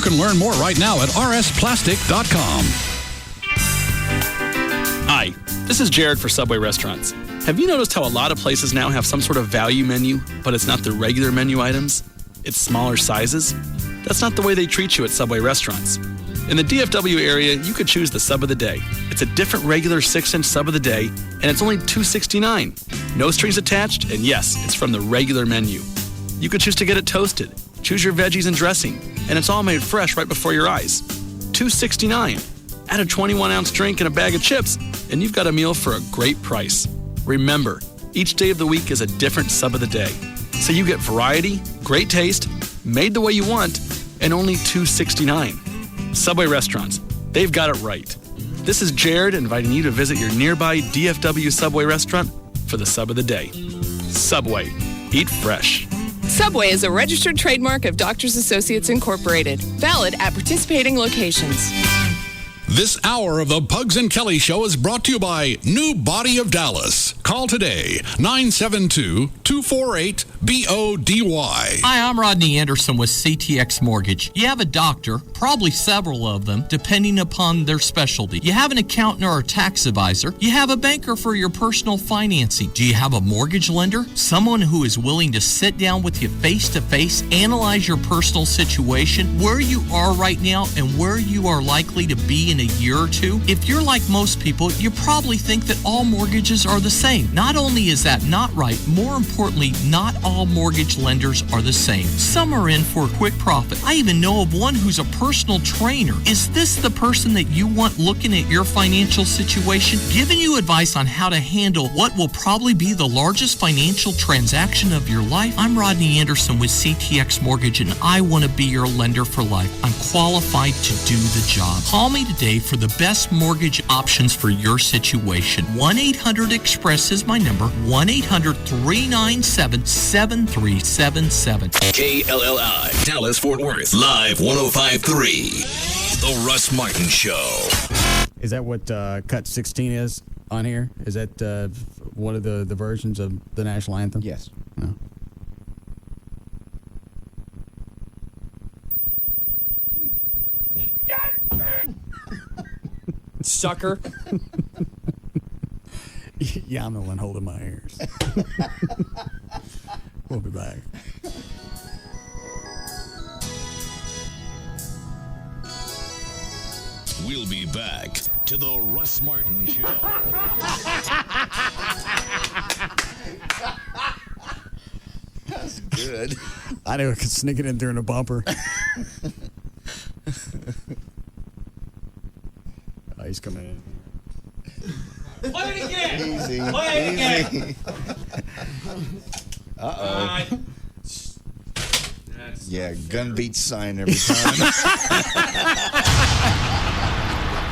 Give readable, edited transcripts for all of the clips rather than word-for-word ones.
can learn more right now at rsplastic.com. Hi, this is Jared for Subway Restaurants. Have you noticed how a lot of places now have some sort of value menu, but it's not the regular menu items? It's smaller sizes? That's not the way they treat you at Subway Restaurants. In the DFW area, you could choose the sub of the day. It's a different regular 6-inch sub of the day, and it's only $2.69. No strings attached, and yes, it's from the regular menu. You could choose to get it toasted, choose your veggies and dressing, and it's all made fresh right before your eyes. $2.69. Add a 21-ounce drink and a bag of chips, and you've got a meal for a great price. Remember, each day of the week is a different sub of the day. So you get variety, great taste, made the way you want, and only $2.69. Subway Restaurants, they've got it right. This is Jared inviting you to visit your nearby DFW Subway restaurant for the sub of the day. Subway, eat fresh. Subway is a registered trademark of Doctors Associates Incorporated. Valid at participating locations. This hour of the Pugs and Kelly Show is brought to you by New Body of Dallas. Call today, 972-248-BODY. Hi, I'm Rodney Anderson with CTX Mortgage. You have a doctor, probably several of them, depending upon their specialty. You have an accountant or a tax advisor. You have a banker for your personal financing. Do you have a mortgage lender? Someone who is willing to sit down with you face-to-face, analyze your personal situation, where you are right now, and where you are likely to be in a year or two? If you're like most people, you probably think that all mortgages are the same. Not only is that not right, more importantly, not all mortgage lenders are the same. Some are in for a quick profit. I even know of one who's a personal trainer. Is this the person that you want looking at your financial situation, giving you advice on how to handle what will probably be the largest financial transaction of your life? I'm Rodney Anderson with CTX Mortgage, and I want to be your lender for life. I'm qualified to do the job. Call me today for the best mortgage options for your situation. 1-800-EXPRESS is my number. 1-800-397-7377. KLLI, Dallas, Fort Worth, live 105.3. The Russ Martin Show. Is that what Cut 16 is on here? Is that one of the versions of the national anthem? Yes. No. Sucker. Yeah, I'm the one holding my ears. We'll be back. We'll be back to the Russ Martin Show. That's good. I knew I could sneak it in during the bumper. Oh, he's coming in. Play it again. Easy. Play it again. Uh-oh. Yeah, gun beats sign every time.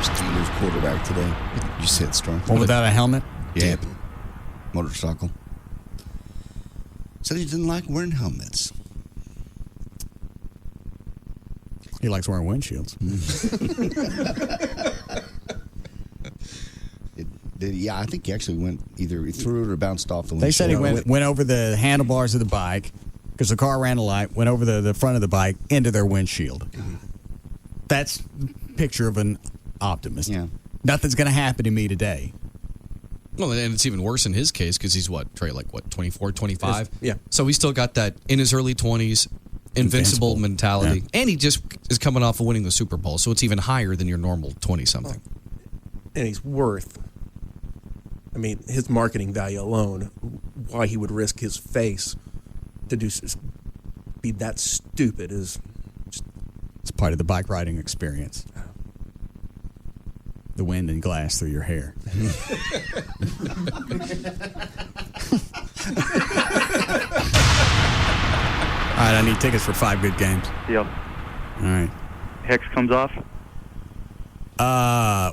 Steelers quarterback today. Just hit strong. One without a helmet? Yeah. Motorcycle. Said he didn't like wearing helmets. He likes wearing windshields. Yeah, I think he actually went either he threw it or bounced off the windshield. They said he went over the handlebars of the bike because the car ran a light, went over the front of the bike into their windshield. That's a picture of an optimist. Yeah. Nothing's going to happen to me today. Well, and it's even worse in his case because he's Trey, 24, 25? Yeah. So he's still got that in his early 20s, invincible mentality. Yeah. And he just is coming off of winning the Super Bowl, so it's even higher than your normal 20-something. And he's worth, his marketing value alone, why he would risk his face to be that stupid is just... It's part of the bike riding experience. The wind and glass through your hair. All right, I need tickets for 5 good games. Yep. All right. Hex comes off?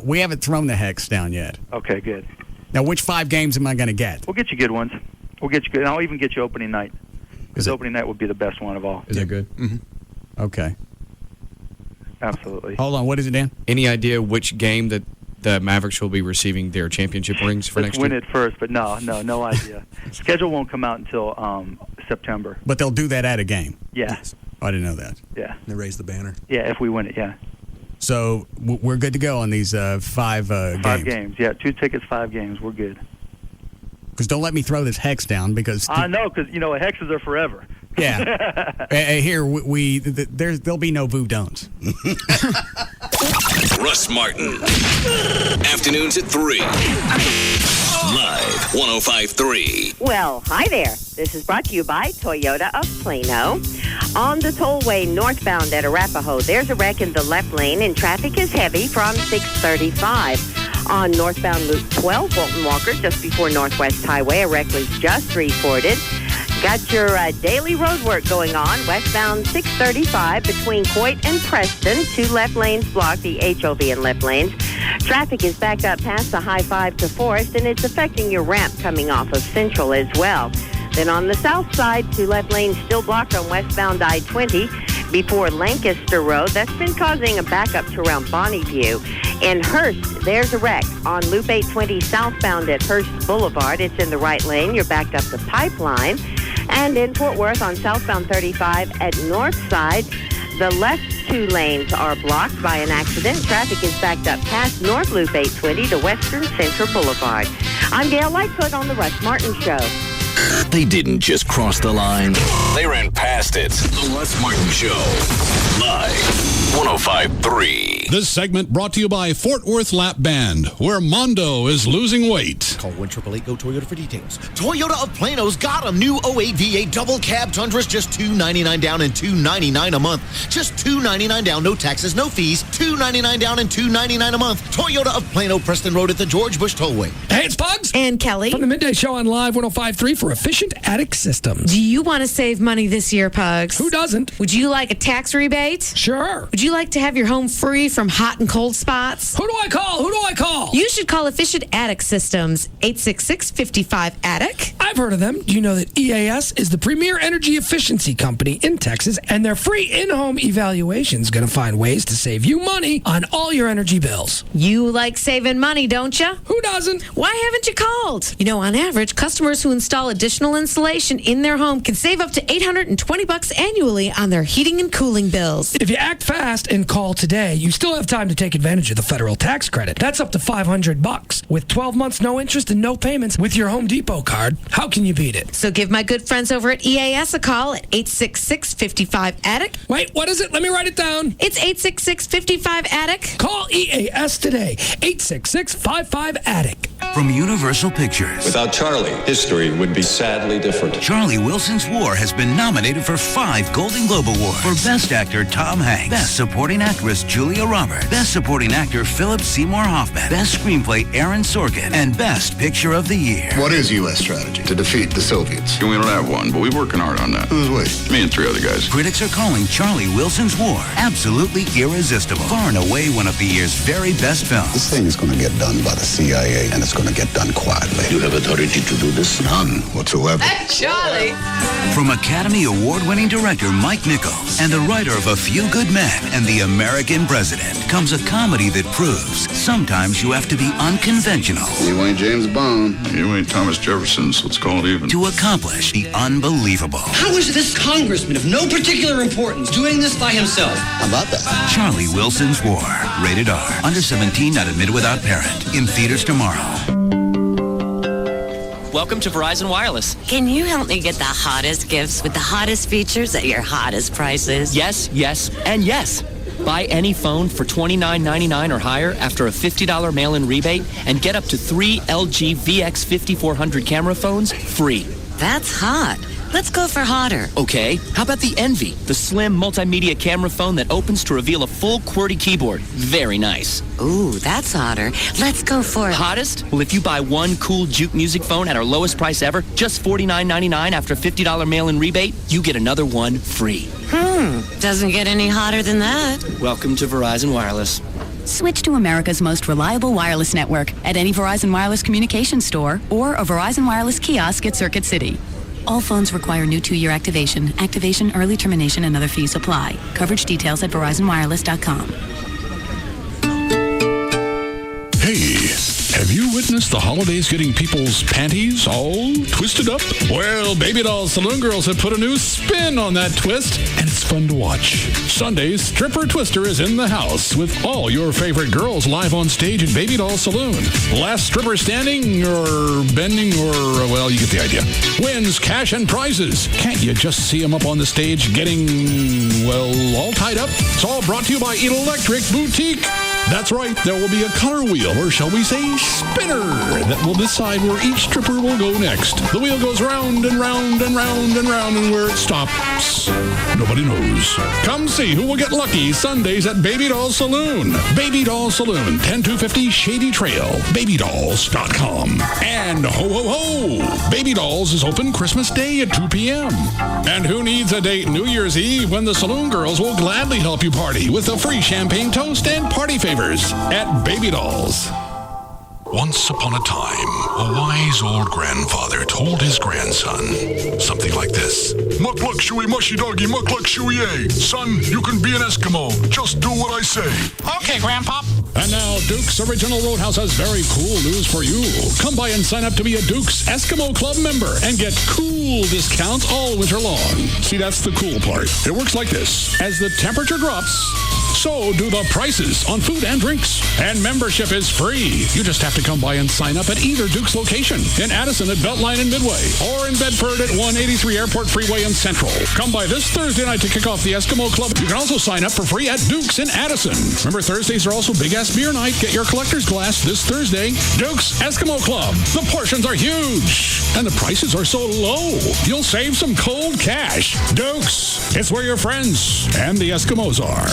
We haven't thrown the hex down yet. Okay, good. Now, which 5 games am I going to get? We'll get you good ones. We'll get you good. I'll even get you opening night. Because opening night would be the best one of all. Is that good? Mm-hmm. Okay. Absolutely. Hold on. What is it, Dan? Any idea which game that the Mavericks will be receiving their championship rings for next year? Let's win it first, but no idea. Schedule won't come out until September. But they'll do that at a game. Yeah. Oh, I didn't know that. Yeah. They raise the banner. Yeah, if we win it, yeah. So we're good to go on these 5 games. 5 games, yeah. 2 tickets, 5 games. We're good. Because don't let me throw this hex down because... I know, because, hexes are forever. Yeah. Here, there'll be no voodons. Russ Martin. Afternoons at 3. Live 105.3. Well, hi there. This is brought to you by Toyota of Plano. On the tollway northbound at Arapahoe, there's a wreck in the left lane and traffic is heavy from 635. On northbound Loop 12, Walton Walker, just before Northwest Highway, a wreck was just reported. Got your daily road work going on, westbound 635 between Coit and Preston. 2 left lanes blocked, the HOV in left lanes. Traffic is backed up past the High 5 to Forest, and it's affecting your ramp coming off of Central as well. Then on the south side, 2 left lanes still blocked on westbound I-20 before Lancaster Road. That's been causing a backup to around Bonneview. In Hearst, there's a wreck on Loop 820 southbound at Hearst Boulevard. It's in the right lane. You're backed up the Pipeline. And in Fort Worth on southbound 35 at Northside, the left 2 lanes are blocked by an accident. Traffic is backed up past North Loop 820 to Western Central Boulevard. I'm Gail Lightfoot on the Russ Martin Show. They didn't just cross the line. They ran past it. The Russ Martin Show. Live 105.3. This segment brought to you by Fort Worth Lap Band, where Mondo is losing weight. Call 1-888-GO-TOYOTA for details. Toyota of Plano's got a new 08 V8 double cab Tundras, just $299 down and $299 a month. Just $299 down, no taxes, no fees. $299 down and $299 a month. Toyota of Plano, Preston Road at the George Bush Tollway. Hey, it's Pugs. And Kelly. From the Midday Show on Live 105.3 for Efficient Attic Systems. Do you want to save money this year, Pugs? Who doesn't? Would you like a tax rebate? Sure. Would you like to have your home free from hot and cold spots? Who do I call? Who do I call? You should call Efficient Attic Systems, 866-55-ATTIC. I've heard of them. Do you know that EAS is the premier energy efficiency company in Texas, and their free in-home evaluation is going to find ways to save you money on all your energy bills. You like saving money, don't you? Who doesn't? Why haven't you called? You know, on average, customers who install additional insulation in their home can save up to $820 annually on their heating and cooling bills. If you act fast and call today, you still have time to take advantage of the federal tax credit. That's up to $500 with 12 months, no interest and no payments with your Home Depot card. How can you beat it? So give my good friends over at EAS a call at 866-55-ATTIC. Wait, what is it? Let me write it down. It's 866-55-ATTIC. Call EAS today. 866-55-ATTIC. From Universal Pictures. Without Charlie, history would be sadly different. Charlie Wilson's War has been nominated for 5 Golden Globe Awards. For Best Actor, Tom Hanks. Best Supporting Actress, Julia Roberts. Best Supporting Actor, Philip Seymour Hoffman. Best Screenplay, Aaron Sorkin. And Best Picture of the Year. What is U.S. strategy? To defeat the Soviets. We don't have one, but we're working hard on that. Who's we? Me and 3 other guys. Critics are calling Charlie Wilson's War absolutely irresistible. Far and away one of the year's very best films. This thing is going to get done by the CIA, and it's going to get done quietly. You have authority to do this? None whatsoever. Charlie. From Academy Award-winning director Mike Nichols and the writer of A Few Good Men and The American President comes a comedy that proves sometimes you have to be unconventional. You ain't James Bond. You ain't Thomas Jefferson, so let's call it even. To accomplish the unbelievable. How is this congressman of no particular importance doing this by himself? How about that? Charlie Wilson's War. Rated R. Under 17, not admitted without parent. In theaters tomorrow. Welcome to Verizon Wireless. Can you help me get the hottest gifts with the hottest features at your hottest prices? Yes, yes, and yes. Buy any phone for $29.99 or higher after a $50 mail-in rebate and get up to 3 LG VX5400 camera phones free. That's hot. Let's go for hotter. Okay, how about the Envy, the slim multimedia camera phone that opens to reveal a full QWERTY keyboard? Very nice. Ooh, that's hotter. Let's go for Hottest? Well, if you buy one cool Juke music phone at our lowest price ever, just $49.99 after a $50 mail-in rebate, you get another one free. Doesn't get any hotter than that. Welcome to Verizon Wireless. Switch to America's most reliable wireless network at any Verizon Wireless communications store or a Verizon Wireless kiosk at Circuit City. All phones require new 2-year activation. Activation, early termination, and other fees apply. Coverage details at VerizonWireless.com. Hey, have you witnessed the holidays getting people's panties all twisted up? Well, Baby Doll Saloon Girls have put a new spin on that twist, and it's fun to watch. Sunday's Stripper Twister is in the house with all your favorite girls live on stage at Baby Doll Saloon. Last stripper standing or bending or, well, you get the idea, wins cash and prizes. Can't you just see them up on the stage getting, well, all tied up? It's all brought to you by Electric Boutique. That's right, there will be a color wheel, or shall we say spinner, that will decide where each stripper will go next. The wheel goes round and round and round and round, and where it stops, nobody knows. Come see who will get lucky Sundays at Baby Doll Saloon. Baby Doll Saloon, 10250 Shady Trail, babydolls.com. And ho, ho, ho! Baby Dolls is open Christmas Day at 2 p.m. And who needs a date New Year's Eve when the Saloon Girls will gladly help you party with a free champagne toast and party favors at Baby Dolls. Once upon a time, a wise old grandfather told his grandson something like this. Muck luck shuey mushy doggy, muck luck shuey yay. Son, you can be an Eskimo. Just do what I say. Okay, Grandpa. And now, Duke's Original Roadhouse has very cool news for you. Come by and sign up to be a Duke's Eskimo Club member and get cool discounts all winter long. See, that's the cool part. It works like this. As the temperature drops, so do the prices on food and drinks. And membership is free. You just have to come by and sign up at either Duke's location, in Addison at Beltline and Midway, or in Bedford at 183 Airport Freeway in Central. Come by this Thursday night to kick off the Eskimo Club. You can also sign up for free at Duke's in Addison. Remember, Thursdays are also big-ass beer night. Get your collector's glass this Thursday. Duke's Eskimo Club. The portions are huge, and the prices are so low. You'll save some cold cash. Duke's, it's where your friends and the Eskimos are.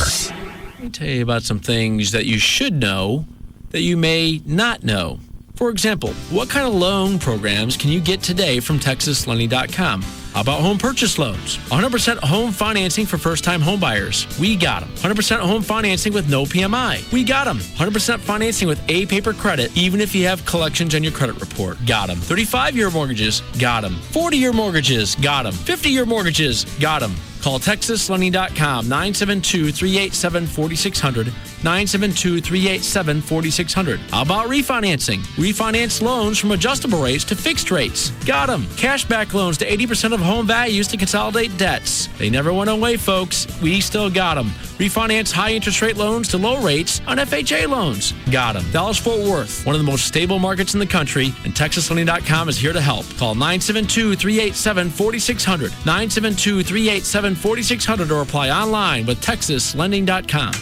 Let me tell you about some things that you should know that you may not know. For example, what kind of loan programs can you get today from TexasLending.com? How about home purchase loans? 100% home financing for first-time home buyers. We got them. 100% home financing with no PMI. We got them. 100% financing with A paper credit, even if you have collections on your credit report. Got them. 35-year mortgages. Got them. 40-year mortgages. Got them. 50-year mortgages. Got them. Call TexasLending.com, 972-387-4600, 972-387-4600. How about refinancing? Refinance loans from adjustable rates to fixed rates. Got them. Cashback loans to 80% of home values to consolidate debts. They never went away, folks. We still got them. Refinance high interest rate loans to low rates on FHA loans. Got them. Dallas-Fort Worth, one of the most stable markets in the country, and TexasLending.com is here to help. Call 972-387-4600, 972-387-4600, or apply online with TexasLending.com.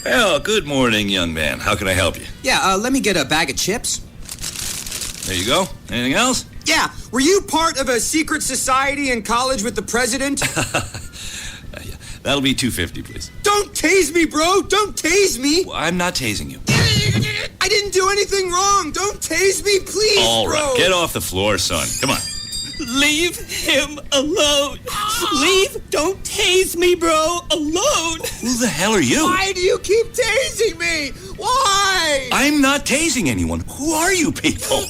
Well, good morning, young man. How can I help you? Yeah, let me get a bag of chips. There you go. Anything else? Yeah, were you part of a secret society in college with the president? Yeah, that'll be $250, please. Don't tase me, bro! Don't tase me! Well, I'm not tasing you. I didn't do anything wrong! Don't tase me, please, All bro! right, get off the floor, son. Come on. Leave him alone. Leave. Don't tase me, bro. Alone. Who the hell are you? Why do you keep tasing me? Why? I'm not tasing anyone. Who are you people?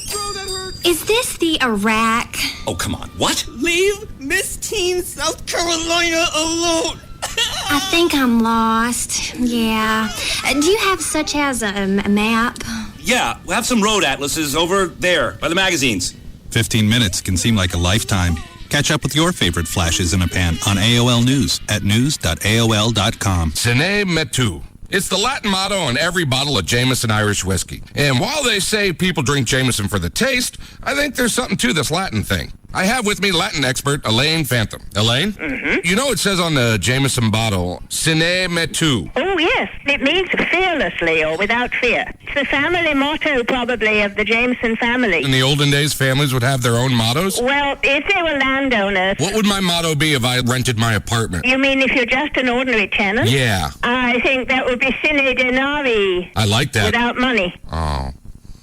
Is this the Iraq? Oh, come on. What? Leave Miss Teen South Carolina alone. I think I'm lost. Yeah. Do you have such as a map? Yeah, we'll have some road atlases over there by the magazines. 15 minutes can seem like a lifetime. Catch up with your favorite flashes in a pan on AOL News at news.aol.com. Sine metu. It's the Latin motto on every bottle of Jameson Irish whiskey. And while they say people drink Jameson for the taste, I think there's something to this Latin thing. I have with me Latin expert Elaine Phantom. Elaine? Mm-hmm. You know it says on the Jameson bottle, sine metu. Oh, yes. It means fearlessly or without fear. It's the family motto, probably, of the Jameson family. In the olden days, families would have their own mottos? Well, if they were landowners... What would my motto be if I rented my apartment? You mean if you're just an ordinary tenant? Yeah. I think that would be sine denari. I like that. Without money. Oh.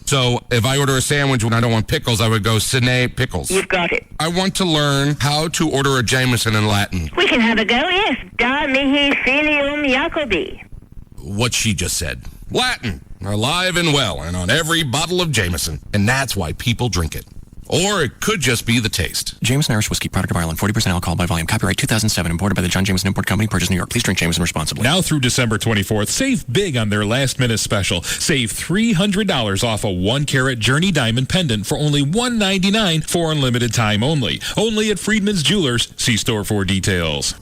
So if I order a sandwich when I don't want pickles, I would go sine pickles. You've got it. I want to learn how to order a Jameson in Latin. We can have a go, yes. Da mihi filium Jacobi. What she just said. Latin. Alive and well, and on every bottle of Jameson. And that's why people drink it. Or it could just be the taste. Jameson Irish Whiskey, product of Ireland, 40% alcohol by volume. Copyright 2007, imported by the John Jameson Import Company, purchased New York. Please drink Jameson responsibly. Now through December 24th, save big on their last-minute special. Save $300 off a 1-carat Journey Diamond pendant for only $199 for unlimited time only. Only at Friedman's Jewelers. See store for details.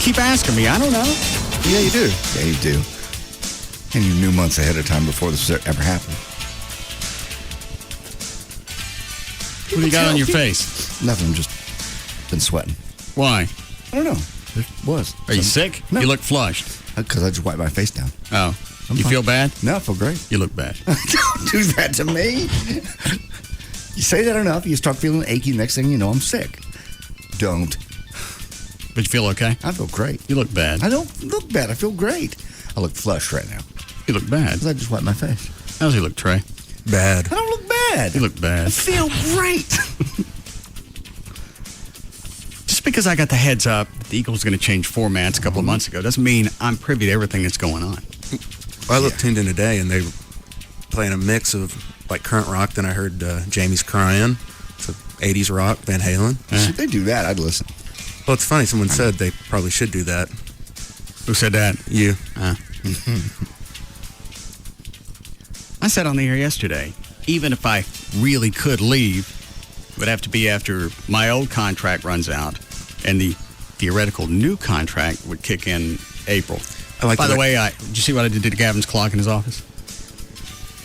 Keep asking me. I don't know. Yeah, you do. Yeah, you do. And you knew months ahead of time before this ever happened. What do you got on your face? Nothing. Just been sweating. Why? I don't know. It was. Are you sick? No. You look flushed. Because I just wiped my face down. Oh. You feel bad? No, I feel great. You look bad. Don't do that to me. You say that enough, you start feeling achy. Next thing you know, I'm sick. Don't. But you feel okay? I feel great. You look bad. I don't look bad. I feel great. I look flushed right now. You look bad. Because I just wiped my face. How's he look, Trey? Bad. I don't look bad. You look bad. I feel great. Just because I got the heads up that the Eagles are going to change formats a couple of months ago doesn't mean I'm privy to everything that's going on. Well, I tuned in today, and they were playing a mix of like current rock. Then I heard Jamie's Crying. It's 80s rock, Van Halen. Should they do that? I'd listen. Well, it's funny. Someone said they probably should do that. Who said that? You. I said on the air yesterday, even if I really could leave, it would have to be after my old contract runs out and the theoretical new contract would kick in April. By the way, did you see what I did to Gavin's clock in his office?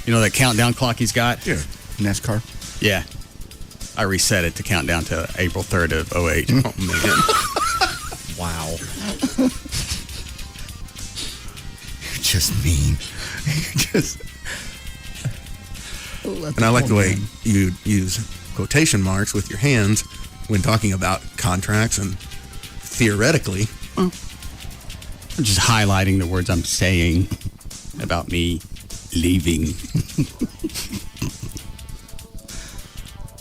You know that countdown clock he's got? Yeah. NASCAR? Yeah. I reset it to count down to April 3rd of 08. Oh, man. Wow. You're just mean. And I like the way you use quotation marks with your hands when talking about contracts and theoretically. I'm just highlighting the words I'm saying about me leaving.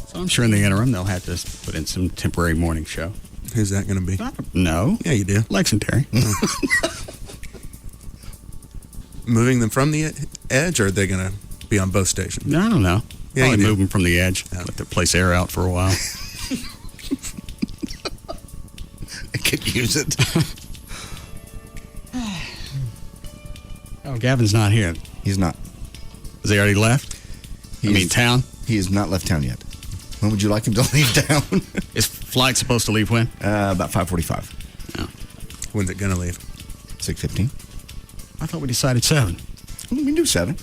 So I'm sure in the interim they'll have to put in some temporary morning show. Who's that going to be? No. Yeah, you do. Lex and Terry. Moving them from the edge, or are they going to be on both stations? I don't know. Yeah, Probably you move them from the edge. Yeah. Let the place air out for a while. I could use it. Oh, Gavin's not here. He's not. Has he already left? Town? He has not left town yet. When would you like him to leave town? Is flight supposed to leave when? About 5:45. Oh. When's it going to leave? 6:15. I thought we decided 7. We can do 7.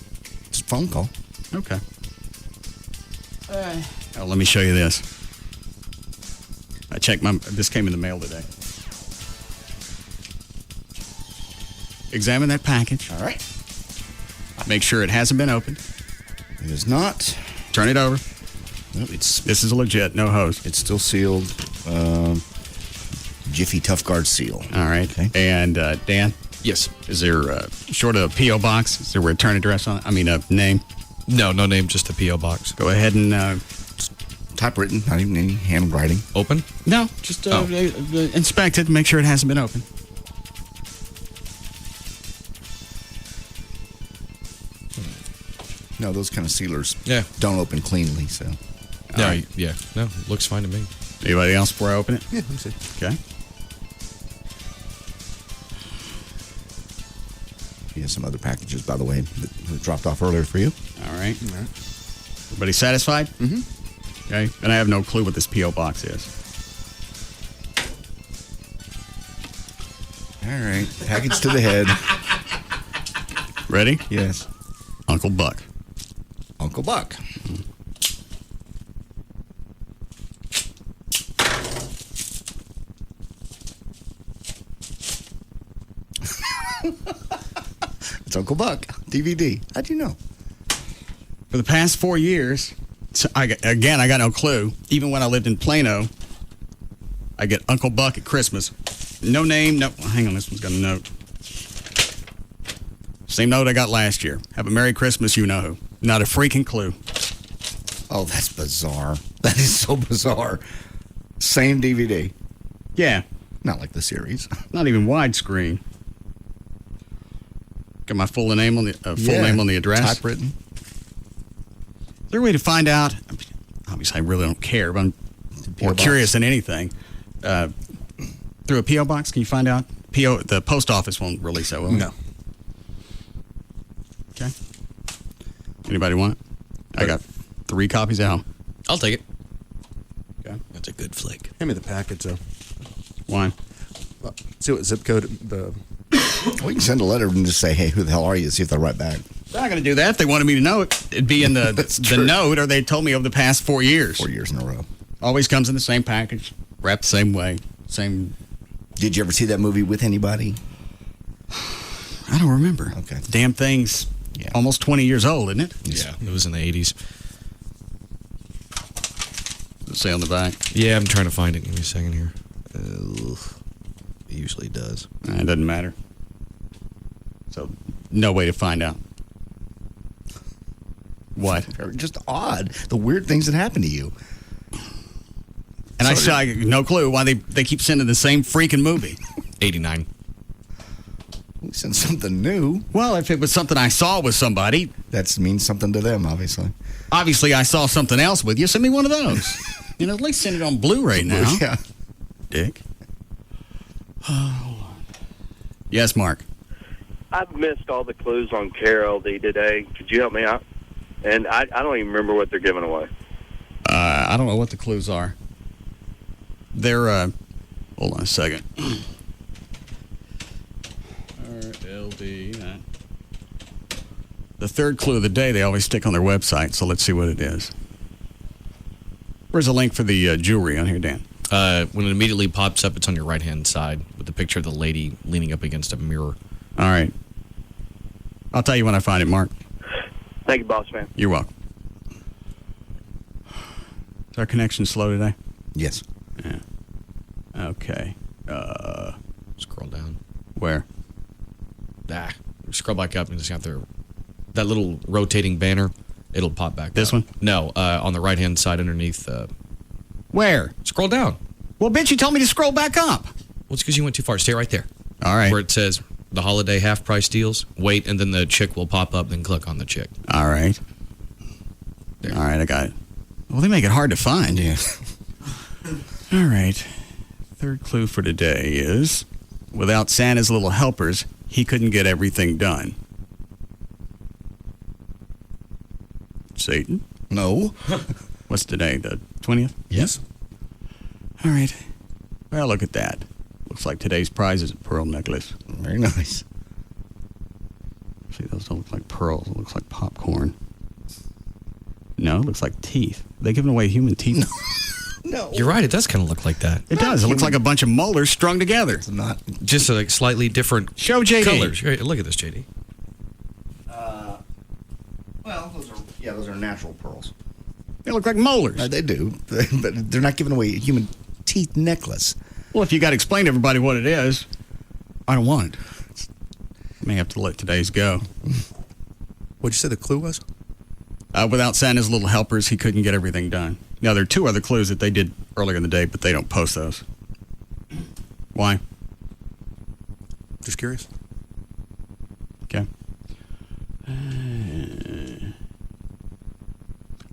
It's a phone call. Okay. Let me show you this. I checked this came in the mail today. Examine that package. All right. Make sure it hasn't been opened. It is not. Turn it over. Nope, This is legit, no hose. It's still sealed. Jiffy Tough Guard seal. All right. Okay. And Dan? Yes. Is there, short of a P.O. box, is there a return address on it? I mean, a name? No name, just a P.O. box. Go ahead and... typewritten, not even any handwriting. Open? No, just inspect it and make sure it hasn't been opened. No, those kind of sealers don't open cleanly, so. No, right. yeah. No, looks fine to me. Anybody else before I open it? Yeah, let me see. Okay. He has some other packages, by the way, that dropped off earlier for you. All right. Everybody satisfied? Mm-hmm. Okay. And I have no clue what this P.O. box is. All right. Package to the head. Ready? Yes. Uncle Buck. Uncle Buck. It's Uncle Buck. DVD. How'd you know? For the past 4 years, I got no clue. Even when I lived in Plano, I get Uncle Buck at Christmas. No name, no. Hang on, this one's got a note. Same note I got last year. Have a Merry Christmas, you know who. Not a freaking clue. Oh, that's bizarre. That is so bizarre. Same DVD. Yeah. Not like the series. Not even widescreen. Got my full name on the address. Typewritten. Is there a way to find out? Obviously, I really don't care, but I'm more curious than anything. Through a P.O. box, can you find out? The post office won't release that, will it? No. Okay. Anybody want it? I got 3 copies at home. I'll take it. Okay. That's a good flick. Hand me the package, though. Why? See what zip code the... We can send a letter and just say, hey, who the hell are you? See if they'll write back. They're not going to do that. If they wanted me to know it, it'd be in the note, or they told me over the past 4 years. 4 years in a row. Always comes in the same package, wrapped the same way. Same. Did you ever see that movie with anybody? I don't remember. Okay. Damn thing's almost 20 years old, isn't it? Yeah, it was in the 80s. Does it say on the back? Yeah, I'm trying to find it. Give me a second here. It usually does. It doesn't matter. So, no way to find out. What? Just odd. The weird things that happen to you. And I no clue why they keep sending the same freaking movie. 89. We sent something new. Well, if it was something I saw with somebody. That means something to them, obviously. Obviously, I saw something else with you. Send me one of those. At least send it on Blu-ray now. Yeah. Dick. Yes, Mark. I've missed all the clues on KLLI today. Could you help me out? And I don't even remember what they're giving away. I don't know what the clues are. They're, hold on a second. RLD. The third clue of the day they always stick on their website, so let's see what it is. Where's a link for the jewelry on here, Dan? When it immediately pops up, it's on your right-hand side with the picture of the lady leaning up against a mirror. All right. I'll tell you when I find it, Mark. Thank you, boss man. You're welcome. Is our connection slow today? Yes. Yeah. Okay. Scroll down. Where? Scroll back up and just got that little rotating banner. It'll pop back This up. one? No, on the right-hand side underneath. Where? Scroll down. Well, bitch, you told me to scroll back up. Well, it's because you went too far. Stay right there. All right. Where it says the holiday half-price deals. Wait, and then the chick will pop up, then click on the chick. All right. There. All right, I got it. Well, they make it hard to find. Yeah. All right. Third clue for today is, without Santa's little helpers, he couldn't get everything done. Satan? No. What's today, the 20th? Yes. All right. Well, look at that. Looks like today's prize is a pearl necklace. Very nice. See, those don't look like pearls. It looks like popcorn. No, it looks like teeth. They giving away human teeth? No. You're right. It does kind of look like that. It does. It looks like a bunch of molars strung together. It's not. Just like slightly different Show JD. colors. Look at this, JD. Well, those are natural pearls. They look like molars. They do, but they're not giving away a human teeth necklace. Well, if you got to explain to everybody what it is, I don't want it. May have to let today's go. What'd you say the clue was? Without Santa's little helpers, he couldn't get everything done. Now, there are 2 other clues that they did earlier in the day, but they don't post those. Why? Just curious. Okay.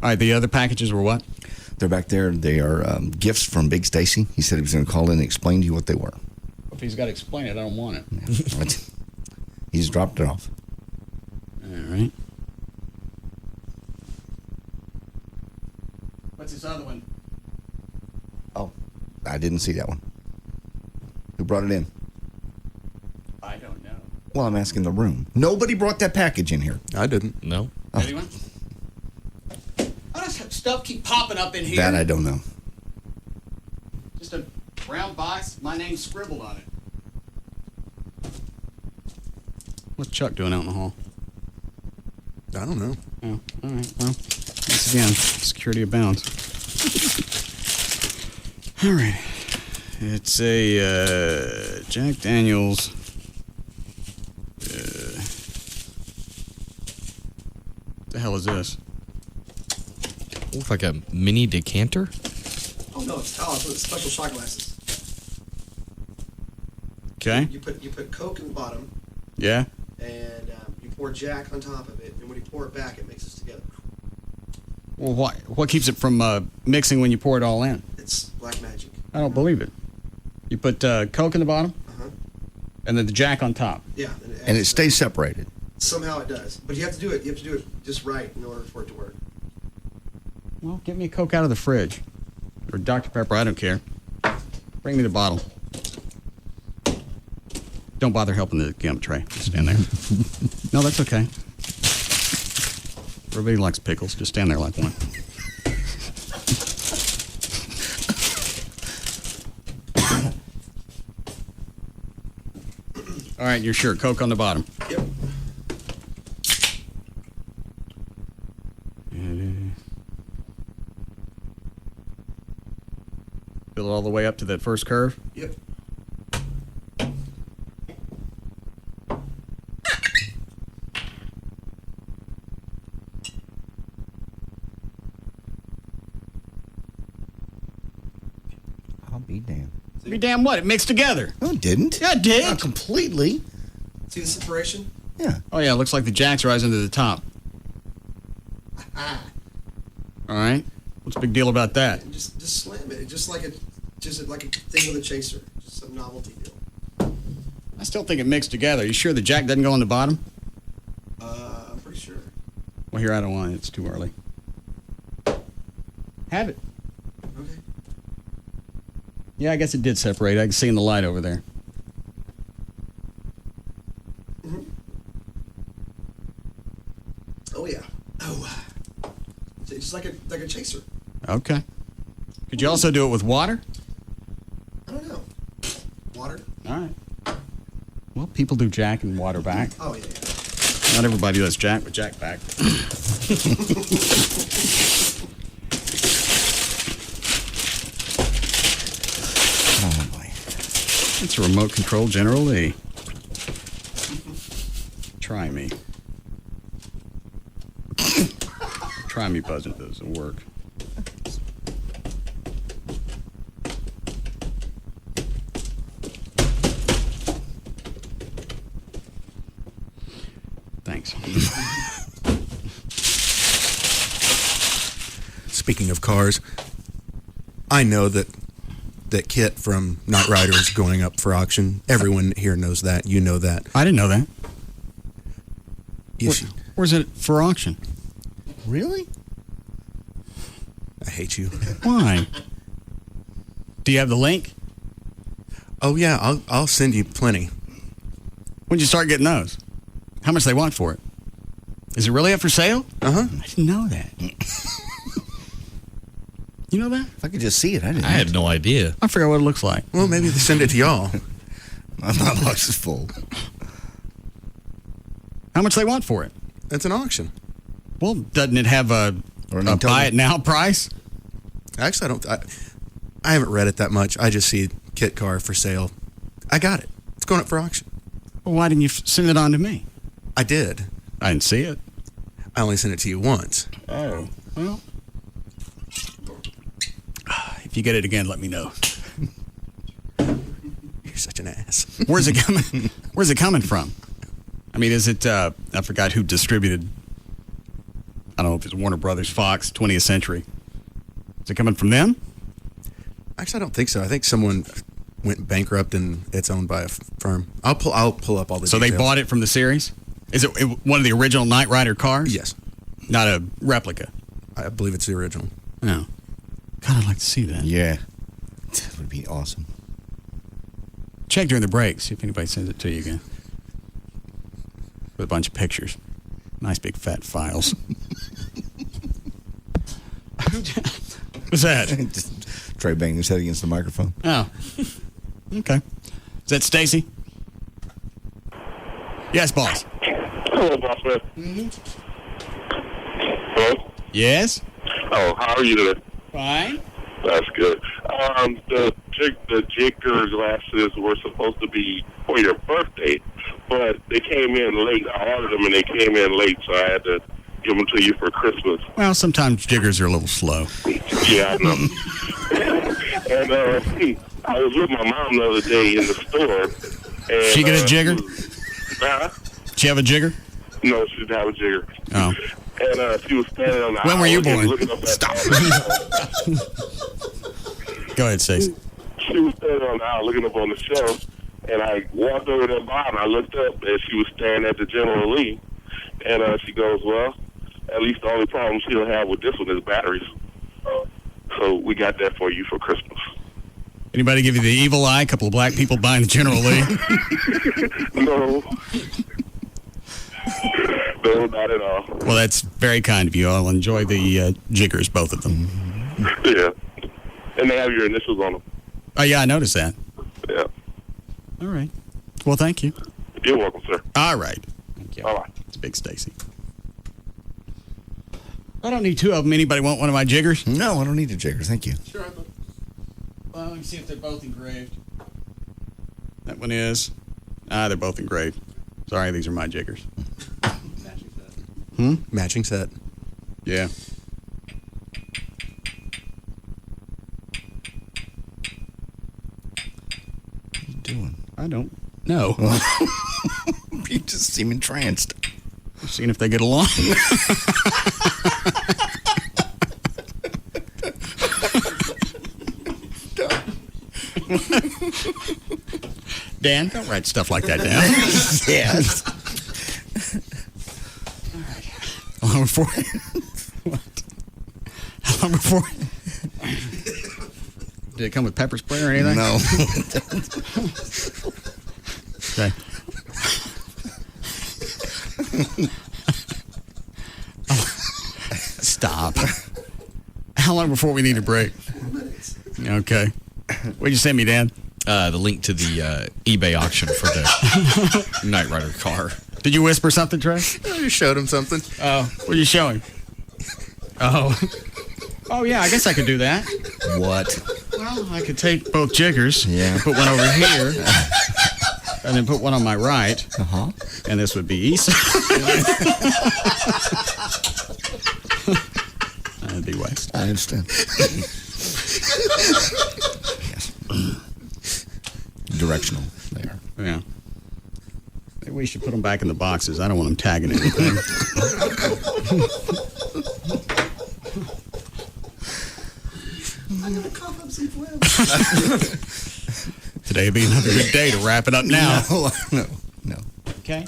All right, the other packages were what? They're back there. They are gifts from Big Stacy. He said he was going to call in and explain to you what they were. If he's got to explain it, I don't want it. He's dropped it off. All right. What's this other one? Oh, I didn't see that one. Who brought it in? I don't know. Well, I'm asking the room. Nobody brought that package in here. I didn't. No. Oh. Anyone? How does stuff keep popping up in here? That I don't know. Just a brown box, my name scribbled on it. What's Chuck doing out in the hall? I don't know. Oh, all right. Well, once again, security abounds. All right. It's a Jack Daniels. What the hell is this? Looks like a mini decanter. Oh no, it's with special shot glasses. Okay. You put Coke in the bottom. Yeah. And you pour Jack on top of it, and when you pour it back, it mixes together. Well, what keeps it from mixing when you pour it all in? It's black magic. I don't believe it. You put Coke in the bottom, and then the Jack on top. Yeah. And it stays separated. Somehow it does, but you have to do it. You have to do it just right in order for it to work. Well, get me a Coke out of the fridge. Or Dr. Pepper, I don't care. Bring me the bottle. Don't bother helping the gimp tray. Just stand there. No, that's okay. Everybody likes pickles. Just stand there like one. All right, you're sure. Coke on the bottom. Yep. Fill it all the way up to that first curve? Yep. I'll be damned. Be damn what? It mixed together. No, it didn't. Yeah, it did. Not completely. See the separation? Yeah. Oh, yeah, it looks like the Jack's rising to the top. All right. What's the big deal about that? And just slam it. It's just like a thing with a chaser. Just a novelty deal. I still think it mixed together. You sure the Jack doesn't go on the bottom? I'm pretty sure. Well, here, I don't want it. It's too early. Have it. Okay. Yeah, I guess it did separate. I can see in the light over there. Mm-hmm. Oh, yeah. Oh. It's just like a chaser. Okay. Could you also do it with water? I don't know. Water? All right. Well, people do Jack and water back. Oh, yeah. Not everybody does Jack with Jack back. Oh, boy. It's a remote control General Lee. Try me. Try me button doesn't work. Thanks. Speaking of cars, I know that Kit from Knight Rider is going up for auction. Everyone here knows that. You know that. I didn't know that. Where's it for auction? Really? I hate you. Why? Do you have the link? Oh yeah, I'll send you plenty. When'd you start getting those? How much they want for it? Is it really up for sale? Uh-huh. I didn't know that. You know that? If I could just see it, I didn't. I had no idea. I forgot what it looks like. Well, maybe they send it to y'all. My box is full. How much they want for it? It's an auction. Well, doesn't it have a buy it now price? Actually, I haven't read it that much. I just see Kit car for sale. I got it. It's going up for auction. Well, why didn't you send it on to me? I did. I didn't see it. I only sent it to you once. Oh. Well, if you get it again, let me know. You're such an ass. Where's it coming? Where's it coming from? I mean, is it? I forgot who distributed. I don't know if it's Warner Brothers, Fox, 20th Century. Is it coming from them? Actually, I don't think so. I think someone went bankrupt and it's owned by a firm. I'll pull up all the So details. they bought it from the series? Is it one of the original Knight Rider cars? Yes. Not a replica? I believe it's the original. No. God, I'd like to see that. Yeah. That would be awesome. Check during the break, see if anybody sends it to you again. With a bunch of pictures. Nice big fat files. What's that? Trey banging his head against the microphone. Oh. Okay. Is that Stacy? Yes, boss. Hello, boss man. Hello? Yes? Oh, how are you today? Fine. That's good. The Jigger glasses were supposed to be for your birthday, but they came in late. I ordered them and they came in late, so I had to give them to you for Christmas. Well, sometimes jiggers are a little slow. Yeah, I know. And I was with my mom the other day in the store. And, She get a jigger? Huh? She have a jigger? No, she didn't have a jigger. Oh. And she was standing on the When were aisle you born? looking up at Stop. Go ahead, Stacey. She was standing on the aisle looking up on the shelf, and I walked over to the bottom. I looked up, and she was staring at the General Lee. And she goes, well, at least the only problem she'll have with this one is batteries. So we got that for you for Christmas. Anybody give you the evil eye? A couple of black people buying the General Lee? No. No, not at all. Well, that's very kind of you. I'll enjoy the jiggers, both of them. Yeah. And they have your initials on them. Oh, yeah, I noticed that. Yeah. All right. Well, thank you. You're welcome, sir. All right. Thank you. All right. It's Big Stacy. I don't need two of them. Anybody want one of my jiggers? No, I don't need a jigger. Thank you. Sure. Well, let me see if they're both engraved. That one is. They're both engraved. Sorry, these are my jiggers. Matching set. Yeah. What are you doing? I don't know. You just seem entranced. Seeing if they get along. Dan, don't write stuff like that down. Yes. All right. How long before? What? How long before? Did it come with pepper spray or anything? No. Okay. Stop. How long before we need a break? Okay. What'd you send me, Dan? The link to the eBay auction for the Knight Rider car. Did you whisper something, Trey? I just showed him something. Oh, what are you showing? Oh. Oh, yeah, I guess I could do that. What? Well, I could take both jiggers. Yeah. Put one over here. And then put one on my right. Uh-huh. And this would be east. That'd be west. I understand. Yes. Directional. They are. Yeah. Maybe we should put them back in the boxes. I don't want them tagging anything. I'm going to cough up some phlegm. Today would be another good day to wrap it up now. No. Okay.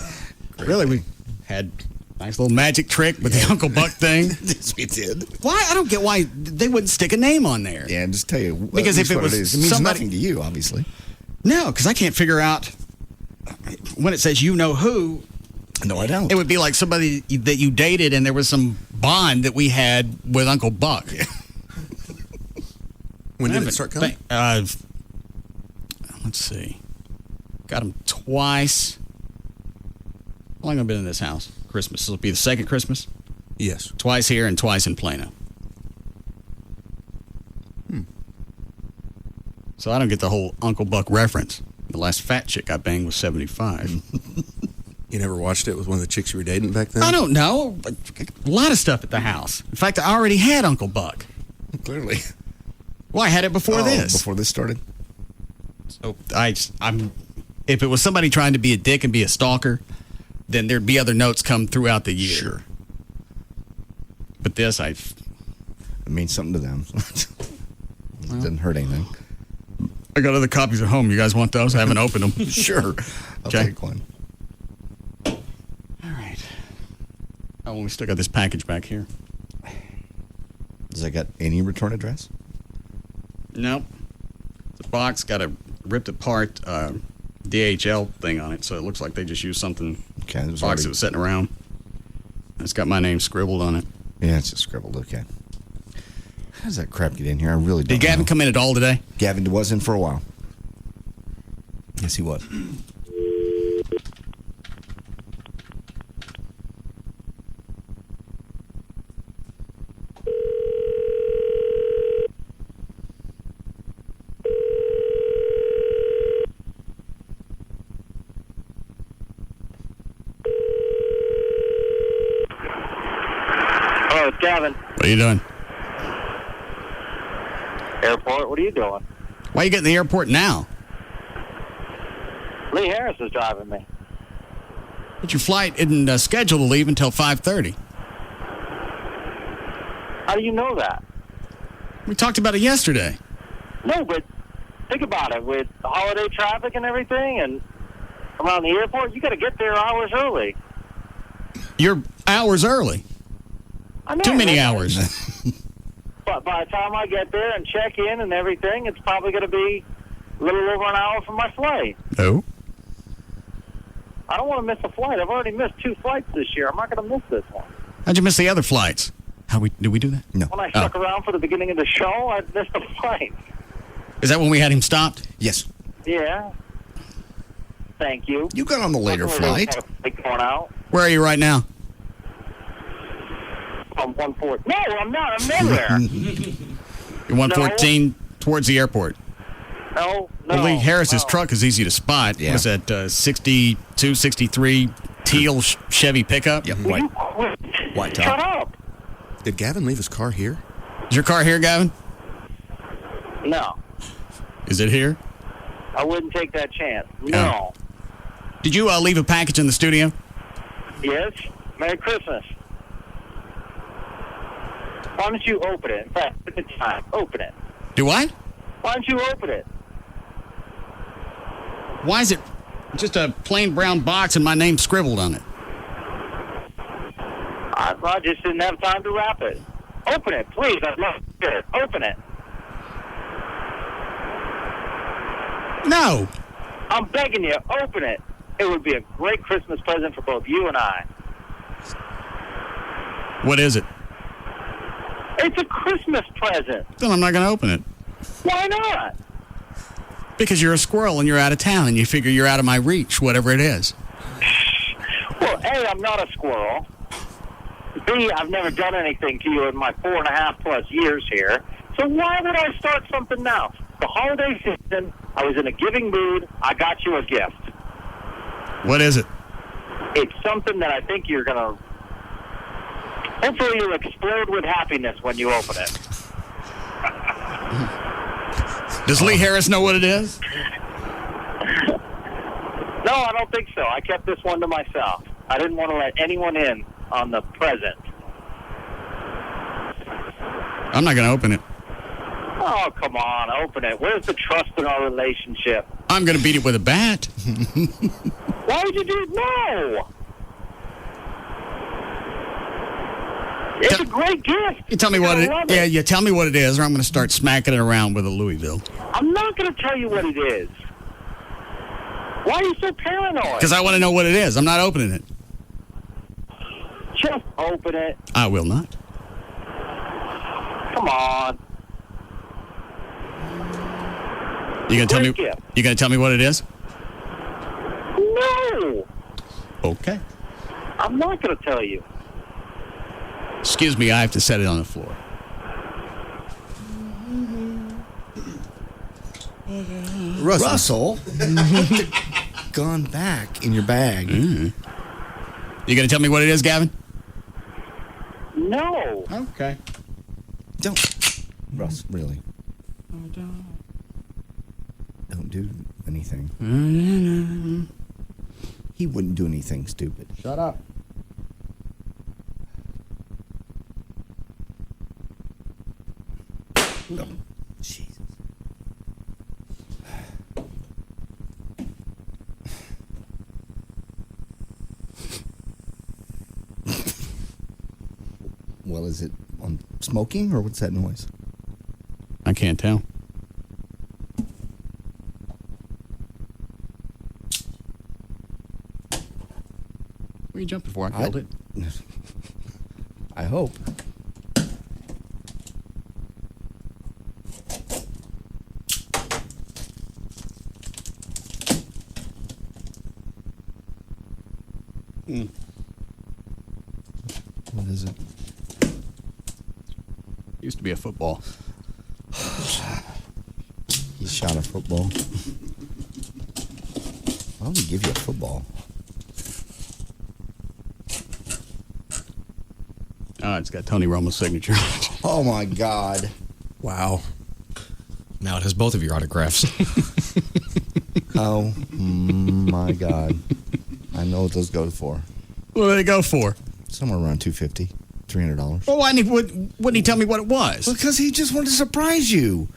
Really, we had a nice little magic trick with the Uncle Buck thing. Yes, we did. Why? I don't get why they wouldn't stick a name on there. Yeah, just tell you. Because if it was it means somebody- nothing to you, obviously. No, because I can't figure out when it says you know who. No, I don't. It would be like somebody that you dated and there was some bond that we had with Uncle Buck. When did it start coming? Let's see. Got him twice. How long have I been in this house? Christmas. This will be the second Christmas? Yes. Twice here and twice in Plano. So I don't get the whole Uncle Buck reference. The last fat chick I banged was 75. You never watched it with one of the chicks you were dating back then? I don't know. A lot of stuff at the house. In fact, I already had Uncle Buck. Clearly. Well, I had it before this. Before this started? So I'm. If it was somebody trying to be a dick and be a stalker, then there'd be other notes come throughout the year. Sure. But this, It means something to them. It doesn't hurt anything. I got other copies at home. You guys want those? I haven't opened them. Sure. I'll take one. All right. Oh, well, we still got this package back here. Does that got any return address? Nope. The box got a ripped apart DHL thing on it, so it looks like they just used something. Okay. It was box that was sitting around. It's got my name scribbled on it. Yeah, it's just scribbled. Okay. How does that crap get in here? I really don't Did Gavin know. come in at all today? Gavin was in for a while. Yes, he was. Oh, it's Gavin. What are you doing? Airport, what are you doing? Why are you getting to the airport now? Lee Harris is driving me. But your flight isn't scheduled to leave until 5:30. How do you know that? We talked about it yesterday. No, but think about it. With the holiday traffic and everything and around the airport, you got to get there hours early. You're hours early. I know, Too many right? hours. But by the time I get there and check in and everything, it's probably going to be a little over an hour from my flight. Oh. I don't want to miss a flight. I've already missed 2 flights this year. I'm not going to miss this one. How'd you miss the other flights? Did we do that? No. When I stuck around for the beginning of the show, I missed a flight. Is that when we had him stopped? Yes. Yeah. Thank you. You got on the later flight. Going out. Where are you right now? I'm 114. No, I'm not. I'm nowhere. You're 114 towards the airport. No. Well, Lee Harris's truck is easy to spot. Yeah. Was that 62, 63 teal Chevy pickup? Yep. Will White. you quit? White Shut top. up. Did Gavin leave his car here? Is your car here, Gavin? No. Is it here? I wouldn't take that chance. No. Did you leave a package in the studio? Yes. Merry Christmas. Why don't you open it? In fact, at the time, open it. Do what? Why don't you open it? Why is it just a plain brown box and my name scribbled on it? I just didn't have time to wrap it. Open it, please. I'd love to hear it. Open it. No. I'm begging you, open it. It would be a great Christmas present for both you and I. What is it? It's a Christmas present. Then I'm not going to open it. Why not? Because you're a squirrel and you're out of town and you figure you're out of my reach, whatever it is. Well, A, I'm not a squirrel. B, I've never done anything to you in my 4.5+ years here. So why would I start something now? The holiday season, I was in a giving mood. I got you a gift. What is it? It's something that I think you're going to... Hopefully you'll explode with happiness when you open it. Does Lee Harris know what it is? No, I don't think so. I kept this one to myself. I didn't want to let anyone in on the present. I'm not going to open it. Oh, come on, open it. Where's the trust in our relationship? I'm going to beat it with a bat. Why would you do it? No! It's a great gift. You tell me what it is. Yeah, you tell me what it is, or I'm going to start smacking it around with a Louisville. I'm not going to tell you what it is. Why are you so paranoid? Because I want to know what it is. I'm not opening it. Just open it. I will not. Come on. You going to tell me? Gift. You going to tell me what it is? No. Okay. I'm not going to tell you. Excuse me, I have to set it on the floor. Russell, put the gun back in your bag. You going to tell me what it is, Gavin? No. Okay. Don't. Russ, really. Don't do anything. He wouldn't do anything stupid. Shut up. No. Jesus. Well, is it on smoking or what's that noise? I can't tell. Where are you jumping for? I killed it. I hope. What is it? Used to be a football. He shot a football. Why would he give you a football? Oh, it's got Tony Romo's signature. Oh, my God. Wow. Now it has both of your autographs. Oh, my God. I know what those go for. What do they go for? Somewhere around $250, $300. Well, why wouldn't he tell me what it was? Because he just wanted to surprise you.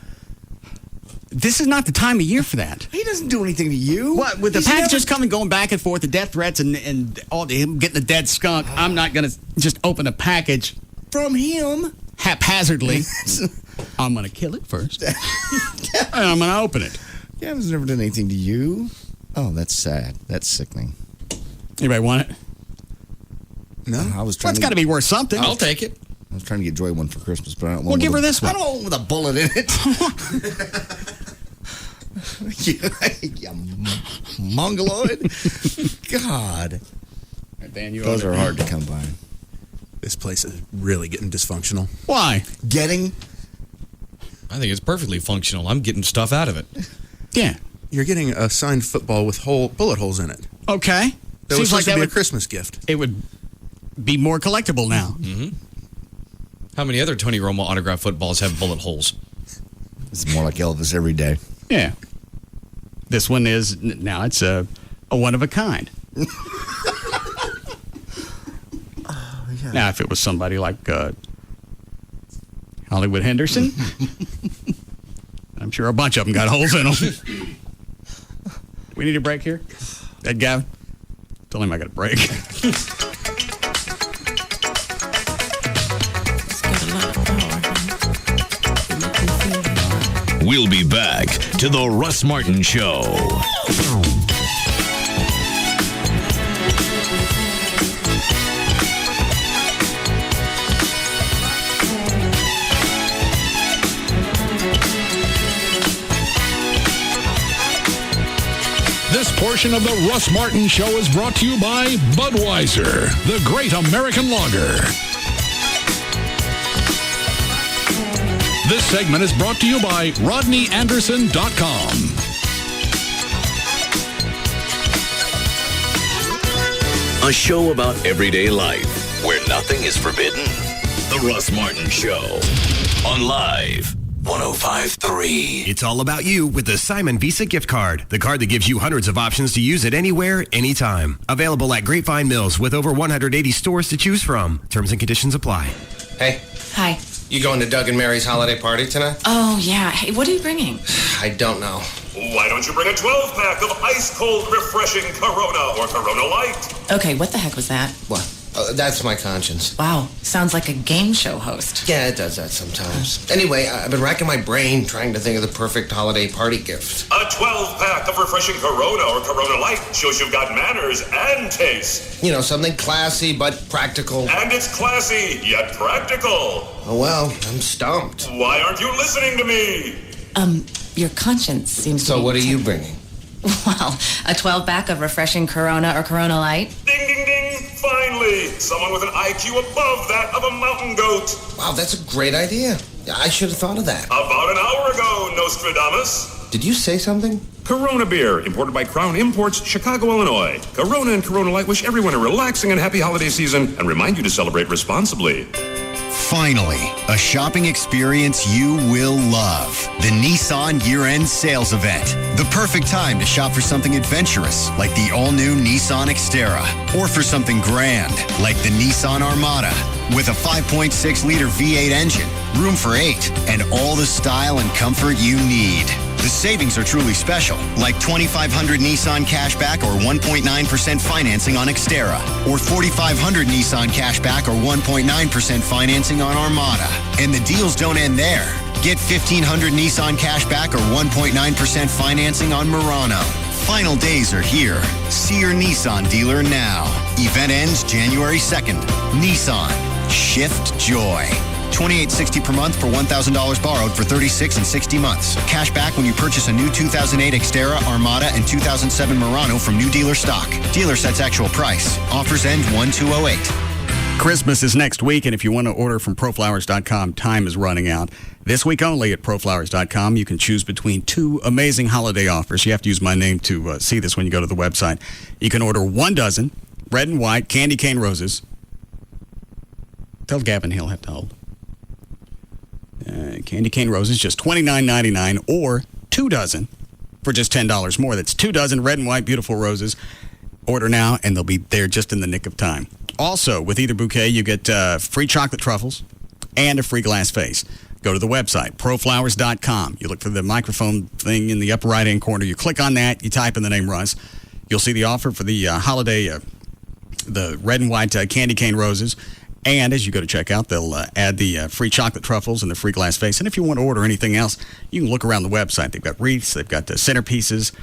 This is not the time of year for that. He doesn't do anything to you. What, with the packages coming, going back and forth, the death threats, and all him getting the dead skunk, I'm not going to just open a package from him haphazardly. I'm going to kill it first. And I'm going to open it. Gavin's never done anything to you. Oh, that's sad. That's sickening. Anybody want it? No. I was trying Well, it's got to be worth something. I'll take it. I was trying to get Joy one for Christmas, but I don't want Well, give her this one. I don't want with a bullet in it. You mongoloid. God. Right, Dan, you Those are hard to come by. This place is really getting dysfunctional. Why? I think it's perfectly functional. I'm getting stuff out of it. Yeah. You're getting a signed football with bullet holes in it. Okay. That was supposed to be a Christmas gift. It would be more collectible now. Mm-hmm. How many other Tony Romo autograph footballs have bullet holes? It's more like Elvis every day. Yeah. This one is, now it's a one of a kind. Yeah. Now, if it was somebody like Hollywood Henderson, I'm sure a bunch of them got holes in them. We need a break here? Ed Gavin? Tell him I got a break. We'll be back to the Russ Martin Show. This portion of the Russ Martin Show is brought to you by Budweiser, the great American lager. This segment is brought to you by RodneyAnderson.com. A show about everyday life where nothing is forbidden. The Russ Martin Show on Live 105.3. It's all about you with the Simon Visa gift card, the card that gives you hundreds of options to use it anywhere, anytime. Available at Grapevine Mills with over 180 stores to choose from. Terms and conditions apply. Hey. Hi. You going to Doug and Mary's holiday party tonight? Oh, yeah. Hey, what are you bringing? I don't know. Why don't you bring a 12-pack of ice-cold, refreshing Corona or Corona Light? Okay, what the heck was that? What? That's my conscience. Wow, sounds like a game show host. Yeah, it does that sometimes. Anyway, I've been racking my brain trying to think of the perfect holiday party gift. A 12-pack of refreshing Corona or Corona Light shows you've got manners and taste. You know, something classy but practical. And it's classy, yet practical. Oh, well, I'm stumped. Why aren't you listening to me? Your conscience seems to So be... what are you bringing? Well, a 12-pack of refreshing Corona or Corona Light. Ding, ding, ding. Finally, someone with an IQ above that of a mountain goat. Wow, that's a great idea. I should have thought of that. About an hour ago, Nostradamus. Did you say something? Corona beer, imported by Crown Imports, Chicago, Illinois. Corona and Corona Light wish everyone a relaxing and happy holiday season and remind you to celebrate responsibly. Finally, a shopping experience you will love. The Nissan Year-End Sales Event. The perfect time to shop for something adventurous, like the all-new Nissan Xterra, or for something grand, like the Nissan Armada. With a 5.6-liter V8 engine, room for 8, and all the style and comfort you need. The savings are truly special, like $2,500 Nissan cashback or 1.9% financing on Xterra, or $4,500 Nissan cashback or 1.9% financing on Armada. And the deals don't end there. Get $1,500 Nissan cashback or 1.9% financing on Murano. Final days are here. See your Nissan dealer now. Event ends January 2nd. Nissan. Shift joy. $2,860 per month for $1,000 borrowed for 36 and 60 months. Cash back when you purchase a new 2008 Xterra, Armada, and 2007 Murano from new dealer stock. Dealer sets actual price. Offers end 1/2/08. Christmas is next week, and if you want to order from proflowers.com, time is running out. This week only at proflowers.com, you can choose between 2 amazing holiday offers. You have to use my name to see this when you go to the website. You can order 1 dozen red and white candy cane roses. Tell Gavin he'll have to hold. Candy cane roses, just $29.99, or 2 dozen for just $10 more. That's 2 dozen red and white beautiful roses. Order now, and they'll be there just in the nick of time. Also, with either bouquet, you get free chocolate truffles and a free glass vase. Go to the website, proflowers.com. You look for the microphone thing in the upper right-hand corner. You click on that. You type in the name Russ. You'll see the offer for the holiday, the red and white candy cane roses. And as you go to checkout, they'll add the free chocolate truffles and the free glass vase. And if you want to order anything else, you can look around the website. They've got wreaths, they've got the centerpieces,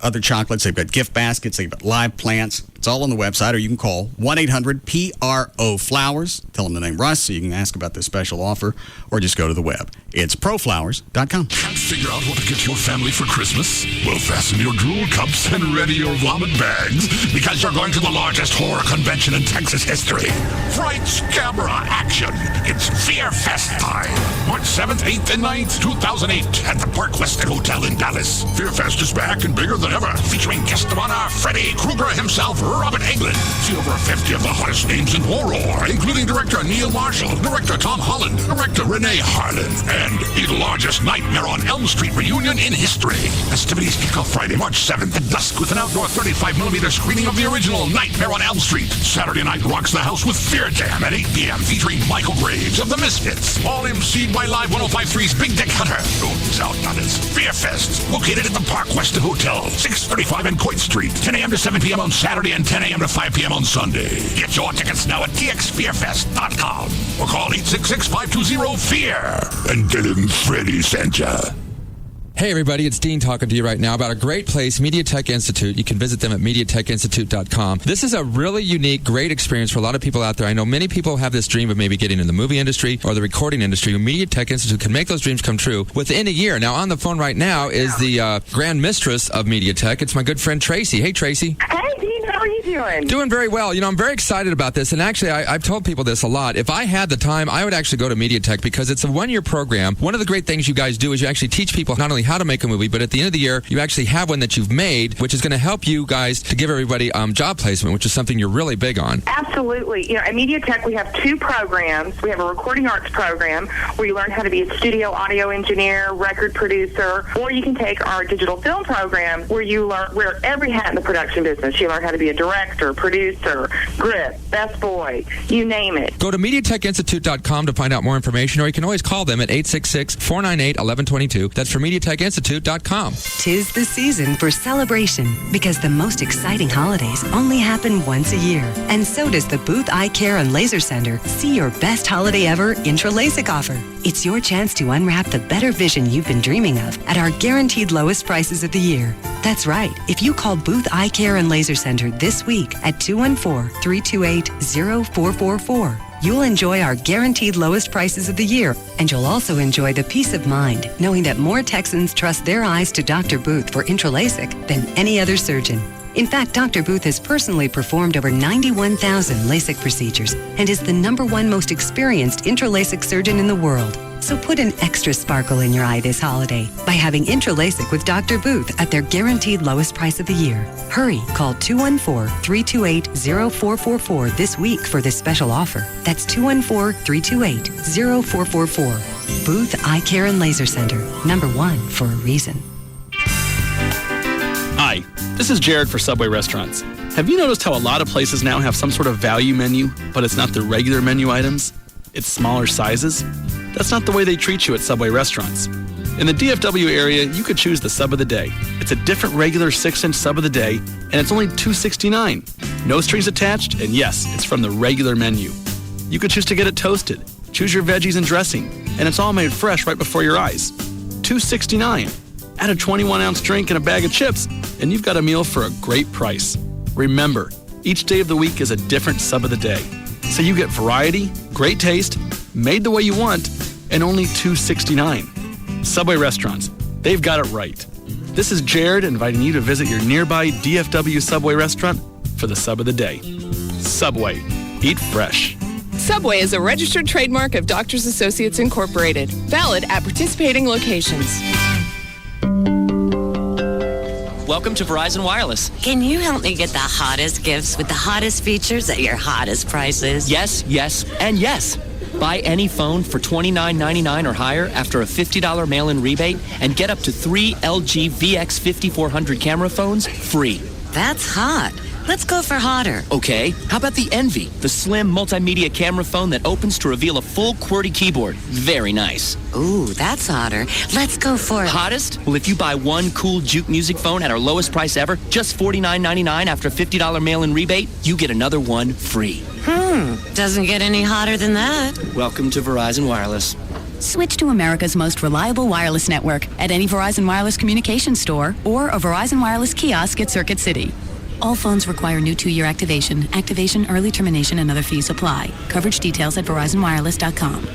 other chocolates, they've got gift baskets, they've got live plants. It's all on the website, or you can call 1-800-PRO-FLOWERS. Tell them the name Russ so you can ask about this special offer, or just go to the web. It's proflowers.com. Can't figure out what to get your family for Christmas? Well, fasten your drool cups and ready your vomit bags, because you're going to the largest horror convention in Texas history. Frights, camera, action. It's Fear Fest time. March 7th, 8th, and 9th, 2008 at the Park Westin Hotel in Dallas. Fear Fest is back and bigger than ever, featuring guest of honor Freddy Krueger himself, Robert Englund. See over 50 of the hottest names in horror, including director Neil Marshall, director Tom Holland, director Renee Harlan, and the largest Nightmare on Elm Street reunion in history. Festivities kick off Friday, March 7th at dusk with an outdoor 35mm screening of the original Nightmare on Elm Street. Saturday night rocks the house with Fear Jam at 8 p.m. featuring Michael Graves of the Misfits. All emceed by Live 105.3's Big Dick Hunter. Rooms out, others. Fear Fest, located at the Park Westin Hotel, 635 and Coit Street. 10 a.m. to 7 p.m. on Saturday and 10 a.m. to 5 p.m. on Sunday. Get your tickets now at txfearfest.com or call 866-520-FEAR and tell him Freddy sent ya. Hey everybody, it's Dean talking to you right now about a great place, MediaTek Institute. You can visit them at MediaTekInstitute.com. This is a really unique, great experience for a lot of people out there. I know many people have this dream of maybe getting in the movie industry or the recording industry. MediaTek Institute can make those dreams come true within a year. Now, on the phone right now is the Grand Mistress of MediaTek. It's my good friend Tracy. Hey, Tracy. Hey, Dean, how are you doing? Doing very well. You know, I'm very excited about this, and actually, I've told people this a lot. If I had the time, I would actually go to MediaTek because it's a one-year program. One of the great things you guys do is you actually teach people not only how to make a movie, but at the end of the year, you actually have one that you've made, which is going to help you guys to give everybody job placement, which is something you're really big on. Absolutely. You know, at MediaTek, we have 2 programs. We have a recording arts program where you learn how to be a studio audio engineer, record producer, or you can take our digital film program where you wear every hat in the production business. You learn how to be a director, producer, grip, best boy, you name it. Go to MediaTekInstitute.com to find out more information, or you can always call them at 866-498-1122. That's for MediaTekInstitute.com. Tis the season for celebration, because the most exciting holidays only happen once a year. And so does the Booth Eye Care and Laser Center See Your Best Holiday Ever Intra-LASIK offer. It's your chance to unwrap the better vision you've been dreaming of at our guaranteed lowest prices of the year. That's right. If you call Booth Eye Care and Laser Center this week at 214-328-0444, you'll enjoy our guaranteed lowest prices of the year, and you'll also enjoy the peace of mind knowing that more Texans trust their eyes to Dr. Booth for intra-LASIK than any other surgeon. In fact, Dr. Booth has personally performed over 91,000 LASIK procedures and is the #1 most experienced intra-LASIK surgeon in the world. So put an extra sparkle in your eye this holiday by having Intralasic with Dr. Booth at their guaranteed lowest price of the year. Hurry, call 214-328-0444 this week for this special offer. That's 214-328-0444. Booth Eye Care and Laser Center, #1 for a reason. Hi, this is Jared for Subway Restaurants. Have you noticed how a lot of places now have some sort of value menu, but it's not the regular menu items? It's smaller sizes? That's not the way they treat you at Subway Restaurants. In the DFW area, you could choose the sub of the day. It's a different regular 6-inch sub of the day, and it's only $2.69. No strings attached, and yes, it's from the regular menu. You could choose to get it toasted. Choose your veggies and dressing, and it's all made fresh right before your eyes. $2.69. Add a 21-ounce drink and a bag of chips, and you've got a meal for a great price. Remember, each day of the week is a different sub of the day. So you get variety, great taste, made the way you want, and only $2.69. Subway Restaurants, they've got it right. This is Jared inviting you to visit your nearby DFW Subway restaurant for the sub of the day. Subway, eat fresh. Subway is a registered trademark of Doctors Associates Incorporated, valid at participating locations. Welcome to Verizon Wireless. Can you help me get the hottest gifts with the hottest features at your hottest prices? Yes, yes, and yes. Buy any phone for $29.99 or higher after a $50 mail-in rebate and get up to 3 LG VX5400 camera phones free. That's hot. Let's go for hotter. Okay, how about the Envy, the slim multimedia camera phone that opens to reveal a full QWERTY keyboard? Very nice. Ooh, that's hotter. Let's go for Hottest? Well, if you buy one cool Juke music phone at our lowest price ever, just $49.99 after a $50 mail-in rebate, you get another one free. Doesn't get any hotter than that. Welcome to Verizon Wireless. Switch to America's most reliable wireless network at any Verizon Wireless communications store or a Verizon Wireless kiosk at Circuit City. All phones require new 2-year activation. Activation, early termination, and other fees apply. Coverage details at VerizonWireless.com.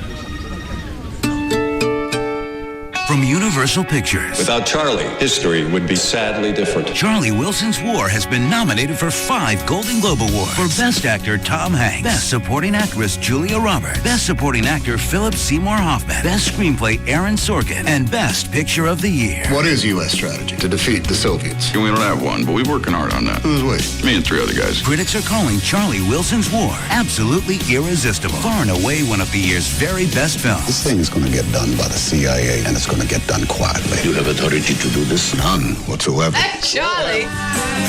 From Universal Pictures. Without Charlie, history would be sadly different. Charlie Wilson's War has been nominated for 5 Golden Globe Awards. For Best Actor, Tom Hanks. Best Supporting Actress, Julia Roberts. Best Supporting Actor, Philip Seymour Hoffman. Best Screenplay, Aaron Sorkin. And Best Picture of the Year. What is U.S. strategy? To defeat the Soviets. We don't have one, but we're working hard on that. Who's we? Me and 3 other guys. Critics are calling Charlie Wilson's War absolutely irresistible. Far and away one of the year's very best films. This thing is going to get done by the CIA, and it's going to get done quietly. You have authority to do this? None whatsoever. Charlie!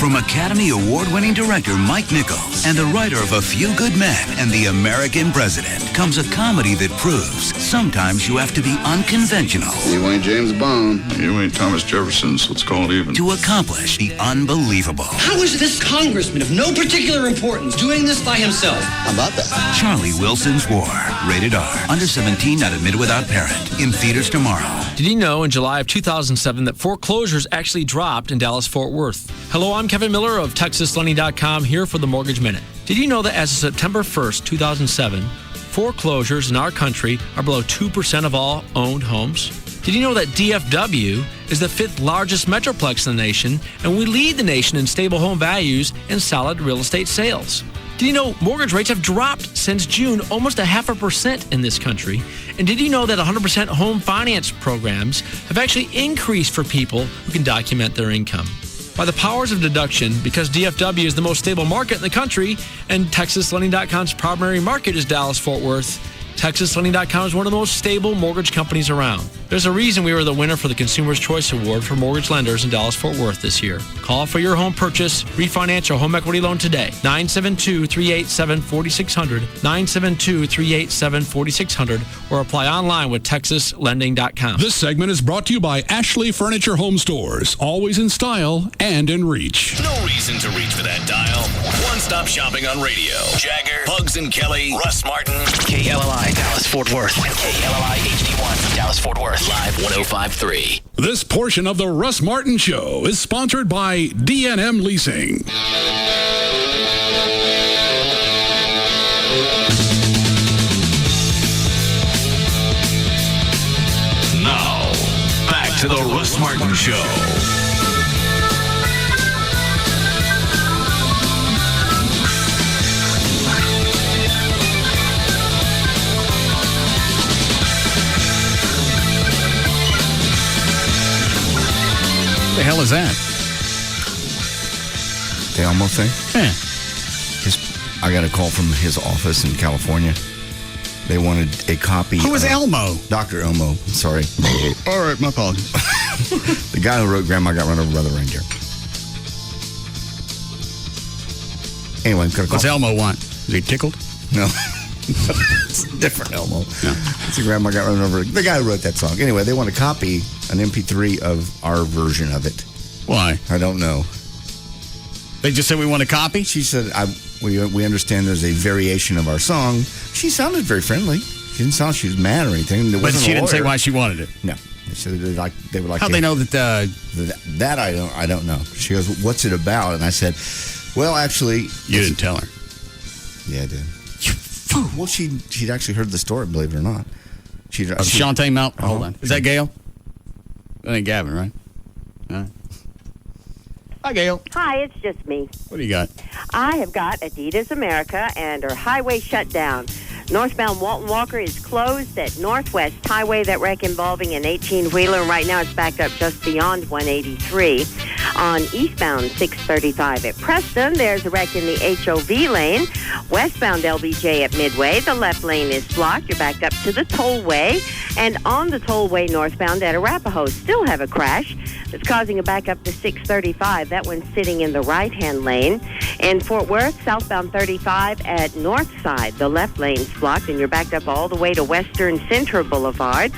From Academy Award-winning director Mike Nichols and the writer of A Few Good Men and The American President comes a comedy that proves sometimes you have to be unconventional. You ain't James Bond. You ain't Thomas Jefferson, so it's called even. To accomplish the unbelievable. How is this congressman of no particular importance doing this by himself? How about that? Charlie Wilson's War. Rated R. Under 17, not admitted without parent. In theaters tomorrow. Did you know in July of 2007 that foreclosures actually dropped in Dallas-Fort Worth? Hello, I'm Kevin Miller of TexasLending.com here for the Mortgage Minute. Did you know that as of September 1st, 2007, foreclosures in our country are below 2% of all owned homes? Did you know that DFW is the 5th largest metroplex in the nation, and we lead the nation in stable home values and solid real estate sales? Did you know mortgage rates have dropped since June almost 0.5% in this country? And did you know that 100% home finance programs have actually increased for people who can document their income? By the powers of deduction, because DFW is the most stable market in the country and TexasLending.com's primary market is Dallas-Fort Worth, TexasLending.com is one of the most stable mortgage companies around. There's a reason we were the winner for the Consumer's Choice Award for mortgage lenders in Dallas-Ort Worth this year. Call for your home purchase, refinance, or home equity loan today. 972-387-4600, 972-387-4600, or apply online with TexasLending.com. This segment is brought to you by Ashley Furniture Home Stores. Always in style and in reach. No reason to reach for that dial. One-stop shopping on radio. Jagger, Bugs and Kelly, Russ Martin, KLLI, Dallas-Fort Worth, KLLI HD1, Dallas-Fort Worth, Live 105.3. This portion of the Russ Martin Show is sponsored by D&M Leasing. Now, back to the Russ Martin Show. is that? The Elmo thing? Yeah. I got a call from his office in California. They wanted a copy. Who was Elmo? Dr. Elmo. Sorry. All right, my apologies. The guy who wrote Grandma Got Run Over by the Reindeer. Anyway, got a call. What's Elmo want? Is he tickled? No. It's a different Elmo. No. It's a Grandma Got Run Over. The guy who wrote that song. Anyway, they want a copy, an MP3 of our version of it. Why? I don't know. They just said we want a copy? She said, we understand there's a variation of our song. She sounded very friendly. She didn't sound like she was mad or anything. But she didn't say why she wanted it? No. They said they would like How'd they know that? That I don't know. She goes, what's it about? And I said, well, actually... You didn't tell her. Yeah, I did. Well, she'd actually heard the story, believe it or not. Shantae Mount. Hold on. Is that Gail? That ain't Gavin, right? All right. Hi, Gail. Hi, it's just me. What do you got? I have got Adidas America and her highway shut down. Northbound Walton Walker is closed at Northwest Highway. That wreck involving an 18-wheeler, and right now it's backed up just beyond 183. On eastbound 635 at Preston, there's a wreck in the HOV lane. Westbound LBJ at Midway, the left lane is blocked. You're backed up to the tollway. And on the tollway northbound at Arapahoe, still have a crash that's causing a backup to 635. That one's sitting in the right-hand lane. In Fort Worth, southbound 35 at Northside, the left lane's blocked, and you're backed up all the way to Western Center Boulevard.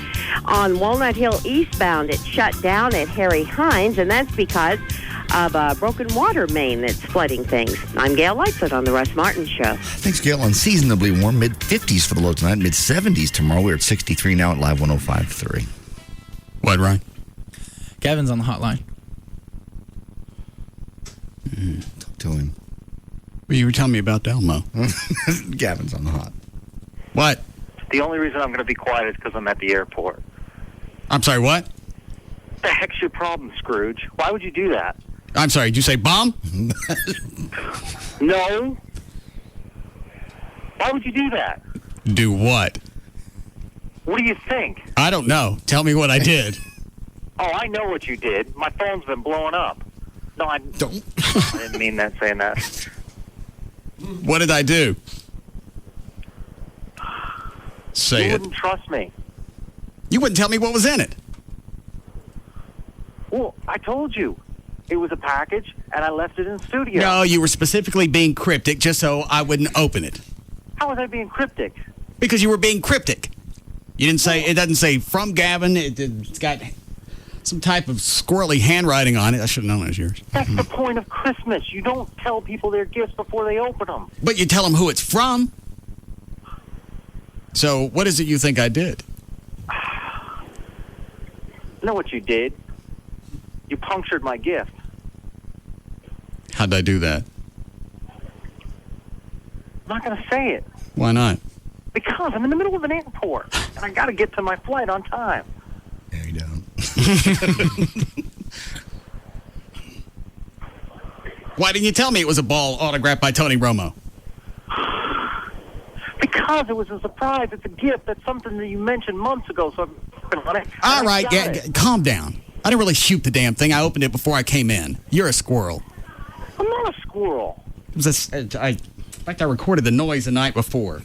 On Walnut Hill eastbound, it's shut down at Harry Hines, and that's because of a broken water main that's flooding things. I'm Gail Lightfoot on the Russ Martin Show. Thanks, Gail. Unseasonably warm, mid-50s for the low tonight, mid-70s tomorrow. We're at 63 now at Live 105.3. What, Ryan? Gavin's on the hotline. Talk to him. Well, you were telling me about Elmo. Gavin's on the hot. What? The only reason I'm going to be quiet is because I'm at the airport. I'm sorry, what? The heck's your problem, Scrooge? Why would you do that? I'm sorry, did you say bomb? No. Why would you do that? Do what? What do you think? I don't know. Tell me what I did. Oh, I know what you did. My phone's been blowing up. No, I don't. I didn't mean that saying that. What did I do? Say you it. wouldn't trust me. You wouldn't tell me what was in it. Well, I told you. It was a package, and I left it in the studio. No, you were specifically being cryptic just so I wouldn't open it. How was I being cryptic? Because you were being cryptic. You didn't say, it doesn't say from Gavin. It's got some type of squirrely handwriting on it. I should have known it was yours. That's the point of Christmas. You don't tell people their gifts before they open them. But you tell them who it's from. So what is it you think I did? Know what you did? You punctured my gift. How'd I do that? I'm not going to say it. Why not? Because I'm in the middle of an airport, and I got to get to my flight on time. Yeah, you don't. Why didn't you tell me it was a ball autographed by Tony Romo? Because it was a surprise. It's a gift. That's something that you mentioned months ago, so I'm working on it. All right, calm down. I didn't really shoot the damn thing. I opened it before I came in. You're a squirrel. I'm not a squirrel. It was in fact, I recorded the noise the night before.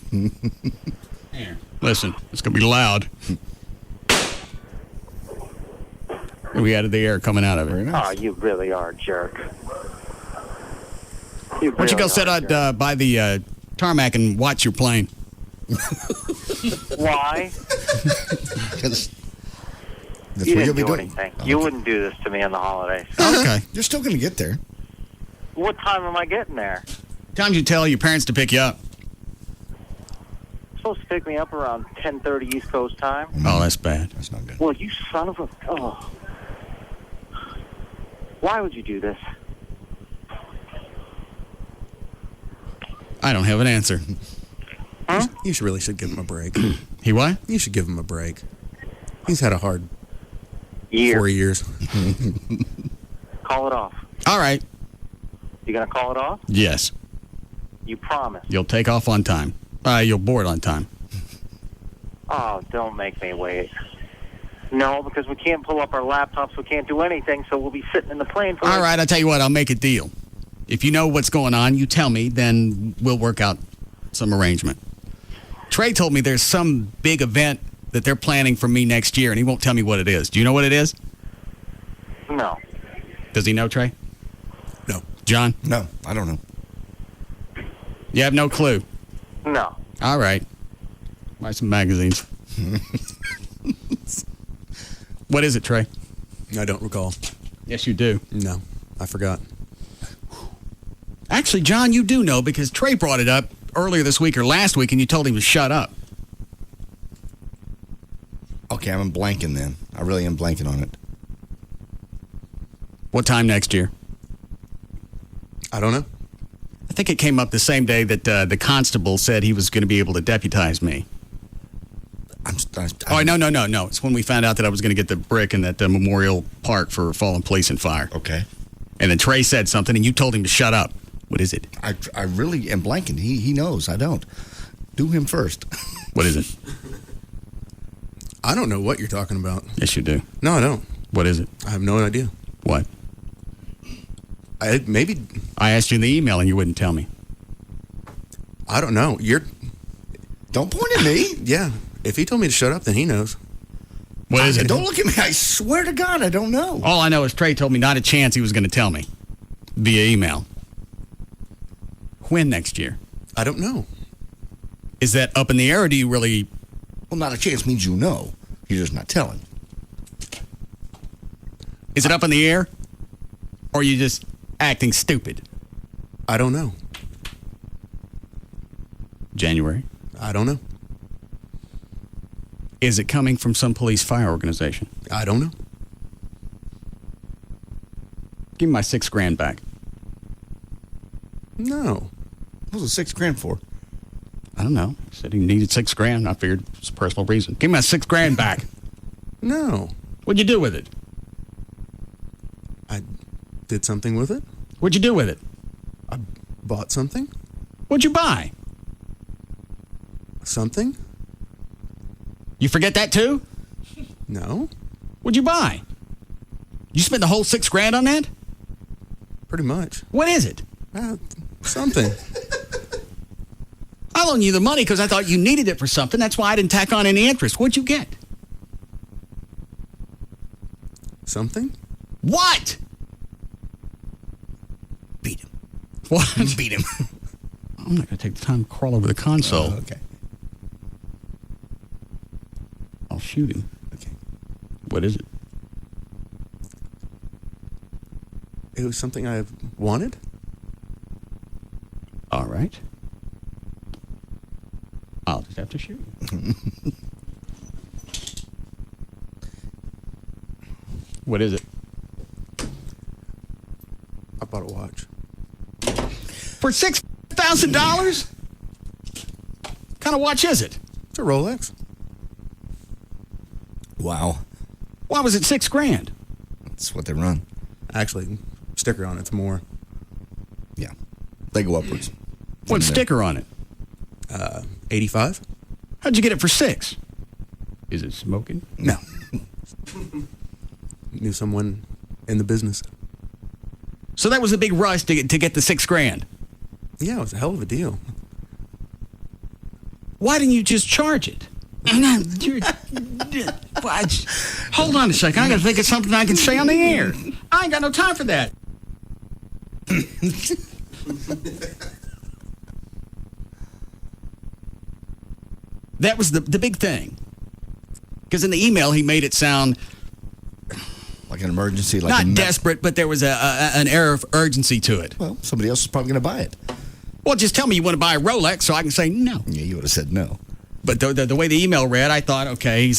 Here. Listen, it's going to be loud. We added the air coming out of it. Oh, you really are a jerk. Why don't you go sit out by the tarmac and watch your plane? Why? You didn't do anything. You wouldn't do this to me on the holidays. Okay. You're still going to get there. What time am I getting there? Time you tell your parents to pick you up. Supposed to pick me up around 10:30 East Coast time. Oh, that's bad. That's not good. Well, you son of a... Oh. Why would you do this? I don't have an answer. Huh? You really should give him a break. He what? You should give him a break. He's had a hard 4 years. Call it off. All right. You gonna call it off? Yes. You promise. You'll take off on time. You'll board on time. Oh, don't make me wait. No, because we can't pull up our laptops. We can't do anything, so we'll be sitting in the plane for... All right, I'll tell you what. I'll make a deal. If you know what's going on, you tell me, then we'll work out some arrangement. Trey told me there's some big event that they're planning for me next year, and he won't tell me what it is. Do you know what it is? No. Does he know, Trey? No. John? No, I don't know. You have no clue? No. All right. Buy some magazines. What is it, Trey? I don't recall. Yes, you do. No, I forgot. Actually, John, you do know because Trey brought it up earlier this week or last week, and you told him to shut up. Okay, I'm blanking then. I really am blanking on it. What time next year? I don't know. I think it came up the same day that the constable said he was going to be able to deputize me. No. It's when we found out that I was going to get the brick in that Memorial Park for fallen police and fire. Okay. And then Trey said something, and you told him to shut up. What is it? I really am blanking. He knows. I don't. Do him first. What is it? I don't know what you're talking about. Yes, you do. No, I don't. What is it? I have no idea. What? Maybe. I asked you in the email, and you wouldn't tell me. I don't know. Don't point at me. Yeah. If he told me to shut up, then he knows. What is it? Don't look at me. I swear to God, I don't know. All I know is Trey told me not a chance he was going to tell me via email. When next year? I don't know. Is that up in the air, or do you really... Well, not a chance means you know. You're just not telling. Is it up in the air, or are you just acting stupid? I don't know. January? I don't know. Is it coming from some police fire organization? I don't know. Give me my $6,000 back. No. What was the $6,000 for? I don't know. He said he needed $6,000. I figured it's a personal reason. Give me my $6,000 back. No. What'd you do with it? I did something with it. What'd you do with it? I bought something. What'd you buy? Something. You forget that too? No. What'd you buy? You spent the whole $6,000 on that? Pretty much. What is it? Something. I loaned you the money because I thought you needed it for something. That's why I didn't tack on any interest. What'd you get? Something? What? Beat him. What? Beat him. I'm not going to take the time to crawl over the console. Okay. I'll shoot him. Okay. What is it? It was something I wanted. All right. I'll just have to shoot you. What is it? I bought a watch. For $6,000? What kind of watch is it? It's a Rolex. Wow. Why was it $6,000? That's what they run. Actually, sticker on it's more. Yeah. They go upwards. What sticker on it? 85. How'd you get it for $6,000? Is it smoking? No. Knew someone in the business. So that was a big rush to get the $6,000. Yeah, it was a hell of a deal. Why didn't you just charge it? Hold on a second. I got to think of something I can say on the air. I ain't got no time for that. That was the big thing. Because in the email, he made it sound like an emergency. Like not desperate, but there was an air of urgency to it. Well, somebody else is probably going to buy it. Well, just tell me you want to buy a Rolex so I can say no. Yeah, you would have said no. But the way the email read, I thought, okay,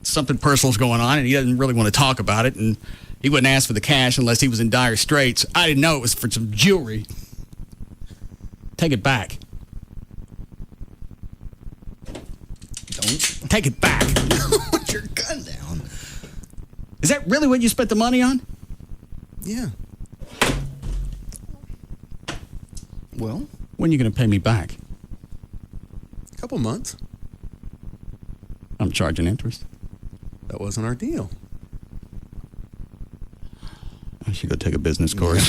something personal's going on, and he doesn't really want to talk about it, and he wouldn't ask for the cash unless he was in dire straits. I didn't know it was for some jewelry. Take it back. Don't. Take it back. Put your gun down. Is that really what you spent the money on? Yeah. Well, when are you going to pay me back? A couple months. I'm charging interest. That wasn't our deal. I should go take a business course.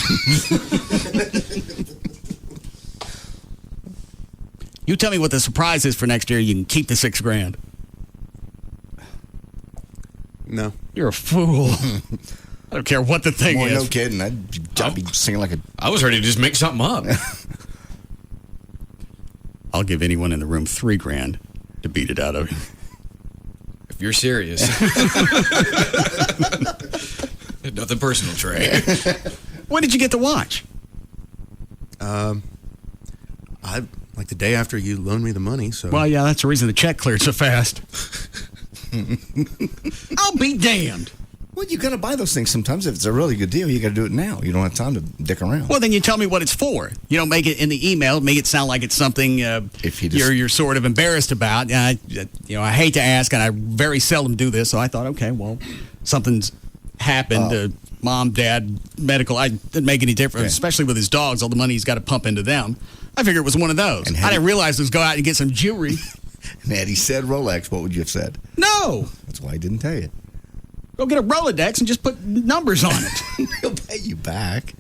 You tell me what the surprise is for next year. You can keep the $6,000. No. You're a fool. I don't care what the thing Boy, is. no kidding. I'd be singing like a... I was ready to just make something up. I'll give anyone in the room $3,000 to beat it out of you. If you're serious. Nothing personal, Trey. When did you get to watch? I like the day after you loaned me the money. So. Well, yeah, that's the reason the check cleared so fast. I'll be damned. Well, you got to buy those things sometimes. If it's a really good deal, you got to do it now. You don't have time to dick around. Well, then you tell me what it's for. You don't make it in the email. Make it sound like it's something you're sort of embarrassed about. I hate to ask, and I very seldom do this. So I thought, okay, well, something's happened. Mom, dad, medical. I didn't make any difference, especially with his dogs. All the money he's got to pump into them. I figured it was one of those. And I didn't realize it was go out and get some jewelry. And had he said Rolex, what would you have said? No. That's why I didn't tell you. Go get a Rolodex and just put numbers on it. He'll pay you back.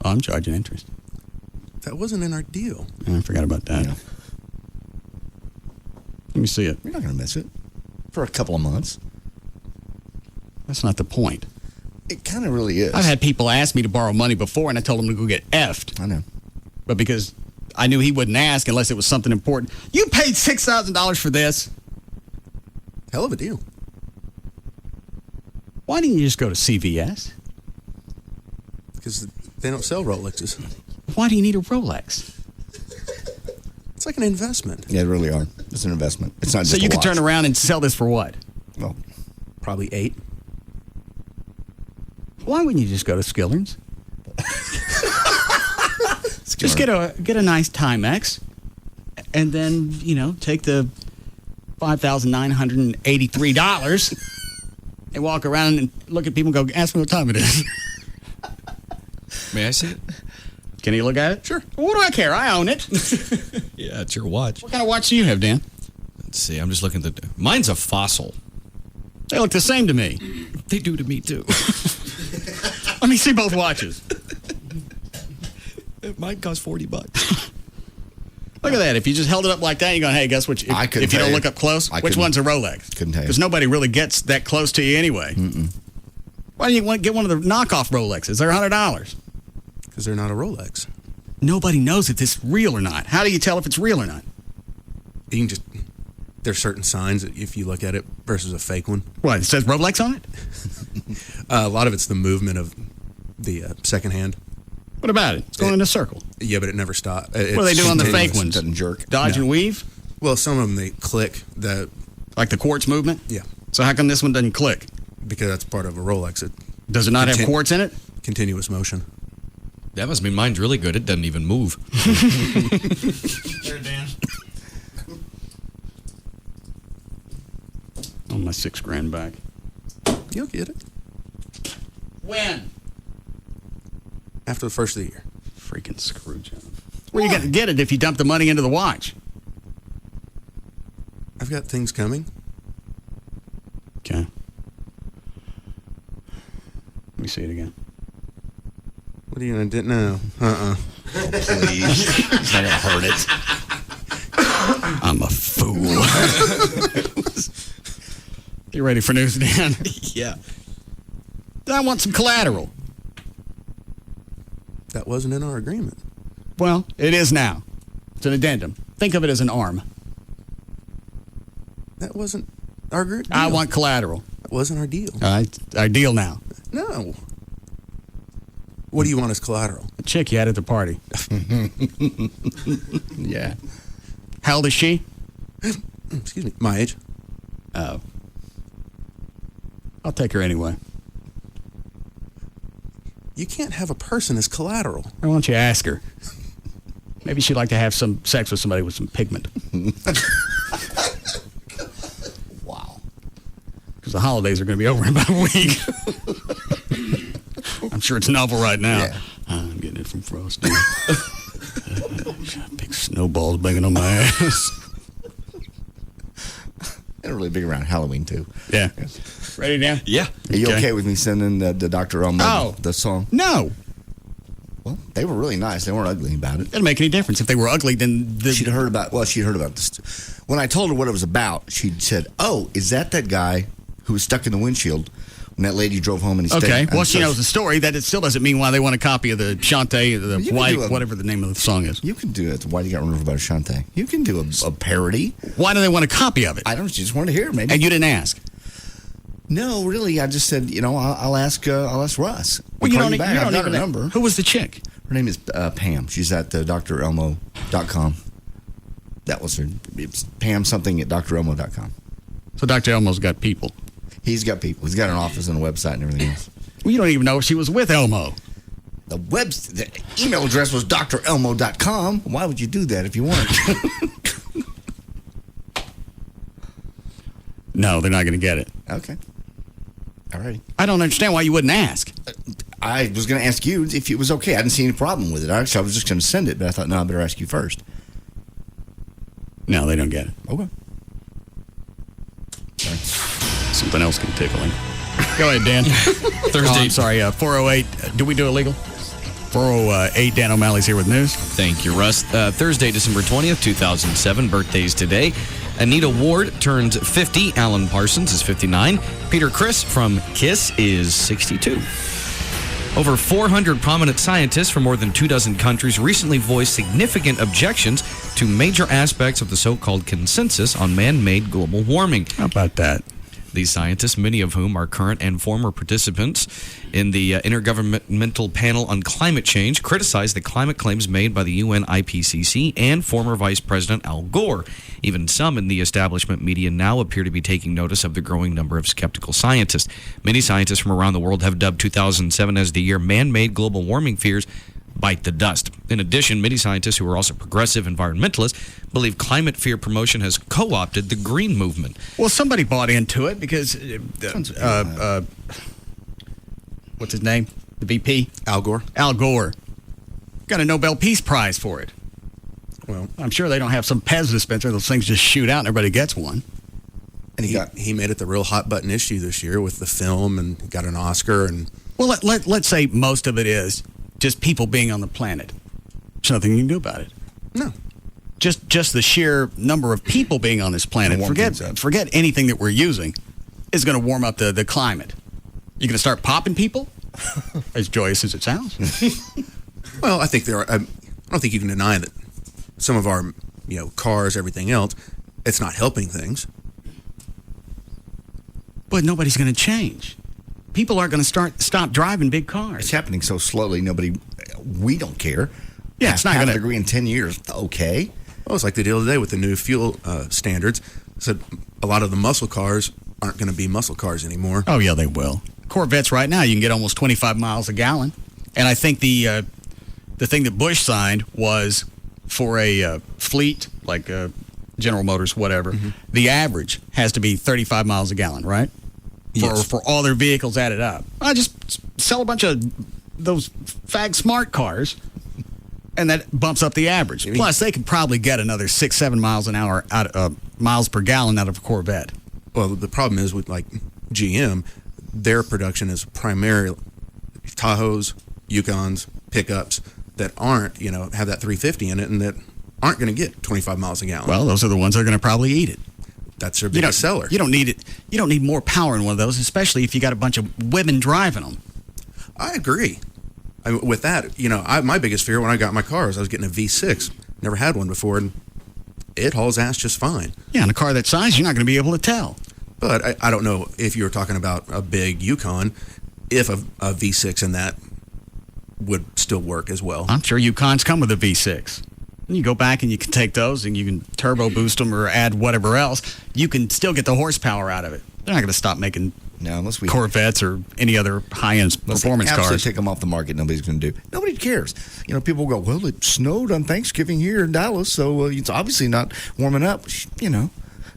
Oh, I'm charging interest. That wasn't in our deal. I forgot about that. Yeah. Let me see it. You're not going to miss it for a couple of months. That's not the point. It kind of really is. I've had people ask me to borrow money before, and I told them to go get effed. I know. But because I knew he wouldn't ask unless it was something important. You paid $6,000 for this. Hell of a deal. Why didn't you just go to CVS? Because they don't sell Rolexes. Why do you need a Rolex? It's like an investment. Yeah, they really are. It's an investment. It's not just so you a could watch. turn around and sell this for what? Well, probably $8. Why wouldn't you just go to Skiller's? Just get a nice Timex, and then take the $5,983 and walk around and look at people and go, ask me what time it is. May I see it? Can you look at it? Sure. Well, what do I care? I own it. Yeah, it's your watch. What kind of watch do you have, Dan? Let's see. I'm just looking at mine's a Fossil. They look the same to me. They do to me, too. Let me see both watches. Mine costs $40. Look at that. If you just held it up like that, you're going, hey, guess which? If you don't look up close, which one's a Rolex? Couldn't tell you. Because nobody really gets that close to you anyway. Mm-mm. Why don't you want to get one of the knockoff Rolexes? They're $100. Because they're not a Rolex. Nobody knows if it's real or not. How do you tell if it's real or not? You can just... There's certain signs that if you look at it versus a fake one. What, it says Rolex on it? A lot of it's the movement of the second hand. What about it? It's going in a circle. Yeah, but it never stops. What do they do on the fake ones? It doesn't jerk. Dodge and weave? Well, some of them, they click. Like the quartz movement? Yeah. So how come this one doesn't click? Because that's part of a Rolex. Does it not have quartz in it? Continuous motion. That must mean mine's really good. It doesn't even move. There, Dan. Oh, my $6,000 back. You'll get it. When? After the first of the year. Freaking Scrooge. Where are you going to get it if you dump the money into the watch? I've got things coming. Okay. Let me see it again. What are you going to do? No. Please. It's not going to hurt it. I'm a fool. You ready for news, Dan? Yeah. I want some collateral. That wasn't in our agreement. Well, it is now. It's an addendum. Think of it as an arm. That wasn't our deal. I want collateral. That wasn't our deal. Our deal now. No. What do you want as collateral? A chick you had at the party. Yeah. How old is she? Excuse me. My age. Oh. I'll take her anyway. You can't have a person as collateral. Why don't you ask her? Maybe she'd like to have some sex with somebody with some pigment. Wow. Because the holidays are going to be over in about a week. I'm sure it's novel right now. Yeah. I'm getting it from Frosty. Big snowballs banging on my ass. really big around Halloween, too. Yeah. Ready, Dan? Yeah. Are you okay with me sending the Dr. Elmo the song? No. Well, they were really nice. They weren't ugly about it. Doesn't make any difference. If they were ugly, then... She'd heard about this. When I told her what it was about, she said, oh, is that guy who was stuck in the windshield when that lady drove home and he stayed? Okay, well, she knows the story. That it still doesn't mean why they want a copy of the Shantae, the White, whatever the name of the song is. You can do it. Why do you got to run over about Shantae? You can do a parody. Why do they want a copy of it? I don't know. She just wanted to hear it, maybe. And you didn't ask? No, really. I just said, I'll ask Russ. Well, you don't I've got her even number. Who was the chick? Her name is Pam. She's at drelmo.com. That was her. It's Pam something at drelmo.com. So Dr. Elmo's got people. He's got people. He's got an office and a website and everything else. Well, you don't even know if she was with Elmo. The email address was drelmo.com. Why would you do that if you weren't? No, they're not going to get it. Okay. All right. I don't understand why you wouldn't ask. I was going to ask you if it was okay. I didn't see any problem with it. Actually, I was just going to send it, but I thought, no, I better ask you first. No, they don't get it. Okay. Sorry. Something else can tickle him. Go ahead, Dan. Thursday. Oh, I'm sorry. 408. Do we do illegal? 408. Dan O'Malley's here with news. Thank you, Russ. Thursday, December 20th, 2007. Birthdays today. Anita Ward turns 50. Alan Parsons is 59. Peter Criss from Kiss is 62. Over 400 prominent scientists from more than 24 countries recently voiced significant objections to major aspects of the so-called consensus on man-made global warming. How about that? These scientists, many of whom are current and former participants in the Intergovernmental Panel on Climate Change, criticized the climate claims made by the UN IPCC and former Vice President Al Gore. Even some in the establishment media now appear to be taking notice of the growing number of skeptical scientists. Many scientists from around the world have dubbed 2007 as the year man-made global warming fears bite the dust. In addition, many scientists who are also progressive environmentalists believe climate fear promotion has co-opted the green movement. Well, somebody bought into it because, what's his name? The VP? Al Gore. Al Gore. Got a Nobel Peace Prize for it. Well, I'm sure they don't have some Pez dispenser. Those things just shoot out and everybody gets one. And he made it the real hot button issue this year with the film and got an Oscar. And well, let's say most of it is just people being on the planet. There's nothing you can do about it. No. Just the sheer number of people being on this planet. Forget anything that we're using is going to warm up the climate. You going to start popping people? As joyous as it sounds. Well, I think there are. I don't think you can deny that some of our, cars, everything else, it's not helping things. But nobody's going to change. People aren't going to stop driving big cars. It's happening so slowly. We don't care. Yeah, it's not going to agree in 10 years. Okay. Well, it's like the deal today with the new fuel standards. Said a lot of the muscle cars aren't going to be muscle cars anymore. Oh, yeah, they will. Corvettes right now, you can get almost 25 miles a gallon. And I think the thing that Bush signed was for a fleet, like General Motors, whatever, the average has to be 35 miles a gallon, right? Yes. For all their vehicles added up. I just sell a bunch of those fag smart cars, and that bumps up the average. Plus, they could probably get another 6-7 miles an hour miles per gallon out of a Corvette. Well, the problem is with like GM, their production is primarily Tahoes, Yukons, pickups that aren't, have that 350 in it and that aren't going to get 25 miles a gallon. Well, those are the ones that are going to probably eat it. That's their biggest seller. You don't need it. You don't need more power in one of those, especially if you got a bunch of women driving them. I agree. With that, my biggest fear when I got my car is I was getting a V6. Never had one before, and it hauls ass just fine. Yeah, in a car that size, you're not going to be able to tell. But I don't know if you were talking about a big Yukon, if a V6 in that would still work as well. I'm sure Yukons come with a V6. You go back and you can take those and you can turbo boost them or add whatever else. You can still get the horsepower out of it. They're not going to stop making Corvettes or any other high-end performance cars. Absolutely take them off the market. Nobody's going to do. Nobody cares. People go, well, it snowed on Thanksgiving here in Dallas, so it's obviously not warming up.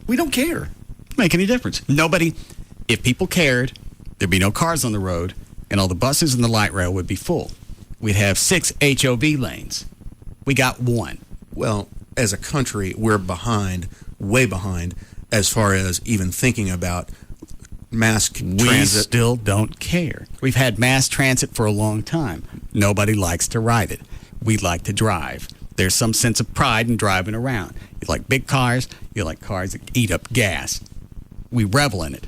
We don't care. Make any difference? Nobody. If people cared, there'd be no cars on the road, and all the buses and the light rail would be full. We'd have 6 HOV lanes. We got 1. Well, as a country, we're behind, way behind, as far as even thinking about mass transit. We still don't care. We've had mass transit for a long time. Nobody likes to ride it. We like to drive. There's some sense of pride in driving around. You like big cars. You like cars that eat up gas. We revel in it.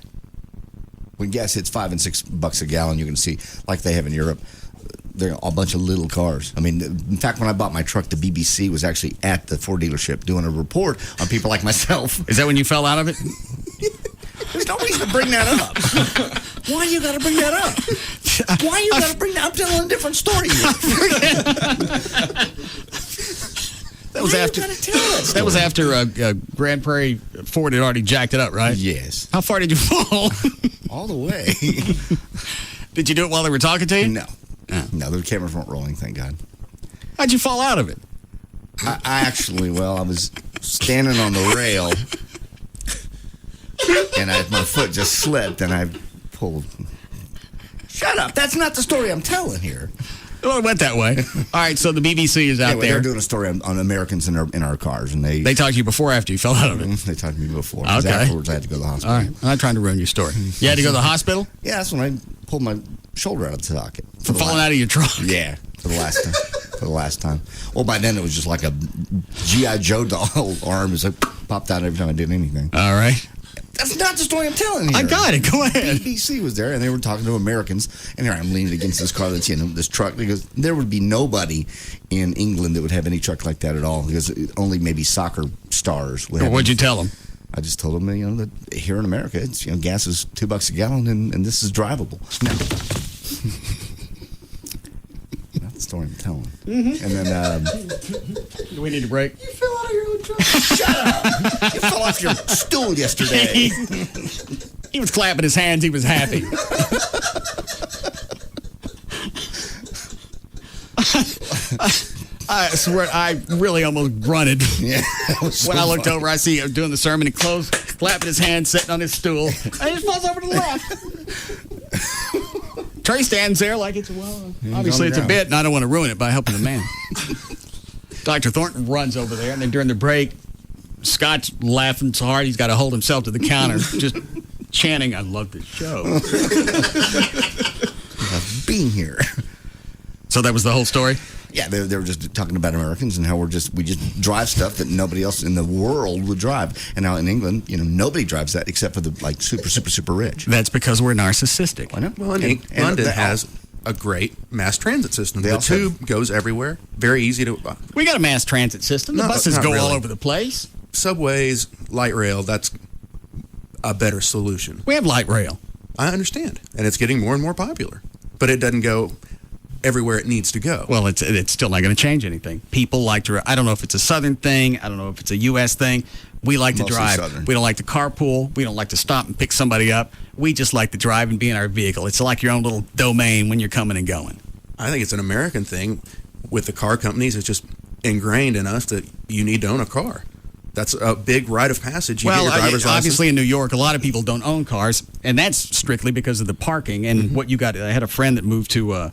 When gas hits $5 and $6 a gallon, you can see, like they have in Europe, they're a bunch of little cars. I mean, in fact, when I bought my truck, the BBC was actually at the Ford dealership doing a report on people like myself. Is that when you fell out of it? There's no reason to bring that up. Why you got to bring that up? Why you got to bring that up? I'm telling a different story. That was after Grand Prairie Ford had already jacked it up, right? Yes. How far did you fall? All the way. Did you do it while they were talking to you? No. No, the cameras weren't rolling, thank God. How'd you fall out of it? I was standing on the rail, and my foot just slipped, and I pulled. Shut up. That's not the story I'm telling here. Well, it went that way. All right, so the BBC is out there. They're doing a story on Americans in our cars, and they talked to you before or after you fell out of it? They talked to me before. Okay. Afterwards, I had to go to the hospital. All right. I'm not trying to ruin your story. You had to go to the hospital? Yeah, that's when I pulled my shoulder out of the socket. From falling out of your truck? Yeah, for the last time. Well, by then it was just like a G.I. Joe doll arm. It popped out every time I did anything. All right. That's not the story I'm telling here. I got it. Go ahead. BBC was there, and they were talking to Americans. And here I'm leaning against this car that's this truck, because there would be nobody in England that would have any truck like that at all, because only maybe soccer stars would have. What'd you tell them? I just told them, that here in America, it's gas is $2 a gallon, and this is drivable. That's the story I'm telling. Mm-hmm. And then, do we need a break? You fell out of your own truck. Shut up! You fell off your stool yesterday. He was clapping his hands. He was happy. I swear, I really almost grunted. Yeah, when I looked over, I see him doing the sermon and closed, clapping his hands, sitting on his stool. I just falls over to the left. Trey stands there like obviously it's a bit, and I don't want to ruin it by helping the man. Dr. Thornton runs over there, and then during the break, Scott's laughing so hard he's got to hold himself to the counter, just chanting, "I love this show." Being here. So that was the whole story? Yeah, they were just talking about Americans and how we just drive stuff that nobody else in the world would drive. And now in England, nobody drives that except for the super rich. That's because we're narcissistic. Why not? Well, London has a great mass transit system. The tube goes everywhere. Very easy to. We got a mass transit system. The buses go all over the place. Subways, light rail. That's a better solution. We have light rail. I understand, and it's getting more and more popular. But it doesn't go everywhere it needs to go. Well, it's still not going to change anything. People like to. I don't know if it's a Southern thing. I don't know if it's a U.S. thing. We like to drive. Southern. We don't like to carpool. We don't like to stop and pick somebody up. We just like to drive and be in our vehicle. It's like your own little domain when you're coming and going. I think it's an American thing. With the car companies, it's just ingrained in us that you need to own a car. That's a big rite of passage. You get your driver's license. Obviously in New York, a lot of people don't own cars, and that's strictly because of the parking and what you got. I had a friend that moved to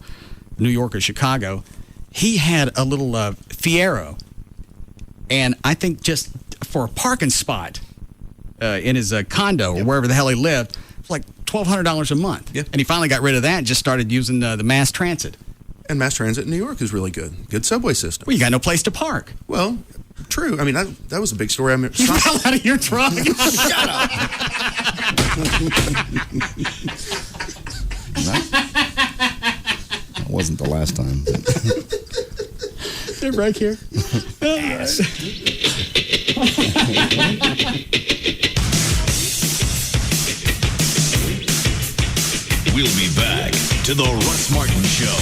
New York or Chicago. He had a little Fiero, and I think just for a parking spot in his condo or wherever the hell he lived, it was like $1,200 a month. Yeah. And he finally got rid of that and just started using the mass transit. And mass transit in New York is really good. Good subway system. Well, you got no place to park. Well, true. I mean, that was a big story. You fell out of your truck. Shut up. That wasn't the last time. They're right here. We'll be back to the Russ Martin Show.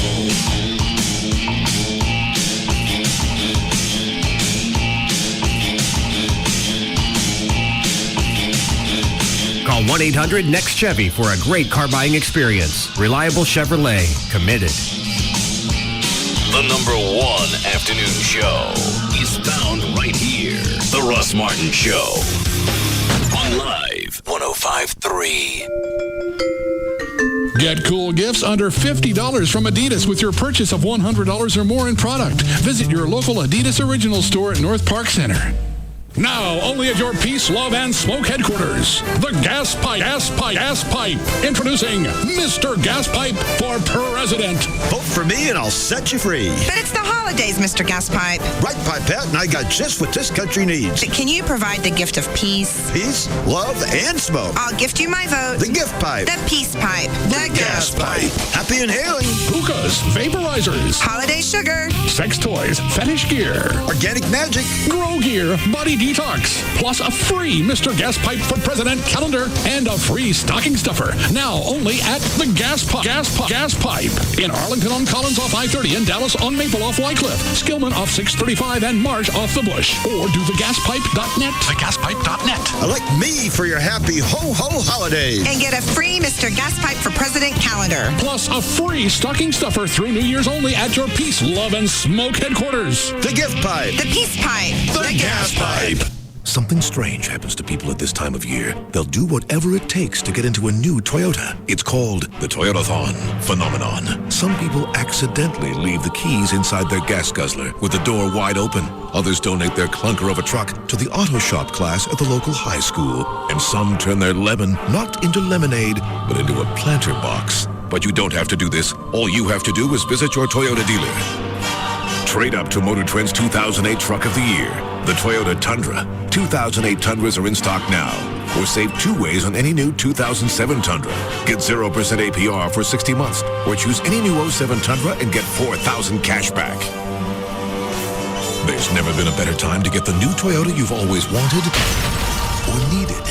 Call 1-800-NEXT-CHEVY for a great car buying experience. Reliable Chevrolet. Committed. The #1 afternoon show is found right here. The Russ Martin Show. On Live 105.3. Get cool gifts under $50 from Adidas with your purchase of $100 or more in product. Visit your local Adidas Original store at North Park Center. Now, only at your Peace, Love, and Smoke headquarters. The Gas Pipe. Introducing Mr. Gas Pipe for President. Vote for me and I'll set you free. But it's the holidays, Mr. Gas Pipe. Right, Pipette, and I got just what this country needs. But can you provide the gift of peace? Peace, love, and smoke. I'll gift you my vote. The gift pipe. The peace pipe. The gas pipe. Happy inhaling. Hookahs, vaporizers, holiday sugar, sex toys, fetish gear, organic magic, grow gear, body detox, plus a free Mr. Gas Pipe for President calendar and a free stocking stuffer. Now only at the Gas Pipe. In Arlington on Collins off I-30 and Dallas on Maple off Wycliffe, Skillman off 635 and Marsh off the Bush. Or do thegaspipe.net. Thegaspipe.net. Elect me for your happy ho-ho holidays. And get a free Mr. Gas Pipe for President calendar. Plus a free stocking stuffer through New Year's only at your Peace, Love, and Smoke headquarters. The gift pipe. The peace pipe. The gas pipe. Something strange happens to people at this time of year. They'll do whatever it takes to get into a new Toyota. It's called the Toyotathon phenomenon. Some people accidentally leave the keys inside their gas guzzler with the door wide open. Others donate their clunker of a truck to the auto shop class at the local high school. And some turn their lemon not into lemonade, but into a planter box. But you don't have to do this. All you have to do is visit your Toyota dealer. Trade up to Motor Trend's 2008 Truck of the Year, the Toyota Tundra. 2008 Tundras are in stock now. Or save 2 ways on any new 2007 Tundra. Get 0% APR for 60 months. Or choose any new 07 Tundra and get $4,000 cash back. There's never been a better time to get the new Toyota you've always wanted or needed.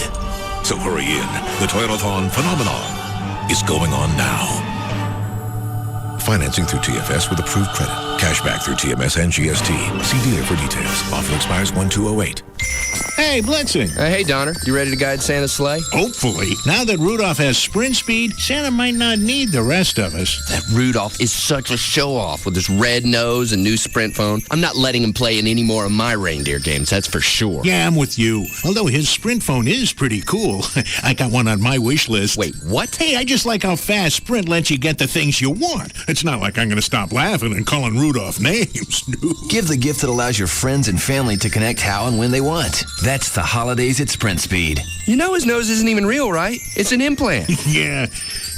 So hurry in. The Toyotathon phenomenon is going on now. Financing through TFS with approved credit. Cashback through TMS and GST. See dealer for details. Offer expires 1/2/08. Hey, Blitzen. Hey, Donner. You ready to guide Santa's sleigh? Hopefully. Now that Rudolph has sprint speed, Santa might not need the rest of us. That Rudolph is such a show-off with his red nose and new sprint phone. I'm not letting him play in any more of my reindeer games, that's for sure. Yeah, I'm with you. Although his sprint phone is pretty cool. I got one on my wish list. Wait, what? Hey, I just like how fast Sprint lets you get the things you want. It's not like I'm going to stop laughing and calling Rudolph names. Give the gift that allows your friends and family to connect how and when they want. That's the holidays at Sprint Speed. You know his nose isn't even real, right? It's an implant. Yeah,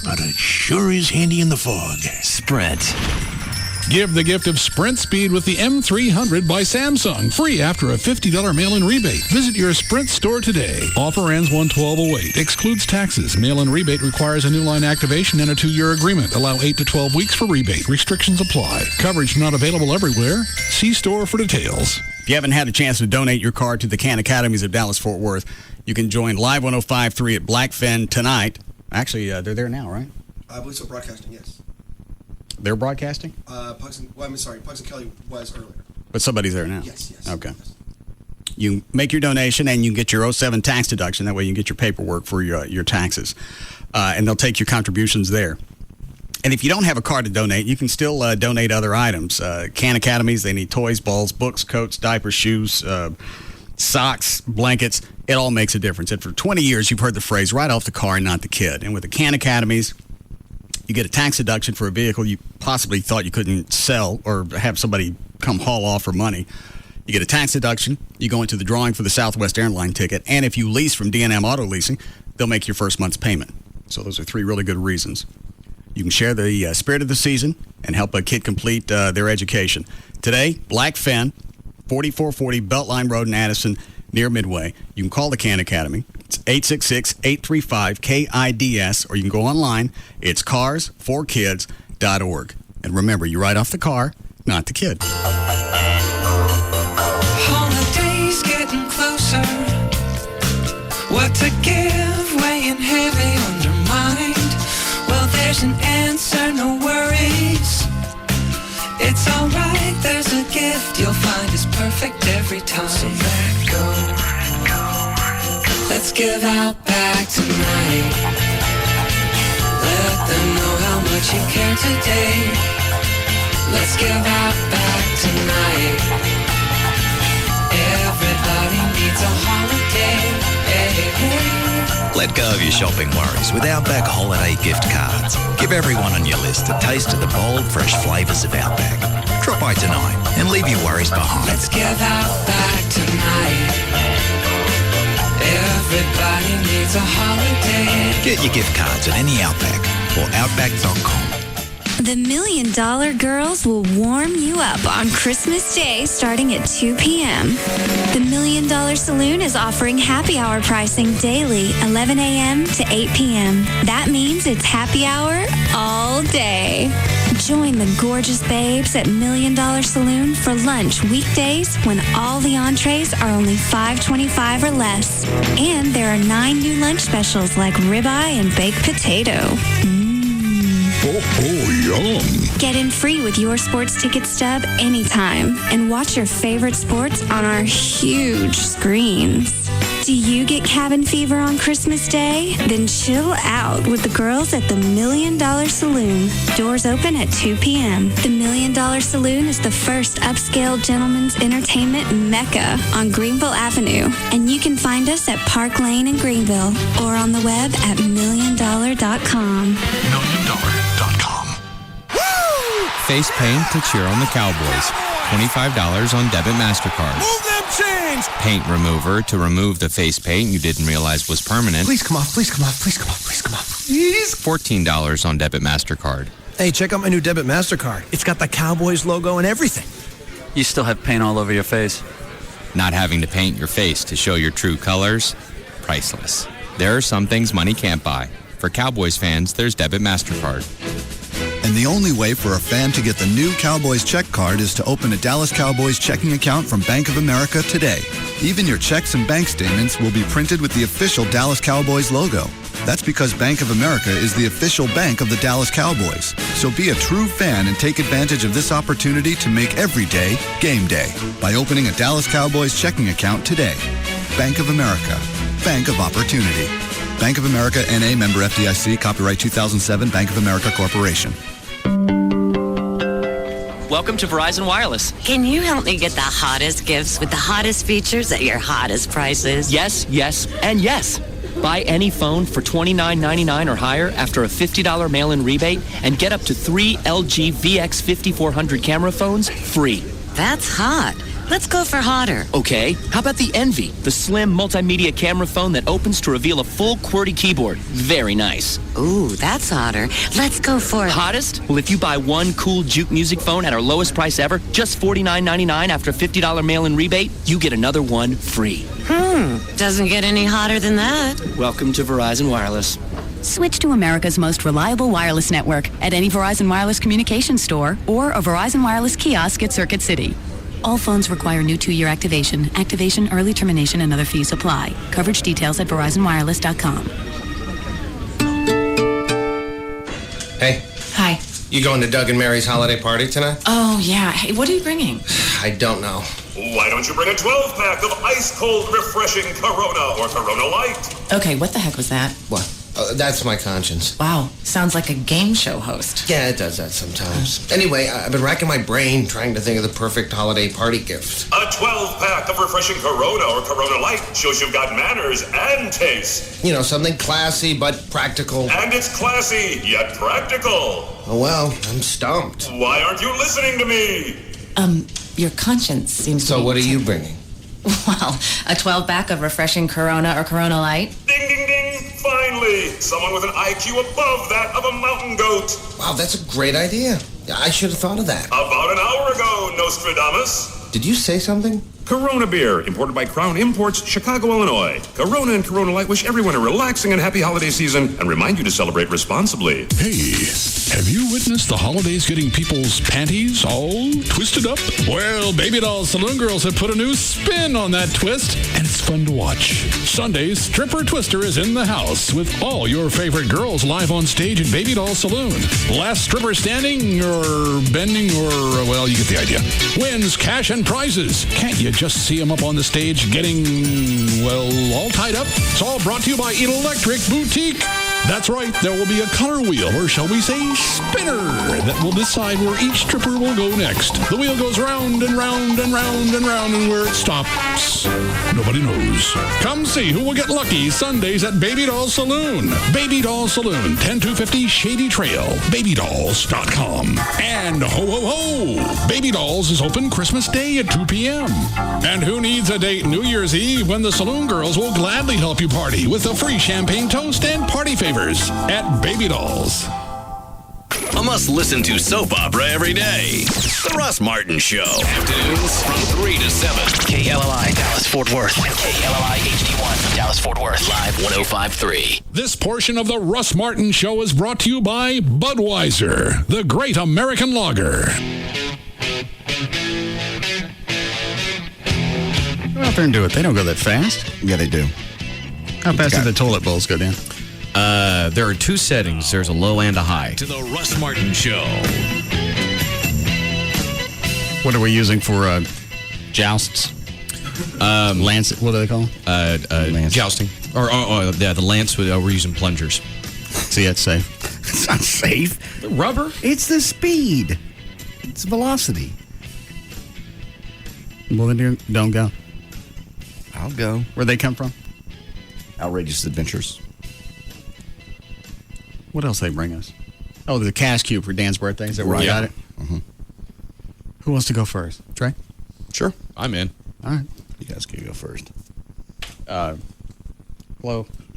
but it sure is handy in the fog. Sprint. Give the gift of Sprint Speed with the M300 by Samsung. Free after a $50 mail-in rebate. Visit your Sprint store today. Offer ends 1/12/08. Excludes taxes. Mail-in rebate requires a new line activation and a 2-year agreement. Allow 8 to 12 weeks for rebate. Restrictions apply. Coverage not available everywhere. See store for details. If you haven't had a chance to donate your car to the Khan Academies of Dallas-Fort Worth, you can join Live 105.3 at Blackfen tonight. Actually, they're there now, right? I believe so, broadcasting, yes. They're broadcasting? Pugs and Kelly was earlier. But somebody's there now? Yes. Okay. You make your donation and you get your 07 tax deduction. That way you can get your paperwork for your taxes. And they'll take your contributions there. And if you don't have a car to donate, you can still donate other items. Khan Academies, they need toys, balls, books, coats, diapers, shoes, socks, blankets. It all makes a difference. And for 20 years, you've heard the phrase, right off the car and not the kid. And with the Khan Academies, you get a tax deduction for a vehicle you possibly thought you couldn't sell or have somebody come haul off for money. You get a tax deduction. You go into the drawing for the Southwest Airline ticket. And if you lease from D&M Auto Leasing, they'll make your first month's payment. So those are 3 really good reasons. You can share the spirit of the season and help a kid complete their education. Today, Blackfen, 4440 Beltline Road in Addison, near Midway. You can call the Khan Academy. It's 866-835-KIDS, or you can go online. It's carsforkids.org. And remember, you write off the car, not the kid. Holidays getting closer. What to give, weighing heavy on your mind. Well, there's an answer, no worries. It's alright, there's a gift you'll find is perfect every time. So let go. Let's give out back tonight. Let them know how much you care today. Let's give out back tonight. Everybody needs a holiday. Hey, hey. Let go of your shopping worries with Outback holiday gift cards. Give everyone on your list a taste of the bold, fresh flavours of Outback. Drop by tonight and leave your worries behind. Let's give out back tonight. a holiday. Get your gift cards at any Outback or Outback.com. The $1 Million Girls will warm you up on Christmas Day starting at 2 p.m. The $1 Million Saloon is offering happy hour pricing daily, 11 a.m. to 8 p.m. That means it's happy hour all day. Join the gorgeous babes at $1 Million Saloon for lunch weekdays when all the entrees are only $5.25 or less. And there are 9 new lunch specials like ribeye and baked potato. Oh, yum. Get in free with your sports ticket stub anytime and watch your favorite sports on our huge screens. Do you get cabin fever on Christmas Day? Then chill out with the girls at the $1 Million Saloon. Doors open at 2 p.m. The $1 Million Saloon is the first upscale gentlemen's entertainment mecca on Greenville Avenue. And you can find us at Park Lane in Greenville or on the web at $1milliondollar.com. $1milliondollar.com. Face paint to cheer on the Cowboys. $25 on debit MasterCard. Move them chains! Paint remover to remove the face paint you didn't realize was permanent. Please come off, please come off, please come off, please come off. Please. $14 on debit MasterCard. Hey, check out my new debit MasterCard. It's got the Cowboys logo and everything. You still have paint all over your face. Not having to paint your face to show your true colors? Priceless. There are some things money can't buy. For Cowboys fans, there's debit MasterCard. And the only way for a fan to get the new Cowboys check card is to open a Dallas Cowboys checking account from Bank of America today. Even your checks and bank statements will be printed with the official Dallas Cowboys logo. That's because Bank of America is the official bank of the Dallas Cowboys. So be a true fan and take advantage of this opportunity to make every day game day by opening a Dallas Cowboys checking account today. Bank of America. Bank of Opportunity. Bank of America, N.A., member FDIC, copyright 2007, Bank of America Corporation. Welcome to Verizon Wireless. Can you help me get the hottest gifts with the hottest features at your hottest prices? Yes, yes, and yes. Buy any phone for $29.99 or higher after a $50 mail-in rebate and get up to 3 LG VX5400 camera phones free. That's hot. Let's go for hotter. Okay, how about the Envy, the slim multimedia camera phone that opens to reveal a full QWERTY keyboard? Very nice. Ooh, that's hotter. Let's go for Hottest? Well, if you buy one cool Juke music phone at our lowest price ever, just $49.99 after a $50 mail-in rebate, you get another one free. Doesn't get any hotter than that. Welcome to Verizon Wireless. Switch to America's most reliable wireless network at any Verizon Wireless communications store or a Verizon Wireless kiosk at Circuit City. All phones require new 2-year activation. Activation, early termination, and other fees apply. Coverage details at VerizonWireless.com. Hey. Hi. You going to Doug and Mary's holiday party tonight? Oh, yeah. Hey, what are you bringing? I don't know. Why don't you bring a 12-pack of ice-cold, refreshing Corona or Corona Light? Okay, what the heck was that? What? That's my conscience. Wow, sounds like a game show host. Yeah, it does that sometimes. Anyway, I've been racking my brain trying to think of the perfect holiday party gift. A 12-pack of refreshing Corona or Corona Light shows you've got manners and taste. You know, something classy but practical. And it's classy, yet practical. Oh, well, I'm stumped. Why aren't you listening to me? Your conscience seems So what are you bringing? Well, a 12-pack of refreshing Corona or Corona Light. Ding, ding, ding. Finally, someone with an IQ above that of a mountain goat. Wow, that's a great idea. I should have thought of that. About an hour ago, Nostradamus. Did you say something? Corona beer, imported by Crown Imports, Chicago, Illinois. Corona and Corona Light wish everyone a relaxing and happy holiday season and remind you to celebrate responsibly. Hey, have you witnessed the holidays getting people's panties all twisted up? Well, Baby Doll Saloon Girls have put a new spin on that twist, and it's fun to watch. Sunday, Stripper Twister is in the house with all your favorite girls live on stage at Baby Doll Saloon. Last stripper standing or bending or, well, you get the idea, wins cash and prizes. Can't you just see them up on the stage getting, well, all tied up? It's all brought to you by Electric Boutique. That's right, there will be a color wheel, or shall we say spinner, that will decide where each stripper will go next. The wheel goes round and round and round and round, and where it stops, nobody knows. Come see who will get lucky Sundays at Baby Doll Saloon. Baby Doll Saloon, 10250 Shady Trail, babydolls.com. And ho, ho, ho! Baby Dolls is open Christmas Day at 2 p.m. And who needs a date New Year's Eve when the Saloon Girls will gladly help you party with a free champagne toast and party favors at Baby Dolls. A must-listen-to soap opera every day. The Russ Martin Show. Afternoons from 3 to 7. KLLI, Dallas-Fort Worth. KLLI HD1, Dallas-Fort Worth. Live 105.3. This portion of the Russ Martin Show is brought to you by Budweiser, the great American lager. Go out there and do it. They don't go that fast. Yeah, they do. How fast do the toilet bowls go down? There are two settings. There's a low and a high. To the Russ Martin Show. What are we using for jousts? Lance, what do they call them? Jousting. Or the lance, we're using plungers. See, that's safe. It's not safe. The rubber? It's the speed. It's velocity. Well, then don't go. I'll go. Where'd they come from? Outrageous Adventures. What else they bring us? Oh, the cash cube for Dan's birthday. Is that where we got it? Mm-hmm. Who wants to go first? Trey? Sure. I'm in. All right. You guys can go first. Hello?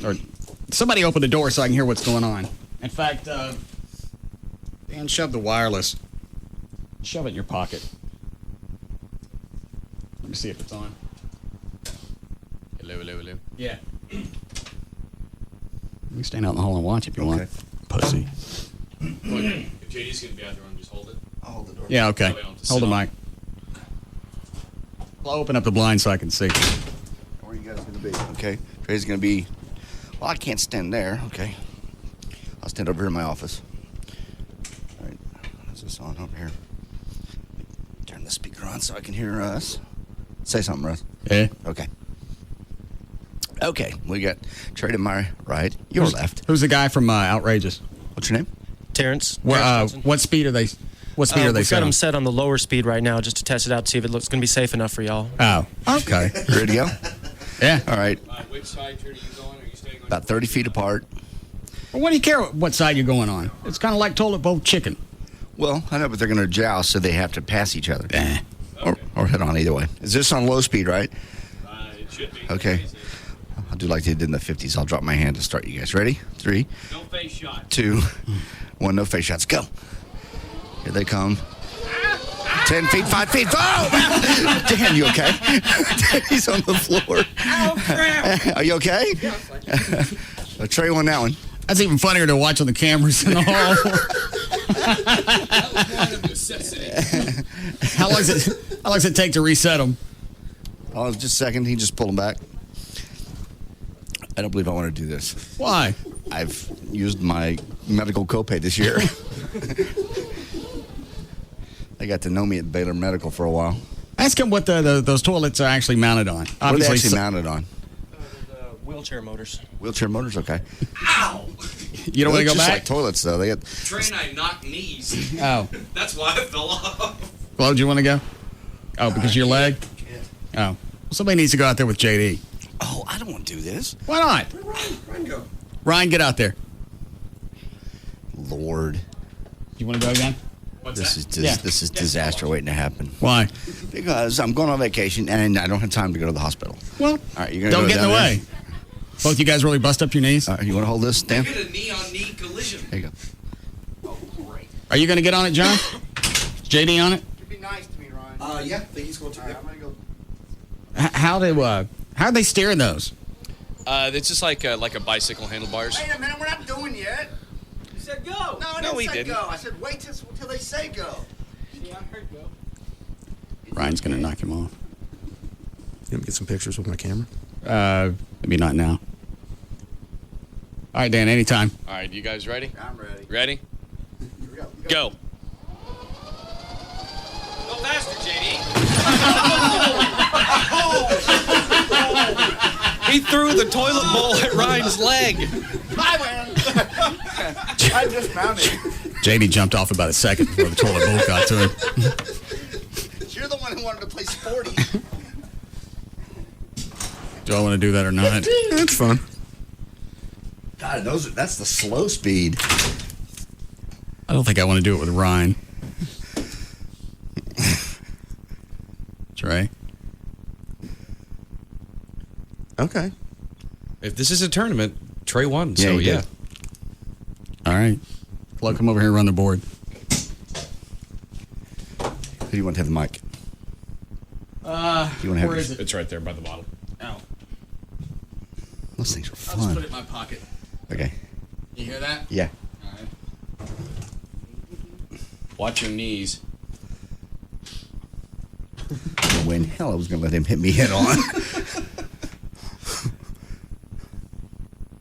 Or somebody open the door so I can hear what's going on. In fact, Dan, shove the wireless. Shove it in your pocket. Let me see if it's on. Hello. Yeah. You can stand out in the hall and watch if you want. Pussy. If JD's going to be out there, just hold it. I'll hold the door. Yeah, okay. Hold the mic. I'll open up the blind so I can see. Where are you guys going to be? Okay. Trey's going to be... Well, I can't stand there. Okay. I'll stand over here in my office. All right. Is this on over here? Turn the speaker on so I can hear us. Say something, Russ. Yeah. Okay. Okay. We got Trey to my right, your left. Who's the guy from Outrageous? What's your name? Terrence. What speed are they? What speed are they We've set got on? them set on the lower speed right now just to test it out to see if it looks going to be safe enough for y'all. Oh, okay. Ready to go? Yeah. All right. Which side are you going? Are you staying on? About 30 feet apart. Well, what do you care what side you're going on? It's kind of like toilet bowl chicken. Well, I know, but they're going to joust, so they have to pass each other. Or head on either way. Is this on low speed, right? It should be. Okay. I'll do like they did in the 50s. I'll drop my hand to start you guys. Ready? 3. No face shot. 2. 1. No face shots. Go. Here they come. 10 feet, 5 feet. Oh! Dan, you okay? He's on the floor. Oh, crap. Are you okay? Yeah, I'll Trey won that one. That's even funnier to watch on the cameras in the hall. That was one of necessity. How long does it take to reset them? Oh, just a second. He just pulled them back. I don't believe I want to do this. Why? I've used my medical copay this year. They got to know me at Baylor Medical for a while. Ask him what those toilets are actually mounted on. What are they actually mounted on? Wheelchair motors. Wheelchair motors, okay. Ow! You don't want to go just back? like toilets, though. They got. Trey and I knocked knees. Oh. That's why I fell off. Flo, do you want to go? Oh, because of your leg? Oh. Well, somebody needs to go out there with JD. Oh, I don't want to do this. Why not? Ryan, go. Ryan, get out there. Lord. You want to go again? This is disaster waiting to happen. Why? Because I'm going on vacation and I don't have time to go to the hospital. Well, all right, you're don't go get in the down way. there? Both you guys really bust up your knees? You want to hold this, Dan? You get a knee-on-knee collision. There you go. Oh, great. Are you going to get on it, John? Is JD on it? Be nice to me, Ryan. Yeah, I think he's going to. I'm going to go. How do they steer those? It's just like a bicycle handlebars. Wait a minute, we're not doing yet. You said go. No, I No, didn't we say didn't. go. I said wait till they say go. Yeah, I heard go. Ryan's going to knock him off. You want me to get some pictures with my camera? Maybe not now. All right, Dan, anytime. All right, you guys ready? I'm ready. Ready? Here we go. Go. Go faster, JD. He threw the toilet bowl at Ryan's leg. I win. I just found it. JD jumped off about a second before the toilet bowl got to him. You're the one who wanted to play sporty. Do I want to do that or not? It's fun. God, that's the slow speed. I don't think I want to do it with Ryan. Trey? Okay. If this is a tournament, Trey won, Yeah, so he yeah. did. All right. Flo, come over here and run the board. Who do you want to have the mic? Do you want to have where is it? It's right there by the bottle. Oh. Those things are I'll just fun. put it in my pocket. Okay. You hear that? Yeah. All right. Watch your knees. When hell I was going to let him hit me head on.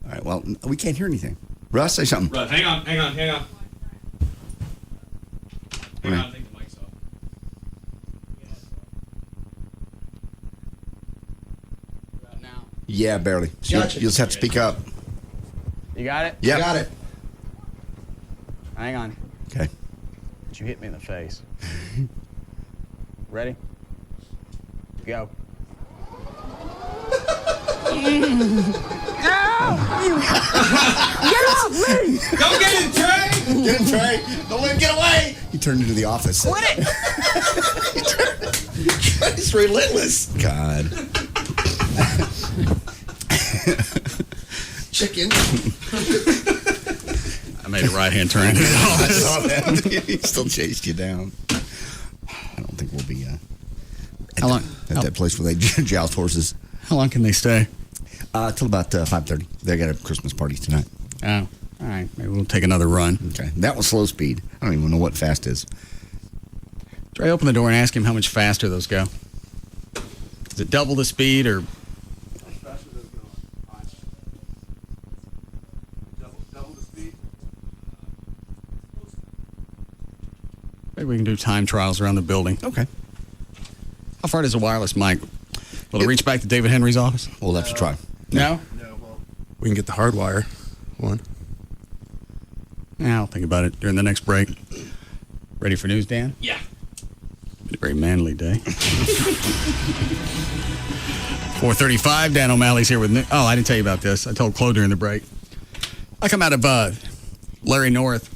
All right, well, we can't hear anything. Russ, say something. Russ, hang on. Hang on, I think the mic's off. Yeah, barely. So Gotcha. you'll just have to speak up. You got it? Yeah. Got it. Hang on. Okay. You hit me in the face. Ready? Go. Get off me! Go get him, Trey! Get him, Trey. Don't let him get away. He turned into the office. Quit it! Trey's relentless. God. Chicken. I made a right-hand turn into the I office. saw that. He still chased you down. I don't think we'll be at that place where they joust horses. How long can they stay? Till about 5:30. They got a Christmas party tonight. Oh, all right. Maybe we'll take another run. Okay. That was slow speed. I don't even know what fast is. Trey, open the door and ask him how much faster those go. Is it double the speed or... Maybe we can do time trials around the building. Okay. How far does a wireless mic? Will it reach back to David Henry's office? We'll have to try. No? We can get the hardwire one. Yeah, I'll think about it during the next break. Ready for news, Dan? Yeah. Been a very manly day. 4:35. Dan O'Malley's here with news. Oh, I didn't tell you about this. I told Chloe during the break. I come out of Larry North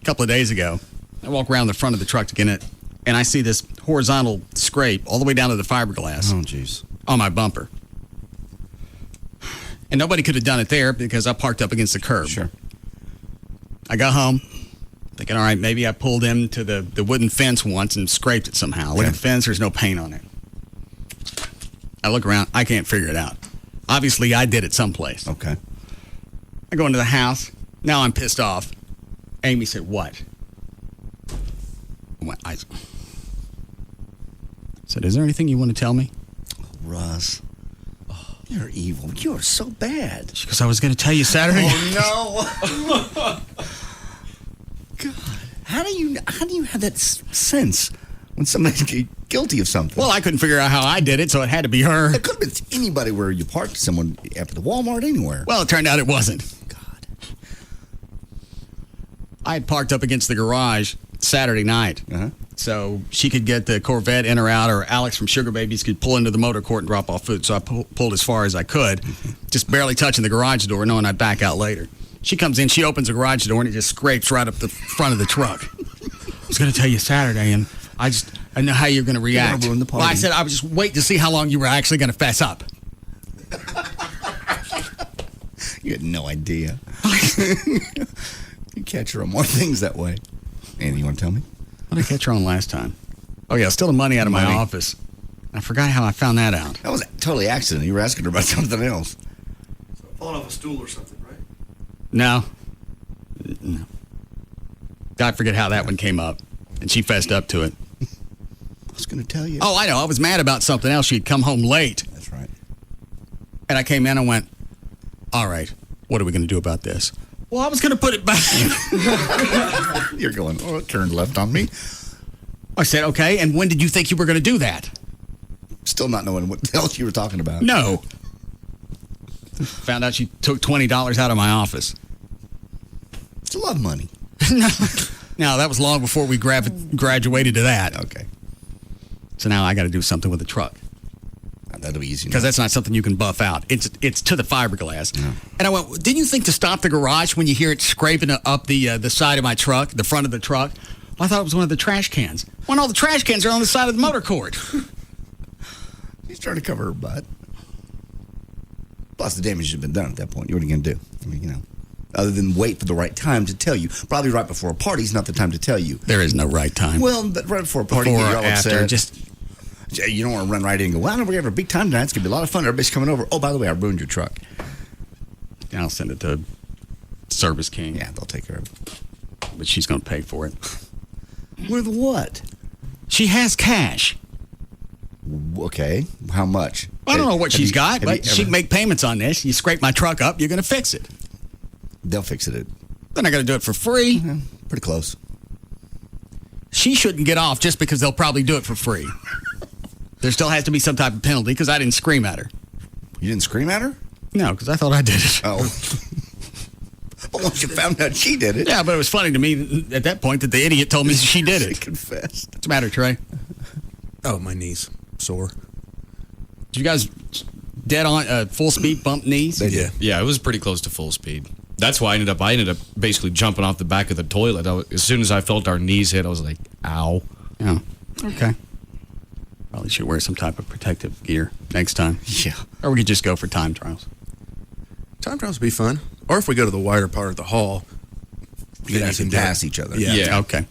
a couple of days ago. I walk around the front of the truck to get it, and I see this horizontal scrape all the way down to the fiberglass. Oh, jeez. On my bumper. And nobody could have done it there because I parked up against the curb. Sure. I got home thinking, all right, maybe I pulled into the wooden fence once and scraped it somehow. Look at the fence, there's no paint on it. I look around, I can't figure it out. Obviously, I did it someplace. Okay. I go into the house. Now I'm pissed off. Amy said, what? I said, is there anything you want to tell me? Russ. You're evil. You're so bad. She goes, I was going to tell you Saturday. Oh, no. God. How do you have that sense when somebody's guilty of something? Well, I couldn't figure out how I did it, so it had to be her. It could have been anybody where you parked someone at the Walmart anywhere. Well, it turned out it wasn't. God. I had parked up against the garage Saturday night. Uh-huh. So she could get the Corvette in or out, or Alex from Sugar Babies could pull into the motor court and drop off food. So I pulled as far as I could, just barely touching the garage door, knowing I'd back out later. She comes in, she opens the garage door, and it just scrapes right up the front of the truck. I was going to tell you Saturday, and I know how you're going to react. Ruin the party. Well, I said I would just wait to see how long you were actually going to fess up. You had no idea. You catch her on more things that way. Anything you want to tell me? What did I catch her on last time? Oh, yeah, stealing money out of my office. I forgot how I found that out. That was totally accident. You were asking her about something else. Falling off a stool or something, right? No. I forget how that one came up. And she fessed up to it. I was going to tell you. Oh, I know. I was mad about something else. She'd come home late. That's right. And I came in and went, all right, what are we going to do about this? Well, I was going to put it back. You're going, oh, it turned left on me. I said, okay, and when did you think you were going to do that? Still not knowing what else you were talking about. No. Found out she took $20 out of my office. It's a lot of money. No, that was long before we graduated to that. Okay. So now I got to do something with the truck. That'll be easy. Because that's not something you can buff out. It's to the fiberglass. Yeah. And I went, didn't you think to stop the garage when you hear it scraping up the side of my truck, the front of the truck? Well, I thought it was one of the trash cans. When all the trash cans are on the side of the motor cord. She's trying to cover her butt. Plus, the damage has been done at that point. What are you going to do? I mean, other than wait for the right time to tell you. Probably right before a party is not the time to tell you. There is no right time. Well, but right before a party, before you're all after, upset. You don't want to run right in and go, well, I know we're going to have a big time tonight. It's going to be a lot of fun. Everybody's coming over. Oh, by the way, I ruined your truck. And I'll send it to Service King. Yeah, they'll take care of it. But she's going to pay for it. With what? She has cash. Okay. How much? I don't know what she's got, but she can make payments on this. You scrape my truck up, you're going to fix it. They'll fix it. They're not going to do it for free. Mm-hmm. Pretty close. She shouldn't get off just because they'll probably do it for free. There still has to be some type of penalty because I didn't scream at her. You didn't scream at her? No, because I thought I did it. Oh. Well, once you found out she did it. Yeah, but it was funny to me at that point that the idiot told me she did it. She confessed. What's the matter, Trey? Oh, my knees. Sore. Did you guys dead on full speed bump knees? They did. Yeah, it was pretty close to full speed. That's why I ended up basically jumping off the back of the toilet. As soon as I felt our knees hit, I was like, ow. Yeah. Okay. Probably should wear some type of protective gear next time. Yeah. Or we could just go for time trials. Time trials would be fun. Or if we go to the wider part of the hall, you guys can pass each other. Yeah. Okay.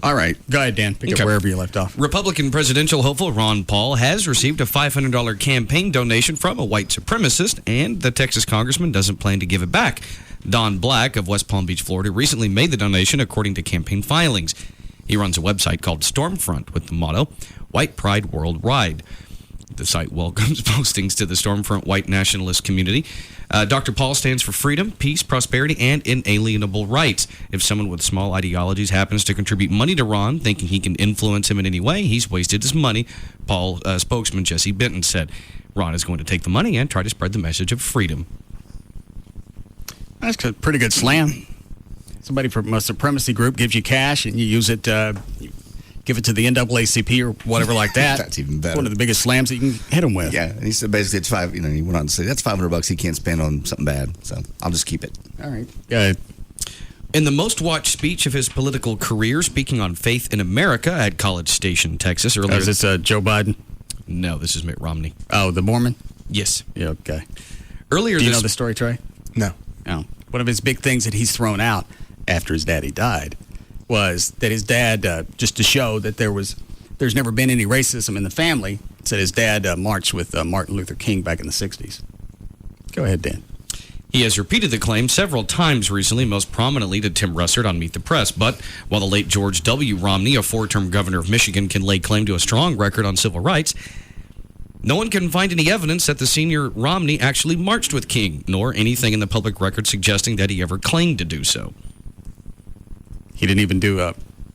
All right. Go ahead, Dan. Pick up wherever you left off. Republican presidential hopeful Ron Paul has received a $500 campaign donation from a white supremacist, and the Texas congressman doesn't plan to give it back. Don Black of West Palm Beach, Florida, recently made the donation according to campaign filings. He runs a website called Stormfront with the motto, White Pride Worldwide. The site welcomes postings to the Stormfront white nationalist community. Dr. Paul stands for freedom, peace, prosperity, and inalienable rights. If someone with small ideologies happens to contribute money to Ron, thinking he can influence him in any way, he's wasted his money, Paul spokesman Jesse Benton said. Ron is going to take the money and try to spread the message of freedom. That's a pretty good slam. Somebody from a supremacy group gives you cash and you use it, give it to the NAACP or whatever like that. That's even better. It's one of the biggest slams that you can hit them with. Yeah, and he said basically it's $5. He went on to say that's $500 he can't spend on something bad. So I'll just keep it. All right. Go ahead. In the most watched speech of his political career, speaking on faith in America at College Station, Texas earlier. Is this Joe Biden? No, this is Mitt Romney. Oh, the Mormon? Yes. Yeah. Okay. Earlier, do you know the story, Trey? No. Oh. One of his big things that he's thrown out after his daddy died was that his dad, just to show that there's never been any racism in the family, said his dad marched with Martin Luther King back in the 60s. Go ahead, Dan. He has repeated the claim several times recently, most prominently to Tim Russert on Meet the Press. But while the late George W. Romney, a four-term governor of Michigan, can lay claim to a strong record on civil rights, no one can find any evidence that the senior Romney actually marched with King, nor anything in the public record suggesting that he ever claimed to do so. He didn't even do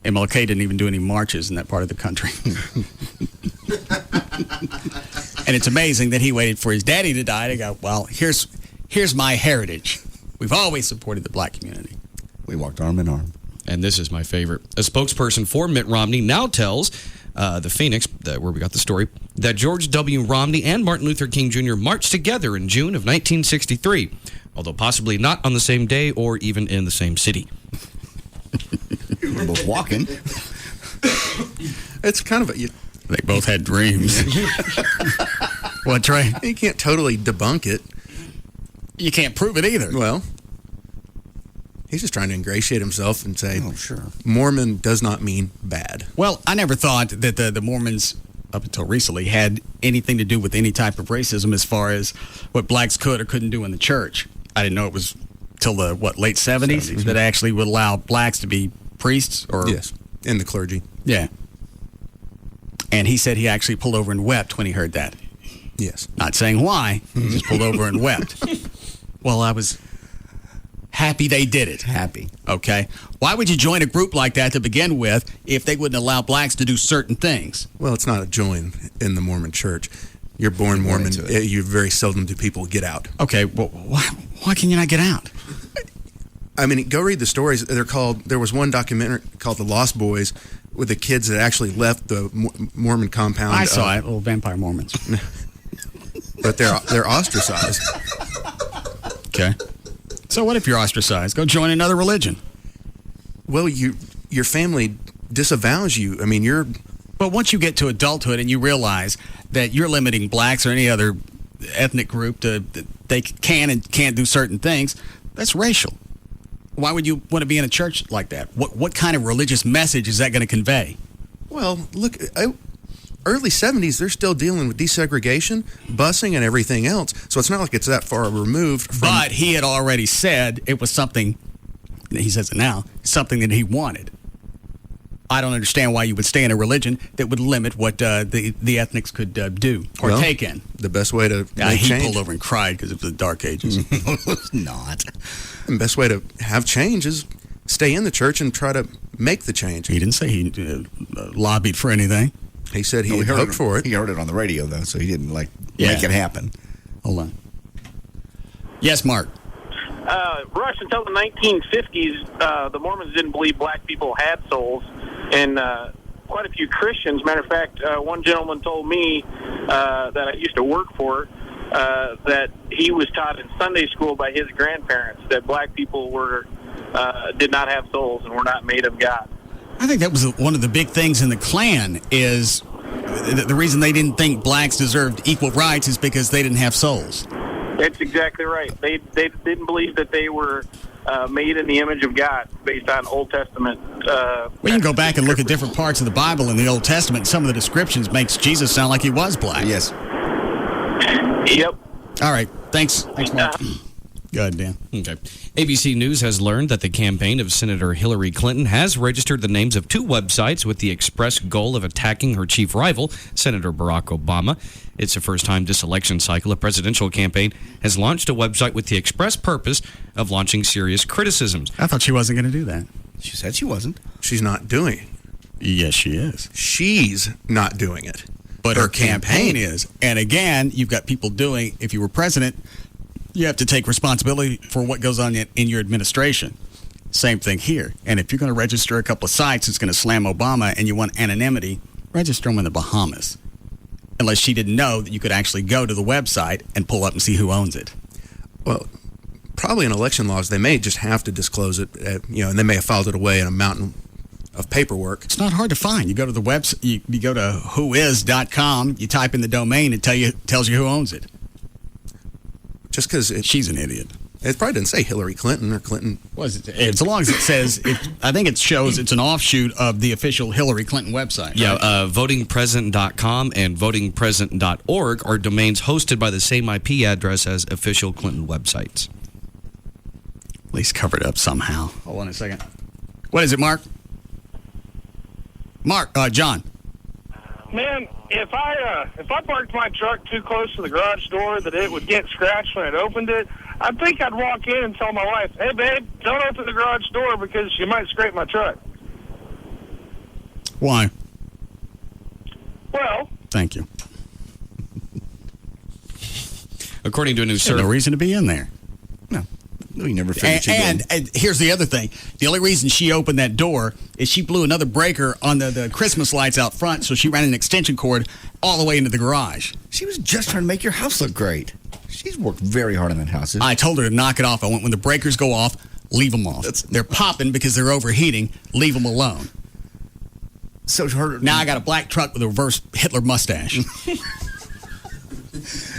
MLK didn't even do any marches in that part of the country. And it's amazing that he waited for his daddy to die to go, well, here's my heritage. We've always supported the black community. We walked arm in arm. And this is my favorite. A spokesperson for Mitt Romney now tells the Phoenix, where we got the story, that George W. Romney and Martin Luther King Jr. marched together in June of 1963, although possibly not on the same day or even in the same city. We're both walking. It's kind of they both had dreams. What, Trey? You can't totally debunk it. You can't prove it either. Well, he's just trying to ingratiate himself and say, oh, sure, Mormon does not mean bad. Well, I never thought that the Mormons, up until recently, had anything to do with any type of racism as far as what blacks could or couldn't do in the church. I didn't know it was till the, late 70s that actually would allow blacks to be priests? Or yes, in the clergy. Yeah. And he said he actually pulled over and wept when he heard that. Yes. Not saying why. He just pulled over and wept. Well, I was happy they did it. Happy. Okay. Why would you join a group like that to begin with if they wouldn't allow blacks to do certain things? Well, it's not a join in the Mormon church. You're born Mormon. You very seldom do people get out. Okay. Well, why can you not get out? I mean, go read the stories. There was one documentary called The Lost Boys with the kids that actually left the Mormon compound. I saw it, little vampire Mormons. But they're ostracized. Okay. So what if you're ostracized? Go join another religion. Well, your family disavows you. I mean, But once you get to adulthood and you realize that you're limiting blacks or any other ethnic group to they can and can't do certain things, that's racial. Why would you want to be in a church like that? What kind of religious message is that going to convey? Well, look, early 70s, they're still dealing with desegregation, busing, and everything else. So it's not like it's that far removed from... But he had already said it was something, he says it now, something that he wanted. I don't understand why you would stay in a religion that would limit what the ethnics could do or take in. The best way to make he change... pulled over and cried because of the Dark Ages. It was not. The best way to have change is stay in the church and try to make the change. He didn't say he lobbied for anything. He said he hoped for it. He heard it on the radio, though, so he didn't, make it happen. Hold on. Yes, Mark. Rush, until the 1950s, the Mormons didn't believe black people had souls. And quite a few Christians, matter of fact, one gentleman told me that I used to work for that he was taught in Sunday school by his grandparents that black people did not have souls and were not made of God. I think that was one of the big things in the Klan is the reason they didn't think blacks deserved equal rights is because they didn't have souls. That's exactly right. They didn't believe that they were made in the image of God based on Old Testament. We can go back and look at different parts of the Bible in the Old Testament. Some of the descriptions makes Jesus sound like he was black. Yes. Yep. All right. Thanks, Mark. Go ahead, Dan. Okay. ABC News has learned that the campaign of Senator Hillary Clinton has registered the names of 2 websites with the express goal of attacking her chief rival, Senator Barack Obama. It's the first time this election cycle a presidential campaign has launched a website with the express purpose of launching serious criticisms. I thought she wasn't going to do that. She said she wasn't. She's not doing it. Yes, she is. She's not doing it. But her campaign is. And again, you've got people doing, if you were president, you have to take responsibility for what goes on in your administration. Same thing here. And if you're going to register a couple of sites that's going to slam Obama and you want anonymity, register them in the Bahamas. Unless she didn't know that you could actually go to the website and pull up and see who owns it. Well, probably in election laws, they may just have to disclose it, and they may have filed it away in a mountain of paperwork. It's not hard to find. You go to the website, you go to whois.com, you type in the domain, it tells you who owns it. Just because she's an idiot. It probably doesn't say Hillary Clinton or Clinton. As long as it says, I think it shows it's an offshoot of the official Hillary Clinton website. Yeah, votingpresent.com and votingpresent.org are domains hosted by the same IP address as official Clinton websites. At least covered up somehow. Hold on a second. What is it, Mark? John. Man, if I parked my truck too close to the garage door that it would get scratched when it opened it, I think I'd walk in and tell my wife, "Hey, babe, don't open the garage door because you might scrape my truck." Why? Well, thank you. According to a new survey, no reason to be in there. No, you never figured you'd and here's the other thing. The only reason she opened that door is she blew another breaker on the Christmas lights out front, so she ran an extension cord all the way into the garage. She was just trying to make your house look great. She's worked very hard on that house. I told her to knock it off. I went, when the breakers go off, leave them off. They're popping because they're overheating. Leave them alone. So now I got a black truck with a reverse Hitler mustache.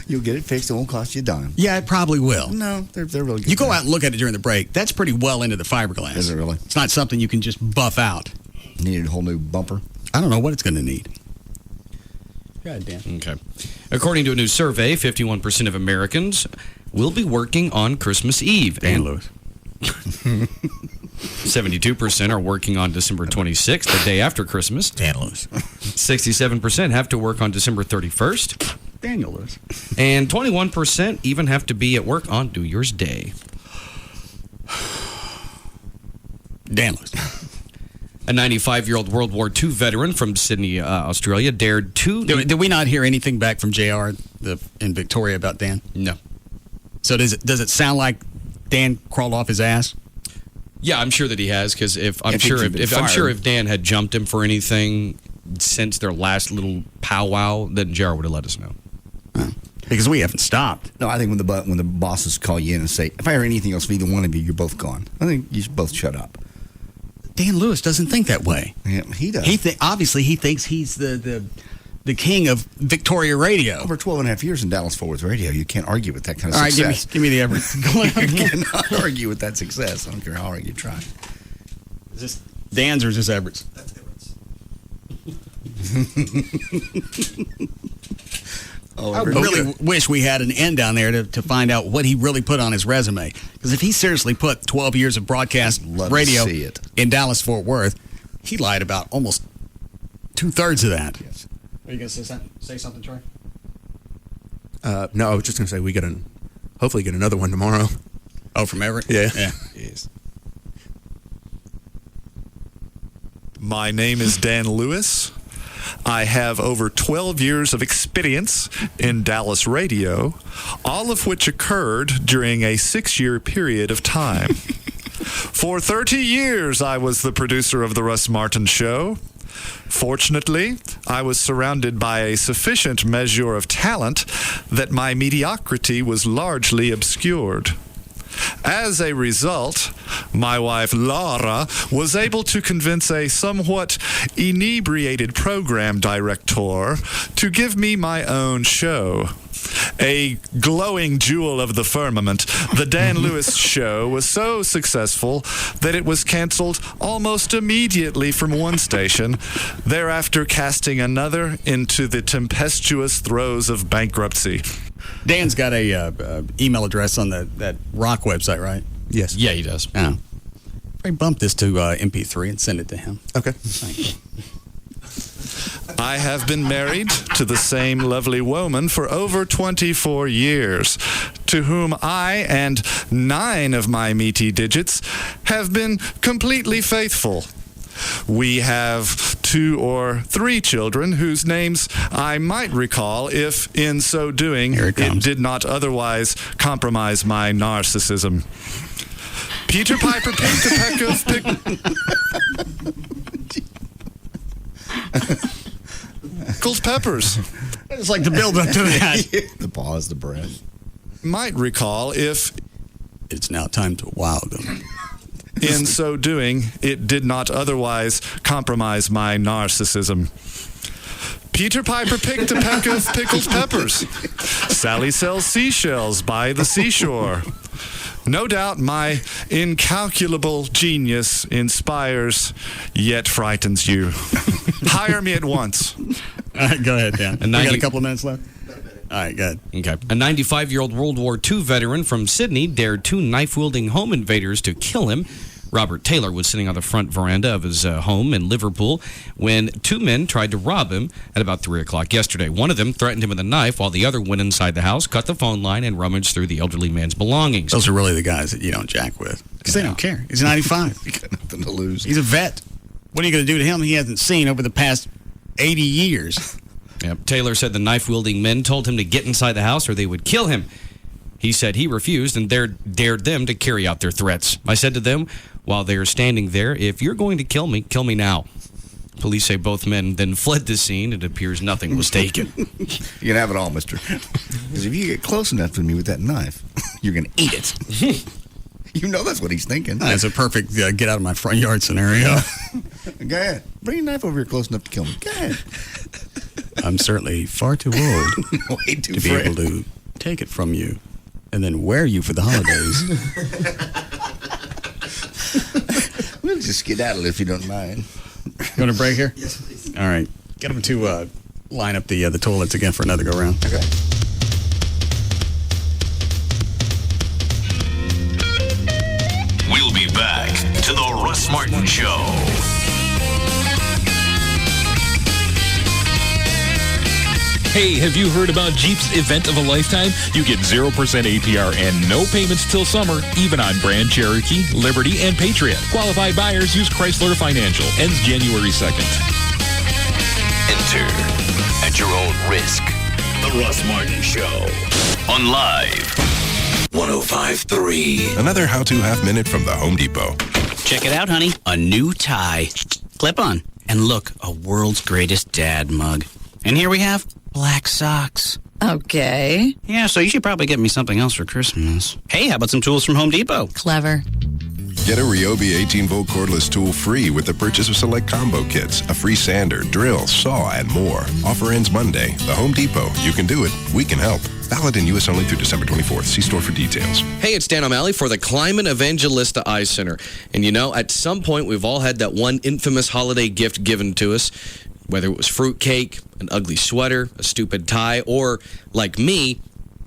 You'll get it fixed. It won't cost you a dime. Yeah, it probably will. No, they're really good. You go out and look at it during the break. That's pretty well into the fiberglass. Is it really? It's not something you can just buff out. Needed a whole new bumper? I don't know what it's going to need. God damn. Okay. According to a new survey, 51% of Americans will be working on Christmas Eve. Dan Lewis. 72% are working on December 26th, the day after Christmas. Dan Lewis. 67% have to work on December 31st. Daniel Lewis. And 21% even have to be at work on New Year's Day. Dan Lewis. A 95-year-old World War II veteran from Sydney, Australia, dared to... Did we not hear anything back from JR in Victoria about Dan? No. So does it sound like Dan crawled off his ass? Yeah, I'm sure that he has, because I'm If sure he'd been if Dan had jumped him for anything since their last little powwow, then JR would have let us know. Because we haven't stopped. No, I think when the bosses call you in and say, if I hear anything else from either one of you, you're both gone. I think you should both shut up. Dan Lewis doesn't think that way. Yeah, he does. Obviously, he thinks he's the king of Victoria radio. Over 12 and a half years in Dallas-Fort Worth radio, you can't argue with that kind of All right, success. give me the average. You cannot argue with that success. I don't care how hard you try. Is this Dan's or is this Everett's? That's Everett's. I really wish we had an end down there to find out what he really put on his resume. Because if he seriously put 12 years of broadcast radio in Dallas-Fort Worth, he lied about almost 2/3 of that. Yes. Are you going to say something, Troy? No, I was just going to say we hopefully get another one tomorrow. Oh, from Everett? Yeah. Yes. My name is Dan Lewis. I have over 12 years of experience in Dallas radio, all of which occurred during a 6-year period of time. For 30 years, I was the producer of the Russ Martin Show. Fortunately, I was surrounded by a sufficient measure of talent that my mediocrity was largely obscured. As a result, my wife Laura was able to convince a somewhat inebriated program director to give me my own show. A glowing jewel of the firmament, the Dan Lewis Show was so successful that it was canceled almost immediately from one station, thereafter casting another into the tempestuous throes of bankruptcy. Dan's got a email address on that rock website, right? Yes. Yeah, he does. Oh. I bump this to MP3 and send it to him. Okay. Thank you. I have been married to the same lovely woman for over 24 years, to whom I and 9 of my meaty digits have been completely faithful. We have 2 or 3 children whose names I might recall if, in so doing, it did not otherwise compromise my narcissism. Peter Piper picked a peck of pickled peppers. I just like to build up to that. The pause, the breath. Might recall if it's now time to wow them. In so doing, it did not otherwise compromise my narcissism. Peter Piper picked a peck of pickled peppers. Sally sells seashells by the seashore. No doubt my incalculable genius inspires, yet frightens you. Hire me at once. All right, go ahead, Dan. We got a couple of minutes left. All right, good. Okay. A 95-year-old World War II veteran from Sydney dared 2 knife-wielding home invaders to kill him. Robert Taylor was sitting on the front veranda of his home in Liverpool when 2 men tried to rob him at about 3 o'clock yesterday. One of them threatened him with a knife while the other went inside the house, cut the phone line, and rummaged through the elderly man's belongings. Those are really the guys that you don't jack with. Because they don't care. He's 95. You got nothing to lose. He's a vet. What are you going to do to him he hasn't seen over the past 80 years? Yep. Taylor said the knife-wielding men told him to get inside the house or they would kill him. He said he refused and dared them to carry out their threats. I said to them while they were standing there, if you're going to kill me now. Police say both men then fled the scene. It appears nothing was taken. You can have it all, mister. Because if you get close enough to me with that knife, you're going to eat it. You know that's what he's thinking. That's a perfect get out of my front yard scenario. Go ahead. Bring your knife over here close enough to kill me. Go ahead. I'm certainly far too old Way too to be able to take it from you and then wear you for the holidays. We'll just skedaddle if you don't mind. You want a break here? Yes, please. All right. Get them to line up the toilets again for another go-round. Okay. We'll be back to the Russ Martin Show. Hey, have you heard about Jeep's event of a lifetime? You get 0% APR and no payments till summer, even on Grand Cherokee, Liberty, and Patriot. Qualified buyers use Chrysler Financial. Ends January 2nd. Enter at your own risk. The Russ Martin Show. On Live 105.3. Another how-to half minute from the Home Depot. Check it out, honey. A new tie. Clip on. And look, a world's greatest dad mug. And here we have black socks. Okay. Yeah, so you should probably get me something else for Christmas. Hey, how about some tools from Home Depot? Clever. Get a Ryobi 18-volt cordless tool free with the purchase of select combo kits, a free sander, drill, saw, and more. Offer ends Monday. The Home Depot. You can do it. We can help. Valid in U.S. only through December 24th. See store for details. Hey, it's Dan O'Malley for the Climate Evangelista Eye Center. And you know, at some point, we've all had that one infamous holiday gift given to us, whether it was fruitcake, an ugly sweater, a stupid tie, or, like me,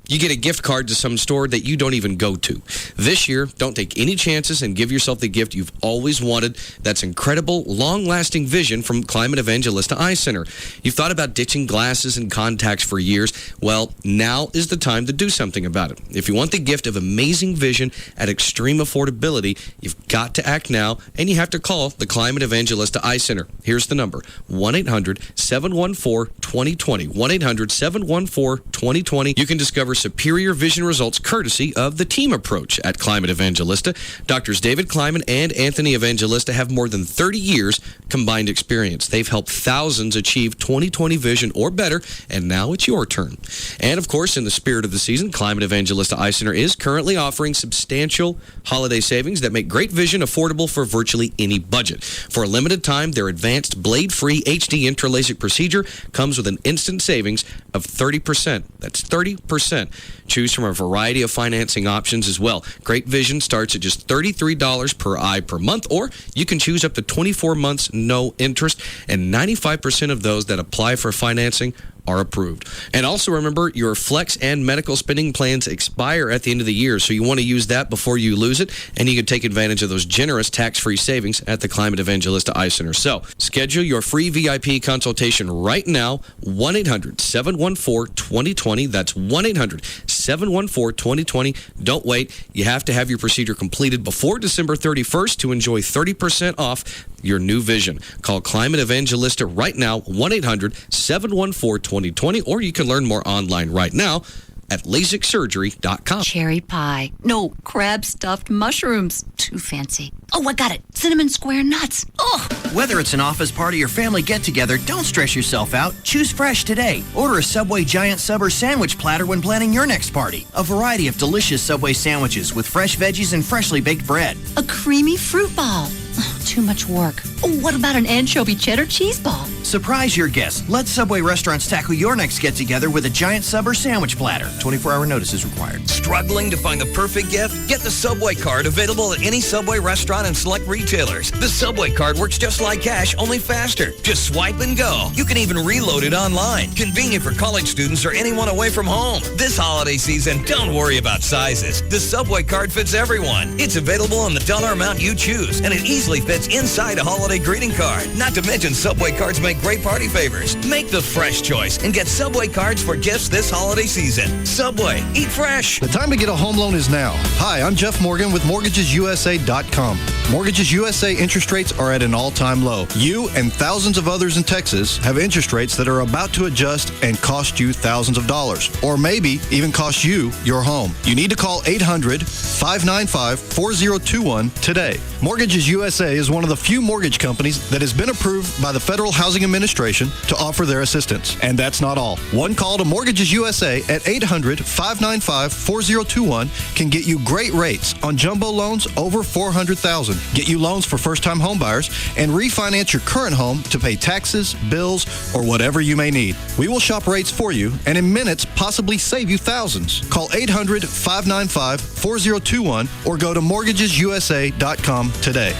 you get a gift card to some store that you don't even go to. This year, don't take any chances and give yourself the gift you've always wanted. That's incredible, long-lasting vision from Climate Evangelista Eye Center. You've thought about ditching glasses and contacts for years. Well, now is the time to do something about it. If you want the gift of amazing vision at extreme affordability, you've got to act now, and you have to call the Climate Evangelista Eye Center. Here's the number, 1-800-714-2020. 1-800-714-2020. You can discover superior vision results courtesy of the team approach at Climate Evangelista. Doctors David Kleiman and Anthony Evangelista have more than 30 years combined experience. They've helped thousands achieve 20/20 vision or better, and now it's your turn. And of course, in the spirit of the season, Climate Evangelista Eye Center is currently offering substantial holiday savings that make great vision affordable for virtually any budget. For a limited time, their advanced blade-free HD intralaser procedure comes with an instant savings of 30%. That's 30%. Choose from a variety of financing options as well. Great vision starts at just $33 per eye per month, or you can choose up to 24 months, no interest, and 95% of those that apply for financing are approved. And also remember, your flex and medical spending plans expire at the end of the year, so you want to use that before you lose it, and you can take advantage of those generous tax-free savings at the Climate Evangelista Eye Center. So, schedule your free VIP consultation right now, 1-800-714-2020. That's 1-800-714-2020. Don't wait. You have to have your procedure completed before December 31st to enjoy 30% off your new vision. Call Climate Evangelista right now, 1-800-714-2020, or you can learn more online right now at LASIKsurgery.com. Cherry pie. No, crab-stuffed mushrooms. Too fancy. Oh, I got it. Cinnamon square nuts. Oh! Whether it's an office party or family get-together, don't stress yourself out. Choose fresh today. Order a Subway Giant Sub or Sandwich Platter when planning your next party. A variety of delicious Subway sandwiches with fresh veggies and freshly baked bread. A creamy fruit ball. Oh, too much work. Oh, what about an anchovy cheddar cheese ball? Surprise your guests. Let Subway restaurants tackle your next get-together with a Giant Sub or Sandwich Platter. 24-hour notice is required. Struggling to find the perfect gift? Get the Subway card, available at any Subway restaurant and select retailers. The Subway card works just like cash, only faster. Just swipe and go. You can even reload it online. Convenient for college students or anyone away from home. This holiday season, don't worry about sizes. The Subway card fits everyone. It's available in the dollar amount you choose, and it easily fits inside a holiday greeting card. Not to mention, Subway cards make great party favors. Make the fresh choice and get Subway cards for gifts this holiday season. Subway, eat fresh. The time to get a home loan is now. Hi, I'm Jeff Morgan with MortgagesUSA.com. Mortgages USA interest rates are at an all-time low. You and thousands of others in Texas have interest rates that are about to adjust and cost you thousands of dollars, or maybe even cost you your home. You need to call 800-595-4021 today. Mortgages USA is one of the few mortgage companies that has been approved by the Federal Housing Administration to offer their assistance. And that's not all. One call to Mortgages USA at 800-595-4021 can get you great rates on jumbo loans over $400,000, get you loans for first-time home buyers, and refinance your current home to pay taxes, bills, or whatever you may need. We will shop rates for you and in minutes possibly save you thousands. Call 800-595-4021 or go to mortgagesusa.com today.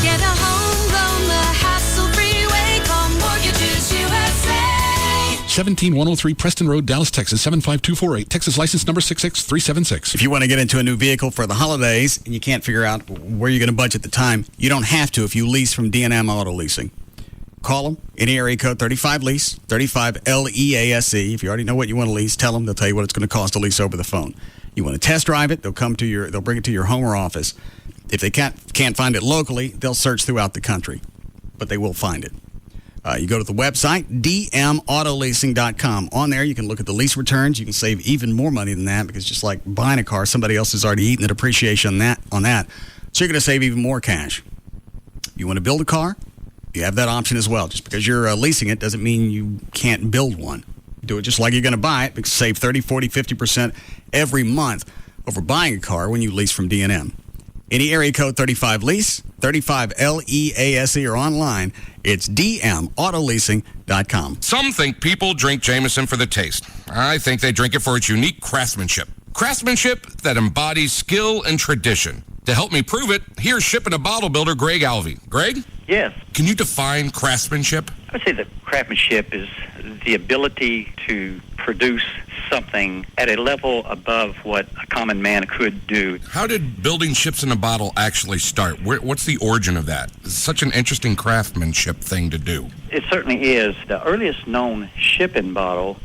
Get a home loan the hassle-free way. Call Mortgages USA. 17103 Preston Road, Dallas, Texas, 75248. Texas license number 66376. If you want to get into a new vehicle for the holidays and you can't figure out where you're going to budget the time, you don't have to if you lease from D&M Auto Leasing. Call them, any area code 35LEASE, 35LEASE. If you already know what you want to lease, tell them. They'll tell you what it's going to cost to lease over the phone. You want to test drive it, they'll bring it to your home or office. If they can't find it locally, they'll search throughout the country, but they will find it. You go to the website, dmautoleasing.com. On there, you can look at the lease returns. You can save even more money than that because just like buying a car, somebody else has already eaten the depreciation on that. So you're going to save even more cash. You want to build a car? You have that option as well. Just because you're leasing it doesn't mean you can't build one. Do it just like you're going to buy it. Save 30, 40, 50% every month over buying a car when you lease from D&M. Any area code 35LEASE, 35LEASE, or online, it's dmautoleasing.com. Some think people drink Jameson for the taste. I think they drink it for its unique craftsmanship. Craftsmanship that embodies skill and tradition. To help me prove it, here's Ship and a Bottle builder Greg Alvey. Greg? Yes. Can you define craftsmanship? I would say that craftsmanship is the ability to produce something at a level above what a common man could do. How did building ships in a bottle actually start? What's the origin of that? It's such an interesting craftsmanship thing to do. It certainly is. The earliest known ship in bottle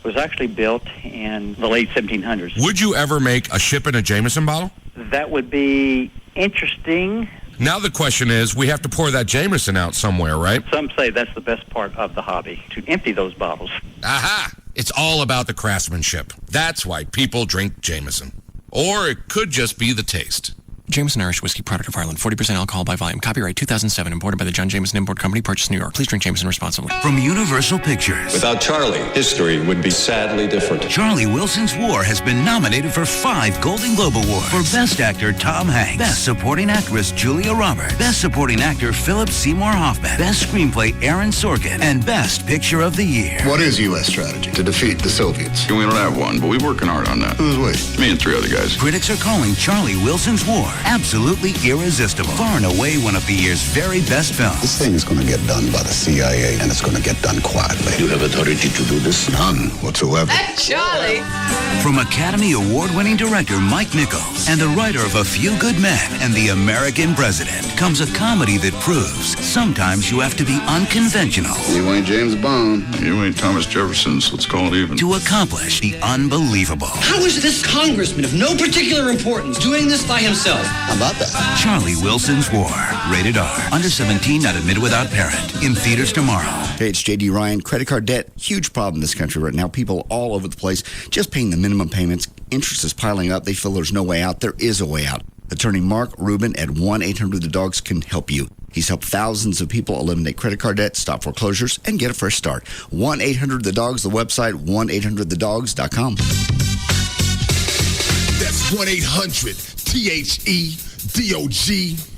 was actually built in the late 1700s. Would you ever make a ship in a Jameson bottle? That would be interesting. Now the question is, we have to pour that Jameson out somewhere, right? Some say that's the best part of the hobby, to empty those bottles. Aha! It's all about the craftsmanship. That's why people drink Jameson. Or it could just be the taste. Jameson Irish Whiskey, product of Ireland, 40% alcohol by volume. Copyright 2007, imported by the John Jameson Import Company, purchased New York. Please drink Jameson responsibly. From Universal Pictures. Without Charlie, history would be sadly different. Charlie Wilson's War has been nominated for 5 Golden Globe Awards. For Best Actor, Tom Hanks. Best Supporting Actress, Julia Roberts. Best Supporting Actor, Philip Seymour Hoffman. Best Screenplay, Aaron Sorkin. And Best Picture of the Year. What is U.S. strategy? To defeat the Soviets. We don't have one, but we're working hard on that. Who's we? Me and 3 other guys. Critics are calling Charlie Wilson's War absolutely irresistible. Far and away one of the year's very best films. This thing is going to get done by the CIA, and it's going to get done quietly. You have authority to do this? None whatsoever. Charlie! From Academy Award-winning director Mike Nichols and the writer of A Few Good Men and The American President comes a comedy that proves sometimes you have to be unconventional. You ain't James Bond. You ain't Thomas Jefferson, so let's call it even. To accomplish the unbelievable. How is this congressman of no particular importance doing this by himself? How about that? Charlie Wilson's War. Rated R. Under 17, not admitted without parent. In theaters tomorrow. Hey, it's J.D. Ryan. Credit card debt, huge problem in this country right now. People all over the place just paying the minimum payments. Interest is piling up. They feel there's no way out. There is a way out. Attorney Mark Rubin at 1-800-THE-DOGS can help you. He's helped thousands of people eliminate credit card debt, stop foreclosures, and get a fresh start. 1-800-THE-DOGS, the website, 1-800-THEDOGS.com. That's 1-800-THEDOGS.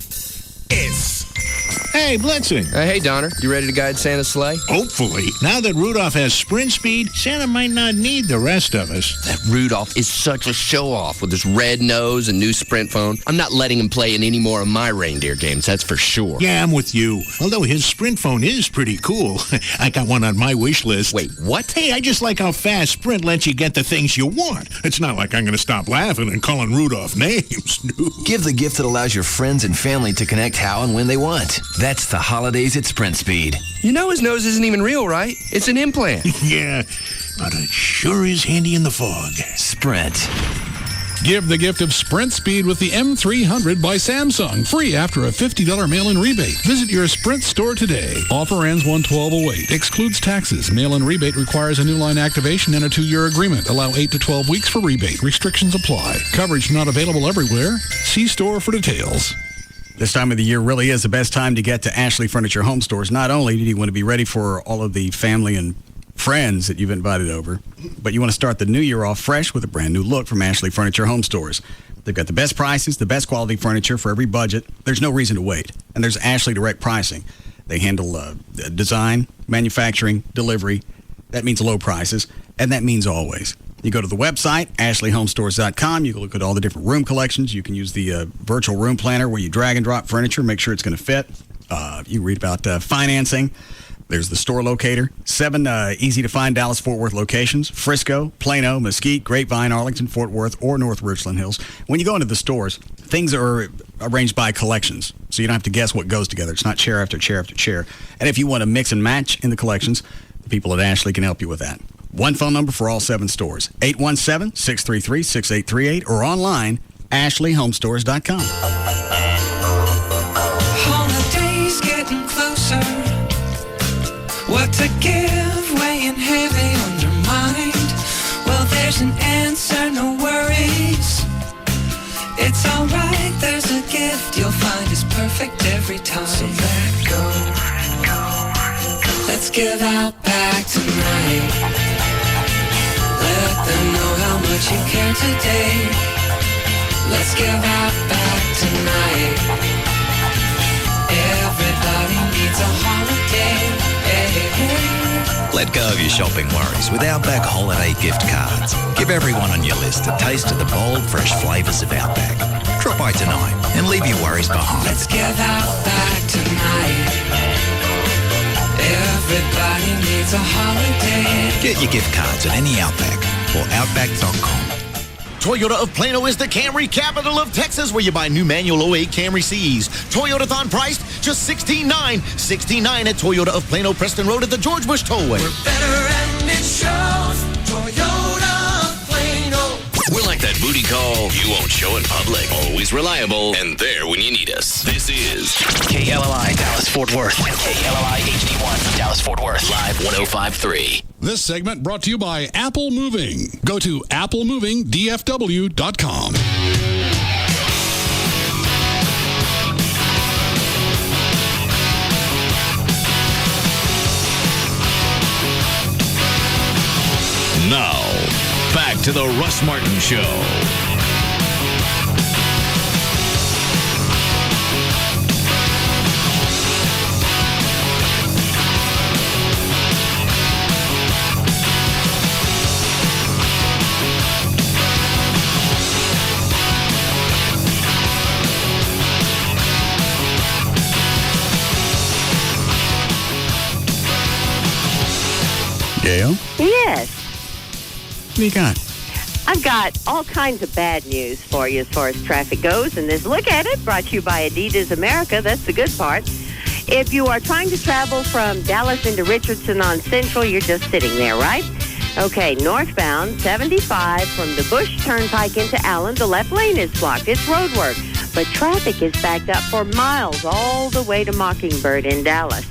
Hey, Blitzing. Hey, Donner. You ready to guide Santa's sleigh? Hopefully. Now that Rudolph has sprint speed, Santa might not need the rest of us. That Rudolph is such a show-off with his red nose and new sprint phone. I'm not letting him play in any more of my reindeer games, that's for sure. Yeah, I'm with you. Although his sprint phone is pretty cool. I got one on my wish list. Wait, what? Hey, I just like how fast Sprint lets you get the things you want. It's not like I'm going to stop laughing and calling Rudolph names. No. Give the gift that allows your friends and family to connect how and when they want. That's the holidays at Sprint Speed. You know his nose isn't even real, right? It's an implant. Yeah, but it sure is handy in the fog. Sprint. Give the gift of Sprint Speed with the M300 by Samsung. Free after a $50 mail-in rebate. Visit your Sprint store today. Offer ends 1/12/08. Excludes taxes. Mail-in rebate requires a new line activation and a 2-year agreement. Allow 8 to 12 weeks for rebate. Restrictions apply. Coverage not available everywhere. See store for details. This time of the year really is the best time to get to Ashley Furniture Home Stores. Not only do you want to be ready for all of the family and friends that you've invited over, but you want to start the new year off fresh with a brand new look from Ashley Furniture Home Stores. They've got the best prices, the best quality furniture for every budget. There's no reason to wait. And there's Ashley Direct Pricing. They handle design, manufacturing, delivery. That means low prices, and that means always. You go to the website, ashleyhomestores.com. You can look at all the different room collections. You can use the virtual room planner where you drag and drop furniture, make sure it's going to fit. You read about financing. There's the store locator. 7 easy-to-find Dallas-Fort Worth locations: Frisco, Plano, Mesquite, Grapevine, Arlington, Fort Worth, or North Richland Hills. When you go into the stores, things are arranged by collections, so you don't have to guess what goes together. It's not chair after chair after chair. And if you want to mix and match in the collections, the people at Ashley can help you with that. One phone number for all 7 stores, 817-633-6838, or online, ashleyhomestores.com. Holidays getting closer. What to give, weighing heavy on your mind. Well, there's an answer, no worries. It's alright, there's a gift you'll find is perfect every time. So let go. Let's give out back tonight. Let them know how much you care today. Let's give out back tonight. Everybody needs a holiday. Let go of your shopping worries with Outback Holiday gift cards. Give everyone on your list a taste of the bold, fresh flavours of Outback. Drop by tonight and leave your worries behind. Let's give Outback tonight. Everybody needs a holiday. Get your gift cards at any Outback or Outback.com. Toyota of Plano is the Camry capital of Texas, where you buy new manual 08 Camry CEs. Toyota-thon priced just $16,999 at Toyota of Plano, Preston Road at the George Bush Tollway. We're better and it shows. Toyota of Plano. We're like that booty call you won't show in public. Always reliable and there when you need us. This is KLLI Dallas-Fort Worth. KLLI HD1 Dallas-Fort Worth. Live 105.3. This segment brought to you by Apple Moving. Go to applemovingdfw.com. Now, back to the Russ Martin Show. Gail? Yes. What do you got? I've got all kinds of bad news for you as far as traffic goes, and this Look At It brought to you by Adidas America. That's the good part. If you are trying to travel from Dallas into Richardson on Central, you're just sitting there, right? Okay, northbound 75 from the Bush Turnpike into Allen, the left lane is blocked. It's road work, but traffic is backed up for miles all the way to Mockingbird in Dallas.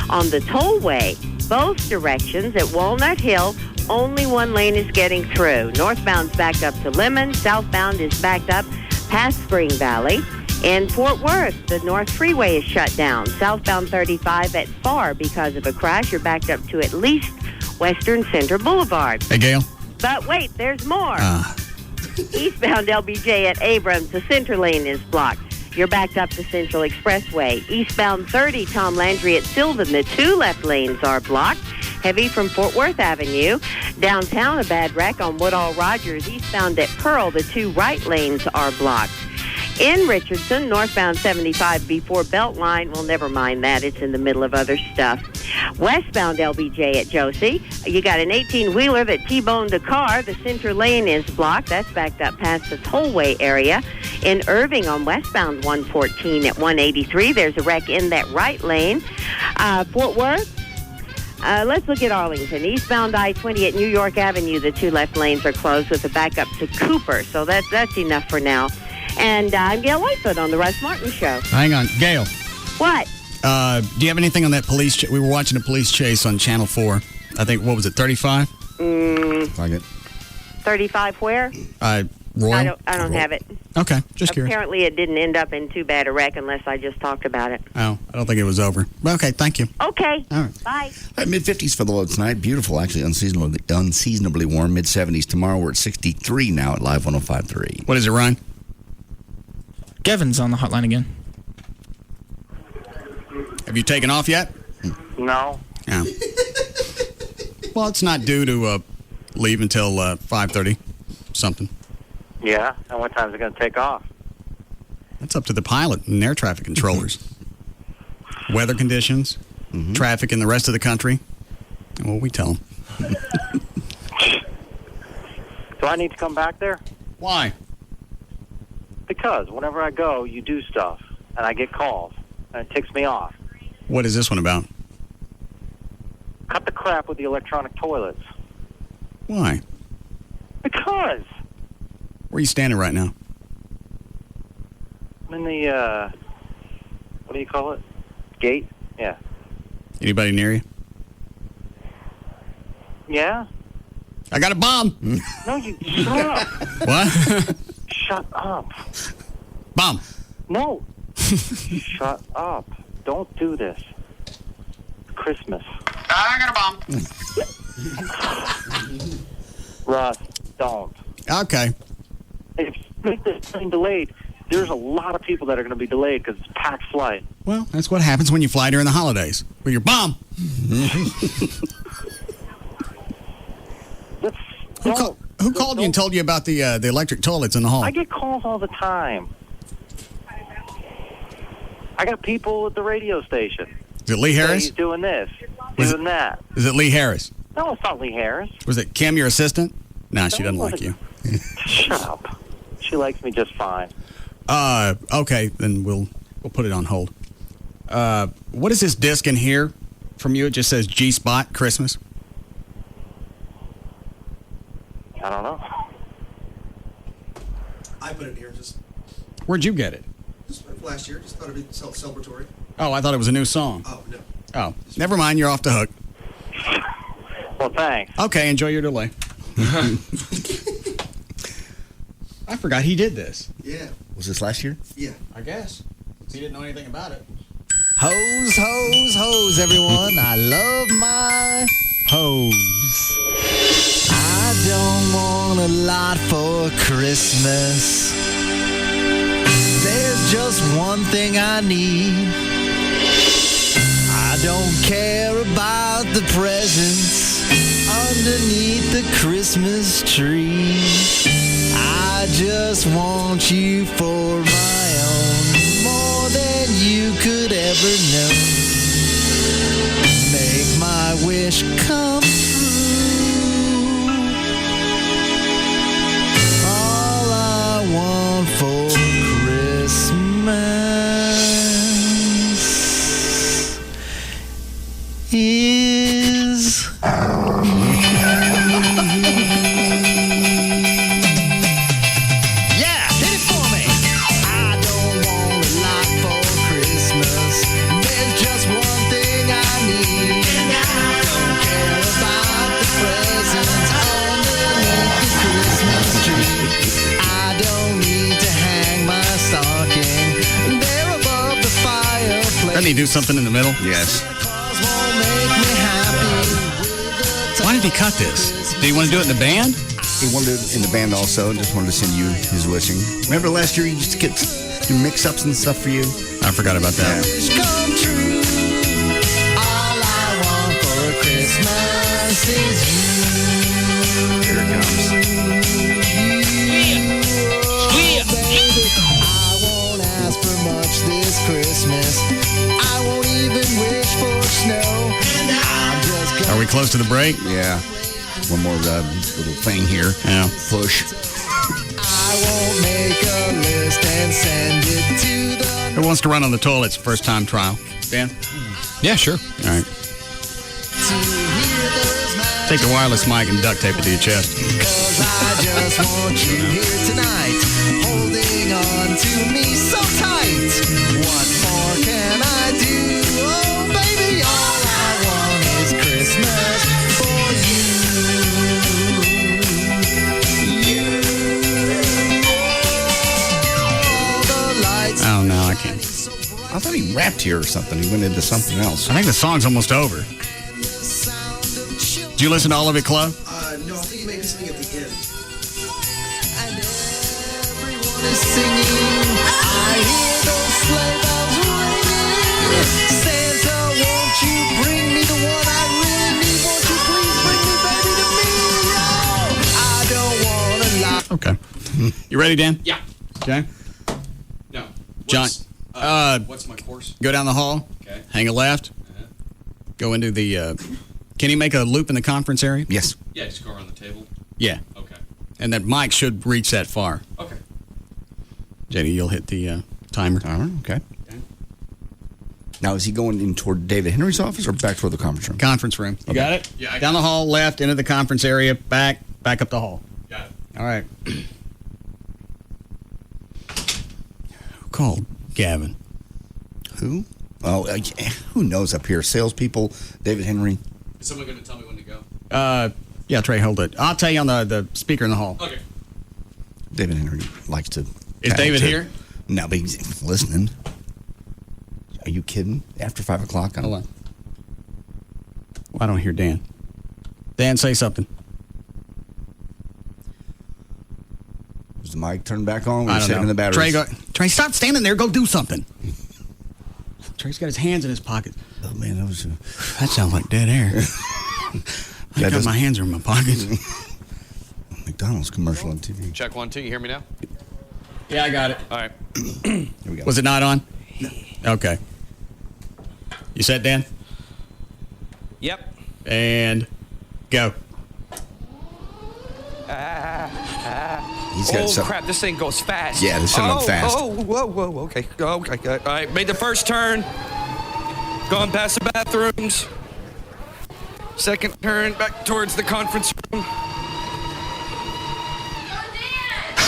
On the tollway, both directions at Walnut Hill, only one lane is getting through. Northbound's backed up to Lemon. Southbound is backed up past Spring Valley. In Fort Worth, the North Freeway is shut down. Southbound 35 at Far because of a crash. You're backed up to at least Western Center Boulevard. Hey, Gail. But wait, there's more. Eastbound LBJ at Abrams, the center lane is blocked. You're backed up to Central Expressway. Eastbound 30, Tom Landry at Sylvan, the two left lanes are blocked. Heavy from Fort Worth Avenue. Downtown, a bad wreck on Woodall Rogers. Eastbound at Pearl, the two right lanes are blocked. In Richardson, northbound 75 before Beltline. Well, never mind that. It's in the middle of other stuff. Westbound LBJ at Josie. You got an 18-wheeler that T-boned a car. The center lane is blocked. That's backed up past the tollway area. In Irving on westbound 114 at 183, there's a wreck in that right lane. Fort Worth. Let's look at Arlington. Eastbound I-20 at New York Avenue, the two left lanes are closed with a backup to Cooper. So that's enough for now. And I'm Gail Lightfoot on the Russ Martin Show. Hang on. Gail. What? Do you have anything on that police we were watching a police chase on Channel 4. I think, what was it, 35? Like it. 35 where? Royal? I don't have it. Okay, just curious. Apparently it didn't end up in too bad a wreck unless I just talked about it. Oh, I don't think it was over. But okay, thank you. Okay. All right. Bye. Mid-50s for the low tonight. Beautiful, actually, unseasonably warm. Mid-70s tomorrow. We're at 63 now at Live 105.3. What is it, Ryan? Kevin's on the hotline again. Have you taken off yet? No. Yeah. Well, it's not due to leave until 5:30 something. Yeah, and what time is it going to take off? That's up to the pilot and air traffic controllers. Weather conditions, traffic in the rest of the country. Well, we tell them. Do I need to come back there? Why? Because whenever I go, you do stuff, and I get calls, and it ticks me off. What is this one about? Cut the crap with the electronic toilets. Why? Because Where are you standing right now? I'm in the, what do you call it? Gate? Yeah. Anybody near you? Yeah? I got a bomb. No, you shut up. What? Shut up. Bomb. No. Shut up. Don't do this. Christmas. I got a bomb. Russ, don't. Okay. If you make this thing delayed, there's a lot of people that are going to be delayed because it's a packed flight. Well, that's what happens when you fly during the holidays with your bomb. Who called you and told you about the electric toilets in the hall? I get calls all the time. I got people at the radio station. Is it Lee Harris? He's doing this, doing that. Is it Lee Harris? No, it's not Lee Harris. Was it Kim, your assistant? No, she doesn't like you. Shut up. She likes me just fine. Okay, then we'll put it on hold. What is this disc in here from you? It just says G-Spot Christmas. I don't know. I put it here just Where'd you get it? last year. Just thought it'd be celebratory. Oh, I thought it was a new song. Oh, no. Oh, never mind. You're off the hook. Well, thanks. Okay, enjoy your delay. I forgot he did this. Yeah. Was this last year? Yeah. I guess. He didn't know anything about it. Hose, hose, hose, everyone. I love my hose. I don't want a lot for Christmas. There's just one thing I need. I don't care about the presents underneath the Christmas tree. I just want you for my own, more than you could ever know. Make my wish come true. All I want for Christmas is Doesn't he do something in the middle? Yes. Why did he cut this? Did he want to do it in the band? He wanted it in the band also, and just wanted to send you his wishing. Remember last year he used to get do mix-ups and stuff for you? I forgot about that. Here it comes. This Christmas, I won't even wish for snow. Are we close to the break? Yeah. One more little thing here. Yeah. Push. I won't make a list and send it to the. Who wants to run on the toilets? First time trial. Dan? Yeah, sure. All right. Take the wireless mic and duct tape it to your chest. Cause I just want you here tonight, holding on to me so tight. What more can I do? Oh, baby, all I want is Christmas for you. All the lights. Oh, no, I can't. I thought he rapped here or something. He went into something else. I think the song's almost over. Did you listen to all of it, Club? No, I think you made me sing at the end. And everyone is singing. I hear those sleigh bells ringing. Santa, won't you bring me the one I really need? Won't you please bring me, baby, to me? Oh, I don't want to lie. Okay. You ready, Dan? Yeah. Okay. No. John, What's my course? go down the hall. Okay. Hang a left. Go into the... can he make a loop in the conference area? Yes. Yeah, just go around the table. Yeah. Okay. And that mic should reach that far. Okay. JD, you'll hit the timer. All right, okay. Now, is he going in toward David Henry's office or back toward the conference room? Conference room. You got it? Yeah, I got down the hall, left, into the conference area, back up the hall. Got it. All right. Who called Gavin? Who? Oh, who knows up here? Salespeople, David Henry. Is someone going to tell me when to go? Yeah, Trey, hold it. I'll tell you on the speaker in the hall. Okay. David Henry likes to... Is David here? No, but he's listening. you kidding? After 5 o'clock? Hold on. Well, I don't hear Dan. Dan, say something. Was the mic turned back on? I don't know. The batteries? Trey, stop standing there. Go do something. Trey's got his hands in his pockets. Oh, man, that sounds like dead air. I got my hands are in my pockets. McDonald's commercial on TV. Check 1, 2. You hear me now? Yeah, I got it. All right. Here we go. Was it not on? No. Okay. You set, Dan? Yep. And go. He's got some... crap, this thing goes fast. Yeah, this thing goes fast. Whoa, okay. All right, made the first turn. Going past the bathrooms. Second turn, back towards the conference room.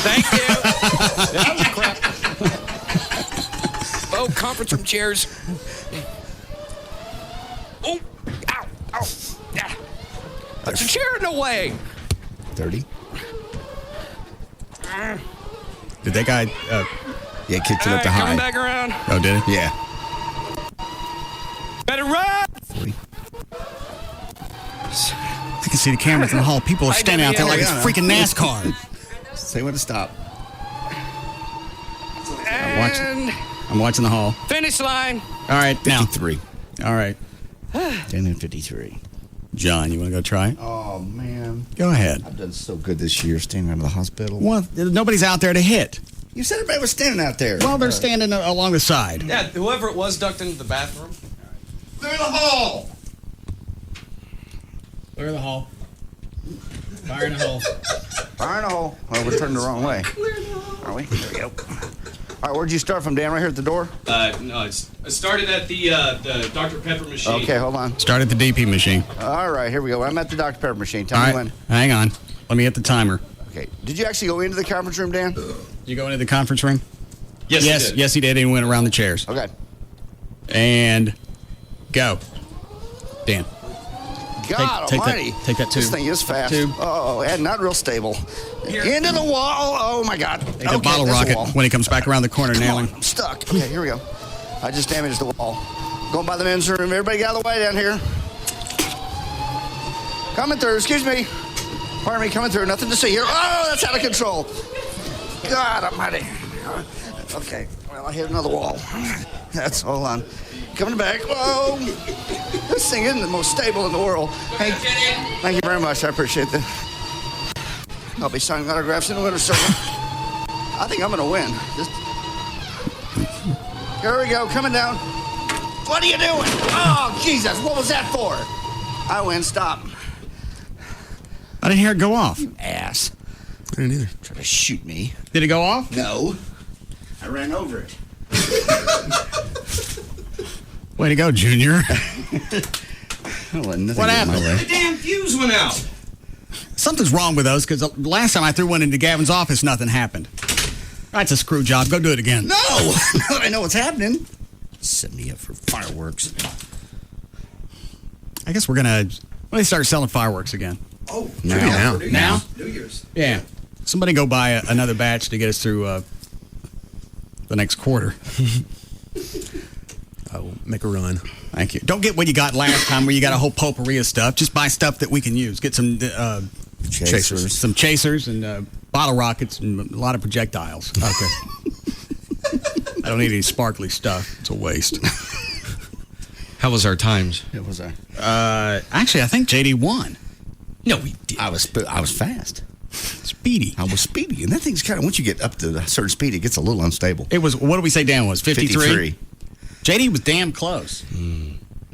Thank you. That was crap. Oh, conference room chairs. Oh, ow. Yeah. There's a chair in the way. 30. Did that guy... yeah, kicked it up to high. Coming back around. Oh, did it? Yeah. Better run. 40. I can see the cameras in the hall. People are standing out there like it's freaking NASCAR. Say when to stop. I'm watching the hall. Finish line. All right, 53. Now. All right. 10 and 53. John, you want to go try it? Oh, man. Go ahead. I've done so good this year standing out of the hospital. Well, nobody's out there to hit. You said everybody was standing out there. Well, they're standing along the side. Yeah, whoever it was ducked into the bathroom. Clear the hall. Clear the hall. Fire in the hole. Fire in the hole. Well, we're turning the wrong way. Are we? There we go. All right, where'd you start from, Dan? Right here at the door? No, it started at the Dr. Pepper machine. Okay, hold on. Start at the DP machine. All right, here we go. I'm at the Dr. Pepper machine. Tell All me right, when. hang on. Let me hit the timer. Okay. Did you actually go into the conference room, Dan? Did you go into the conference room? Yes, he did. Yes, he did. He went around the chairs. Okay. And go. Dan. God take almighty. Take that tube. This thing is fast. Tube. Oh, and not real stable. Into the wall. Oh, my God. Take the bottle rocket when he comes back around the corner, nail him. I'm stuck. Okay, here we go. I just damaged the wall. Going by the men's room. Everybody get out of the way down here. Coming through. Excuse me. Pardon me. Coming through. Nothing to see here. Oh, that's out of control. God almighty. Okay. Well, I hit another wall. That's hold on. Coming back. Whoa. This thing isn't the most stable in the world. Hey, thank you very much. I appreciate that. I'll be signing autographs in the winter circle. I think I'm going to win. Here we go. Coming down. What are you doing? Oh, Jesus. What was that for? I win. Stop. I didn't hear it go off. You ass. I didn't either. Try to shoot me. Did it go off? No. I ran over it. Way to go, Junior. What happened? The damn fuse went out. Something's wrong with those because the last time I threw one into Gavin's office, nothing happened. That's a screw job. Go do it again. No! Now that I know what's happening. Set me up for fireworks. I guess we're going to... When they start selling fireworks again. Oh, now. New Year's. Yeah. Somebody go buy another batch to get us through the next quarter. I'll make a run. Thank you. Don't get what you got last time where you got a whole potpourri of stuff. Just buy stuff that we can use. Get some chasers. Some chasers and bottle rockets and a lot of projectiles. Okay. I don't need any sparkly stuff. It's a waste. How was our times? It was our... Actually, I think JD won. No, we did. I was fast. Speedy. I was speedy. And that thing's kind of, once you get up to a certain speed, it gets a little unstable. It was, what did we say Dan was? 53? 53. JD was damn close.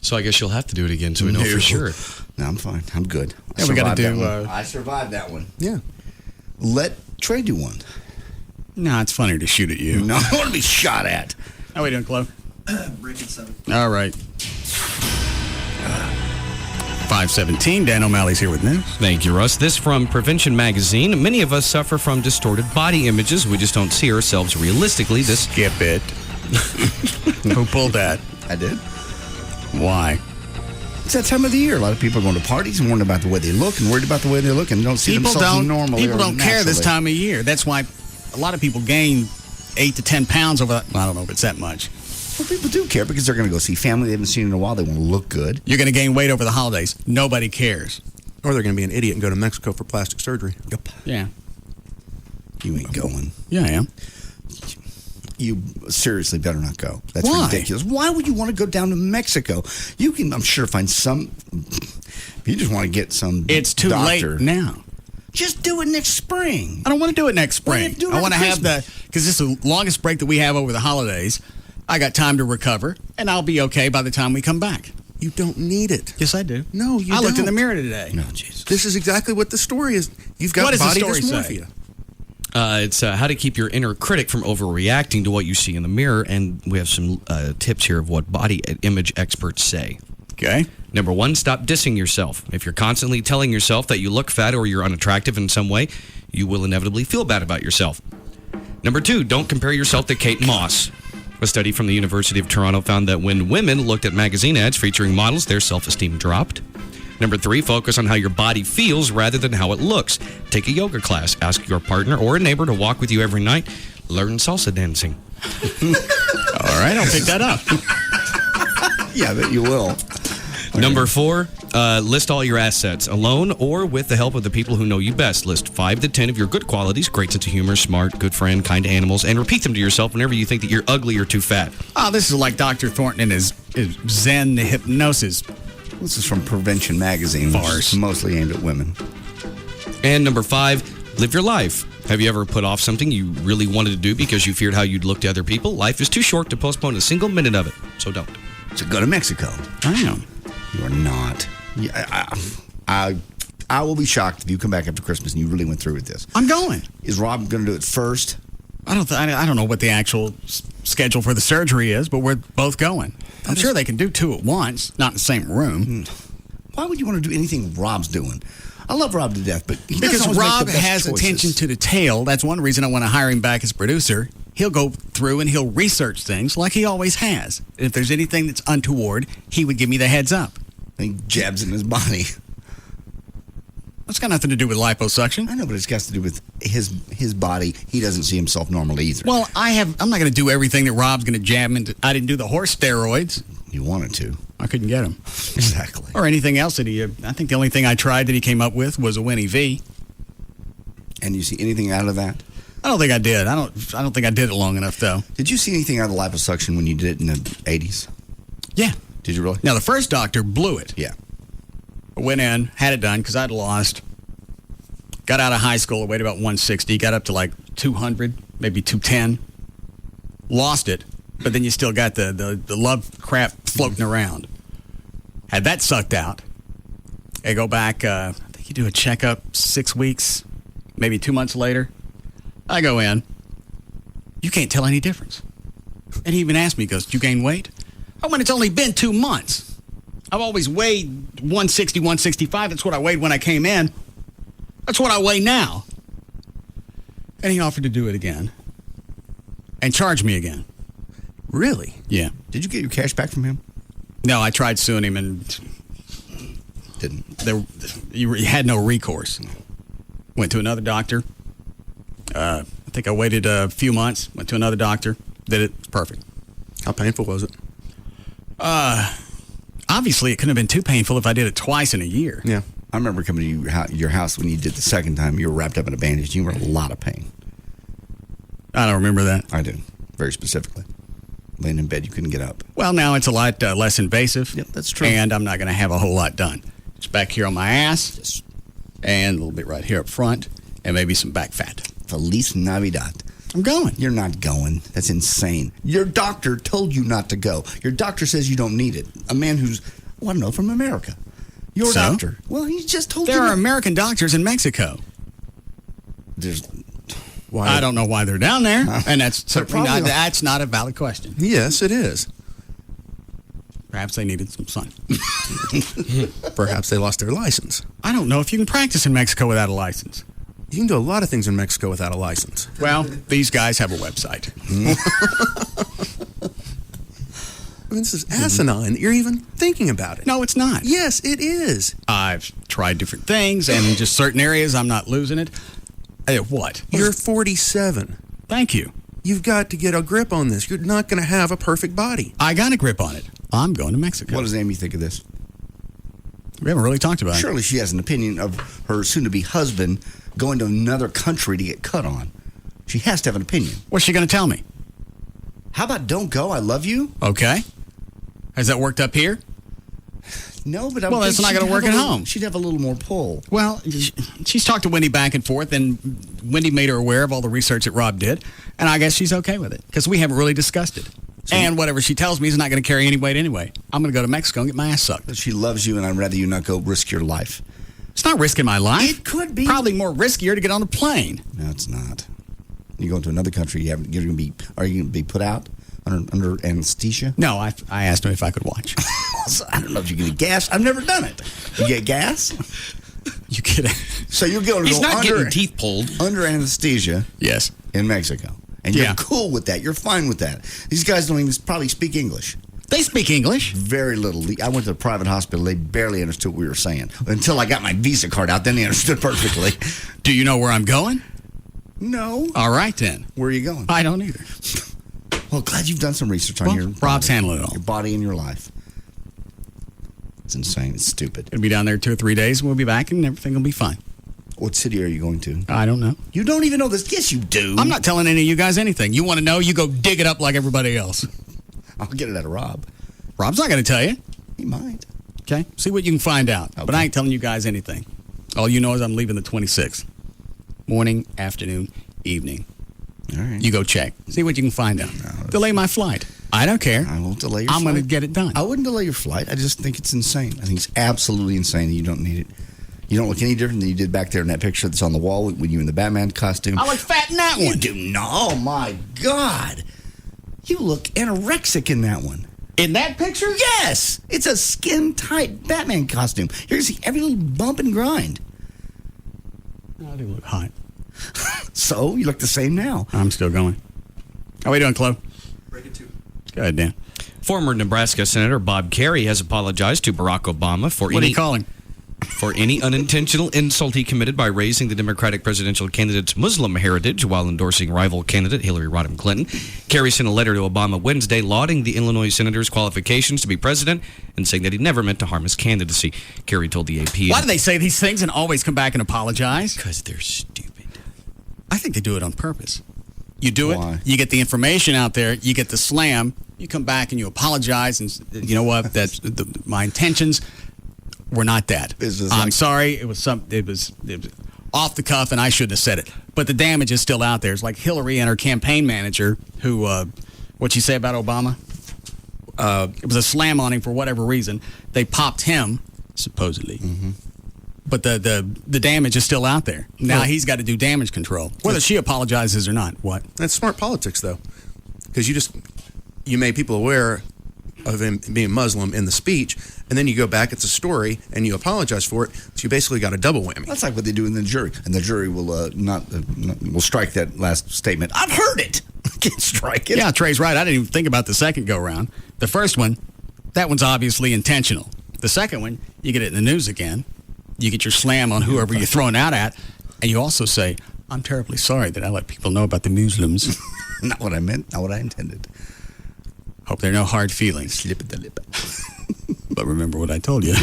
So I guess you'll have to do it again so we know for sure. No, I'm fine. I'm good. Yeah, we got to do... I survived that one. Yeah. Let Trey do one. No, it's funnier to shoot at you. No, I want to be shot at. How are we doing, Chloe? Breaking 7. All right. 5:17. Dan O'Malley's here with news. Thank you, Russ. This from Prevention Magazine. Many of us suffer from distorted body images. We just don't see ourselves realistically. Skip it. Who pulled that? I did. Why? It's that time of the year. A lot of people are going to parties and worried about the way they look and worried about the way they look and don't see themselves normally. People don't care this naturally. time of year. That's why a lot of people gain 8 to 10 pounds over. I don't know if it's that much. Well, people do care because they're going to go see family they haven't seen in a while. They want to look good. You're going to gain weight over the holidays. Nobody cares. Or they're going to be an idiot and go to Mexico for plastic surgery. Yep. Yeah. You ain't going. Yeah, I am. You seriously better not go. That's Why? ridiculous. Why would you want to go down to Mexico? You can, I'm sure, find some. If you just want to get some. It's too doctor, late now. Just do it next spring. I don't want to do it next Why do you spring. have to do it I over want to have Christmas? because this is the longest break that we have over the holidays. I got time to recover, and I'll be okay by the time we come back. You don't need it. Yes, I do. No, you I don't. looked in the mirror today. No, Jesus. This is exactly what the story is. You've got What does the body story dysmorphia. say? It's how to keep your inner critic from overreacting to what you see in the mirror, and we have some tips here of what body image experts say. Okay. Number 1, stop dissing yourself. If you're constantly telling yourself that you look fat or you're unattractive in some way, you will inevitably feel bad about yourself. Number 2, don't compare yourself to Kate Moss. A study from the University of Toronto found that when women looked at magazine ads featuring models, their self-esteem dropped. Number 3, focus on how your body feels rather than how it looks. Take a yoga class. Ask your partner or a neighbor to walk with you every night. Learn salsa dancing. All right, I'll pick that up. Yeah, I bet you will. Number 4, list all your assets, alone or with the help of the people who know you best. List 5 to 10 of your good qualities: great sense of humor, smart, good friend, kind to animals, and repeat them to yourself whenever you think that you're ugly or too fat. Oh, this is like Dr. Thornton and his Zen hypnosis. This is from Prevention Magazine, which is mostly aimed at women. And number 5, live your life. Have you ever put off something you really wanted to do because you feared how you'd look to other people? Life is too short to postpone a single minute of it, so don't. So go to Mexico. I am. You are not. I will be shocked if you come back after Christmas and you really went through with this. I'm going. Is Rob going to do it first? I don't know what the actual schedule for the surgery is, but we're both going. I'm sure they can do 2 at once, not in the same room. Why would you want to do anything Rob's doing? I love Rob to death, but he because doesn't always Rob make the best has choices. attention to detail. That's one reason I want to hire him back as producer. He'll go through and he'll research things like he always has. If there's anything that's untoward, he would give me the heads up. He jabs in his body. That's got nothing to do with liposuction. I know, but it's got to do with his body. He doesn't see himself normally either. Well, I'm not going to do everything that Rob's going to jab into. I didn't do the horse steroids. You wanted to. I couldn't get him. Exactly. Or anything else that I think the only thing I tried that he came up with was a Winnie V. And you see anything out of that? I don't think I did. I don't think I did it long enough, though. Did you see anything out of the liposuction when you did it in the 80s? Yeah. Did you really? Now, the first doctor blew it. Yeah. I went in, had it done because I'd lost. Got out of high school, I weighed about 160, got up to like 200, maybe 210. Lost it, but then you still got the love crap floating around. Had that sucked out. I go back, I think you do a checkup 6 weeks, maybe 2 months later. I go in. You can't tell any difference. And he even asked me, he goes, "Did you gain weight?" Oh, when it's only been 2 months. I've always weighed 160, 165. That's what I weighed when I came in. That's what I weigh now. And he offered to do it again. And charge me again. Really? Yeah. Did you get your cash back from him? No, I tried suing him and didn't. You had no recourse. Went to another doctor. I think I waited a few months. Went to another doctor. Did it. It's perfect. How painful was it? Obviously, it couldn't have been too painful if I did it twice in a year. Yeah. I remember coming to your house when you did the second time. You were wrapped up in a bandage. You were in a lot of pain. I don't remember that. I do, very specifically. Laying in bed, you couldn't get up. Well, now it's a lot less invasive. Yep, that's true. And I'm not going to have a whole lot done. It's back here on my ass, and a little bit right here up front, and maybe some back fat. Feliz Navidad. I'm going. You're not going. That's insane. Your doctor told you not to go. Your doctor says you don't need it. A man who's, I don't know, from America. Your doctor. Well, he just told you. There are American doctors in Mexico. There's. Why? I don't know why they're down there, and that's certainly probably that's not a valid question. Yes, it is. Perhaps they needed some sun. Perhaps they lost their license. I don't know if you can practice in Mexico without a license. You can do a lot of things in Mexico without a license. Well, these guys have a website. I mean, this is asinine that you're even thinking about it. No, it's not. Yes, it is. I've tried different things, and in just certain areas, I'm not losing it. What? You're 47. Thank you. You've got to get a grip on this. You're not going to have a perfect body. I got a grip on it. I'm going to Mexico. What does Amy think of this? We haven't really talked about it. Surely she has an opinion of her soon-to-be husband going to another country to get cut on. She has to have an opinion. What's she going to tell me? How about don't go, I love you? Okay. Has that worked up here? No, but well, that's not going to work at home. She'd have a little more pull. Well, she's talked to Wendy back and forth, and Wendy made her aware of all the research that Rob did, and I guess she's okay with it because we haven't really discussed it. And whatever she tells me is not going to carry any weight anyway. I'm going to go to Mexico and get my ass sucked. She loves you, and I'd rather you not go risk your life. It's not risking my life. It could be. Probably more riskier to get on a plane. No, it's not. You go to another country, are you going to be put out under anesthesia? No, I asked him if I could watch. I don't know if you get gas. I've never done it. You get gas? You get it. So you're going to He's go not under, getting teeth pulled. Under anesthesia. Yes. In Mexico. And you're cool with that. You're fine with that. These guys don't even probably speak English. They speak English. Very little. I went to a private hospital. They barely understood what we were saying. Until I got my Visa card out, then they understood perfectly. Do you know where I'm going? No. All right, then. Where are you going? I don't either. Well, glad you've done some research on your Rob's handling it all. Your body and your life. It's insane. It's stupid. It'll be down there 2 or 3 days, and we'll be back, and everything will be fine. What city are you going to? I don't know. You don't even know this? Yes, you do. I'm not telling any of you guys anything. You want to know, you go dig it up like everybody else. I'll get it out of Rob. Rob's not going to tell you. He might. Okay? See what you can find out. Okay. But I ain't telling you guys anything. All you know is I'm leaving the 26th. Morning, afternoon, evening. All right. You go check. See what you can find out. No, delay my flight. I don't care. I won't delay your flight. I'm going to get it done. I wouldn't delay your flight. I just think it's insane. I think it's absolutely insane that you don't need it. You don't look any different than you did back there in that picture that's on the wall when you were in the Batman costume. I look fat in that one. You do not. Oh, my God. You look anorexic in that one. In that picture? Yes. It's a skin-tight Batman costume. You're going to see every little bump and grind. I do look hot. So, you look the same now. I'm still going. How are we doing, Chloe? Break it 2. Go ahead, Dan. Former Nebraska Senator Bob Kerrey has apologized to Barack Obama for what are you calling? For any unintentional insult he committed by raising the Democratic presidential candidate's Muslim heritage while endorsing rival candidate Hillary Rodham Clinton. Kerry sent a letter to Obama Wednesday lauding the Illinois senator's qualifications to be president and saying that he never meant to harm his candidacy. Kerry told the AP... Why do they say these things and always come back and apologize? Because they're stupid. I think they do it on purpose. You do Why? it, you get the information out there, you get the slam, you come back and you apologize, and you know what? That's my intentions were not that. I'm sorry. It was off the cuff, and I shouldn't have said it. But the damage is still out there. It's like Hillary and her campaign manager, who, what'd she say about Obama? It was a slam on him for whatever reason. They popped him, supposedly. Mm-hmm. But the damage is still out there. Now he's got to do damage control, whether she apologizes or not. What? That's smart politics, though, because you made people aware of him being Muslim in the speech, and then you go back, it's a story, and you apologize for it, so you basically got a double whammy. That's like what they do in the jury, and the jury will will strike that last statement. I've heard it. Can't strike it. Yeah, Trey's right. I didn't even think about the second go-round. The first one, that one's obviously intentional. The second one, you get it in the news again. You get your slam on whoever you're throwing out at, and you also say, I'm terribly sorry that I let people know about the Muslims. Not what I meant, not what I intended. Hope there are no hard feelings. Slip the lip. But remember what I told you.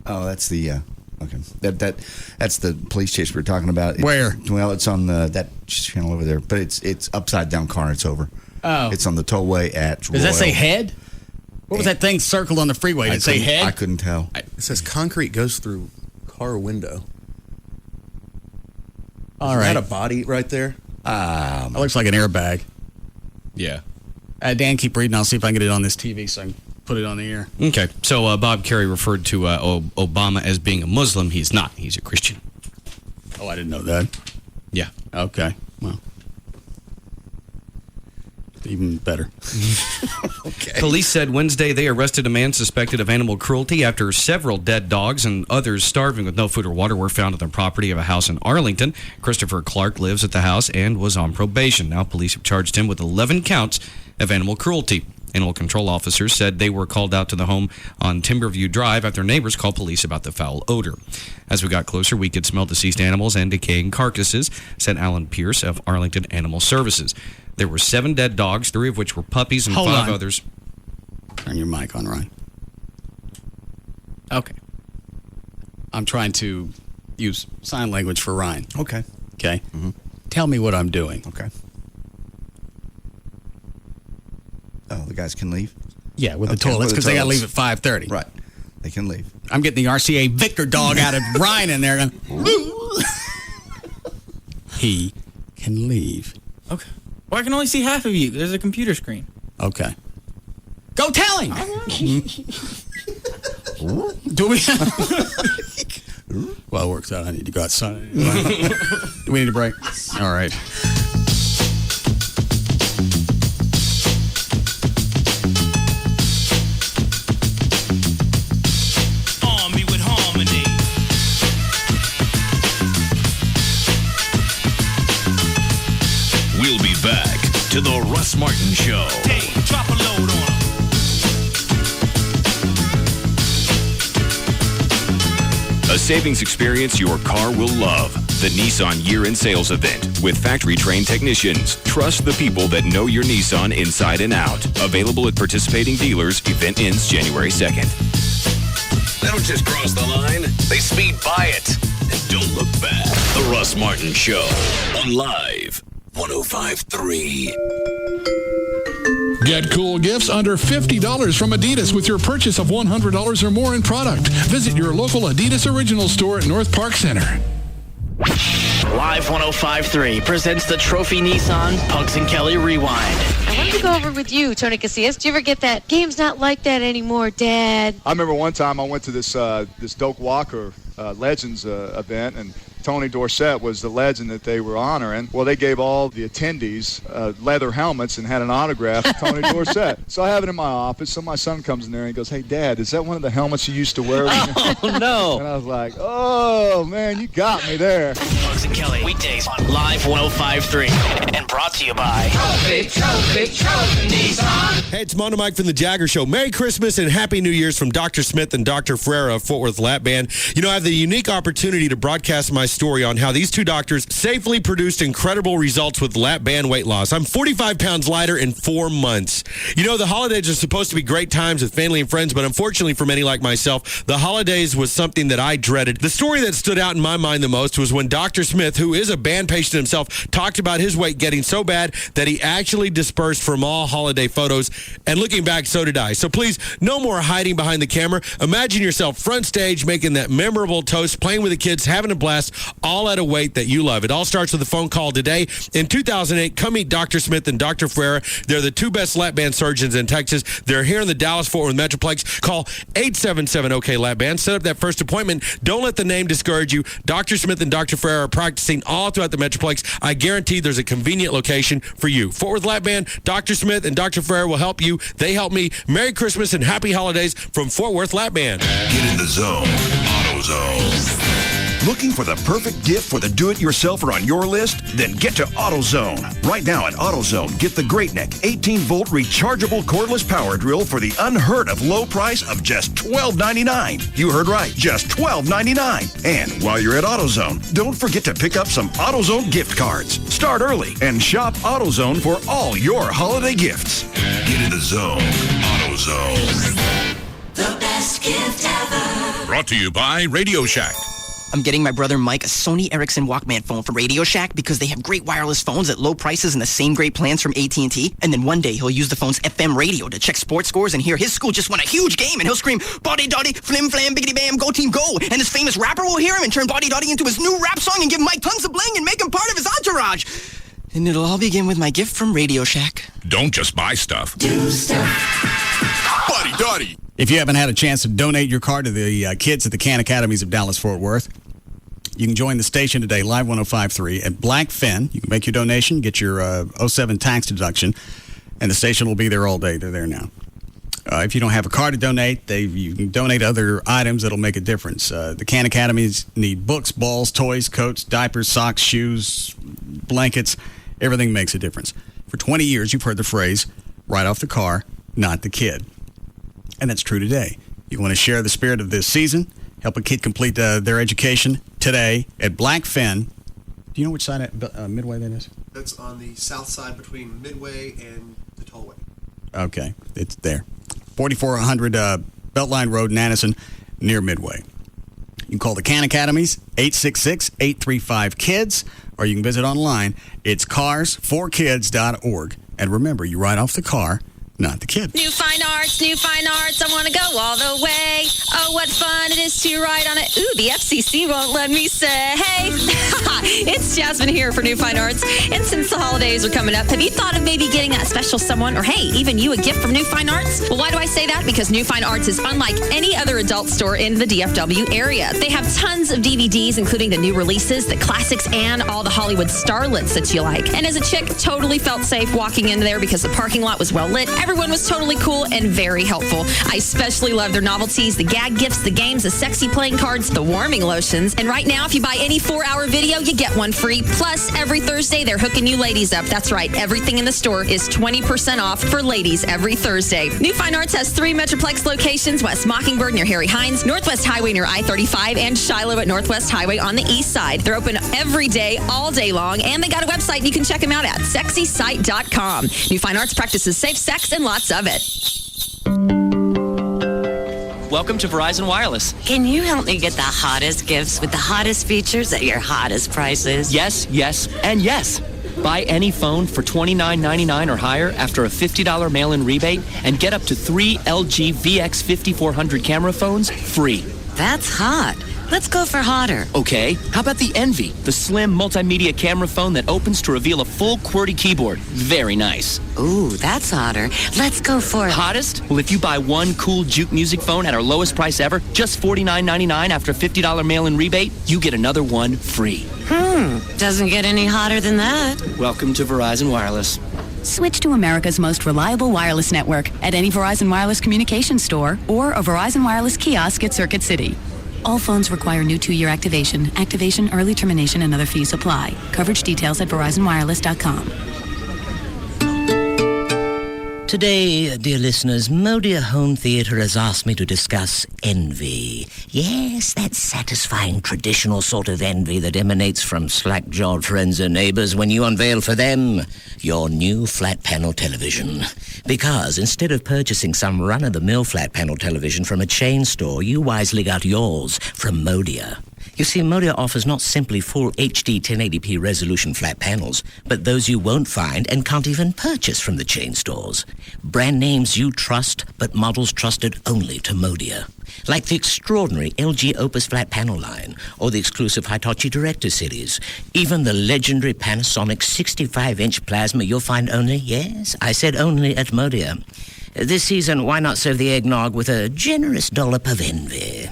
Oh, that's the okay. That's the police chase we were talking about. Where? Well, it's on that channel over there, but it's upside down car. It's over. Oh, it's on the tollway at. Does that say head? What was that thing circled on the freeway? Did it say head? I couldn't tell. It says concrete goes through car window. All right. Is that a body right there? It looks like an airbag. Yeah. Dan, keep reading. I'll see if I can get it on this TV so I can put it on the air. Okay. So Bob Kerry referred to Obama as being a Muslim. He's not. He's a Christian. Oh, I didn't know that. Yeah. Okay. Well, even better. Okay. Police said Wednesday they arrested a man suspected of animal cruelty after several dead dogs and others starving with no food or water were found on the property of a house in Arlington. Christopher Clark lives at the house and was on probation. Now police have charged him with 11 counts of animal cruelty. Animal control officers said they were called out to the home on Timberview Drive after neighbors called police about the foul odor. As we got closer, we could smell deceased animals and decaying carcasses, said Alan Pierce of Arlington Animal Services. There were 7 dead dogs, 3 of which were puppies, and Hold 5 on. others. Turn your mic on, Ryan. Okay. I'm trying to use sign language for Ryan. Okay. Okay? Tell me what I'm doing. Okay. Oh, the guys can leave? Yeah, with the Okay, toilets, with the because they got to toilets. leave at 5:30. Right. They can leave. I'm getting the RCA Victor dog out of Ryan in there. He can leave. Okay. Well, I can only see half of you. There's a computer screen. Okay. Go tell him! Do we? Well, it works out. I need to go outside. Do we need a break? All right. Army with harmony. We'll be back to the Russ Martin Show. Hey, drop a load on 'em. A savings experience your car will love. The Nissan Year-End Sales Event with factory-trained technicians. Trust the people that know your Nissan inside and out. Available at participating dealers. Event ends January 2nd. They don't just cross the line, they speed by it. And don't look back. The Russ Martin Show on Live 105.3. Get cool gifts under $50 from Adidas with your purchase of $100 or more in product. Visit your local Adidas Original store at North Park Center. Live 105.3 presents the Trophy Nissan Pugs and Kelly Rewind. I wanted to go over with you, Tony Casillas. Do you ever get that? Game's not like that anymore, Dad. I remember one time I went to this Doak Walker Legends event, and Tony Dorsett was the legend that they were honoring. Well, they gave all the attendees leather helmets and had an autograph of Tony Dorsett. So I have it in my office. So my son comes in there and he goes, "Hey, Dad, is that one of the helmets you used to wear?" Oh, no. And I was like, "Oh, man, you got me there." Pugs and Kelly, weekdays on Live 105.3. And brought to you by Trophy Nissan. Hey, it's Mondo Mike from the Jagger Show. Merry Christmas and Happy New Year's from Dr. Smith and Dr. Ferreira of Fort Worth Lap Band. You know, I have the unique opportunity to broadcast my story on how these two doctors safely produced incredible results with lap band weight loss. I'm 45 pounds lighter in 4 months. You know, the holidays are supposed to be great times with family and friends, but unfortunately for many like myself, the holidays was something that I dreaded. The story that stood out in my mind the most was when Dr. Smith, who is a band patient himself, talked about his weight getting so bad that he actually dispersed from all holiday photos. And looking back, so did I. So please, no more hiding behind the camera. Imagine yourself front stage making that memorable toast, playing with the kids, having a blast, all at a weight that you love. It all starts with a phone call today. In 2008, come meet Dr. Smith and Dr. Ferreira. They're the two best lap band surgeons in Texas. They're here in the Dallas-Fort Worth Metroplex. Call 877-OK-LAP-BAND. Set up that first appointment. Don't let the name discourage you. Dr. Smith and Dr. Ferreira are practicing all throughout the Metroplex. I guarantee there's a convenient location for you. Fort Worth Lap Band, Dr. Smith and Dr. Ferreira will help you. They help me. Merry Christmas and Happy Holidays from Fort Worth Lap Band. Get in the zone. AutoZone. Looking for the perfect gift for the do-it-yourselfer on your list? Then get to AutoZone. Right now at AutoZone, get the Great Neck 18-volt rechargeable cordless power drill for the unheard of low price of just $12.99. You heard right, just $12.99. And while you're at AutoZone, don't forget to pick up some AutoZone gift cards. Start early and shop AutoZone for all your holiday gifts. Get in the zone. AutoZone. The best gift ever. Brought to you by Radio Shack. I'm getting my brother Mike a Sony Ericsson Walkman phone from Radio Shack because they have great wireless phones at low prices and the same great plans from AT&T. And then one day he'll use the phone's FM radio to check sports scores and hear his school just won a huge game, and he'll scream, "Body Dotty, flim flam, biggity bam, go team go." And this famous rapper will hear him and turn Body Dotty into his new rap song and give Mike tons of bling and make him part of his entourage. And it'll all begin with my gift from Radio Shack. Don't just buy stuff. Do stuff. Buddy Dotty. If you haven't had a chance to donate your car to the kids at the Can Academies of Dallas-Fort Worth, you can join the station today, Live 105.3 at Blackfin. You can make your donation, get your 07 tax deduction, and the station will be there all day. They're there now. If you don't have a car to donate, you can donate other items that'll make a difference. The Can Academies need books, balls, toys, coats, diapers, socks, shoes, blankets. Everything makes a difference. For 20 years, you've heard the phrase, right off the car, not the kid. And that's true today. You want to share the spirit of this season, help a kid complete their education today at Blackfin. Do you know which side of Midway that is? That's on the south side between Midway and the Tollway. Okay, it's there. 4400 Beltline Road in Addison, near Midway. You can call the Khan Academies, 866-835-KIDS, or you can visit online. It's carsforkids.org. And remember, you ride off the car, not the kid. New fine arts, I want to go all the way. Oh, what fun it is to ride on it. Ooh, the FCC won't let me say, hey. It's Jasmine here for New Fine Arts. And since the holidays are coming up, have you thought of maybe getting a special someone, or hey, even you, a gift from New Fine Arts? Well, why do I say that? Because New Fine Arts is unlike any other adult store in the DFW area. They have tons of DVDs, including the new releases, the classics, and all the Hollywood starlets that you like. And as a chick, totally felt safe walking in there because the parking lot was well lit. Everyone was totally cool and very helpful. I especially love their novelties, the gag gifts, the games, the sexy playing cards, the warming lotions. And right now, if you buy any 4-hour video, you get one free. Plus, every Thursday, they're hooking you ladies up. That's right. Everything in the store is 20% off for ladies every Thursday. New Fine Arts has 3 Metroplex locations: West Mockingbird near Harry Hines, Northwest Highway near I-35, and Shiloh at Northwest Highway on the east side. They're open every day, all day long, and they got a website. You can check them out at sexysite.com. New Fine Arts practices safe sex and lots of it. Welcome to Verizon Wireless. Can you help me get the hottest gifts with the hottest features at your hottest prices? Yes, yes, and yes. Buy any phone for $29.99 or higher after a $50 mail-in rebate and get up to 3 LG VX5400 camera phones free. That's hot. Let's go for hotter. Okay, how about the Envy, the slim multimedia camera phone that opens to reveal a full QWERTY keyboard? Very nice. Ooh, that's hotter. Let's go for Hottest? Well, if you buy one cool Juke music phone at our lowest price ever, just $49.99 after a $50 mail-in rebate, you get another one free. Doesn't get any hotter than that. Welcome to Verizon Wireless. Switch to America's most reliable wireless network at any Verizon Wireless communications store or a Verizon Wireless kiosk at Circuit City. All phones require new 2-year activation. Activation, early termination, and other fees apply. Coverage details at VerizonWireless.com. Today, dear listeners, Modia Home Theatre has asked me to discuss envy. Yes, that satisfying traditional sort of envy that emanates from slack-jawed friends and neighbors when you unveil for them your new flat-panel television. Because instead of purchasing some run-of-the-mill flat-panel television from a chain store, you wisely got yours from Modia. You see, Modia offers not simply full HD 1080p resolution flat panels, but those you won't find and can't even purchase from the chain stores. Brand names you trust, but models trusted only to Modia. Like the extraordinary LG Opus flat panel line, or the exclusive Hitachi Director series. Even the legendary Panasonic 65-inch plasma you'll find only, yes, I said only, at Modia. This season, why not serve the eggnog with a generous dollop of envy?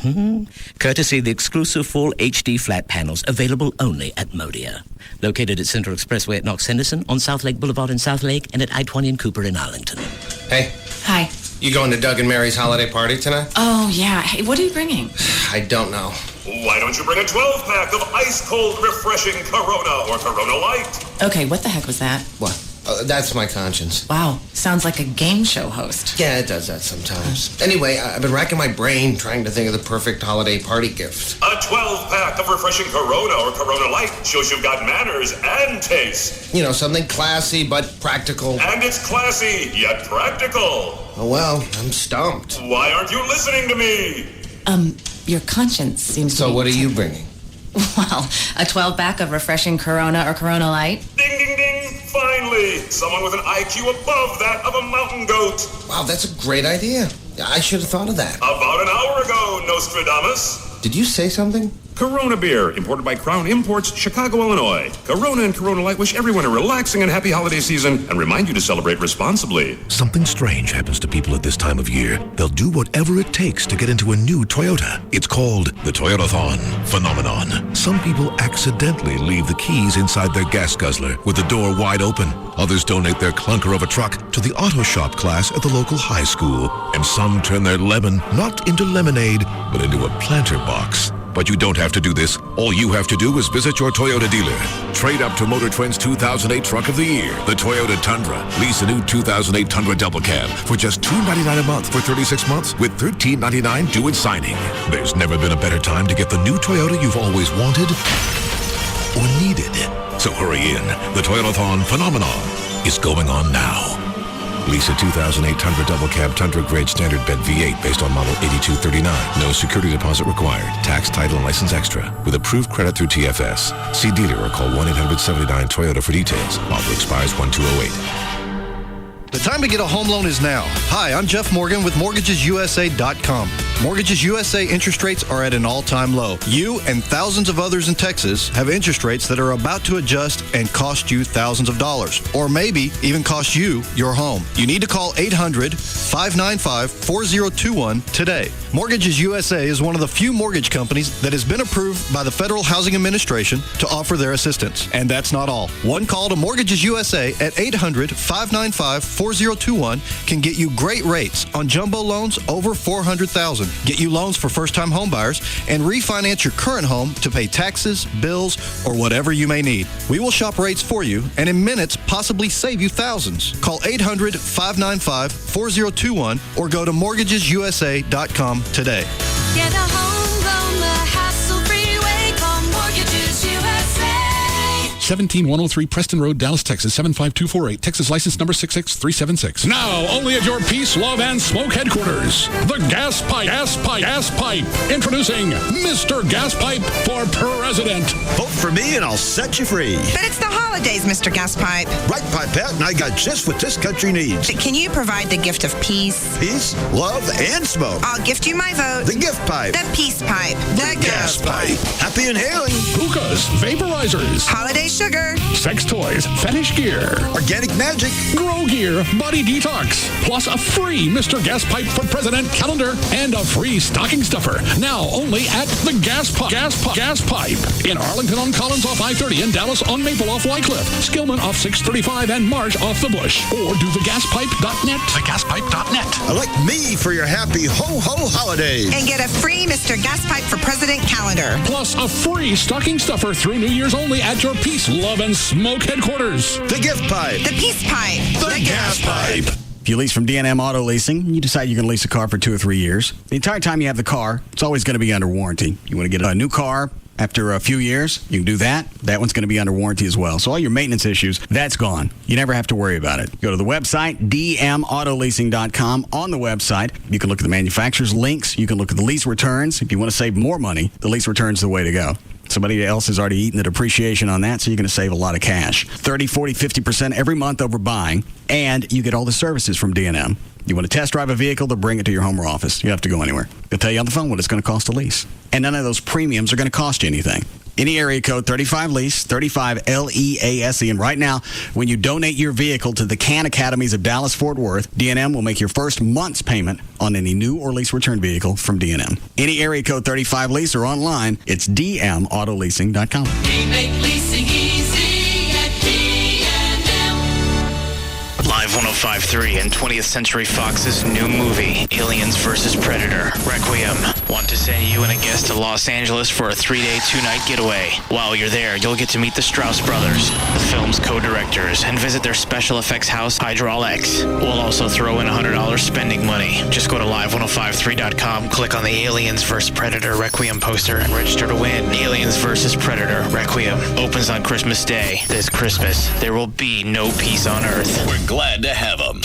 Courtesy the exclusive full HD flat panels available only at Modia. Located at Central Expressway at Knox Henderson, on South Lake Boulevard in South Lake, and at I-20 and Cooper in Arlington. Hey. Hi. You going to Doug and Mary's holiday party tonight? Oh, yeah. Hey, what are you bringing? I don't know. Why don't you bring a 12-pack of ice-cold, refreshing Corona or Corona Light? Okay, what the heck was that? What? That's my conscience. Wow, sounds like a game show host. Yeah, it does that sometimes. Anyway, I've been racking my brain trying to think of the perfect holiday party gift. A 12-pack of refreshing Corona or Corona Light shows you've got manners and taste. You know, something classy but practical. And it's classy, yet practical. Oh, well, I'm stumped. Why aren't you listening to me? Your conscience seems to So be... what are you bringing? Well, a 12-pack of refreshing Corona or Corona Light. Ding, ding, ding. Finally, someone with an IQ above that of a mountain goat. Wow, that's a great idea. I should have thought of that. About an hour ago, Nostradamus. Did you say something? Corona beer, imported by Crown Imports, Chicago, Illinois. Corona and Corona Light wish everyone a relaxing and happy holiday season and remind you to celebrate responsibly. Something strange happens to people at this time of year. They'll do whatever it takes to get into a new Toyota. It's called the Toyotathon phenomenon. Some people accidentally leave the keys inside their gas guzzler with the door wide open. Others donate their clunker of a truck to the auto shop class at the local high school. And some turn their lemon not into lemonade, but into a planter box. But you don't have to do this. All you have to do is visit your Toyota dealer. Trade up to Motor Trend's 2008 Truck of the Year, the Toyota Tundra. Lease a new 2008 Tundra Double Cab for just $299 a month for 36 months with $13.99 due at signing. There's never been a better time to get the new Toyota you've always wanted or needed. So hurry in. The Toyotathon phenomenon is going on now. Lease a 2008 Tundra Double Cab Tundra Grade Standard Bed V8 based on model 8239. No security deposit required. Tax, title, and license extra. With approved credit through TFS. See dealer or call 1-800-79-TOYOTA for details. Offer expires 1/2/08. The time to get a home loan is now. Hi, I'm Jeff Morgan with MortgagesUSA.com. Mortgages USA interest rates are at an all-time low. You and thousands of others in Texas have interest rates that are about to adjust and cost you thousands of dollars, or maybe even cost you your home. You need to call 800-595-4021 today. Mortgages USA is one of the few mortgage companies that has been approved by the Federal Housing Administration to offer their assistance. And that's not all. One call to Mortgages USA at 800-595-4021 can get you great rates on jumbo loans over $400,000, get you loans for first-time homebuyers, and refinance your current home to pay taxes, bills, or whatever you may need. We will shop rates for you and in minutes possibly save you thousands. Call 800-595-4021 or go to mortgagesusa.com today. Get a home loan the hassle-free way. Call Mortgages USA. 17103 Preston Road, Dallas, Texas, 75248. Texas license number 66376. Now, only at your Peace, Love, and Smoke headquarters. The Gas Pipe. Introducing Mr. Gas Pipe for President. Vote for me and I'll set you free. But it's the holidays, Mr. Gas Pipe. Right, Pipette, and I got just what this country needs. But can you provide the gift of peace? Peace, love, and smoke. I'll gift you my vote. The gift pipe. The peace pipe. The gas pipe. Happy inhaling. Hookahs, vaporizers, holiday sugar, sex toys, fetish gear, organic magic, grow gear, body detox, plus a free Mr. Gas Pipe for President calendar and a free stocking stuffer. Now only at the Gas Pipe. In Arlington on Collins off I-30 and Dallas on Maple off Wycliffe, Skillman off 635 and Marsh off the Bush. Or do thegaspipe.net. Thegaspipe.net. Elect me for your happy ho-ho holidays. and get a free Mr. Gas Pipe for President calendar. Plus a free stocking stuffer through New Year's only at your Peace, Love, and Smoke headquarters. The gift pipe. The peace pipe. The gas pipe. If you lease from D&M Auto Leasing, you decide you're going to lease a car for 2 or 3 years. The entire time you have the car, it's always going to be under warranty. You want to get a new car after a few years, you can do that. That one's going to be under warranty as well. So all your maintenance issues, that's gone. You never have to worry about it. Go to the website, dmautoleasing.com. On the website, you can look at the manufacturer's links. You can look at the lease returns. If you want to save more money, the lease return's the way to go. Somebody else has already eaten the depreciation on that, so you're going to save a lot of cash. 30, 40, 50% every month over buying, and you get all the services from D&M. You want to test drive a vehicle, they'll bring it to your home or office. You don't have to go anywhere. They'll tell you on the phone what it's going to cost to lease. And none of those premiums are going to cost you anything. Any area code 35LEASE, 35LEASE. And right now, when you donate your vehicle to the CAN Academies of Dallas-Fort Worth, D&M will make your first month's payment on any new or lease return vehicle from D&M. Any area code 35LEASE or online, it's dmautoleasing.com. We make leasing easy at D&M. Live 105.3 and 20th Century Fox's new movie, Aliens vs. Predator, Requiem. Want to send you and a guest to Los Angeles for a 3-day, 2-night getaway. While you're there, you'll get to meet the Strauss brothers, the film's co-directors, and visit their special effects house, Hydraulics. We'll also throw in $100 spending money. Just go to live1053.com, click on the Aliens vs. Predator Requiem poster, and register to win. Aliens vs. Predator Requiem opens on Christmas Day. This Christmas, there will be no peace on Earth. We're glad to have them.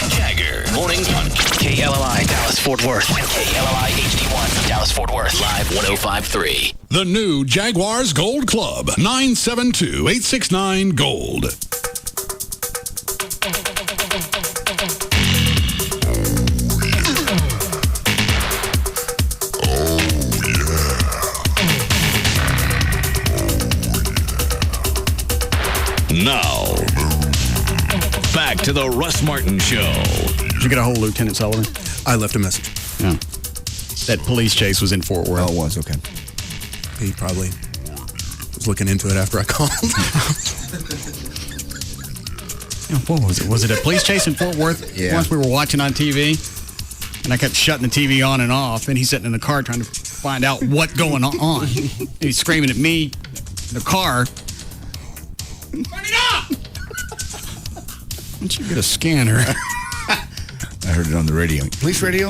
Jagger, Mornings on KLLI, Dallas-Fort Worth. KLLI HD1, Dallas-Fort Worth. Live 105.3. The new Jaguars Gold Club, 972-869-GOLD. Now, back to the Russ Martin Show. Did you get a hold of Lieutenant Sullivan? I left a message. Yeah. That police chase was in Fort Worth. Oh, it was, okay. He probably was looking into it after I called. What was it? Was it a police chase in Fort Worth? Yeah. Once we were watching on TV, and I kept shutting the TV on and off, and he's sitting in the car trying to find out what's going on. He's screaming at me in the car. Turn it off! Why don't you get a scanner? I heard it on the radio. Police radio?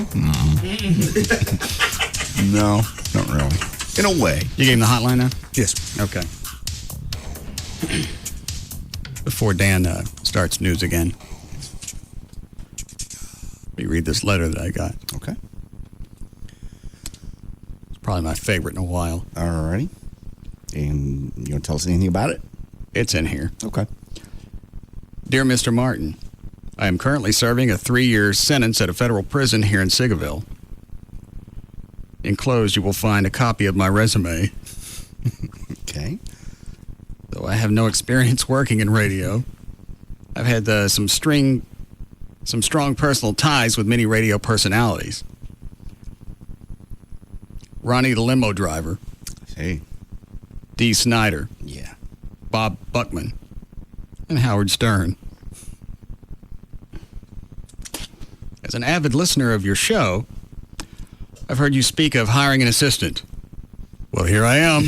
No, not really. In a way. You gave him the hotline now? Yes. Okay. Before Dan starts news again, let me read this letter that I got. Okay. It's probably my favorite in a while. All righty. And you want to tell us anything about it? It's in here. Okay. Dear Mr. Martin, I am currently serving a 3-year sentence at a federal prison here in Sigaville. Enclosed, you will find a copy of my resume. Okay. Though I have no experience working in radio, I've had some strong personal ties with many radio personalities. Ronnie the limo driver. Hey. Dee Snider. Yeah. Bob Buckman. And Howard Stern. As an avid listener of your show, I've heard you speak of hiring an assistant. Well, here I am.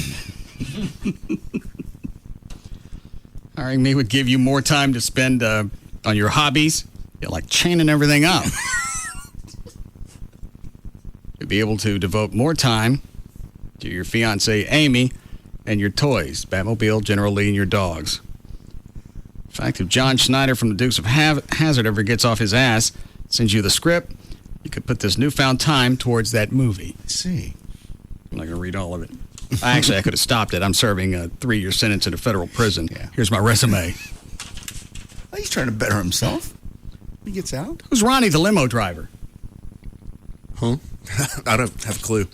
Hiring me would give you more time to spend on your hobbies. You're like chaining everything up. You'd be able to devote more time to your fiancée, Amy, and your toys, Batmobile, General Lee, and your dogs. In fact, if John Schneider from the Dukes of Hazzard ever gets off his ass, sends you the script, you could put this newfound time towards that movie. I see. I'm not going to read all of it. Actually, I could have stopped it. I'm serving a 3-year sentence in a federal prison. Yeah. Here's my resume. Well, he's trying to better himself. He gets out. Who's Ronnie the limo driver? Huh? I don't have a clue.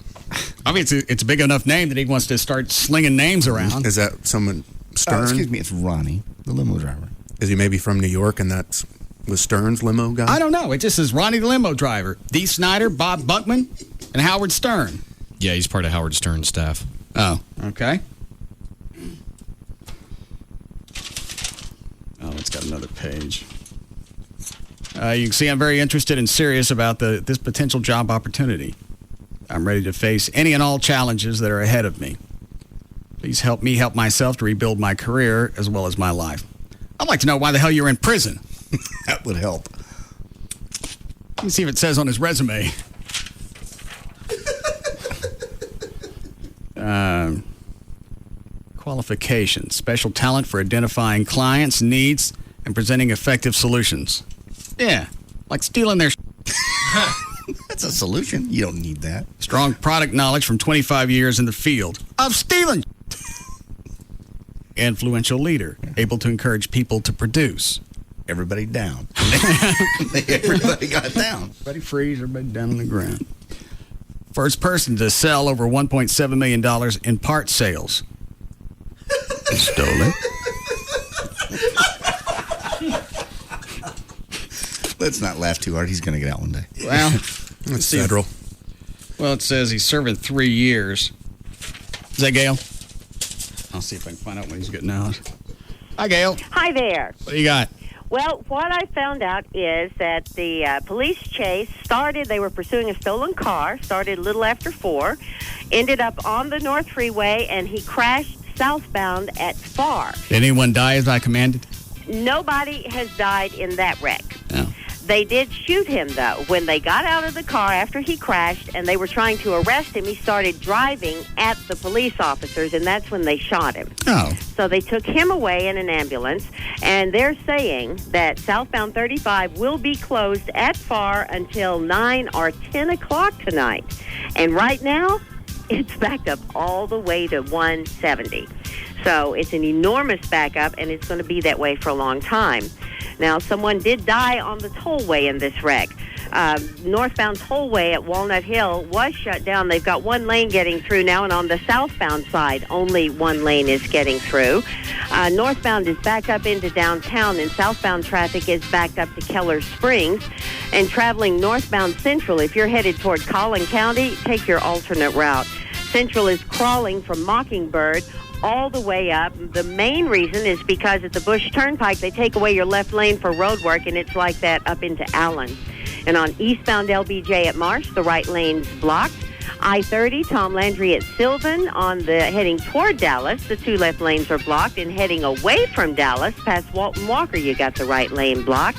I mean, it's a big enough name that he wants to start slinging names around. Is that someone Stern? Excuse me, it's Ronnie, the limo driver. Is he maybe from New York and that's was Stern's limo guy? I don't know. It just says Ronnie the limo driver, Dee Snider, Bob Buckman, and Howard Stern. Yeah, he's part of Howard Stern's staff. Oh, okay. Oh, it's got another page. You can see I'm very interested and serious about this potential job opportunity. I'm ready to face any and all challenges that are ahead of me. Please help me help myself to rebuild my career as well as my life. I'd like to know why the hell you're in prison. That would help. Let me see if it says on his resume. Qualifications. Special talent for identifying clients' needs and presenting effective solutions. Yeah, like stealing their That's a solution. You don't need that. Strong product knowledge from 25 years in the field of stealing. Influential leader, able to encourage people to produce. Everybody down. Everybody got down. Everybody freeze, everybody down on the ground. First person to sell over $1.7 million in part sales. Stole it. Let's not laugh too hard. He's going to get out one day. Well, it's federal. Well, it says he's serving 3 years. Is that Gail? I'll see if I can find out when he's getting out. Hi, Gail. Hi there. What do you got? Well, what I found out is that the police chase started, they were pursuing a stolen car, started a little after 4, ended up on the North Freeway, and he crashed southbound at Farr. Did anyone die as I commanded? Nobody has died in that wreck. No. They did shoot him, though. When they got out of the car after he crashed and they were trying to arrest him, he started driving at the police officers, and that's when they shot him. Oh. So they took him away in an ambulance, and they're saying that southbound 35 will be closed at Farr until 9 or 10 o'clock tonight. And right now, it's backed up all the way to 170. So it's an enormous backup, and it's going to be that way for a long time. Now, someone did die on the tollway in this wreck. Northbound tollway at Walnut Hill was shut down. They've got one lane getting through now, and on the southbound side, only one lane is getting through. Northbound is back up into downtown, and southbound traffic is backed up to Keller Springs. And traveling northbound Central, if you're headed toward Collin County, take your alternate route. Central is crawling from Mockingbird all the way up. The main reason is because at the Bush Turnpike, they take away your left lane for road work, and it's like that up into Allen. And on eastbound LBJ at Marsh, the right lane's blocked. I-30, Tom Landry at Sylvan on the heading toward Dallas. The 2 left lanes are blocked, and heading away from Dallas past Walton Walker, you got the right lane blocked.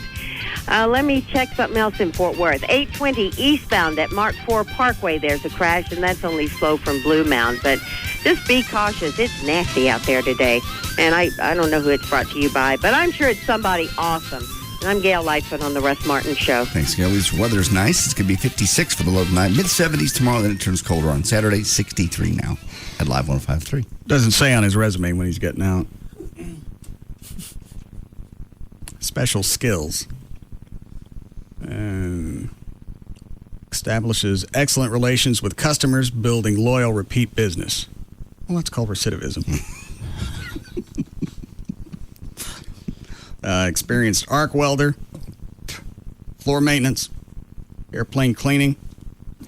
Let me check something else in Fort Worth. 820 eastbound at Mark IV Parkway, there's a crash, and that's only slow from Blue Mound. But just be cautious. It's nasty out there today. And I don't know who it's brought to you by, but I'm sure it's somebody awesome. And I'm Gail Lightfoot on the Russ Martin Show. Thanks, Gail. This weather's nice. It's going to be 56 for the low tonight. Mid-70s tomorrow, then it turns colder on Saturday. 63 now at Live 105.3. Doesn't say on his resume when he's getting out. Special skills. Establishes excellent relations with customers, building loyal repeat business. Well, that's called recidivism. Experienced arc welder, floor maintenance, airplane cleaning,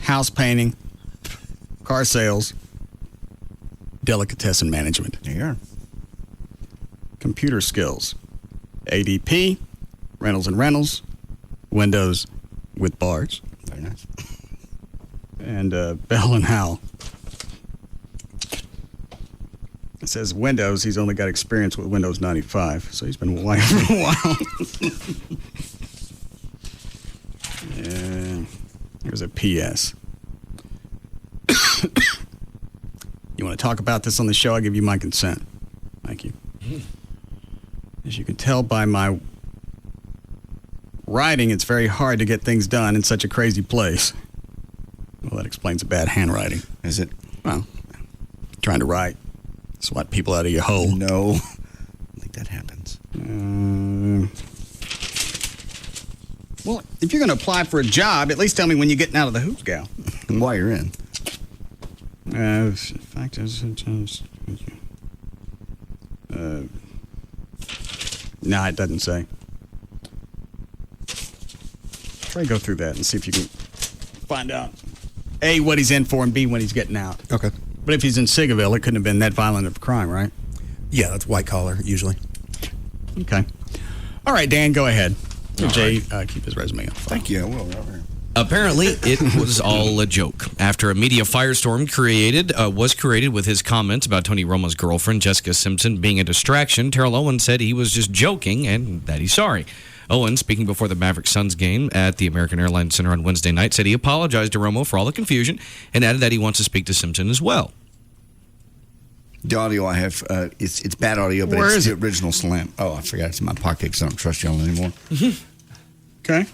house painting, car sales, delicatessen management. There you are. Computer skills, ADP, Reynolds and Reynolds, Windows with bars. Very nice. And Bell and Howell. It says Windows, he's only got experience with Windows 95, so he's been white for a while. Yeah. Here's a PS. You want to talk about this on the show? I give you my consent. Thank you. As you can tell by my writing, it's very hard to get things done in such a crazy place. Well, that explains the bad handwriting. Is it? Well, trying to write. Swat people out of your hole. No. I think that happens. Well, if you're going to apply for a job, at least tell me when you're getting out of the hoops, gal. And while you're in. Fact is, no, it doesn't say. Try to go through that and see if you can find out, A, what he's in for, and B, when he's getting out. Okay. But if he's in Sigaville, it couldn't have been that violent of a crime, right? Yeah, that's white collar, usually. Okay. All right, Dan, go ahead. Jay, keep his resume up. Thank you. I will. Right here. Apparently, it was all a joke. After a media firestorm was created with his comments about Tony Romo's girlfriend, Jessica Simpson, being a distraction, Terrell Owens said he was just joking and that he's sorry. Owens, speaking before the Mavericks-Suns game at the American Airlines Center on Wednesday night, said he apologized to Romo for all the confusion and added that he wants to speak to Simpson as well. The audio I have, it's bad audio, but it's the original slam. Oh, I forgot it's in my pocket because I don't trust y'all anymore. Okay.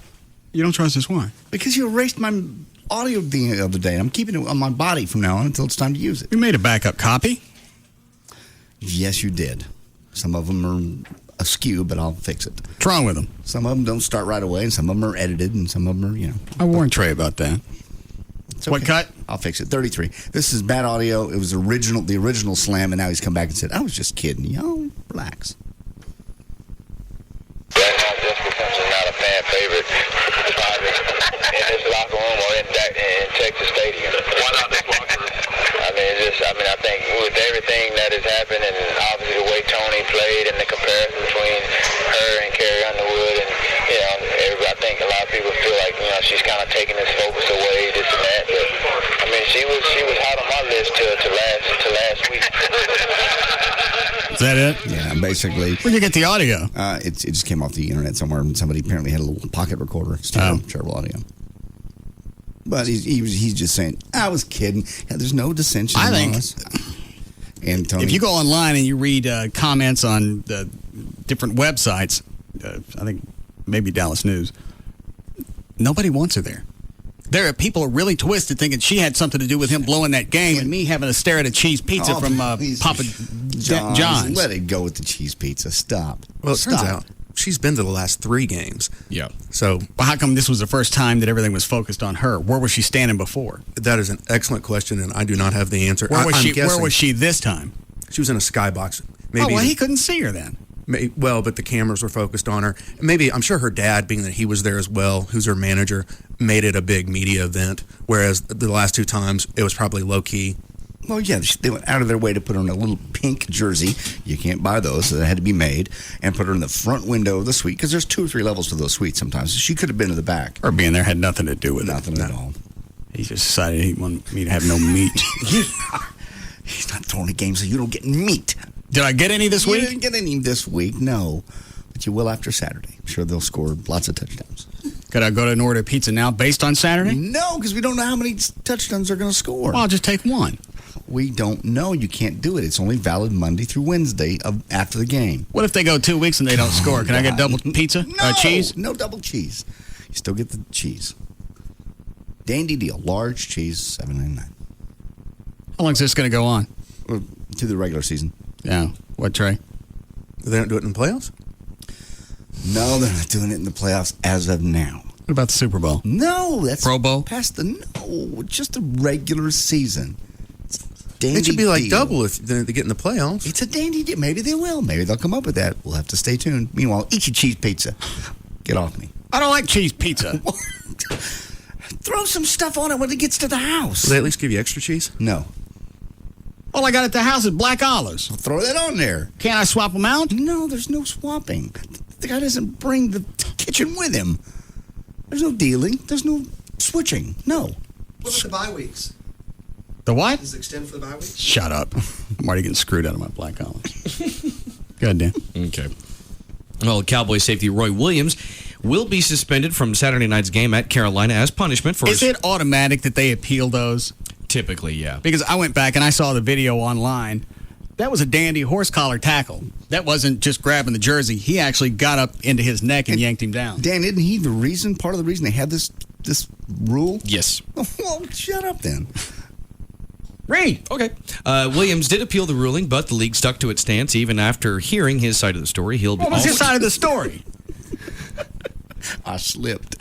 You don't trust us, why? Because you erased my audio the other day. I'm keeping it on my body from now on until it's time to use it. You made a backup copy? Yes, you did. Some of them are askew, but I'll fix it. What's wrong with them? Some of them don't start right away, and some of them are edited, and some of them are, I warned Trey about that. Okay. What cut? I'll fix it. 33. This is bad audio. It was the original slam, and now he's come back and said, I was just kidding. Yo, relax. Right now, Jessica Simpson's not a fan favorite in this locker room or in Texas Stadium. Why not this locker room? I think with everything that has happened, and obviously the way Tony played and the comparison between her and Carrie Underwood, and I think a lot of people feel like she's kind of taking this focus away, this and that. But she was hot on my list to last week. Is that it? Yeah, basically. Where'd you get the audio? It just came off the internet somewhere, and somebody apparently had a little pocket recorder. It's terrible audio. But he's just saying, I was kidding. Yeah, there's no dissension among us. And Tony, if you go online and you read comments on different websites, I think maybe Dallas News, nobody wants her there. There are people really twisted thinking she had something to do with him blowing that game and me having to stare at a cheese pizza from Papa John's. Let it go with the cheese pizza. Stop. Well, it turns out she's been to the last 3 games. Yeah. So, well, how come this was the first time that everything was focused on her? Where was she standing before? That is an excellent question, and I do not have the answer. Where was she this time? She was in a skybox. Maybe he couldn't see her then. Well, but the cameras were focused on her. Maybe, I'm sure her dad, being that he was there as well, who's her manager, made it a big media event, whereas the last 2 times, it was probably low-key. Well, yeah, they went out of their way to put her in a little pink jersey. You can't buy those, so they had to be made, and put her in the front window of the suite, because there's 2 or 3 levels to those suites sometimes. So she could have been in the back. Or being there had nothing to do with nothing it. Nothing at all. He just decided he wanted me to have no meat. He's not throwing a game so you don't get meat. Did I get any this week? You didn't get any this week, no. But you will after Saturday. I'm sure they'll score lots of touchdowns. Could I go to and order a pizza now based on Saturday? No, because we don't know how many touchdowns they're going to score. Well, I'll just take one. We don't know. You can't do it. It's only valid Monday through Wednesday after the game. What if they go 2 weeks and they don't score? Can I get double pizza? No, cheese? No double cheese. You still get the cheese. Dandy deal. Large cheese, $7.99. How long is this going to go on? To the regular season. Yeah. What, Trey? They don't do it in the playoffs? No, they're not doing it in the playoffs as of now. What about the Super Bowl? No, that's Pro Bowl? Past just the regular season. It should be like double if they get in the playoffs. It's a dandy deal. Maybe they will. Maybe they'll come up with that. We'll have to stay tuned. Meanwhile, eat your cheese pizza. Get off me. I don't like cheese pizza. Throw some stuff on it when it gets to the house. Will they at least give you extra cheese? No. All I got at the house is black olives. Well, throw that on there. Can't I swap them out? No, there's no swapping. The guy doesn't bring the kitchen with him. There's no dealing. There's no switching. No. What about the bye weeks? The what? Does it extend for the bye weeks? Shut up. I'm already getting screwed out of my black olives. Go ahead, Dan. Okay. Well, Cowboy safety Roy Williams will be suspended from Saturday night's game at Carolina as punishment for Is it automatic that they appeal those? Typically, yeah. Because I went back and I saw the video online. That was a dandy horse collar tackle. That wasn't just grabbing the jersey. He actually got up into his neck and yanked him down. Dan, isn't he part of the reason they had this rule? Yes. Well, shut up then. Read. Okay. Williams did appeal the ruling, but the league stuck to its stance even after hearing his side of the story. What was his side of the story? I slipped.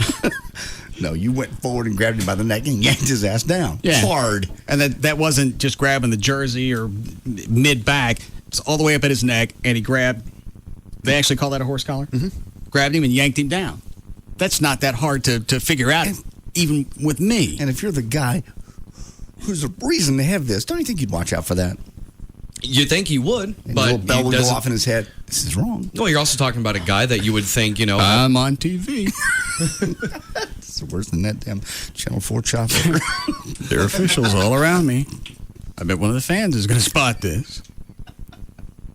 No, you went forward and grabbed him by the neck and yanked his ass down. Yeah. Hard. And that wasn't just grabbing the jersey or mid-back. It's all the way up at his neck, and he grabbed... They actually call that a horse collar? Mm-hmm. Grabbed him and yanked him down. That's not that hard to figure out, even with me. And if you're the guy who's the reason to have this, don't you think you'd watch out for that? You think he would, and but a little bell would go off in his head. This is wrong. Well, you're also talking about a guy that you would think, I'm on TV. It's worse than that damn Channel 4 chopper. There are officials all around me. I bet one of the fans is going to spot this.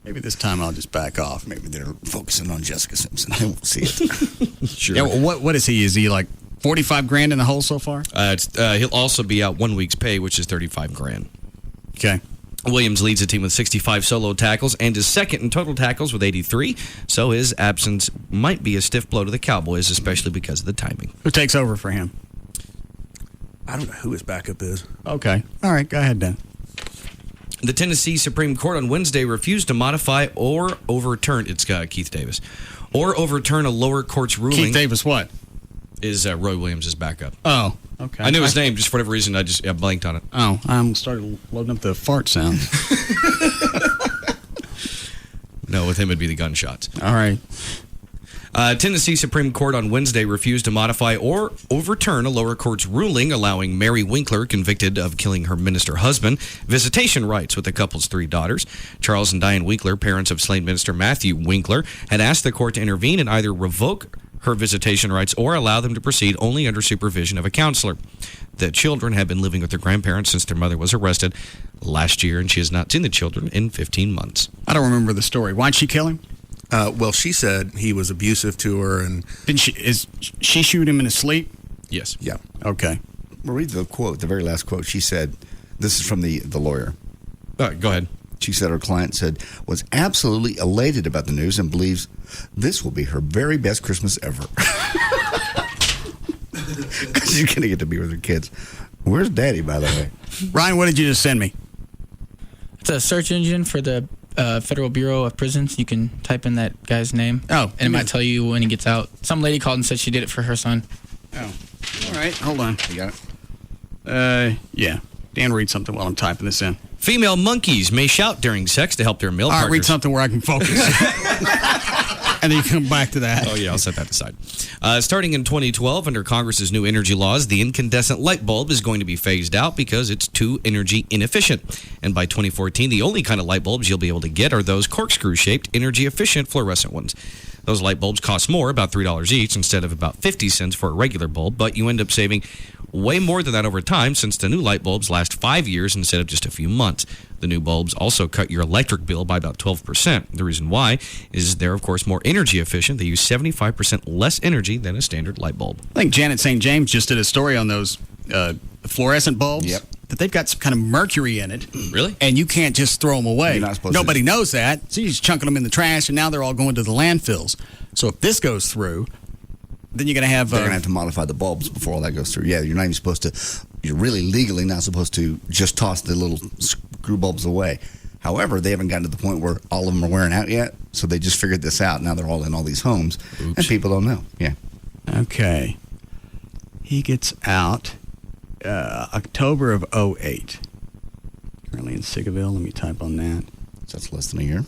Maybe this time I'll just back off. Maybe they're focusing on Jessica Simpson. They won't see it. Sure. Yeah, what is he? Is he like $45,000 in the hole so far? He'll also be out 1 week's pay, which is $35,000. Okay. Williams leads the team with 65 solo tackles and is second in total tackles with 83, so his absence might be a stiff blow to the Cowboys, especially because of the timing. Who takes over for him? I don't know who his backup is. Okay. All right, go ahead, Dan. The Tennessee Supreme Court on Wednesday refused to modify or overturn, it's Keith Davis, or overturn a lower court's ruling. Keith Davis what? Is Roy Williams' backup. Oh, okay. I knew his name, just for whatever reason, I blanked on it. Oh, I started loading up the fart sound. No, with him it'd be the gunshots. All right. Tennessee Supreme Court on Wednesday refused to modify or overturn a lower court's ruling allowing Mary Winkler, convicted of killing her minister husband, visitation rights with the couple's 3 daughters. Charles and Diane Winkler, parents of slain minister Matthew Winkler, had asked the court to intervene and either revoke her visitation rights or allow them to proceed only under supervision of a counselor. The children have been living with their grandparents since their mother was arrested last year, and she has not seen the children in 15 months. I don't remember the story. Why'd she kill him? Well, she said he was abusive to her, and didn't she shoot him in his sleep? Yes. Yeah. Okay. We'll read the quote, the very last quote. She said, this is from the lawyer. Go ahead. She said her client was absolutely elated about the news and believes this will be her very best Christmas ever. Because she's going to get to be with her kids. Where's Daddy, by the way? Ryan, what did you just send me? It's a search engine for the Federal Bureau of Prisons. You can type in that guy's name. Oh. And it might tell you when he gets out. Some lady called and said she did it for her son. Oh. All right. Hold on. You got it? Yeah. Dan, read something while I'm typing this in. Female monkeys may shout during sex to help their male partners. Read something where I can focus. And then you come back to that. Oh, yeah, I'll set that aside. Starting in 2012, under Congress's new energy laws, the incandescent light bulb is going to be phased out because it's too energy inefficient. And by 2014, the only kind of light bulbs you'll be able to get are those corkscrew-shaped, energy-efficient fluorescent ones. Those light bulbs cost more, about $3 each, instead of about 50 cents for a regular bulb, but you end up saving way more than that over time, since the new light bulbs last 5 years instead of just a few months. The new bulbs also cut your electric bill by about 12%. The reason why is they're, of course, more energy efficient. They use 75% less energy than a standard light bulb. I think Janet St. James just did a story on those fluorescent bulbs. Yep. That they've got some kind of mercury in it. Really? And you can't just throw them away. You're not supposed Nobody knows that. So you're just chunking them in the trash, and now they're all going to the landfills. So if this goes through, then you're going to have... They're going to have to modify the bulbs before all that goes through. Yeah, you're not even supposed to... You're really legally not supposed to just toss the little screw bulbs away. However, they haven't gotten to the point where all of them are wearing out yet, so they just figured this out. Now they're all in all these homes, and people don't know. Yeah. Okay. He gets out October of 2008. Currently in Sigaville. Let me type on that. So that's less than a year.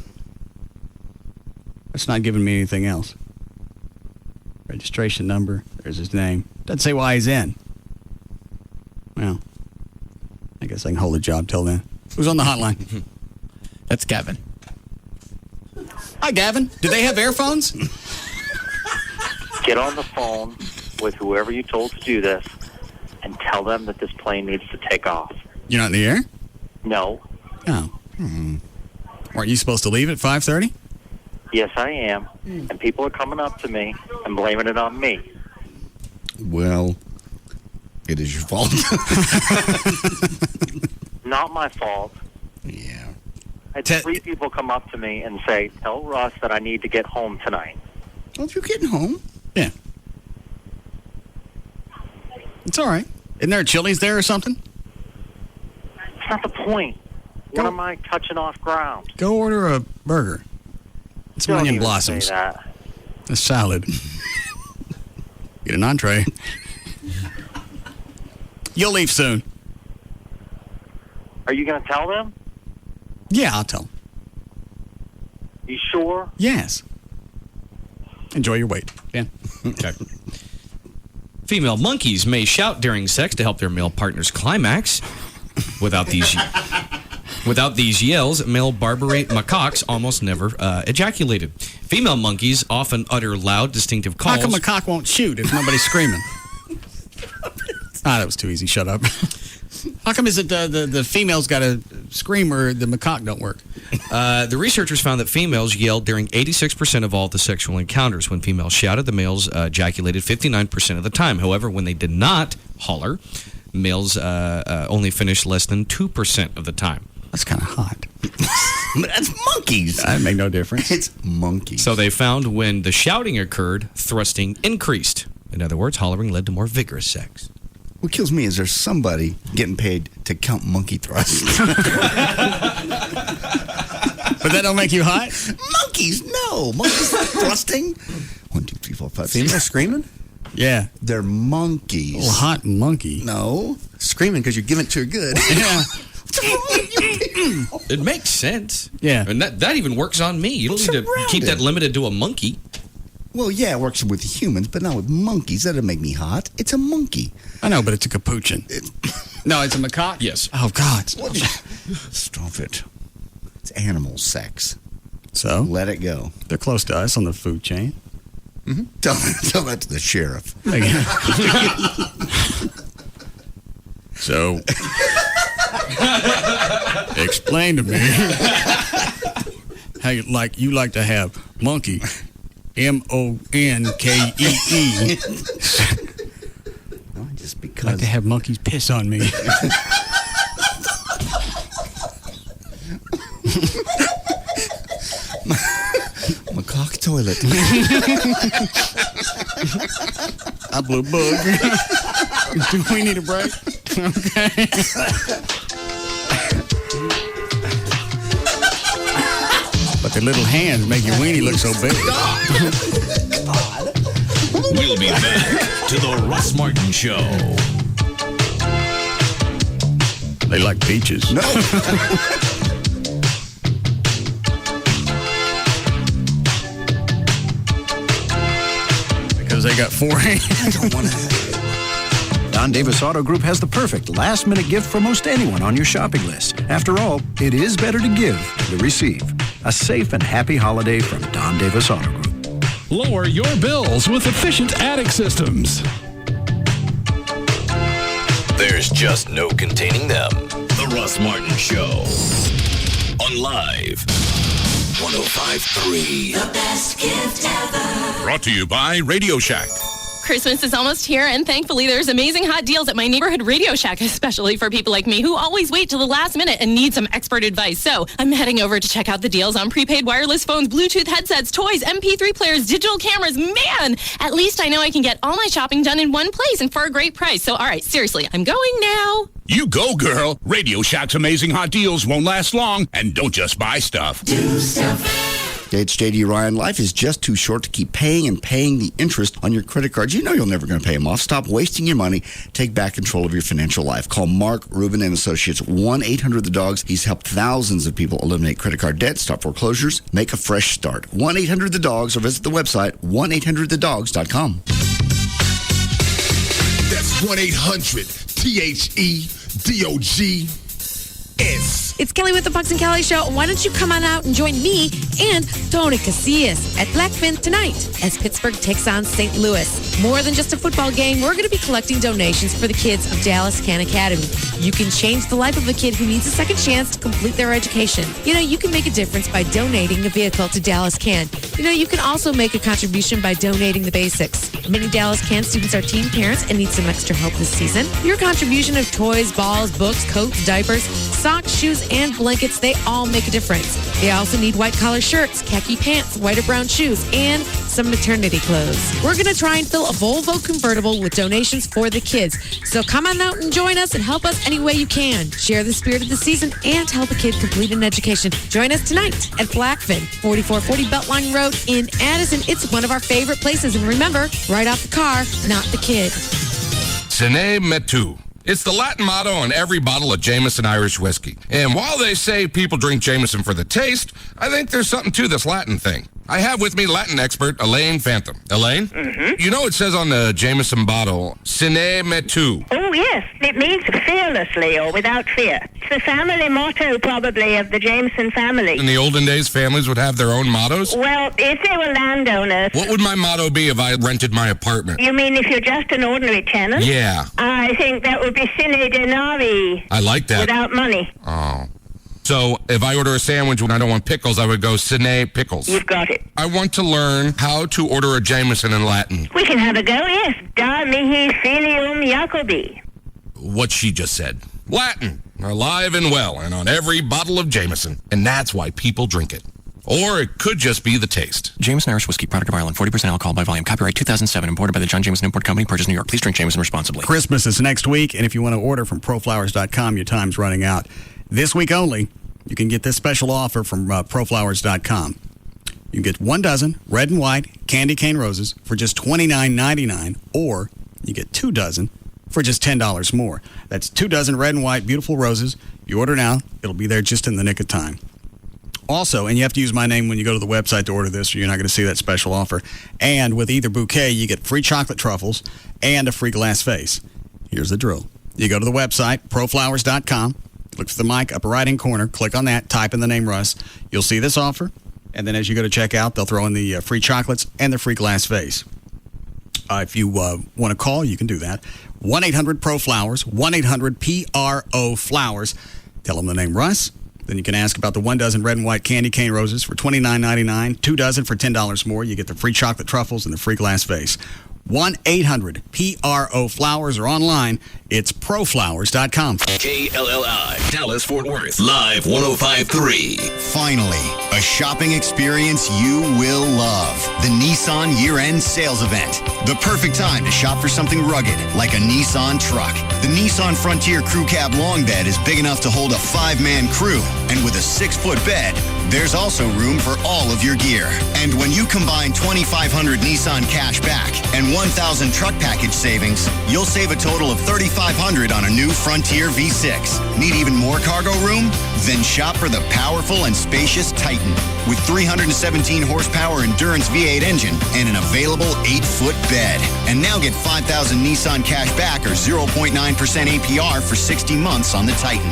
It's not giving me anything else. Registration number. There's his name. Doesn't say why he's in. Well, I guess I can hold a job till then. Who's on the hotline? That's Gavin. Hi, Gavin. Do they have earphones? Get on the phone with whoever you told to do this and tell them that this plane needs to take off. You're not in the air? No. Oh. Weren't you supposed to leave at 5:30? Yes, I am. And people are coming up to me and blaming it on me. Well, it is your fault. Not my fault. Yeah. I had 3 people come up to me and say, tell Russ that I need to get home tonight. Well, if you're getting home. Yeah. It's all right. Isn't there a Chili's there or something? That's not the point. What am I touching off ground? Go order a burger. Some Don't onion even blossoms. say that. A salad. Get an entree. You'll leave soon. Are you going to tell them? Yeah, I'll tell them. You sure? Yes. Enjoy your wait. Yeah. Okay. Female monkeys may shout during sex to help their male partners climax. Without these yells, male barbarate macaques almost never ejaculated. Female monkeys often utter loud, distinctive calls. How come a macaque won't shoot if nobody's screaming? That was too easy. Shut up. How come is it the female's got to scream or the macaque don't work? The researchers found that females yelled during 86% of all the sexual encounters. When females shouted, the males ejaculated 59% of the time. However, when they did not holler, males only finished less than 2% of the time. That's kind of hot. But that's monkeys. That make no difference. It's monkeys. So they found when the shouting occurred, thrusting increased. In other words, hollering led to more vigorous sex. What kills me is there's somebody getting paid to count monkey thrusts. But that don't make you hot? Monkeys, no. Monkeys not thrusting. 1, 2, 3, 4, 5, 6. Female screaming? Yeah. They're monkeys. Well, hot monkey. No. Screaming because you're giving it to her good. Yeah. It makes sense. Yeah. And that even works on me. You don't need to keep that limited to a monkey. Well, yeah, it works with humans, but not with monkeys. That'll make me hot. It's a monkey. I know, but it's a capuchin. No, it's a macaque? Yes. Oh, God. Stop it. It's animal sex. So? Let it go. They're close to us on the food chain. Mm-hmm. Tell that to the sheriff. So, explain to me how you like to have monkey, M-O-N-K-E-E. Well, just because. Like to have monkeys piss on me. Macaque toilet. I blew a bug. Do we need a break? Okay. But the little hands make your weenie look so big. God. We'll be back to the Russ Martin Show. They like peaches. No. Because they got 4 hands. I don't want to. Don Davis Auto Group has the perfect last-minute gift for most anyone on your shopping list. After all, it is better to give than to receive. A safe and happy holiday from Don Davis Auto Group. Lower your bills with efficient attic systems. There's just no containing them. The Russ Martin Show. On Live 105.3. The best gift ever. Brought to you by Radio Shack. Christmas is almost here, and thankfully there's amazing hot deals at my neighborhood Radio Shack, especially for people like me who always wait till the last minute and need some expert advice. So I'm heading over to check out the deals on prepaid wireless phones, Bluetooth headsets, toys, MP3 players, digital cameras. Man, at least I know I can get all my shopping done in one place and for a great price. So all right, seriously, I'm going now. You go, girl. Radio Shack's amazing hot deals won't last long, and don't just buy stuff. Do stuff. It's JD Ryan. Life is just too short to keep paying and paying the interest on your credit cards. You know you're never going to pay them off. Stop wasting your money. Take back control of your financial life. Call Mark Rubin and Associates, 1-800-THE-DOGS. He's helped thousands of people eliminate credit card debt, stop foreclosures, make a fresh start. 1-800-THE-DOGS or visit the website 1-800-THEDOGS.com. That's 1-800-THEDOGS. It's Kelly with the Pucks and Kelly Show. Why don't you come on out and join me and Tony Casillas at Blackfin tonight as Pittsburgh takes on St. Louis. More than just a football game, we're going to be collecting donations for the kids of Dallas Can Academy. You can change the life of a kid who needs a second chance to complete their education. You know, you can make a difference by donating a vehicle to Dallas Can. You know, you can also make a contribution by donating the basics. Many Dallas Can students are teen parents and need some extra help this season. Your contribution of toys, balls, books, coats, diapers, socks, shoes, and blankets, they all make a difference. They also need white collar shirts, khaki pants, white or brown shoes, and some maternity clothes. We're going to try and fill a Volvo convertible with donations for the kids. So come on out and join us and help us any way you can. Share the spirit of the season and help a kid complete an education. Join us tonight at Blackfin, 4440 Beltline Road in Addison. It's one of our favorite places. And remember, right off the car, not the kid. Sine metu. It's the Latin motto on every bottle of Jameson Irish whiskey. And while they say people drink Jameson for the taste, I think there's something to this Latin thing. I have with me Latin expert Elaine Phantom. Elaine? Mm-hmm. You know it says on the Jameson bottle, sine metu. Oh, yes. It means fearlessly or without fear. It's the family motto, probably, of the Jameson family. In the olden days, families would have their own mottos? Well, if they were landowners... What would my motto be if I rented my apartment? You mean if you're just an ordinary tenant? Yeah. I think that would be sine denari. I like that. Without money. Oh. So if I order a sandwich when I don't want pickles, I would go sine pickles. You've got it. I want to learn how to order a Jameson in Latin. We can have a go, yes. Da mihi filium Jacobi. What she just said. Latin, alive and well, and on every bottle of Jameson. And that's why people drink it. Or it could just be the taste. Jameson Irish Whiskey, product of Ireland, 40% alcohol by volume. Copyright 2007, imported by the John Jameson Import Company, purchased New York. Please drink Jameson responsibly. Christmas is next week, and if you want to order from proflowers.com, your time's running out. This week only, you can get this special offer from proflowers.com. You can get 1 dozen red and white candy cane roses for just $29.99, or you get 2 dozen for just $10 more. That's 2 dozen red and white beautiful roses. You order now, it'll be there just in the nick of time. Also, and you have to use my name when you go to the website to order this, or you're not going to see that special offer. And with either bouquet, you get free chocolate truffles and a free glass vase. Here's the drill. You go to the website, proflowers.com, look for the mic, upper right-hand corner, click on that, type in the name Russ. You'll see this offer, and then as you go to checkout, they'll throw in the free chocolates and the free glass vase. If you want to call, you can do that. 1-800-PRO-FLOWERS, 1-800-PRO-FLOWERS. Tell them the name Russ. Then you can ask about the 1 dozen red and white candy cane roses for $29.99, 2 dozen for $10 more. You get the free chocolate truffles and the free glass vase. 1-800-PRO-FLOWERS or online, it's proflowers.com. KLLI, Dallas, Fort Worth, Live 105.3. Finally, a shopping experience you will love. The Nissan Year-End Sales Event. The perfect time to shop for something rugged, like a Nissan truck. The Nissan Frontier Crew Cab Long Bed is big enough to hold a 5-man crew. And with a 6-foot bed, there's also room for all of your gear. And when you combine $2,500 Nissan cash back and $1,000 truck package savings, you'll save a total of $3,500 on a new Frontier V6. Need even more cargo room? Then shop for the powerful and spacious Titan with 317 horsepower endurance V8 engine and an available 8-foot bed. And now get $5,000 Nissan cash back or 0.9% APR for 60 months on the Titan.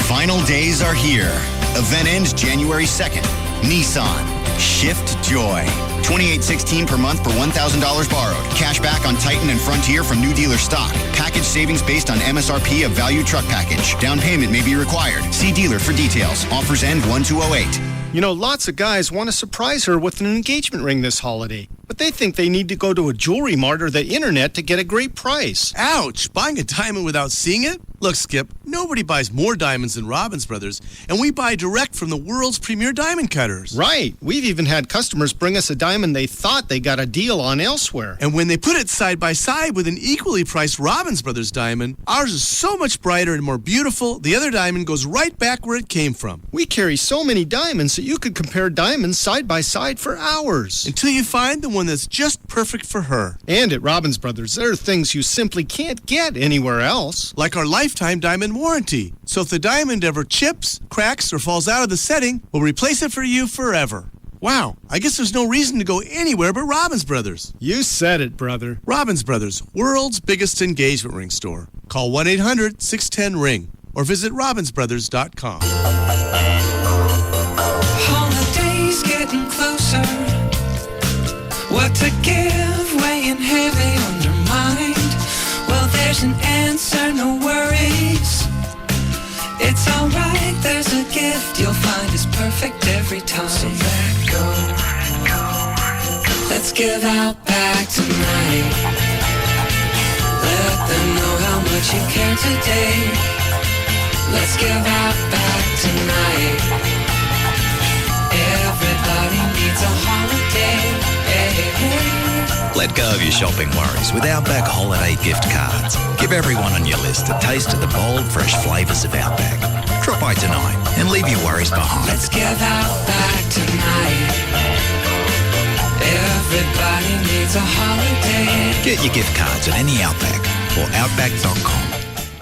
Final days are here. Event ends January 2nd. Nissan. Shift Joy. $28.16 per month for $1,000 borrowed. Cash back on Titan and Frontier from new dealer stock. Package savings based on MSRP of value truck package. Down payment may be required. See dealer for details. Offers end 1/2/08. You know, lots of guys want to surprise her with an engagement ring this holiday, but they think they need to go to a jewelry mart or the internet to get a great price. Ouch! Buying a diamond without seeing it? Look, Skip, nobody buys more diamonds than Robbins Brothers, and we buy direct from the world's premier diamond cutters. Right. We've even had customers bring us a diamond they thought they got a deal on elsewhere. And when they put it side by side with an equally priced Robbins Brothers diamond, ours is so much brighter and more beautiful, the other diamond goes right back where it came from. We carry so many diamonds that you could compare diamonds side by side for hours. Until you find the one that's just perfect for her. And at Robbins Brothers, there are things you simply can't get anywhere else. Like our lifetime diamond warranty. So if the diamond ever chips, cracks, or falls out of the setting, we'll replace it for you forever. Wow, I guess there's no reason to go anywhere but Robbins Brothers. You said it, brother. Robbins Brothers, world's biggest engagement ring store. Call 1-800-610-RING or visit robbinsbrothers.com. Holidays getting closer. What to give, weighing heavy on your mind. Well, there's an answer, no worries. It's alright, there's a gift you'll find is perfect every time. So let go. Let's give out back tonight. Let them know how much you care today. Let's give out back tonight. Everybody needs a holiday. Let go of your shopping worries with Outback holiday gift cards. Give everyone on your list a taste of the bold, fresh flavours of Outback. Drop by tonight and leave your worries behind. Let's give Outback tonight. Everybody needs a holiday. Get your gift cards at any Outback or Outback.com.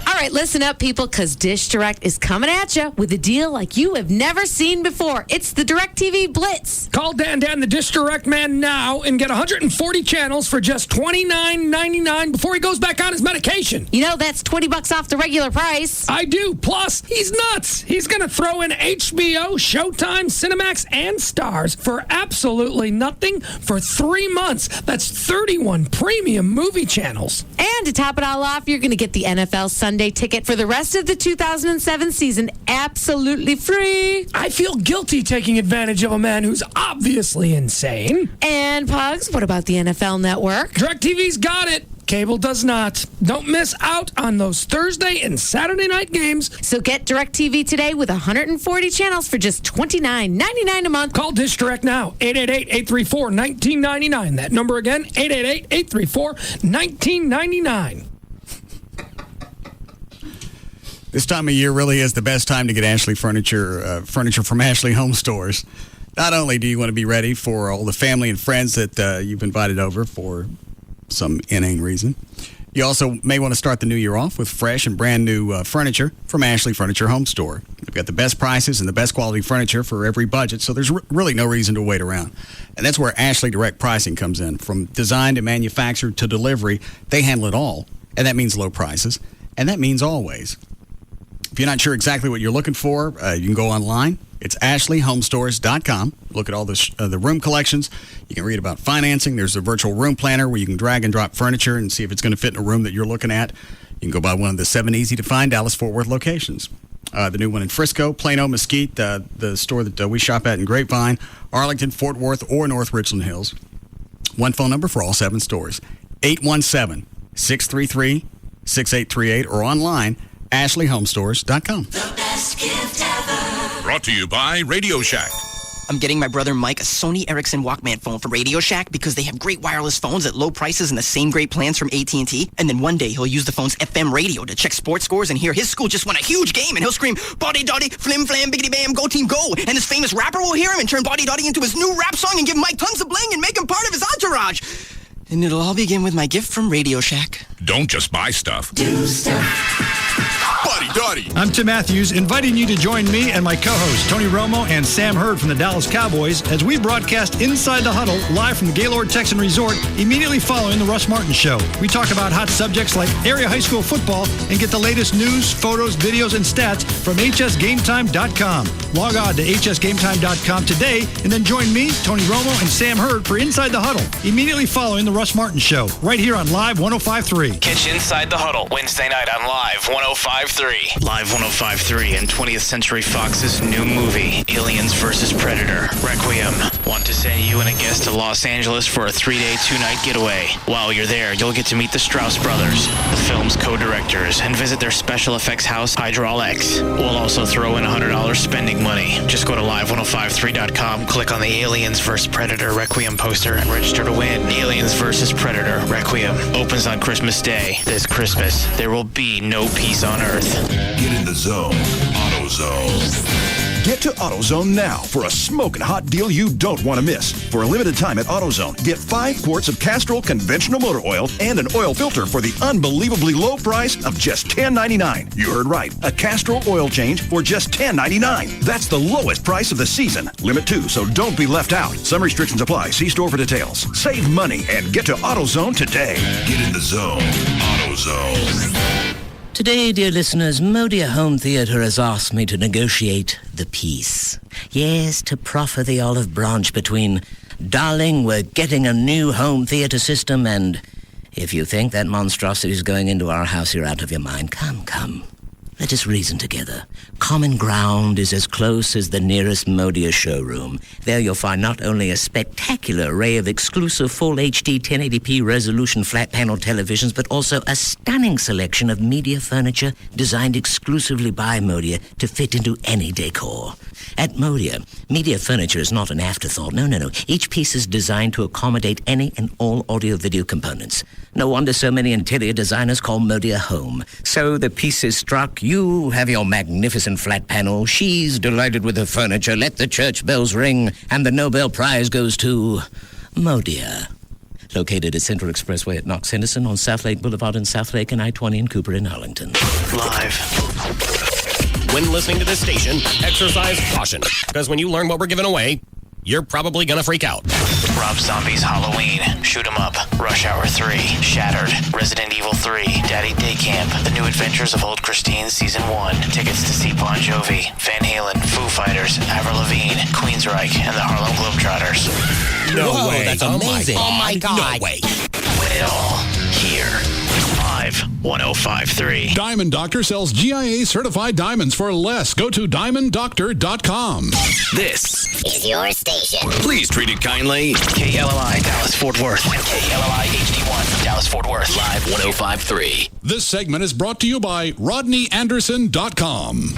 All right, listen up, people, because Dish Direct is coming at you with a deal like you have never seen before. It's the DirecTV Blitz. Call Dan, the Dish Direct man, now and get 140 channels for just $29.99 before he goes back on his medication. You know, that's $20 off the regular price. I do. Plus, he's nuts. He's going to throw in HBO, Showtime, Cinemax, and Stars for absolutely nothing for 3 months. That's 31 premium movie channels. And to top it all off, you're going to get the NFL Sunday ticket for the rest of the 2007 season absolutely free. I feel guilty taking advantage of a man who's obviously insane. And Pugs, what about the NFL Network? DirecTV's got it. Cable does not. Don't miss out on those Thursday and Saturday night games. So get DirecTV today with 140 channels for just $29.99 a month. Call Dish Direct now, 888-834-1999. That number again, 888-834-1999. This time of year really is the best time to get Ashley furniture from Ashley Home Stores. Not only do you want to be ready for all the family and friends that you've invited over for some inane reason, you also may want to start the new year off with fresh and brand new furniture from Ashley Furniture Home Store. They've got the best prices and the best quality furniture for every budget, so there's really no reason to wait around. And that's where Ashley Direct Pricing comes in. From design to manufacture to delivery, they handle it all. And that means low prices. And that means always. If you're not sure exactly what you're looking for, you can go online. It's ashleyhomestores.com. Look at all the room collections. You can read about financing. There's a virtual room planner where you can drag and drop furniture and see if it's going to fit in a room that you're looking at. You can go by one of the 7 easy-to-find Dallas-Fort Worth locations. The new one in Frisco, Plano, Mesquite, the store that we shop at in Grapevine, Arlington, Fort Worth, or North Richland Hills. One phone number for all 7 stores, 817-633-6838, or online, ashleyhomestores.com. The best gift ever. Brought to you by Radio Shack. I'm getting my brother Mike a Sony Ericsson Walkman phone from Radio Shack because they have great wireless phones at low prices and the same great plans from AT&T. And then one day he'll use the phone's FM radio to check sports scores and hear his school just won a huge game, and he'll scream, "Body Dotty, flim flam, biggity bam, go team go!" And his famous rapper will hear him and turn Body Dotty into his new rap song and give Mike tons of bling and make him part of his entourage. And it'll all begin with my gift from Radio Shack. Don't just buy stuff. Do stuff. Body Dottie. I'm Tim Matthews, inviting you to join me and my co-hosts, Tony Romo and Sam Hurd from the Dallas Cowboys, as we broadcast Inside the Huddle live from the Gaylord Texan Resort immediately following the Russ Martin Show. We talk about hot subjects like area high school football and get the latest news, photos, videos, and stats from hsgametime.com. Log on to hsgametime.com today and then join me, Tony Romo, and Sam Hurd for Inside the Huddle immediately following the Russ Martin Show right here on Live 105.3. Catch Inside the Huddle Wednesday night on Live 105.3. Live 105.3 and 20th Century Fox's new movie, Aliens vs. Predator, Requiem. Want to send you and a guest to Los Angeles for a 3-day, 2-night getaway. While you're there, you'll get to meet the Strauss brothers, the film's co-directors, and visit their special effects house, Hydral X. We'll also throw in $100 spending money. Just go to live1053.com, click on the Aliens vs. Predator Requiem poster, and register to win. Aliens vs. Predator Requiem opens on Christmas Day. This Christmas, there will be no peace on Earth. Get in the zone. AutoZone. Get to AutoZone now for a smoking hot deal you don't want to miss. For a limited time at AutoZone, get 5 quarts of Castrol conventional motor oil and an oil filter for the unbelievably low price of just $10.99. You heard right. A Castrol oil change for just $10.99. That's the lowest price of the season. Limit 2, so don't be left out. Some restrictions apply. See store for details. Save money and get to AutoZone today. Get in the zone. AutoZone. Today, dear listeners, Modia Home Theatre has asked me to negotiate the peace. Yes, to proffer the olive branch between, darling, we're getting a new home theatre system, and if you think that monstrosity is going into our house, you're out of your mind. Come. Let us reason together. Common ground is as close as the nearest Modia showroom. There you'll find not only a spectacular array of exclusive full HD 1080p resolution flat panel televisions, but also a stunning selection of media furniture designed exclusively by Modia to fit into any decor. At Modia, media furniture is not an afterthought. No. Each piece is designed to accommodate any and all audio-video components. No wonder so many interior designers call Modia home. So the piece is struck. You have your magnificent flat panel. She's delighted with her furniture. Let the church bells ring. And the Nobel Prize goes to Modia. Located at Central Expressway at Knox Henderson on South Lake Boulevard in South Lake and I-20 in Cooper in Arlington. Live. When listening to this station, exercise caution. Because when you learn what we're giving away, you're probably gonna freak out. Rob Zombie's Halloween, Shoot 'em Up, Rush Hour 3, Shattered, Resident Evil 3, Daddy Day Camp, The New Adventures of Old Christine Season 1, tickets to see Bon Jovi, Van Halen, Foo Fighters, Avril Lavigne, Queensryche, and the Harlem Globetrotters. No way. That's amazing. Oh my God. No way. Win it all here. Live 105.3. Diamond Doctor sells GIA certified diamonds for less. Go to diamonddoctor.com. This is your station. Please treat it kindly. KLLI Dallas Fort Worth. KLLI HD1 Dallas Fort Worth. Live 105.3. This segment is brought to you by RodneyAnderson.com.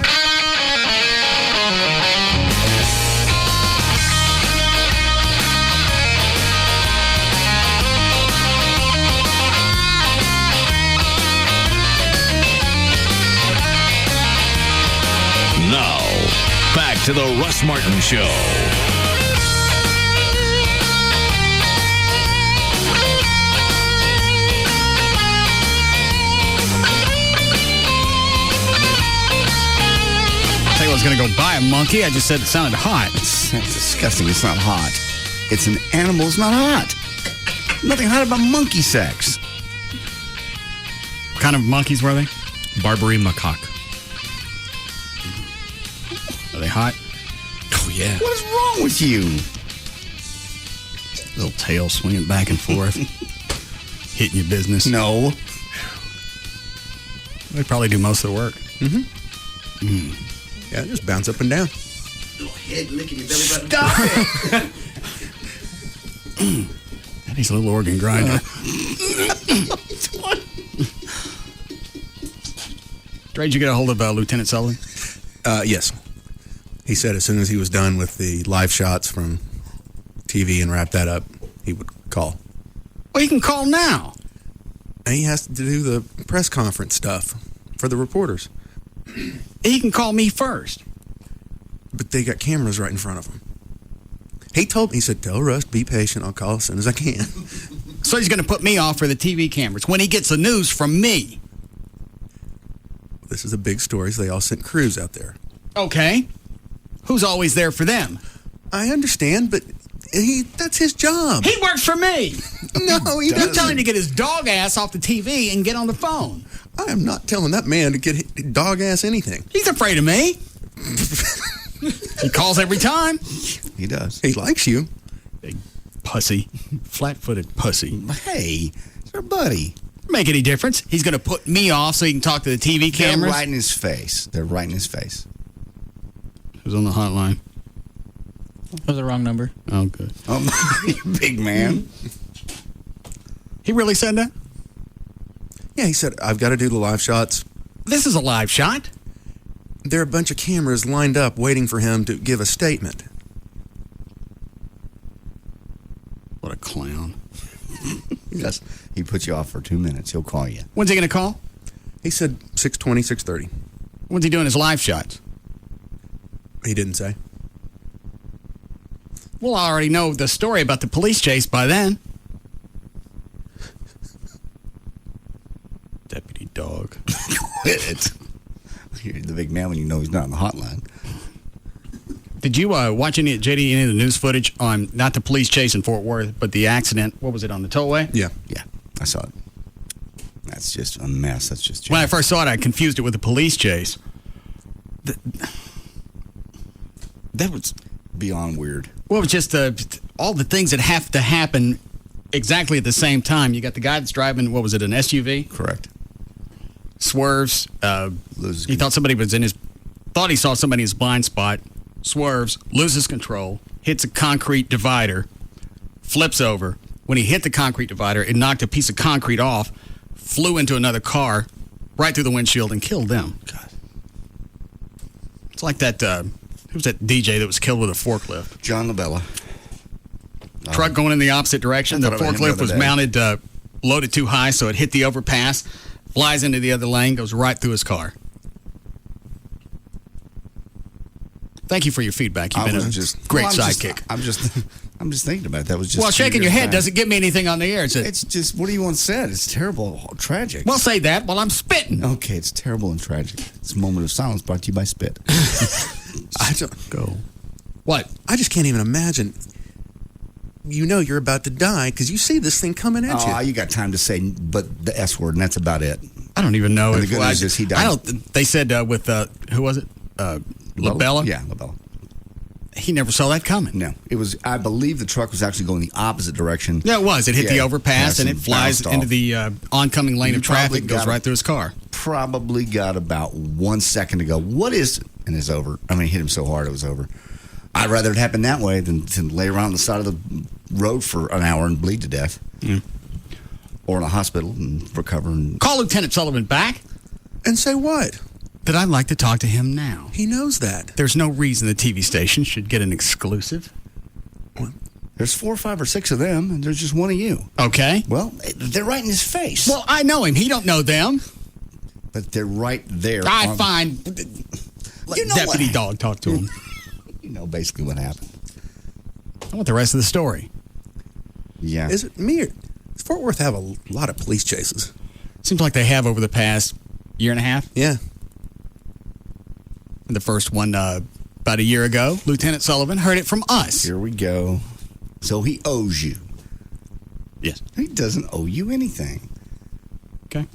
Now, back to the Russ Martin Show. I was going to go buy a monkey. I just said it sounded hot. That's disgusting. It's not hot. It's an animal. It's not hot. Nothing hot about monkey sex. What kind of monkeys were they? Barbary macaque. Are they hot? Oh, yeah. What is wrong with you? Little tail swinging back and forth. Hitting your business. No. They probably do most of the work. Yeah, just bounce up and down. Little head licking your belly button. Stop it! That is a little organ grinder. Dre, did you get a hold of Lieutenant Sullivan? Yes. He said as soon as he was done with the live shots from TV and wrap that up, he would call. Well, he can call now. And he has to do the press conference stuff for the reporters. He can call me first. But they got cameras right in front of him. He said, tell Russ, be patient. I'll call as soon as I can. So he's going to put me off for the TV cameras when he gets the news from me. This is a big story, so they all sent crews out there. Okay. Who's always there for them? I understand, but that's his job. He works for me. No, he You're doesn't. telling him to get his dog ass off the TV and get on the phone. I am not telling that man to get dog ass anything. He's afraid of me. He calls every time. He does. He likes you. Big pussy. Flat-footed pussy. Hey, it's our buddy. Make any difference? He's going to put me off so he can talk to the TV cameras? They're right in his face. They're right in his face. Who's on the hotline? That was the wrong number. Oh, good. Oh, you big man. He really said that? Yeah, he said, I've got to do the live shots. This is a live shot. There are a bunch of cameras lined up waiting for him to give a statement. What a clown. Yes. He put you off for 2 minutes. He'll call you. When's he going to call? He said 6:20, 6:30. When's he doing his live shots? He didn't say. Well, I already know the story about the police chase by then. Deputy dog. Quit it. You're the big man when you know he's not on the hotline. Did you watch any of the news footage on not the police chase in Fort Worth, but the accident? What was it, on the tollway? Yeah. Yeah, I saw it. That's just a mess. That's just... When I first saw it, I confused it with the police chase. That was beyond weird. Well, it was just all the things that have to happen exactly at the same time. You got the guy that's driving, what was it, an SUV? Correct. Swerves. He thought he saw somebody in his blind spot. Swerves, loses control, hits a concrete divider, flips over. When he hit the concrete divider, it knocked a piece of concrete off, flew into another car, right through the windshield, and killed them. God. It's like that, who was that DJ that was killed with a forklift? John LaBella. Truck going in the opposite direction. The forklift was mounted, loaded too high, so it hit the overpass, flies into the other lane, goes right through his car. Thank you for your feedback. You've been a great sidekick. I'm just thinking about it. That was just... Well, shaking your head doesn't give me anything on the air. It's just, what do you want said? It's terrible, tragic. Well, say that while I'm spitting. Okay, it's terrible and tragic. It's a moment of silence brought to you by Spit. Go. What? I just can't even imagine. You know you're about to die because you see this thing coming at you. Oh, you got time to say but the S word, and that's about it. I don't even know. And the good news is he died. They said with, who was it? LaBella? Yeah, LaBella. He never saw that coming. No. It was, I believe the truck was actually going the opposite direction. Yeah, it was. It hit the overpass and it flies into the oncoming lane of traffic and goes right through his car. Probably got about 1 second to go. What is... And it's over. I mean, it hit him so hard it was over. I'd rather it happen that way than to lay around the side of the road for an hour and bleed to death. Yeah. Or in a hospital and recover. And... Call Lieutenant Sullivan back. And say what? That I'd like to talk to him now. He knows that. There's no reason the TV station should get an exclusive. There's 4 or 5 or 6 of them, and there's just one of you. Okay. Well, they're right in his face. Well, I know him. He don't know them. But they're right there. I find... You know Deputy Dog talk to him. You know basically what happened. I want the rest of the story. Yeah. Is it me or... Does Fort Worth have a lot of police chases? Seems like they have over the past year and a half. Yeah. The first one about a year ago, Lieutenant Sullivan heard it from us. Here we go. So he owes you. Yes. He doesn't owe you anything. Okay.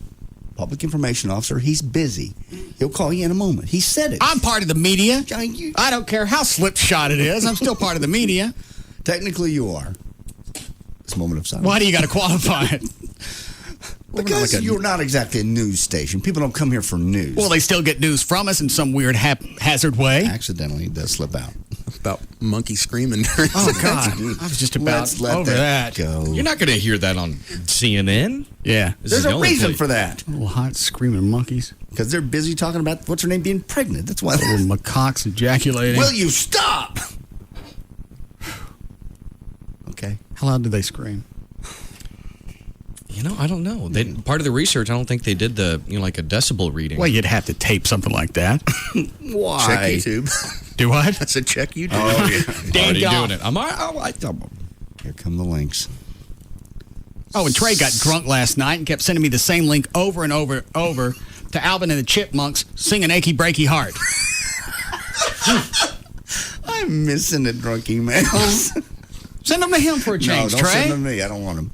Public information officer, he's busy. He'll call you in a moment. He said it. I'm part of the media. I don't care how slipshod it is. I'm still part of the media. Technically, you are. This moment of silence. Why do you got to qualify it? Because you're not exactly a news station. People don't come here for news. Well, they still get news from us in some weird haphazard way. Accidentally, it does slip out. About monkey screaming during Oh, God. I was just about over that. Go. You're not going to hear that on CNN. Yeah. There's a reason for that. Little hot screaming monkeys. Because they're busy talking about, what's her name, being pregnant. That's why. Little macaques ejaculating. Will you stop? Okay. How loud do they scream? You know, I don't know. Part of the research, I don't think they did the, like a decibel reading. Well, you'd have to tape something like that. Why? Check YouTube. Do what? I said check YouTube. Oh, yeah. Already doing it. Here come the links. Oh, and Trey got drunk last night and kept sending me the same link over and over to Alvin and the Chipmunks singing Achy Breaky Heart. I'm missing the drunk emails. Send them to him for a change, No, don't Trey. send them to me. I don't want them.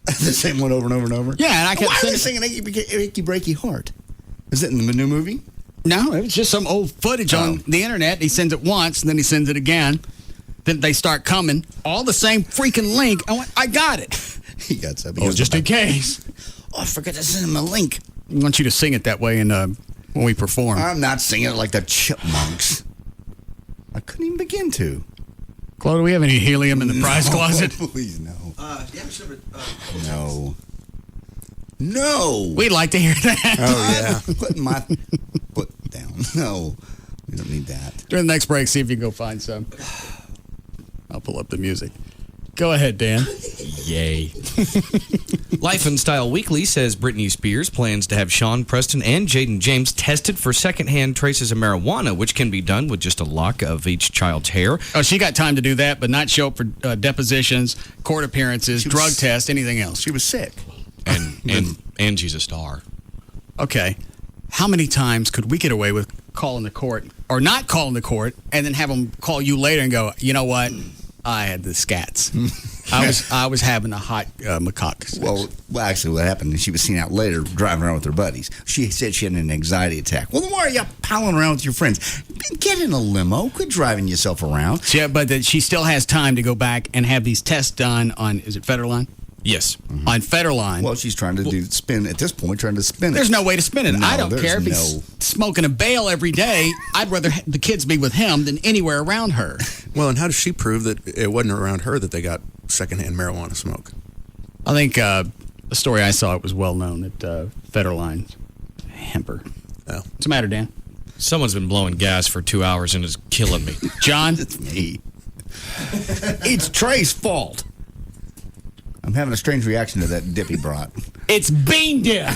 The same one over and over and over? Yeah, and I kept Why are they singing Achy Breaky Heart? Is it in the new movie? No, it was just some old footage on the internet. He sends it once, and then he sends it again. Then they start coming. All the same freaking link. I went, I got it. He got something. Oh, just in case. Oh, I forgot to send him a link. I want you to sing it that way when we perform. I'm not singing it like the Chipmunks. I couldn't even begin to. Chloe, do we have any helium in the prize closet? Please, no. No. No. We'd like to hear that. Oh, yeah. Putting my foot down. No. We don't need that. During the next break, see if you can go find some. I'll pull up the music. Go ahead, Dan. Yay. Life and Style Weekly says Britney Spears plans to have Sean Preston and Jaden James tested for secondhand traces of marijuana, which can be done with just a lock of each child's hair. Oh, she got time to do that, but not show up for depositions, court appearances, drug tests, anything else. She was sick. And she's a star. Okay. How many times could we get away with calling the court or not calling the court and then have them call you later and go, you know what? I had the scats. I was having a hot macaque. Well, actually, what happened is she was seen out later driving around with her buddies. She said she had an anxiety attack. Well, then why are you palling around with your friends? Get in a limo. Quit driving yourself around. Yeah, but she still has time to go back and have these tests done on, is it Federline? Yes. Mm-hmm. On Federline. Well, she's trying to spin at this point, trying to spin it. There's no way to spin it. No, I don't care if there's he's smoking a bale every day. I'd rather the kids be with him than anywhere around her. Well, and how does she prove that it wasn't around her that they got secondhand marijuana smoke? I think the story I saw, it was well known at Federline. Hemper. Oh. What's the matter, Dan? Someone's been blowing gas for 2 hours and is killing me. John? It's me. It's Trey's fault. I'm having a strange reaction to that dip he brought. It's bean dip.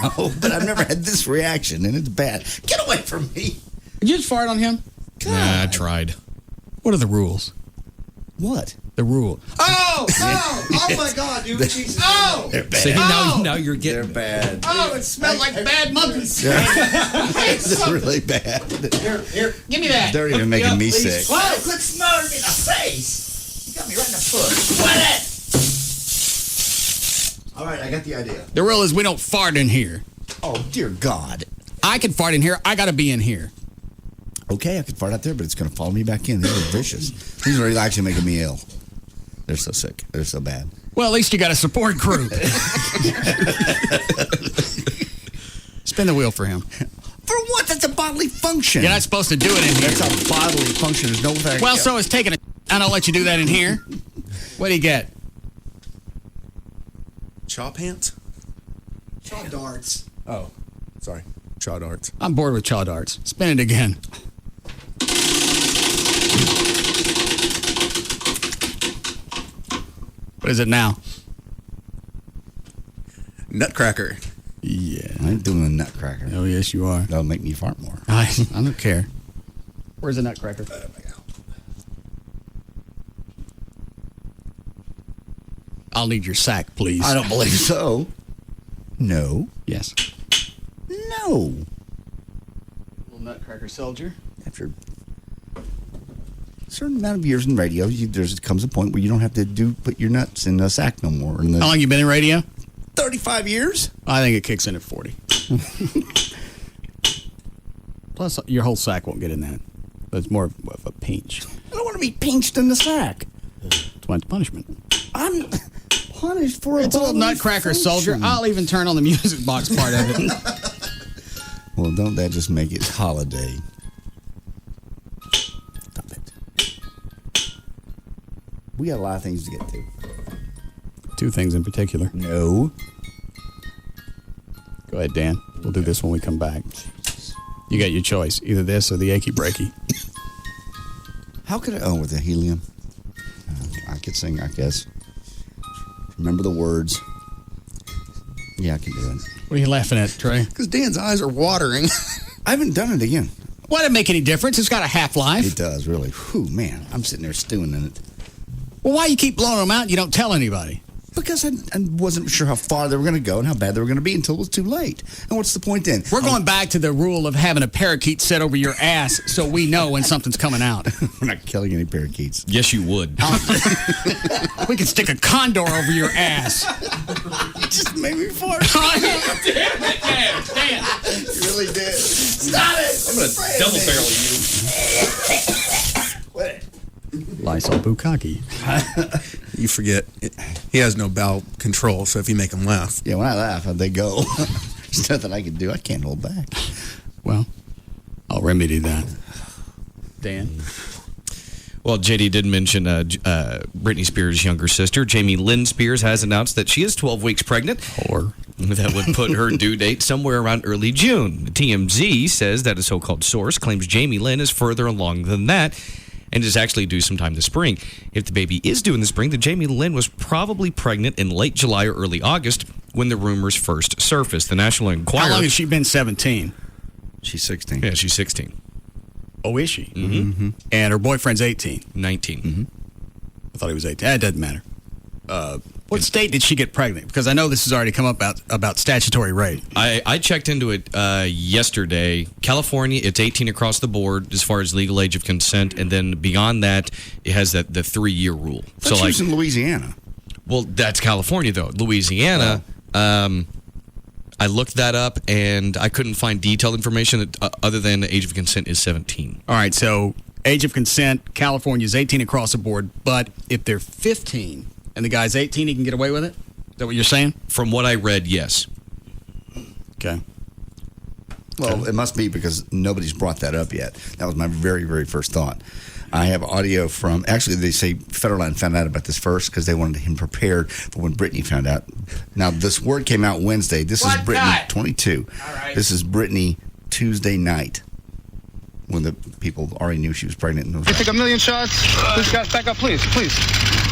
No, but I've never had this reaction, and it's bad. Get away from me. Did you just fart on him? Nah, I tried. What are the rules? What? The rule. Oh my God, dude. Jesus. Oh! They're bad. See, now you're getting... They're bad. Oh, it smelled like bad monkeys. It's really bad. Here, give me that. They're even making me sick. Whoa, quit smelling me in the face. You got me right in the foot. What it? All right, I got the idea. The rule is we don't fart in here. Oh, dear God. I can fart in here. I got to be in here. Okay, I could fart out there, but it's going to follow me back in. They're vicious. These are actually making me ill. They're so sick. They're so bad. Well, at least you got a support crew. Spin the wheel for him. For what? That's a bodily function. You're not supposed to do it in here. That's a bodily function. There's no fact. Well, so is taking a... And I'll let you do that in here. What do you get? Chaw pants? Chaw darts. Oh, sorry. Chaw darts. I'm bored with chaw darts. Spin it again. What is it now? Nutcracker. Yeah. I ain't doing a nutcracker. Oh, yes, you are. That'll make me fart more. I don't care. Where's the nutcracker? I'll need your sack, please. I don't believe so. No. Yes. No. Little nutcracker soldier. After a certain amount of years in radio, there comes a point where you don't have to put your nuts in a sack no more. How long you been in radio? 35 years. I think it kicks in at 40. Plus, your whole sack won't get in that. But it's more of a pinch. I don't want to be pinched in the sack. It's my punishment. I'm punished for It's a little nutcracker soldier. I'll even turn on the music box part of it. Well, don't that just make it holiday? Stop it. We got a lot of things to get to. Two things in particular. No. Go ahead, Dan. We'll do this when we come back. You got your choice. Either this or the achy breaky. How could I... Oh, with the helium. I could sing, I guess. Remember the words. Yeah, I can do it. What are you laughing at, Trey? Because Dan's eyes are watering. I haven't done it again. Why does it make any difference? It's got a half-life. It does, really. Whew, man. I'm sitting there stewing in it. Well, why you keep blowing them out and you don't tell anybody? Because I wasn't sure how far they were going to go and how bad they were going to be until it was too late. And what's the point then? We're going back to the rule of having a parakeet set over your ass so we know when something's coming out. We're not killing any parakeets. Yes, you would. We could stick a condor over your ass. You just made me fart. Damn it, Dan. You really did. Stop it. I'm going to double barrel you. Quit. Lysol Bukkake. You forget, he has no bowel control, so if you make him laugh. Yeah, when I laugh, they go. There's nothing I can do. I can't hold back. Well, I'll remedy that. Dan? Well, JD did mention Britney Spears' younger sister, Jamie Lynn Spears, has announced that she is 12 weeks pregnant. That would put her due date somewhere around early June. TMZ says that a so-called source claims Jamie Lynn is further along than that and is actually due sometime this spring. If the baby is due in the spring, then Jamie Lynn was probably pregnant in late July or early August when the rumors first surfaced. The National Enquirer... How long has she been 17? She's 16. Yeah, she's 16. Oh, is she? Mm-hmm. And her boyfriend's 18. 19. Mm-hmm. I thought he was 18. That doesn't matter. What state did she get pregnant? Because I know this has already come up about statutory rape. I checked into it yesterday. California, it's 18 across the board as far as legal age of consent, and then beyond that, it has the 3-year rule. So like in Louisiana. Well, that's California though. Louisiana. I looked that up, and I couldn't find detailed information that, other than the age of consent is 17. All right, so age of consent, California is 18 across the board, but if they're 15 and the guy's 18, he can get away with it? Is that what you're saying? From what I read, yes. Okay. Well, it must be because nobody's brought that up yet. That was my very, very first thought. I have audio from, actually, they say Federline found out about this first because they wanted him prepared for when Brittany found out. Now, this word came out Wednesday. This is Brittany, 22. All right. This is Brittany Tuesday night when the people already knew she was pregnant. And You take a million shots. Please, guys, back up, please.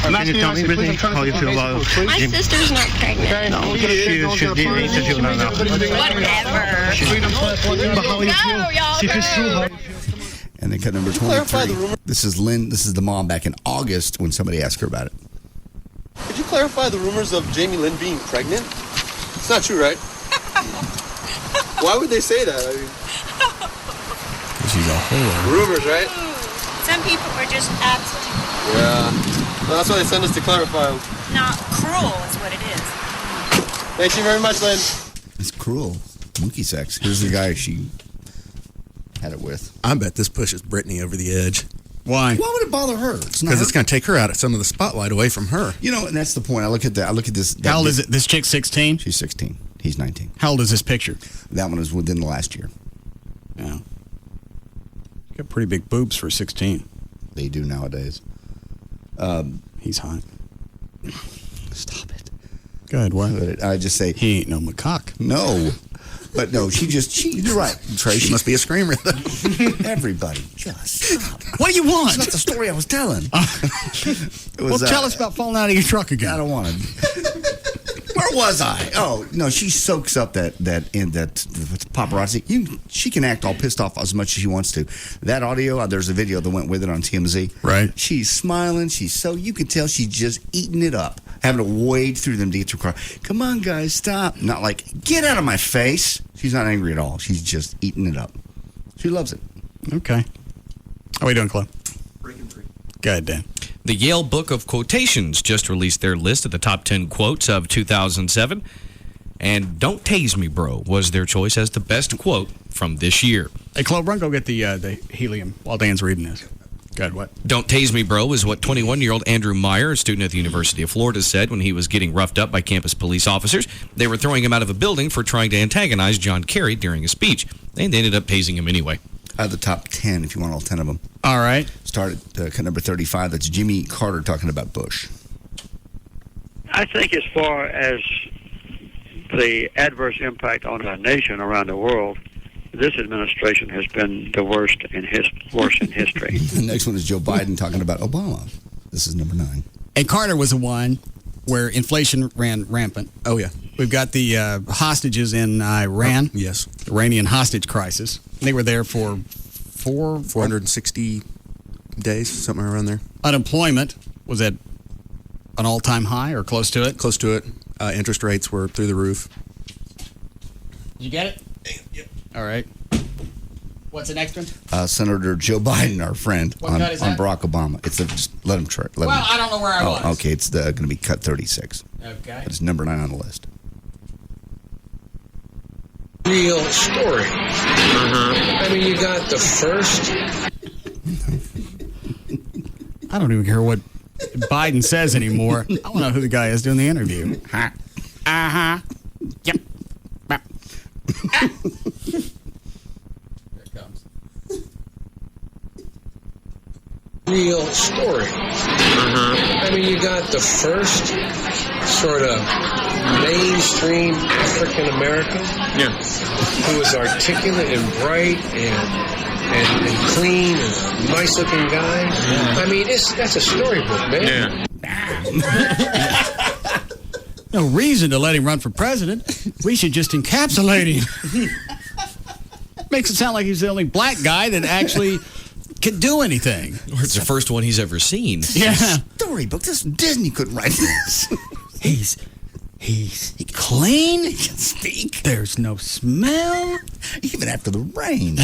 I'm Can you tell me, Brittany, how you feel about My sister's not pregnant. No, she needs to feel now. Whatever. But how you feel? She feels so high. And then cut number 23. This is Lynn. This is the mom back in August when somebody asked her about it. Could you clarify the rumors of Jamie Lynn being pregnant? It's not true, right? Why would they say that? I mean, she's a whore. Rumors, right? Some people are just absolutely Yeah. Well, that's why they send us to clarify them. not cruel is what it is. Thank you very much, Lynn. It's cruel. Monkey sex. Here's the guy she had it with. I bet this pushes Brittany over the edge. Why? Why would it bother her? Because it's going to take her out of some of the spotlight away from her. You know, and that's the point. I look at this. How old is it? This chick's 16? She's 16. He's 19. How old is this picture? That one was within the last year. Yeah. Got pretty big boobs for 16. They do nowadays. He's hot. Stop it. Go ahead, what? I just say... He ain't no macaque. No. But no, you're right, Trey. She must be a screamer. Everybody, just stop. What do you want? It's not the story I was telling. Tell us about falling out of your truck again. I don't want to. Where was I? Oh, no, she soaks up that paparazzi. She can act all pissed off as much as she wants to. That audio, there's a video that went with it on TMZ. Right. She's smiling. You can tell she's just eating it up. Having to wade through them to get to her car. Come on, guys, stop. Not like, get out of my face. She's not angry at all. She's just eating it up. She loves it. Okay. How are we doing, Chloe? Go ahead, Dan. The Yale Book of Quotations just released their list of the top 10 quotes of 2007. And "Don't Tase Me, Bro" was their choice as the best quote from this year. Hey, Chloe, run, go get the helium while Dan's reading this. Go ahead, what? "Don't tase me, bro" is what 21-year-old Andrew Meyer, a student at the University of Florida, said when he was getting roughed up by campus police officers. They were throwing him out of a building for trying to antagonize John Kerry during a speech, and they ended up tasing him anyway. I have the top 10 if you want all 10 of them. All right. Start at cut number 35. That's Jimmy Carter talking about Bush. I think as far as the adverse impact on our nation around the world, this administration has been the worst in history. The next one is Joe Biden talking about Obama. This is number 9. And Carter was the one where inflation ran rampant. Oh, yeah. We've got the hostages in Iran. Yes. Iranian hostage crisis. They were there for 460 days, somewhere around there. Unemployment was at an all-time high or close to it? Close to it. Interest rates were through the roof. Did you get it? Yep. All right. What's the next one? Senator Joe Biden, our friend, What on cut is that? Barack Obama. It's just let him try. Well, I don't know where I was. Okay, it's going to be cut 36. Okay. It's number 9 on the list. Real story. I mean, you got the first. I don't even care what Biden says anymore. I want to know who the guy is doing the interview. Uh-huh. Yep. Real story. I mean, you got the first sort of mainstream African American who was articulate and bright and clean and a nice looking guy. I mean, that's a storybook, man. No reason to let him run for president. We should just encapsulate him. Makes it sound like he's the only black guy that actually can do anything. Or it's the first one he's ever seen. Yeah. Storybook. This Disney couldn't write this. He's clean. He can speak. There's no smell. Even after the rain.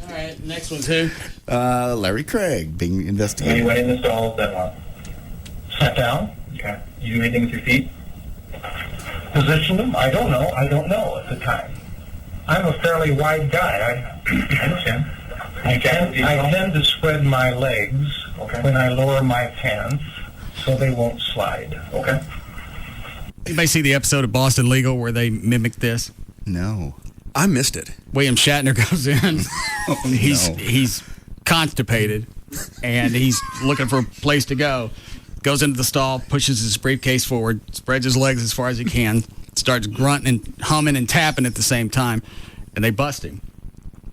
All right, next one's who? Larry Craig being investigated. You went in the stalls, then what? Sat down. Okay. You do anything with your feet? Position them? I don't know at the time. I'm a fairly wide guy. I understand. I tend to spread my legs when I lower my pants so they won't slide. Okay. Anybody see the episode of Boston Legal where they mimicked this? No. I missed it. William Shatner goes in. He's constipated, and he's looking for a place to go. Goes into the stall, pushes his briefcase forward, spreads his legs as far as he can, starts grunting and humming and tapping at the same time, and they bust him.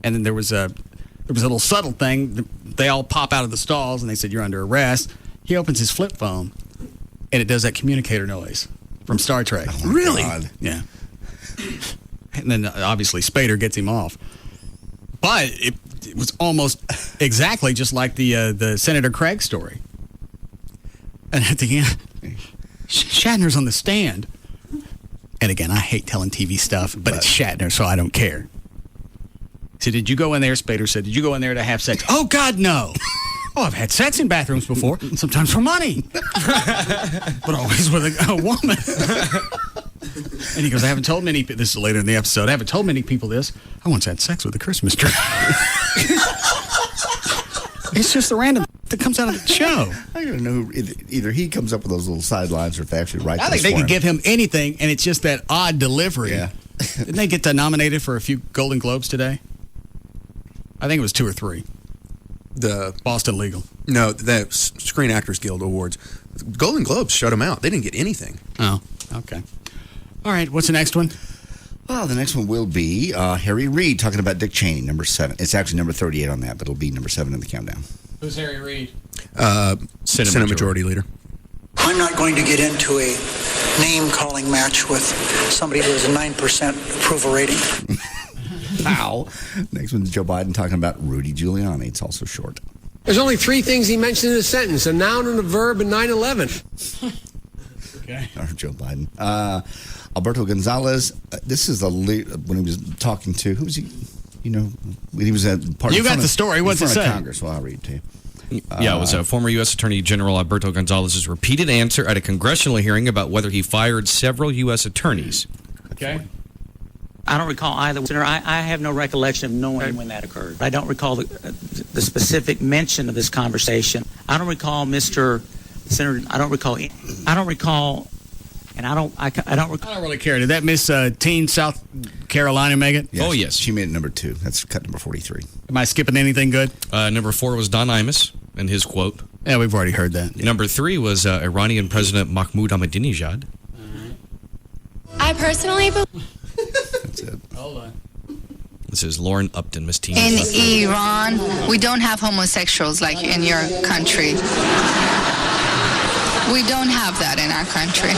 And then there was a little subtle thing. They all pop out of the stalls, and they said, "You're under arrest." He opens his flip phone, and it does that communicator noise from Star Trek. Oh, really? God. Yeah. And then obviously Spader gets him off. But it was almost exactly just like the Senator Craig story. And at the end, Shatner's on the stand. And again, I hate telling TV stuff, but it's Shatner, so I don't care. He said, "Did you go in there?" Spader said, "Did you go in there to have sex?" "Oh, God, no." "Oh, I've had sex in bathrooms before, sometimes for money, but always with a woman." And he goes, "I haven't told many people," this is later in the episode, "I haven't told many people this. I once had sex with a Christmas tree." It's just the random that comes out of the show. I don't know. Either he comes up with those little sidelines or if they actually write I think they could give him anything, and it's just that odd delivery. Yeah. Didn't they get nominated for a few Golden Globes today? I think it was 2 or 3. The Boston Legal. No, the Screen Actors Guild Awards. Golden Globes shut them out. They didn't get anything. Oh, okay. All right, what's the next one? Well, the next one will be Harry Reid talking about Dick Cheney, number 7. It's actually number 38 on that, but it'll be number 7 in the countdown. Who's Harry Reid? Senate Majority Leader. I'm not going to get into a name-calling match with somebody who has a 9% approval rating. Wow. Next one's Joe Biden talking about Rudy Giuliani. It's also short. There's only 3 things he mentioned in a sentence: a noun and a verb and 9/11. Okay. Or Joe Biden. Alberto Gonzalez. This is when he was talking to, who was he? You know, he was at part. You got the story. What's it say? Congress. Well, I'll read it to you. Yeah, it was former U.S. Attorney General Alberto Gonzalez's repeated answer at a congressional hearing about whether he fired several U.S. attorneys. Okay. I don't recall either. I have no recollection of knowing when that occurred. I don't recall the specific mention of this conversation. I don't recall Mr. Senator. I don't recall, and I don't really care. Did that Miss Teen South Carolina make it? Yes, Oh, yes. She made it number 2. That's cut number 43. Am I skipping anything good? Number 4 was Don Imus and his quote. Yeah, we've already heard that. Yeah. Number 3 was Iranian President Mahmoud Ahmadinejad. I personally believe. That's it. Hold on. This is Lauren Upton, Miss Teen. In Iran, we don't have homosexuals like in your country. We don't have that in our country.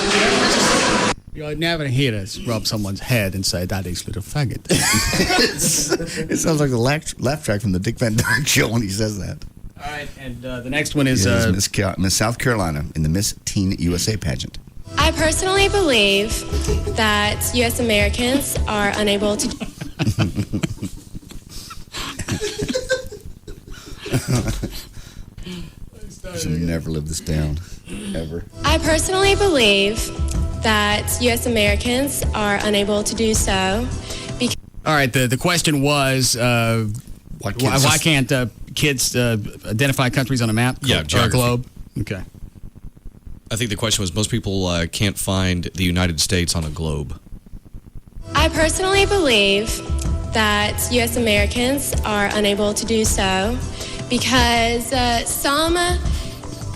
You'll never hear us rub someone's head and say, "That is little faggot." It sounds like the laugh track from the Dick Van Dyke Show when he says that. All right, and the next one is Miss South Carolina in the Miss Teen USA pageant. I personally believe that U.S. Americans are unable to. I should never live this down, ever. I personally believe that U.S. Americans are unable to do so. All right, the question was, why can't kids identify countries on a map? Yeah, or a geography. globe? Okay. I think the question was most people can't find the United States on a globe. I personally believe that U.S. Americans are unable to do so because some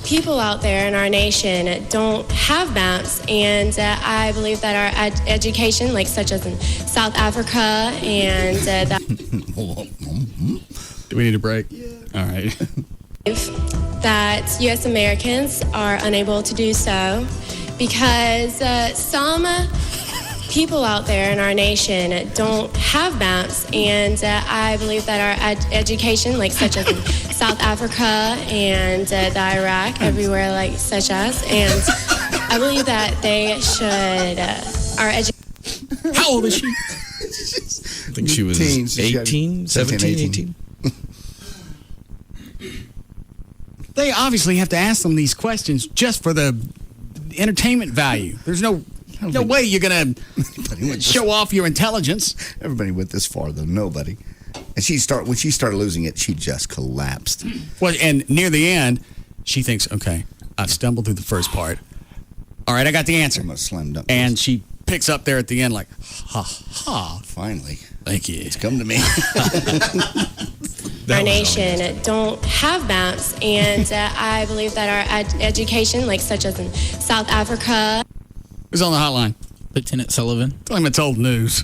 people out there in our nation don't have maps, and I believe that our education, like such as in South Africa and Do we need a break? Yeah. All right. that U.S. Americans are unable to do so because some people out there in our nation don't have maps, and I believe that our education, like such as in South Africa and the Iraq, everywhere like such as, and I believe that they should our education. How old is she? I think she was 18, 17, 18. They obviously have to ask them these questions just for the entertainment value. There's no way you're going to show off your intelligence. Everybody went this far, though. Nobody. And when she started losing it, she just collapsed. Well, and near the end, she thinks, okay, I've stumbled through the first part. All right, I got the answer. I'm going to slam dunk. And she picks up there at the end like, ha, ha. Finally. Thank you. It's come to me. Our nation don't have maps, and I believe that our education, like such as in South Africa. Who's on the hotline? Lieutenant Sullivan. Tell him it's old news.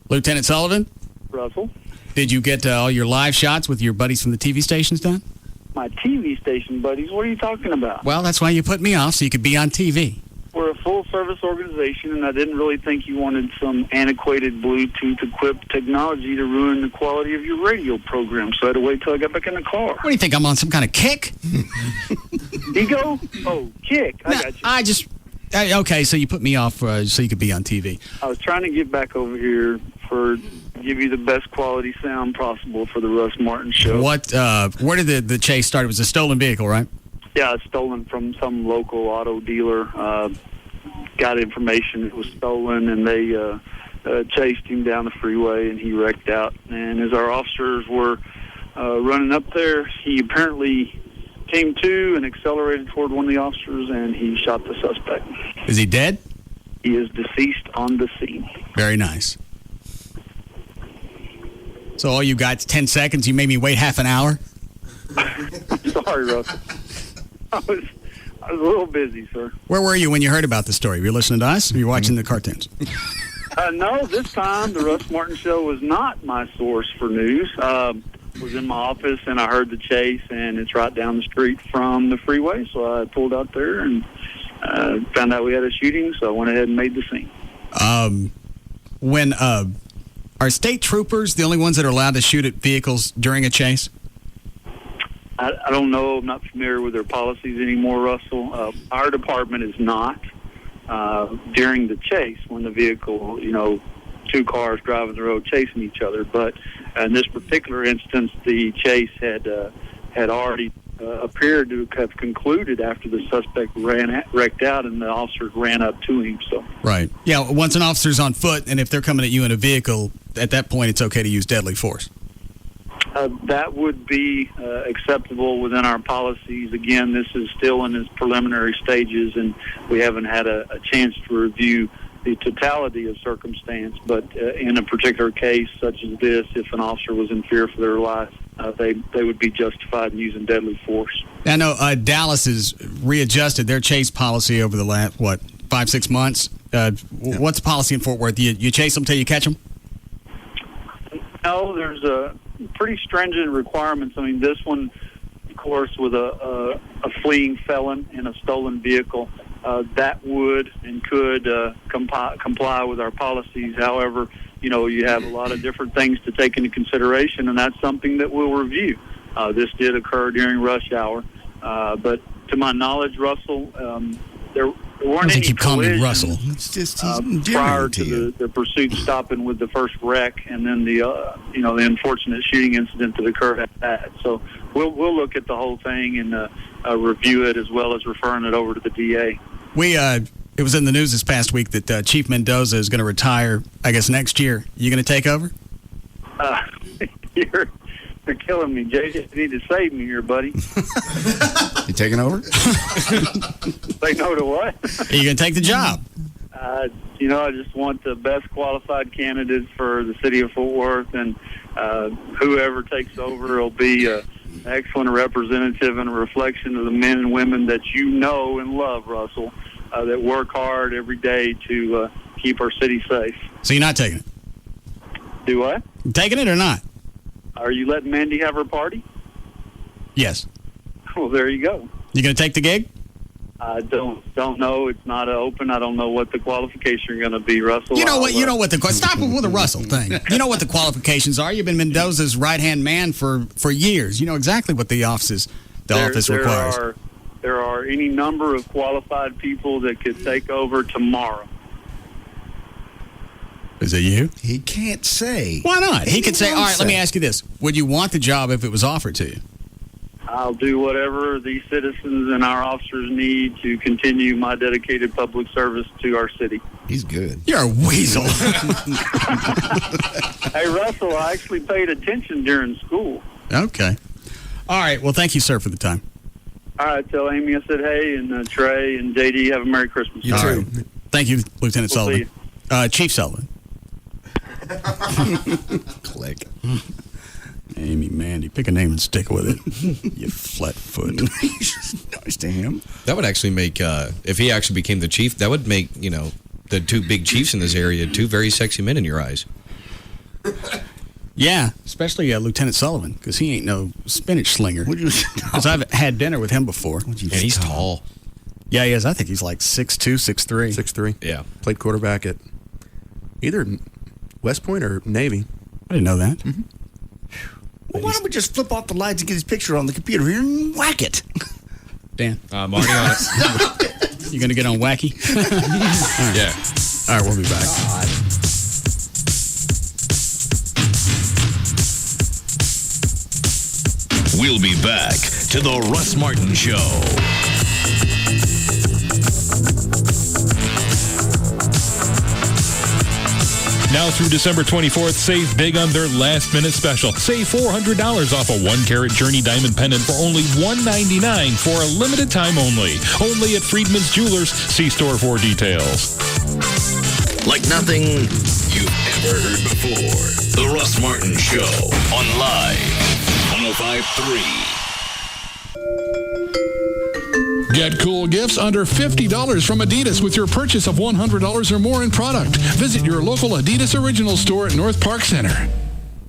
Lieutenant Sullivan? Russell. Did you get all your live shots with your buddies from the TV stations done? My TV station buddies? What are you talking about? Well, that's why you put me off, so you could be on TV. We're a full-service organization, and I didn't really think you wanted some antiquated Bluetooth-equipped technology to ruin the quality of your radio program, so I had to wait till I got back in the car. What do you think, I'm on some kind of kick? Ego? Oh, kick. I got you. Okay, so you put me off so you could be on TV. I was trying to get back over here give you the best quality sound possible for the Russ Martin Show. Where did the chase start? It was a stolen vehicle, right? Yeah, it's stolen from some local auto dealer. Got information it was stolen, and they chased him down the freeway, and he wrecked out. And as our officers were running up there, he apparently came to and accelerated toward one of the officers, and he shot the suspect. Is he dead? He is deceased on the scene. Very nice. So all you got is 10 seconds. You made me wait half an hour? Sorry, Russell. I was a little busy, sir. Where were you when you heard about the story? Were you listening to us or were you watching the cartoons? No, this time the Russ Martin Show was not my source for news. Was in my office, and I heard the chase, and it's right down the street from the freeway, so I pulled out there and found out we had a shooting, so I went ahead and made the scene. Are state troopers the only ones that are allowed to shoot at vehicles during a chase? I don't know. I'm not familiar with their policies anymore, Russell. Our department is not. During the chase, when the vehicle, two cars driving the road chasing each other. But in this particular instance, the chase had already appeared to have concluded after the suspect wrecked out and the officers ran up to him. So right. Yeah, once an officer's on foot, and if they're coming at you in a vehicle, at that point it's okay to use deadly force. That would be acceptable within our policies. Again, this is still in its preliminary stages, and we haven't had a chance to review the totality of circumstance. But in a particular case such as this, if an officer was in fear for their life, they would be justified in using deadly force. I know Dallas has readjusted their chase policy over the last, 5-6 months? What's the policy in Fort Worth? You chase them till you catch them? No, there's a pretty stringent requirements. I mean, this one, of course, with a fleeing felon in a stolen vehicle, that would and could comply with our policies. However, you have a lot of different things to take into consideration, and that's something that we'll review. This did occur during rush hour, but to my knowledge, Russell, there weren't any keep calling me collisions, Russell. It's just he's prior to to the pursuit stopping with the first wreck, and then the unfortunate shooting incident that occurred at that. So we'll look at the whole thing and review it, as well as referring it over to the DA. It was in the news this past week that Chief Mendoza is going to retire, I guess, next year. You going to take over? You're killing me, Jay. You need to save me here, buddy. You taking over? Say no to what? Are you going to take the job? I just want the best qualified candidates for the city of Fort Worth, and whoever takes over will be an excellent representative and a reflection of the men and women that you know and love, Russell, that work hard every day to keep our city safe. So you're not taking it? Do what? You taking it or not? Are you letting Mandy have her party? Yes. Well, there you go. You going to take the gig? I don't know. It's not open. I don't know what the qualifications are going to be, Russell. You know what? Stop with the Russell thing. You know what the qualifications are. You've been Mendoza's right-hand man for years. You know exactly what the office requires. There are any number of qualified people that could take over tomorrow. Is it you? He can't say. Why not? He could say, all right, let me ask you this. Would you want the job if it was offered to you? I'll do whatever these citizens and our officers need to continue my dedicated public service to our city. He's good. You're a weasel. Hey, Russell, I actually paid attention during school. Okay. All right. Well, thank you, sir, for the time. All right. Tell Amy I said hey, and Trey and JD, have a Merry Christmas. You too. Right. Thank you, Lieutenant Sullivan. Chief Sullivan. Click. Amy, Mandy, pick a name and stick with it. You flat-foot. Nice to him. That would actually make, if he actually became the chief, that would make, the two big chiefs in this area two very sexy men in your eyes. Yeah, especially Lieutenant Sullivan, because he ain't no spinach slinger. Because I've had dinner with him before. And he's tall. Yeah, he is. I think he's like 6'2", 6'3". 6'3". Yeah. Played quarterback at either West Point or Navy. I didn't know that. Mm-hmm. Well, why don't we just flip off the lights and get his picture on the computer here and whack it? Dan. I'm already on it. You going to get on wacky? Right. Yeah. All right, we'll be back. We'll be back to the Russ Martin Show. Now through December 24th, save big on their last-minute special. Save $400 off a 1-carat Journey diamond pendant for only $199 for a limited time only. Only at Friedman's Jewelers. See store for details. Like nothing you've ever heard before. The Russ Martin Show on Live 105.3. Get cool gifts under $50 from Adidas with your purchase of $100 or more in product. Visit your local Adidas Original store at North Park Center.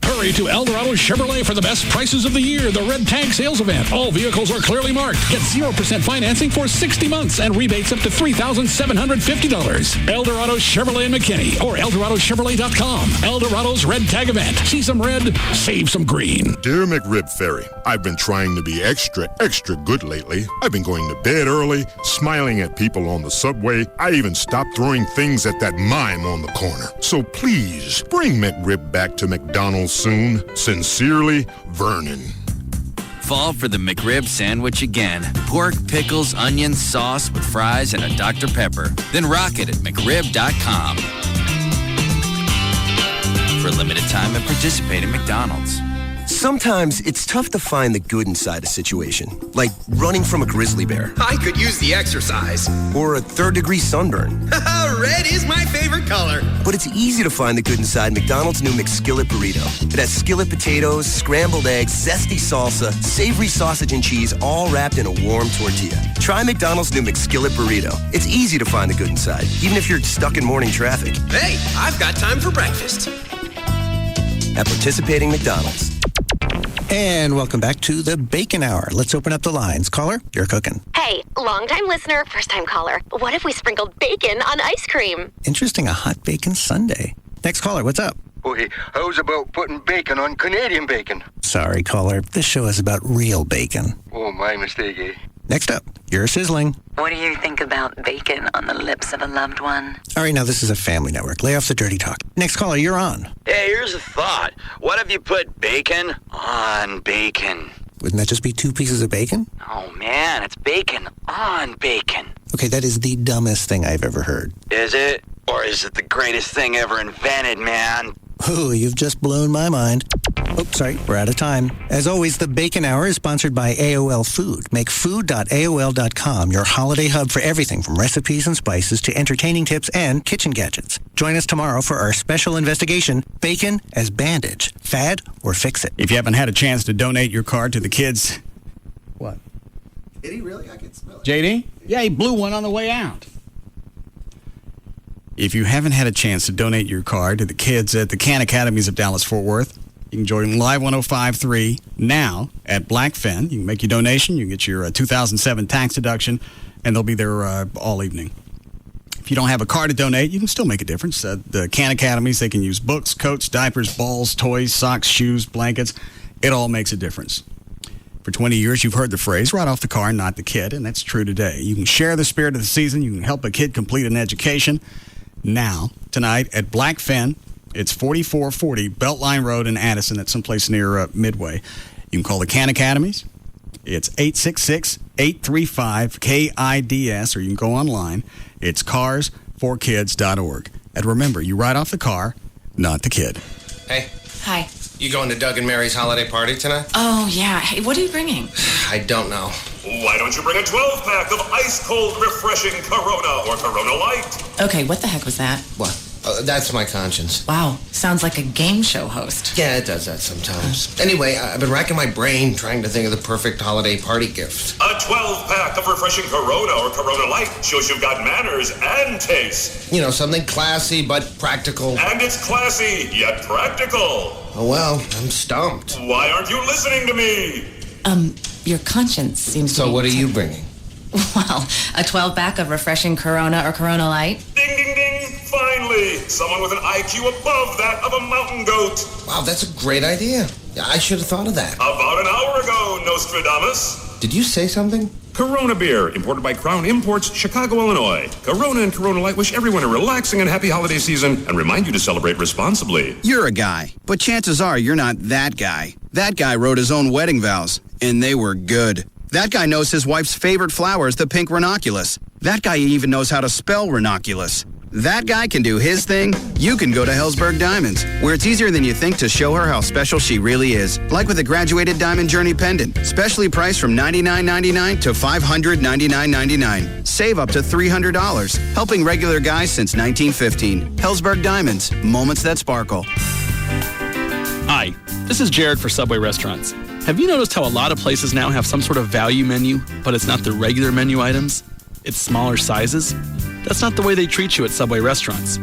Hurry to Eldorado Chevrolet for the best prices of the year, the Red Tag Sales Event. All vehicles are clearly marked. Get 0% financing for 60 months and rebates up to $3,750. Eldorado Chevrolet in McKinney or EldoradoChevrolet.com. Eldorado's Red Tag Event. See some red, save some green. Dear McRib Ferry, I've been trying to be extra good lately. I've been going to bed early, smiling at people on the subway. I even stopped throwing things at that mime on the corner. So please, bring McRib back to McDonald's soon. Sincerely, Vernon. Fall for the McRib sandwich again. Pork, pickles, onion, sauce with fries, and a Dr. Pepper. Then rock it at McRib.com. For a limited time at participating McDonald's. Sometimes it's tough to find the good inside a situation, like running from a grizzly bear. I could use the exercise. Or a third-degree sunburn. Red is my favorite color. But it's easy to find the good inside McDonald's new McSkillet Burrito. It has skillet potatoes, scrambled eggs, zesty salsa, savory sausage and cheese, all wrapped in a warm tortilla. Try McDonald's new McSkillet Burrito. It's easy to find the good inside, even if you're stuck in morning traffic. Hey, I've got time for breakfast. At participating McDonald's. And welcome back to the Bacon Hour. Let's open up the lines. Caller, you're cooking. Hey, long-time listener, first-time caller. What if we sprinkled bacon on ice cream? Interesting, a hot bacon sundae. Next caller, what's up? Okay, how's about putting bacon on Canadian bacon? Sorry, caller. This show is about real bacon. Oh, my mistake, eh? Next up, you're sizzling. What do you think about bacon on the lips of a loved one? All right, now this is a family network. Lay off the dirty talk. Next caller, you're on. Hey, here's a thought. What if you put bacon on bacon? Wouldn't that just be 2 pieces of bacon? Oh, man, it's bacon on bacon. Okay, that is the dumbest thing I've ever heard. Is it? Or is it the greatest thing ever invented, man? Oh, you've just blown my mind. Oh, sorry, we're out of time. As always, the Bacon Hour is sponsored by AOL Food. Make food.aol.com your holiday hub for everything from recipes and spices to entertaining tips and kitchen gadgets. Join us tomorrow for our special investigation, Bacon as Bandage. Fad or fix it? If you haven't had a chance to donate your card to the kids... What? Did he really? I can smell it. JD? Yeah, he blew one on the way out. If you haven't had a chance to donate your card to the kids at the Khan Academies of Dallas-Fort Worth, you can join Live 105.3 now at Blackfin. You can make your donation. You can get your 2007 tax deduction, and they'll be there all evening. If you don't have a card to donate, you can still make a difference. The Khan Academies, they can use books, coats, diapers, balls, toys, socks, shoes, blankets. It all makes a difference. For 20 years, you've heard the phrase, right off the car, not the kid, and that's true today. You can share the spirit of the season. You can help a kid complete an education. Now, tonight at Blackfin, it's 4440 Beltline Road in Addison. That's someplace near Midway. You can call the Khan Academies. It's 866-835-KIDS, or you can go online. It's carsforkids.org. And remember, you ride off the car, not the kid. Hey, Hi. you going to Doug and Mary's holiday party tonight? Oh, yeah. Hey, what are you bringing? I don't know. Why don't you bring a 12-pack of ice-cold, refreshing Corona or Corona Light? Okay, what the heck was that? What? That's my conscience. Wow, sounds like a game show host. Yeah, it does that sometimes. Anyway, I've been racking my brain trying to think of the perfect holiday party gift. A 12-pack of refreshing Corona or Corona Light shows you've got manners and taste. You know, something classy but practical. And it's classy, yet practical. Oh, well, I'm stumped. Why aren't you listening to me? Your conscience seems to So be... what are you bringing? Well, a 12-pack of refreshing Corona or Corona Light. Ding, ding, ding. Finally, someone with an IQ above that of a mountain goat. Wow, that's a great idea. I should have thought of that. About an hour ago, Nostradamus. Did you say something? Corona beer, imported by Crown Imports, Chicago, Illinois. Corona and Corona Light wish everyone a relaxing and happy holiday season and remind you to celebrate responsibly. You're a guy, but chances are you're not that guy. That guy wrote his own wedding vows, and they were good. That guy knows his wife's favorite flower is the pink ranunculus. That guy even knows how to spell ranunculus. That guy can do his thing. You can go to Hellsberg Diamonds, where it's easier than you think to show her how special she really is. Like with a graduated Diamond Journey pendant, specially priced from $99.99 to $599.99. Save up to $300, helping regular guys since 1915. Hellsberg Diamonds, moments that sparkle. Hi, this is Jared for Subway Restaurants. Have you noticed how a lot of places now have some sort of value menu, but it's not the regular menu items? It's smaller sizes? That's not the way they treat you at Subway Restaurants.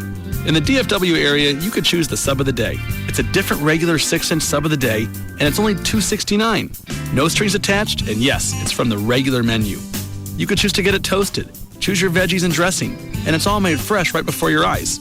In the DFW area, you could choose the sub of the day. It's a different regular 6-inch sub of the day, and it's only $2.69. No strings attached, and yes, it's from the regular menu. You could choose to get it toasted, choose your veggies and dressing, and it's all made fresh right before your eyes.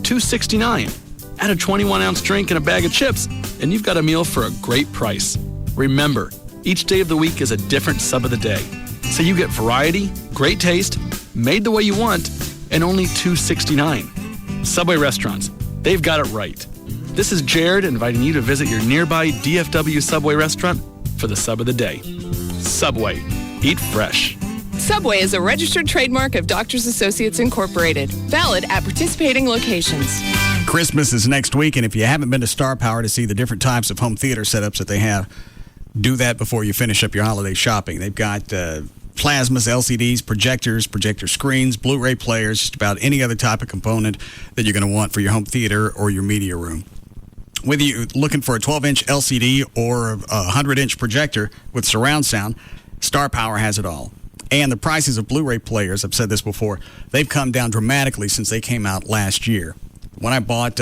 $2.69. Add a 21-ounce drink and a bag of chips, and you've got a meal for a great price. Remember, each day of the week is a different sub of the day. So you get variety, great taste, made the way you want, and only $2.69. Subway Restaurants, they've got it right. This is Jared inviting you to visit your nearby DFW Subway restaurant for the sub of the day. Subway, eat fresh. Subway is a registered trademark of Doctors Associates Incorporated, valid at participating locations. Christmas is next week, and if you haven't been to Star Power to see the different types of home theater setups that they have, do that before you finish up your holiday shopping. They've got plasmas, LCDs, projectors, projector screens, Blu-ray players, just about any other type of component that you're going to want for your home theater or your media room. Whether you're looking for a 12-inch LCD or a 100-inch projector with surround sound, Star Power has it all. And the prices of Blu-ray players, I've said this before, they've come down dramatically since they came out last year. When I bought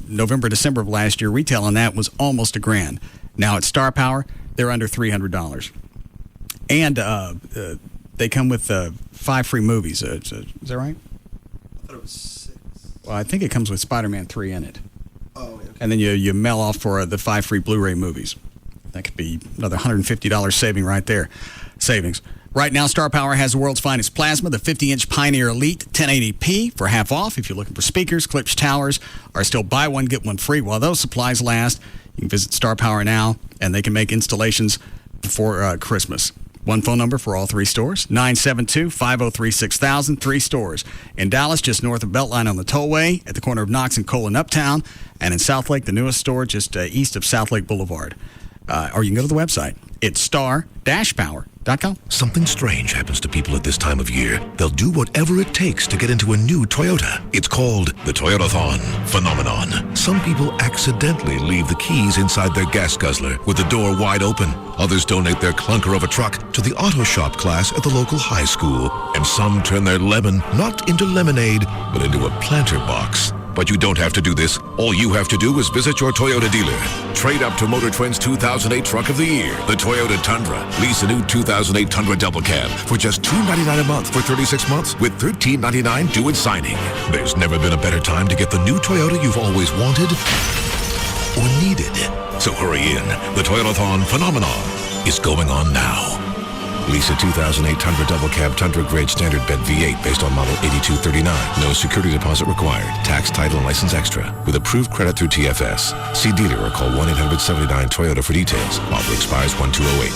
November, December of last year, retail on that was almost $1,000. Now at Star Power, they're under $300. And they come with 5 free movies. Is that right? I thought it was 6. Well, I think it comes with Spider-Man 3 in it. And then you mail off for the 5 free Blu-ray movies. That could be another $150 saving right there. Savings. Right now, Star Power has the world's finest plasma, the 50-inch Pioneer Elite 1080p for half off. If you're looking for speakers, Klipsch towers, or still buy one, get one free while those supplies last, you can visit Star Power now, and they can make installations before Christmas. One phone number for all 3 stores, 972-503-6000, 3 stores. In Dallas, just north of Beltline on the Tollway, at the corner of Knox and Cole in Uptown, and in Southlake, the newest store just east of Southlake Boulevard. Or you can go to the website. It's star-power.com. Something strange happens to people at this time of year. They'll do whatever it takes to get into a new Toyota. It's called the Toyotathon phenomenon. Some people accidentally leave the keys inside their gas guzzler with the door wide open. Others donate their clunker of a truck to the auto shop class at the local high school. And some turn their lemon not into lemonade, but into a planter box. But you don't have to do this. All you have to do is visit your Toyota dealer. Trade up to Motor Trend's 2008 Truck of the Year, the Toyota Tundra. Lease a new 2008 Tundra Double Cab for just $299 a month for 36 months with $13.99 due at signing. There's never been a better time to get the new Toyota you've always wanted or needed. So hurry in. The Toyotathon phenomenon is going on now. Lease a 2008 Tundra Double Cab Tundra Grade Standard Bed V8 based on model 8239. No security deposit required. Tax, title, and license extra. With approved credit through TFS. See dealer or call 1-800-79-TOYOTA for details. Offer expires 12/08.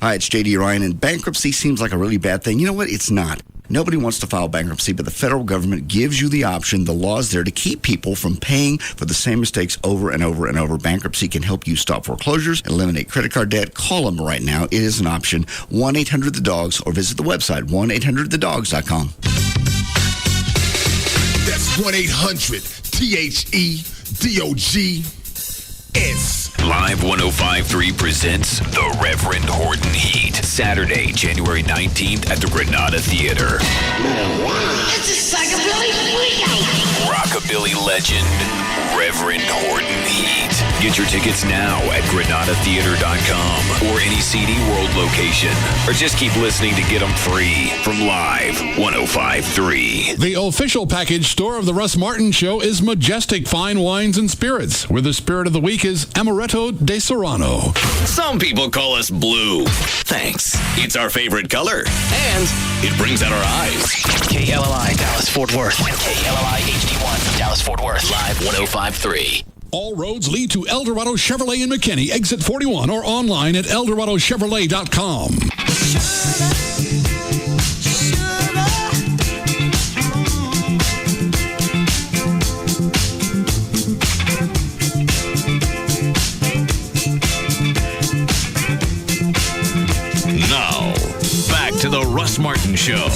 Hi, it's JD Ryan, and bankruptcy seems like a really bad thing. You know what? It's not. Nobody wants to file bankruptcy, but the federal government gives you the option. The law is there to keep people from paying for the same mistakes over and over and over. Bankruptcy can help you stop foreclosures, eliminate credit card debt. Call them right now. It is an option. 1-800-THE-DOGS, or visit the website, 1-800-THEDOGS.com. That's 1-800-THE-DOGS. Live 105.3 presents The Reverend Horton Heat. Saturday, January 19th at the Granada Theater. It's a psychobilly freakout. Rockabilly legend, Reverend Horton Heat. Get your tickets now at granadatheater.com or any CD World location. Or just keep listening to get them free from Live 105.3. The official package store of the Russ Martin Show is Majestic Fine Wines and Spirits, where the spirit of the week is Amaretto de Serrano. Some people call us blue. Thanks. It's our favorite color. And it brings out our eyes. KLLI, Dallas, Fort Worth. KLLI HD1, Dallas, Fort Worth. Live 105.3. All roads lead to Eldorado Chevrolet in McKinney, exit 41, or online at eldoradochevrolet.com. Now, back to the Russ Martin Show.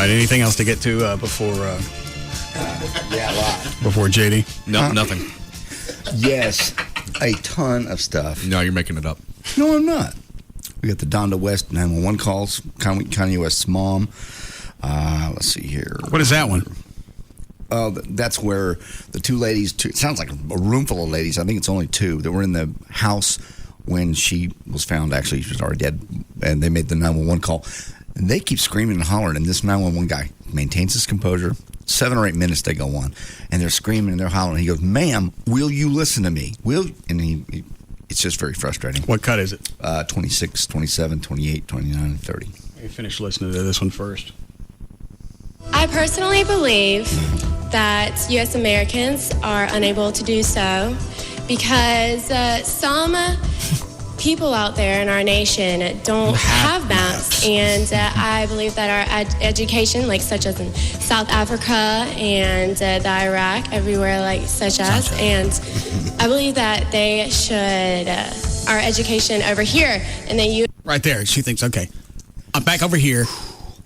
Anything else to get to before before JD? No, nothing. Yes, a ton of stuff. No, you're making it up. No, I'm not. We got the Donda West 911 calls, Kanye West's mom. Let's see here. What is that one? That's where the two ladies, it sounds like a room full of ladies, I think it's only 2, that were in the house when she was found. Actually, she was already dead, and they made the 911 call. And they keep screaming and hollering, and this 911 guy maintains his composure. 7 or 8 minutes they go on, and they're screaming and they're hollering. He goes, "Ma'am, will you listen to me? Will?" And he it's just very frustrating. What cut is it? 26, 27, 28, 29, and 30. Let me finish listening to this one first. I personally believe that U.S. Americans are unable to do so because some people out there in our nation don't have maps, and I believe that our education, like such as in South Africa and the Iraq, everywhere like such as, and I believe that they should our education over here, and then you right there. She thinks, okay, I'm back over here.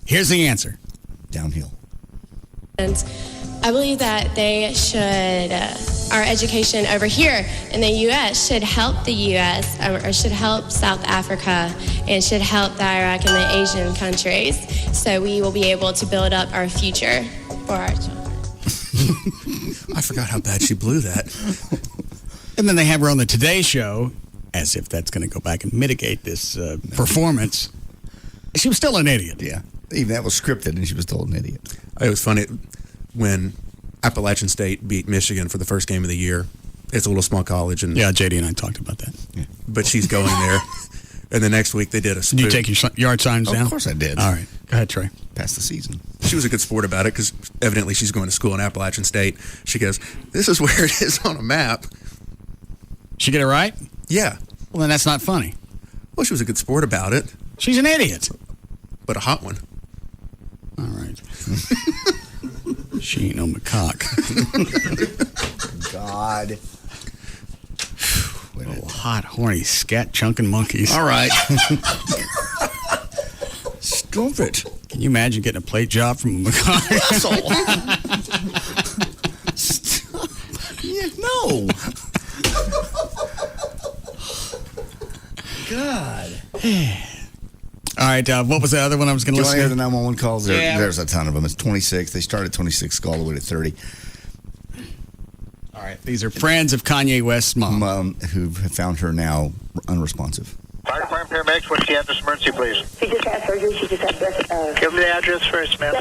Here's the answer. Downhill. And I believe that they should, our education over here in the U.S. should help the U.S. or should help South Africa and should help the Iraq and the Asian countries. So we will be able to build up our future for our children. I forgot how bad she blew that. And then they have her on the Today Show, as if that's going to go back and mitigate this performance. She was still an idiot. Yeah. Even that was scripted, and she was told an idiot. It was funny when Appalachian State beat Michigan for the first game of the year. It's a little small college. And yeah, JD and I talked about that. Yeah. But she's going there. And the next week they did a... Did you take your yard signs down? Of course I did. All right. Go ahead, Trey. Past the season. She was a good sport about it because evidently she's going to school in Appalachian State. She goes, this is where it is on a map. She get it right? Yeah. Well, then that's not funny. Well, she was a good sport about it. She's an idiot. But a hot one. All right. She ain't no macaque. God. Oh, hot, horny, scat chunking monkeys. All right. Stop it. Can you imagine getting a plate job from a macaque? Stop. Yeah, no. God. All right, what was the other one I was going to listen to? Do you want to hear the 911 calls? There's a ton of them. It's 26. They start at 26, go all the way to 30. All right, these are friends of Kanye West's mom. Who have found her now unresponsive. Fire department paramedics, what's the address emergency, please? She just had surgery. She just had breast. Give me the address first, ma'am.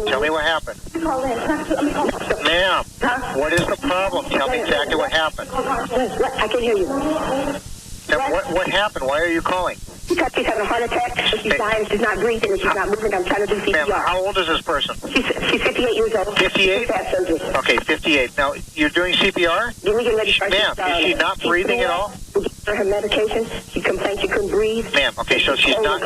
Tell me what happened. Ma'am, what is the problem? Tell me exactly what happened. I can hear you. What happened? Why are you calling? Because she's having a heart attack, she's dying, she's not breathing, and she's not moving. I'm trying to do CPR. Ma'am, how old is this person? She's 58 years old. 58? She's had surgery. Okay, 58. Now, you're doing CPR? Ma'am, is she not breathing at all? We gave her her medication. She complained she couldn't breathe. Ma'am, okay, so she's not...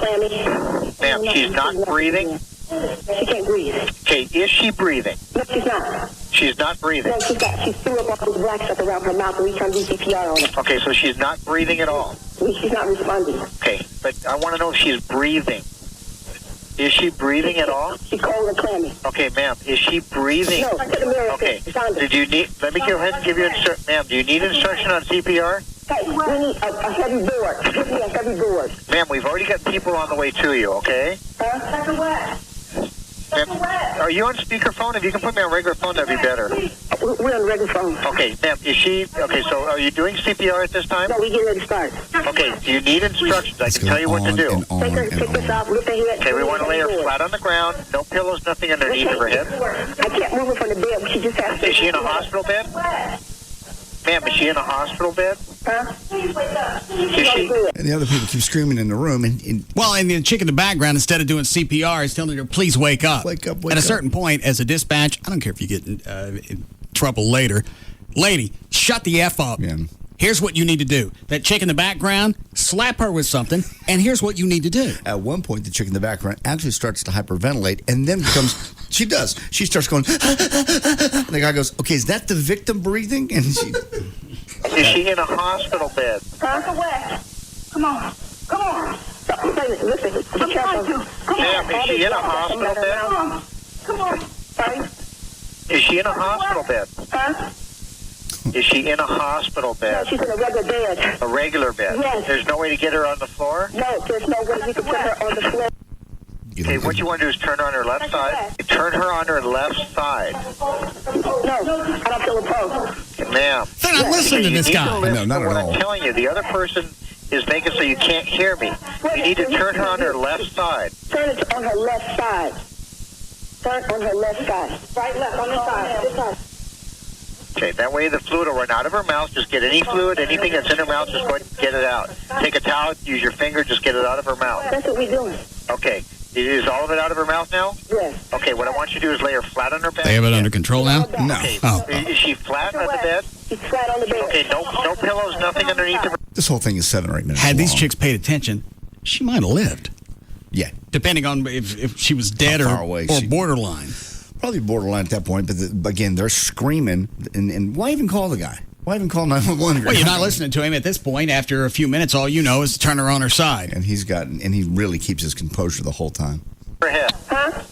Ma'am, she's not breathing? She can't breathe. Okay, is she breathing? No, she's not. She's not breathing? No, she threw up all this black stuff around her mouth, and we trying to do CPR on her. Okay, so she's not breathing at all? She's not responding. Okay, but I want to know if she's breathing. Is she breathing at all? She's cold and clammy. Okay, ma'am, is she breathing? No, I took a mirror. Okay, did you need... Let me go ahead and give you instruction. Ma'am, do you need instruction on CPR? Hey, we need a heavy board. Give me a heavy board. Ma'am, we've already got people on the way to you, okay? Huh? What? Ma'am, are you on speakerphone? If you can put me on regular phone, that'd be better. We're on regular phone. Okay, ma'am, is she... Okay, so are you doing CPR at this time? No, we get ready to start. Okay, do you need instructions? I can tell you what to do. Take this off, lift her head. Okay, we want to lay her flat on the ground. No pillows, nothing underneath of her head. I can't move her from the bed. She just has to... Is she in a hospital bed? Ma'am, is she in a hospital bed? Huh? Is she... And the other people keep screaming in the room. And Wake up, At a certain point, as a dispatch, I don't care if you get in trouble later. Lady, shut the F up. Yeah. Here's what you need to do. That chick in the background, slap her with something, and here's what you need to do. At one point, the chick in the background actually starts to hyperventilate, and then becomes... She does. She starts going... And the guy goes, okay, is that the victim breathing? And she... Is she in a hospital bed? Huh? Away. Come on. Come on. Listen. Be careful. Ma'am, is she in a hospital bed? Come on. Sorry? Is she in a hospital bed? Huh? Is she in a hospital bed? No, she's in a regular bed. A regular bed? Yes. There's no way to get her on the floor? No, there's no way you can put her on the floor. Okay, what you want to do is turn her on her left side. Turn her on her left side. No, I don't feel a pulse. Ma'am. They're not listening to this guy. No, not at all. I'm telling you, the other person is making so you can't hear me. You need to turn her on her left side. Turn it on her left side. Turn on her left side. Right, left, on the side. This side. Okay, that way the fluid will run out of her mouth. Just get any fluid, anything that's in her mouth, just go ahead and get it out. Take a towel, use your finger, just get it out of her mouth. That's what we're doing. Okay. Is all of it out of her mouth now? Yes. Okay, what I want you to do is lay her flat on her back. They have it under control now? No. Okay. Oh. Is she flat on the bed? She's flat on the bed. Okay, no pillows, nothing underneath her. This whole thing is 7 or 8 minutes Had these long. chicks paid attention, she might have lived. Yeah. Depending on if she was dead How or far away borderline. Probably borderline at that point, but again, they're screaming. And why even call the guy? Why even call 911? Well, you're not listening to him at this point. After a few minutes, all you know is to turn her on her side. And he really keeps his composure the whole time. Her head. Huh?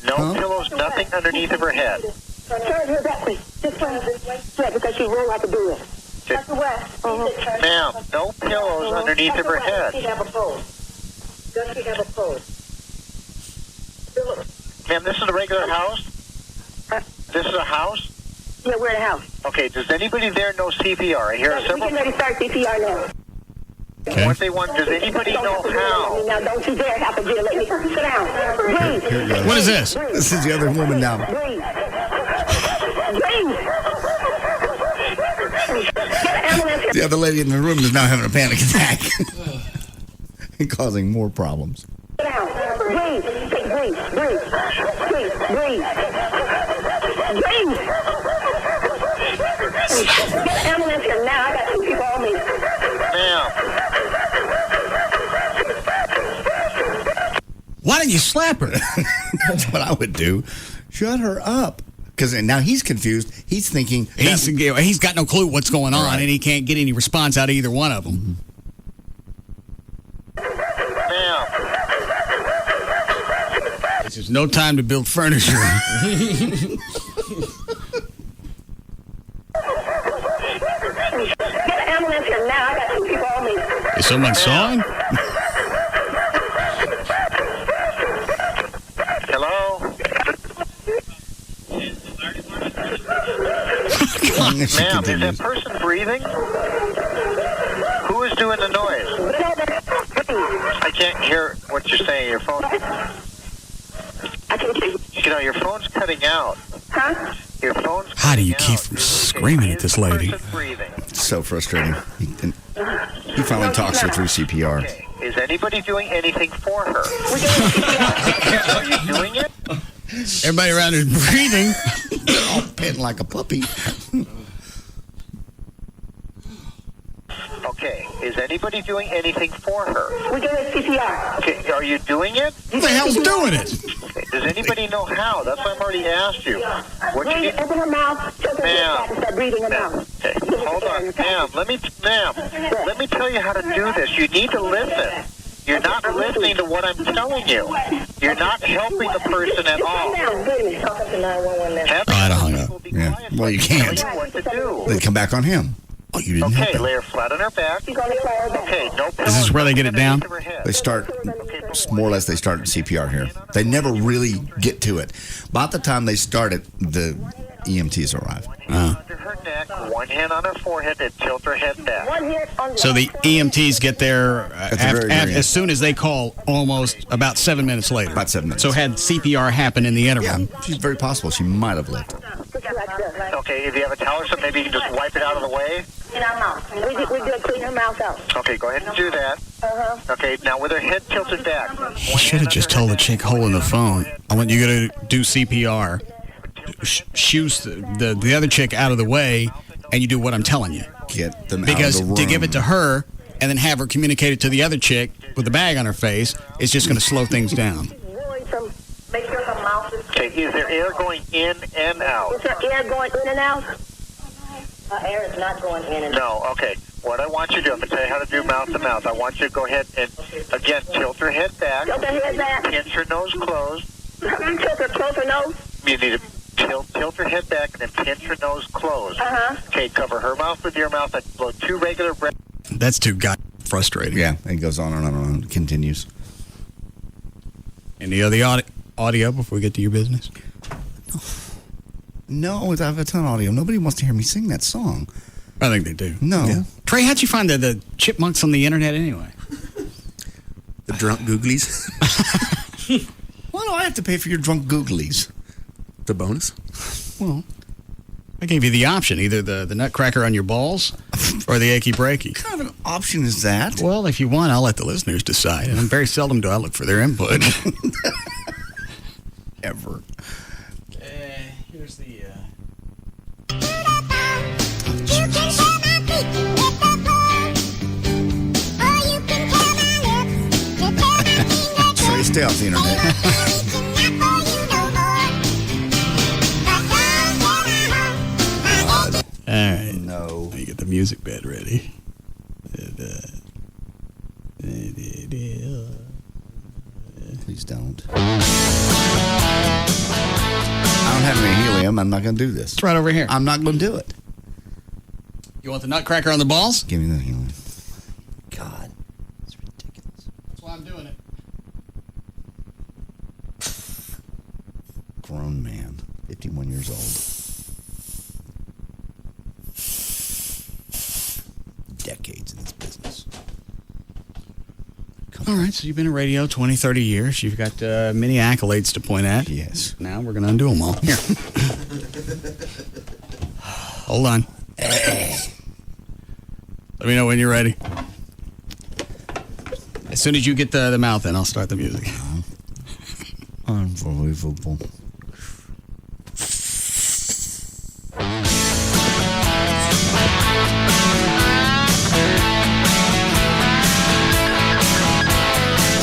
No pillows, nothing underneath of her head. Turn her that way. Just turn her this way. Yeah, because she rolled like a bullet. That's the west. Ma'am, no pillows underneath of her head. Does she have a pole? Does she have a pole? Ma'am, this is a regular house? This is a house? Yeah, we're in a house. Okay, does anybody there know CPR? I hear Yeah, we several... can ready to start CPR now. Okay. What they want, does anybody know how? Now, don't you dare have to get let me sit down. Breathe. Here it goes. What is this? This is the other woman now. Breathe. Breathe. Get an ambulance here. The other lady in the room is now having a panic attack and causing more problems. Sit down. Breathe. Take breathe. Breathe. Breathe. Breathe. Breathe. Get an ambulance here now. I got 2 people on me. Ma'am. Why didn't you slap her? That's what I would do. Shut her up. Because now he's confused. He's thinking He's got no clue what's going on, Right. and he can't get any response out of either one of them. Ma'am. This is no time to build furniture. Get an ambulance here now. I got 2 people on me. Is someone sawing? Hello? Ma'am, is that person breathing? Who is doing the noise? I can't hear what you're saying. Your phone... I can't hear you. You know, your phone's cutting out. Huh? Your phone's How do you cutting keep out. from screaming at this lady? Person breathing. It's so frustrating. He finally talks her through CPR. Okay. Is anybody doing anything for her? Are you doing it? Everybody around is breathing. They're all petting like a puppy. Okay. Is anybody doing anything for her? We're doing CPR. Okay. Are you doing it? Who the hell's doing it? Okay. Does anybody know how? That's why I've already asked you. What you Breathe. need? Open her mouth. Tilt her Ma'am. back and start breathing her mouth. Okay. Hold on. Ma'am, let me tell you how to do this. You need to listen. You're not listening to what I'm telling you. You're not helping the person at all. Wait a minute. Talking to 911 now. I'd have hung up. Yeah. Well, you can't. What to do? They come back on him. Oh, you didn't help Okay, him. lay her flat on her back. Okay, no pillows. Is this where they get it down? They start, more or less, they start CPR here. They never really get to it. By the time they start it, the EMTs arrive. Under her neck, one hand on her forehead, and tilt her head back. So the EMTs get there very end. as soon as they call, almost about 7 minutes later. About 7 minutes. So had CPR happen in the interim. Yeah, it's very possible. She might have lived. Okay, if you have a towel or something, maybe you can just wipe it out of the way. In our mouth. We do clean her mouth out. Okay, go ahead and do that. Okay, now with her head tilted back. He should have just told the chick holding the phone, I want you to do CPR, shoos the other chick out of the way, and you do what I'm telling you. Get them Because out of the room. to give it to her and then have her communicate it to the other chick with a bag on her face is just going to slow things down. Make sure her mouth is... Okay, is there air going in and out? Is there air going in and out? Air is not going in and out. No, okay. What I want you to do, I'm going to tell you how to do mouth to mouth. I want you to go ahead and, again, tilt her head back. Tilt her head back. Pinch her nose closed. Tilt her close her nose. You need to tilt her head back and then pinch her nose closed. Okay, cover her mouth with your mouth and blow 2 regular breaths. That's too frustrating. Yeah, it goes on and on and on. It continues. Any other audio before we get to your business? No, I have a ton of audio. Nobody wants to hear me sing that song. I think they do. No. Yeah. Trey, how'd you find the chipmunks on the internet anyway? The drunk googlies. Why do I have to pay for your drunk googlies? The bonus? Well, I gave you the option, either the nutcracker on your balls or the achy breaky. What kind of an option is that? Well, if you want, I'll let the listeners decide. And very seldom do I look for their input. Ever. Here's the... Trey, stay off the internet. All right. No. You get the music bed ready. Please don't. I don't I'm not going to do this. It's right over here. I'm not going to do it. You want the nutcracker on the balls? Give me the... God. It's ridiculous. That's why I'm doing it. Grown man, 51 years old. Decades in this business. All right, so you've been in radio 20, 30 years. You've got many accolades to point at. Yes. Now we're going to undo them all. Here. Hold on. Let me know when you're ready. As soon as you get the mouth in, I'll start the music. Unbelievable.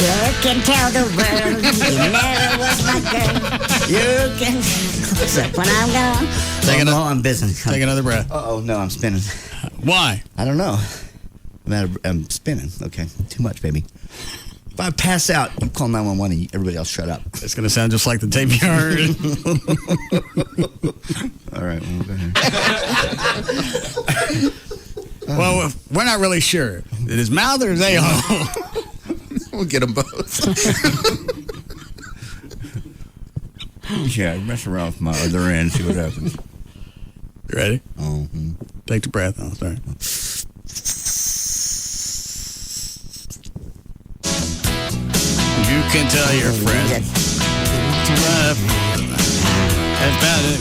You can tell the world you never was my girl. You can. Except when I'm gone. I'm busy. Take another breath. Oh no, I'm spinning. Why? I don't know. I'm spinning. Okay, too much, baby. If I pass out, you call 911 and everybody else shut up. It's going to sound just like the tape you heard. All right, we'll go ahead. Well, we're not really sure. Is it his mouth or his a-hole? We'll get them both. Yeah, mess around with my other end, see what happens. You ready? Mm-hmm. Take the breath. Oh, sorry. You can tell your friend. About it.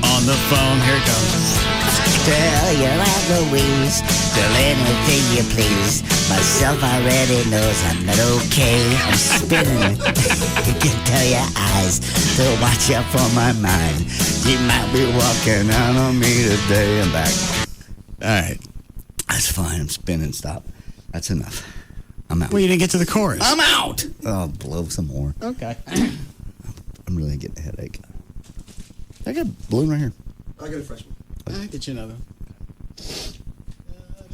On the phone, here it goes. Tell your Aunt Louise, tell anything you please. Myself already knows I'm not okay. I'm spinning. You can tell your eyes to watch out for my mind. You might be walking out on me today and back. All right. That's fine. I'm spinning. Stop. That's enough. I'm out. Well, you didn't get to the chorus. I'm out. Oh, blow some more. Okay. I'm really getting a headache. I got a balloon right here. I got a fresh one. I'll get you another. It's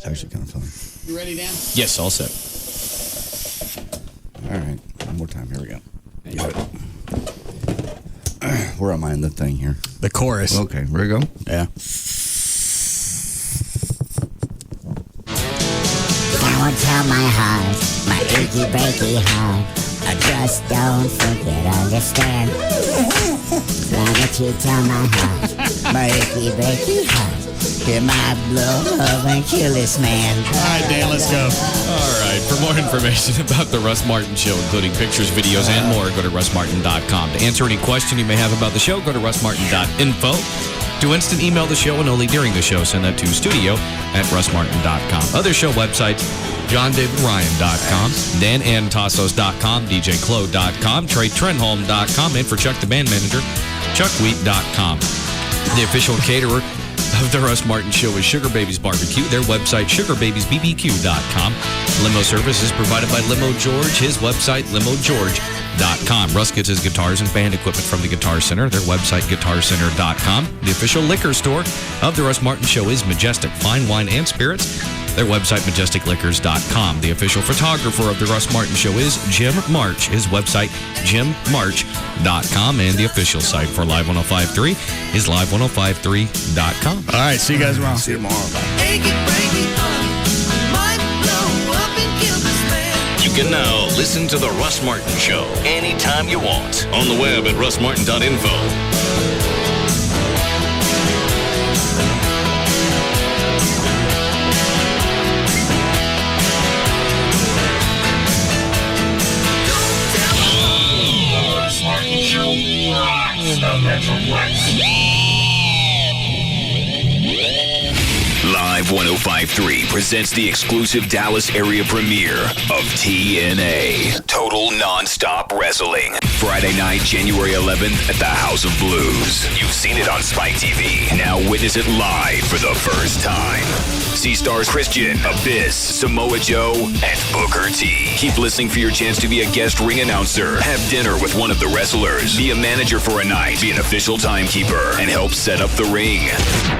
actually kind of fun. You ready, Dan? Yes, all set. All right. One more time. Here we go. You got it. Where am I in the thing here? The chorus. Okay. Where we go? Yeah. Don't tell my heart, my achy breaky heart. I just don't think it understand. Why don't you tell my heart, my achy breaky heart? It might blow up and kill this man. All right, Dan, let's go. All right. For more information about the Russ Martin Show, including pictures, videos, and more, go to russmartin.com. To answer any question you may have about the show, go to russmartin.info. To instant email the show and only during the show, send that to studio@russmartin.com. Other show websites, JohnDavidRyan.com, DanAnTassos.com, DJClo.com, TreyTrenholm.com, and for Chuck the Band Manager, ChuckWheat.com. The official caterer of the Russ Martin Show is Sugar Babies Barbecue. Their website, SugarBabiesBBQ.com. Limo service is provided by Limo George. His website, LimoGeorge.com. Russ gets his guitars and band equipment from the Guitar Center. Their website, GuitarCenter.com. The official liquor store of the Russ Martin Show is Majestic Fine Wine and Spirits. Their website, MajesticLiquors.com. The official photographer of the Russ Martin Show is Jim March. His website, JimMarch.com. And the official site for Live 105.3 is Live1053.com. All right, see you guys tomorrow. See you tomorrow. Bye. You can now listen to The Russ Martin Show anytime you want on the web at russmartin.info. Live 105.3 presents the exclusive Dallas area premiere of TNA, Total Nonstop Wrestling. Friday night, January 11th at the House of Blues. You've seen it on Spike TV. Now witness it live for the first time. See stars Christian, Abyss, Samoa Joe, and Booker T. Keep listening for your chance to be a guest ring announcer, have dinner with one of the wrestlers, be a manager for a night, be an official timekeeper, and help set up the ring.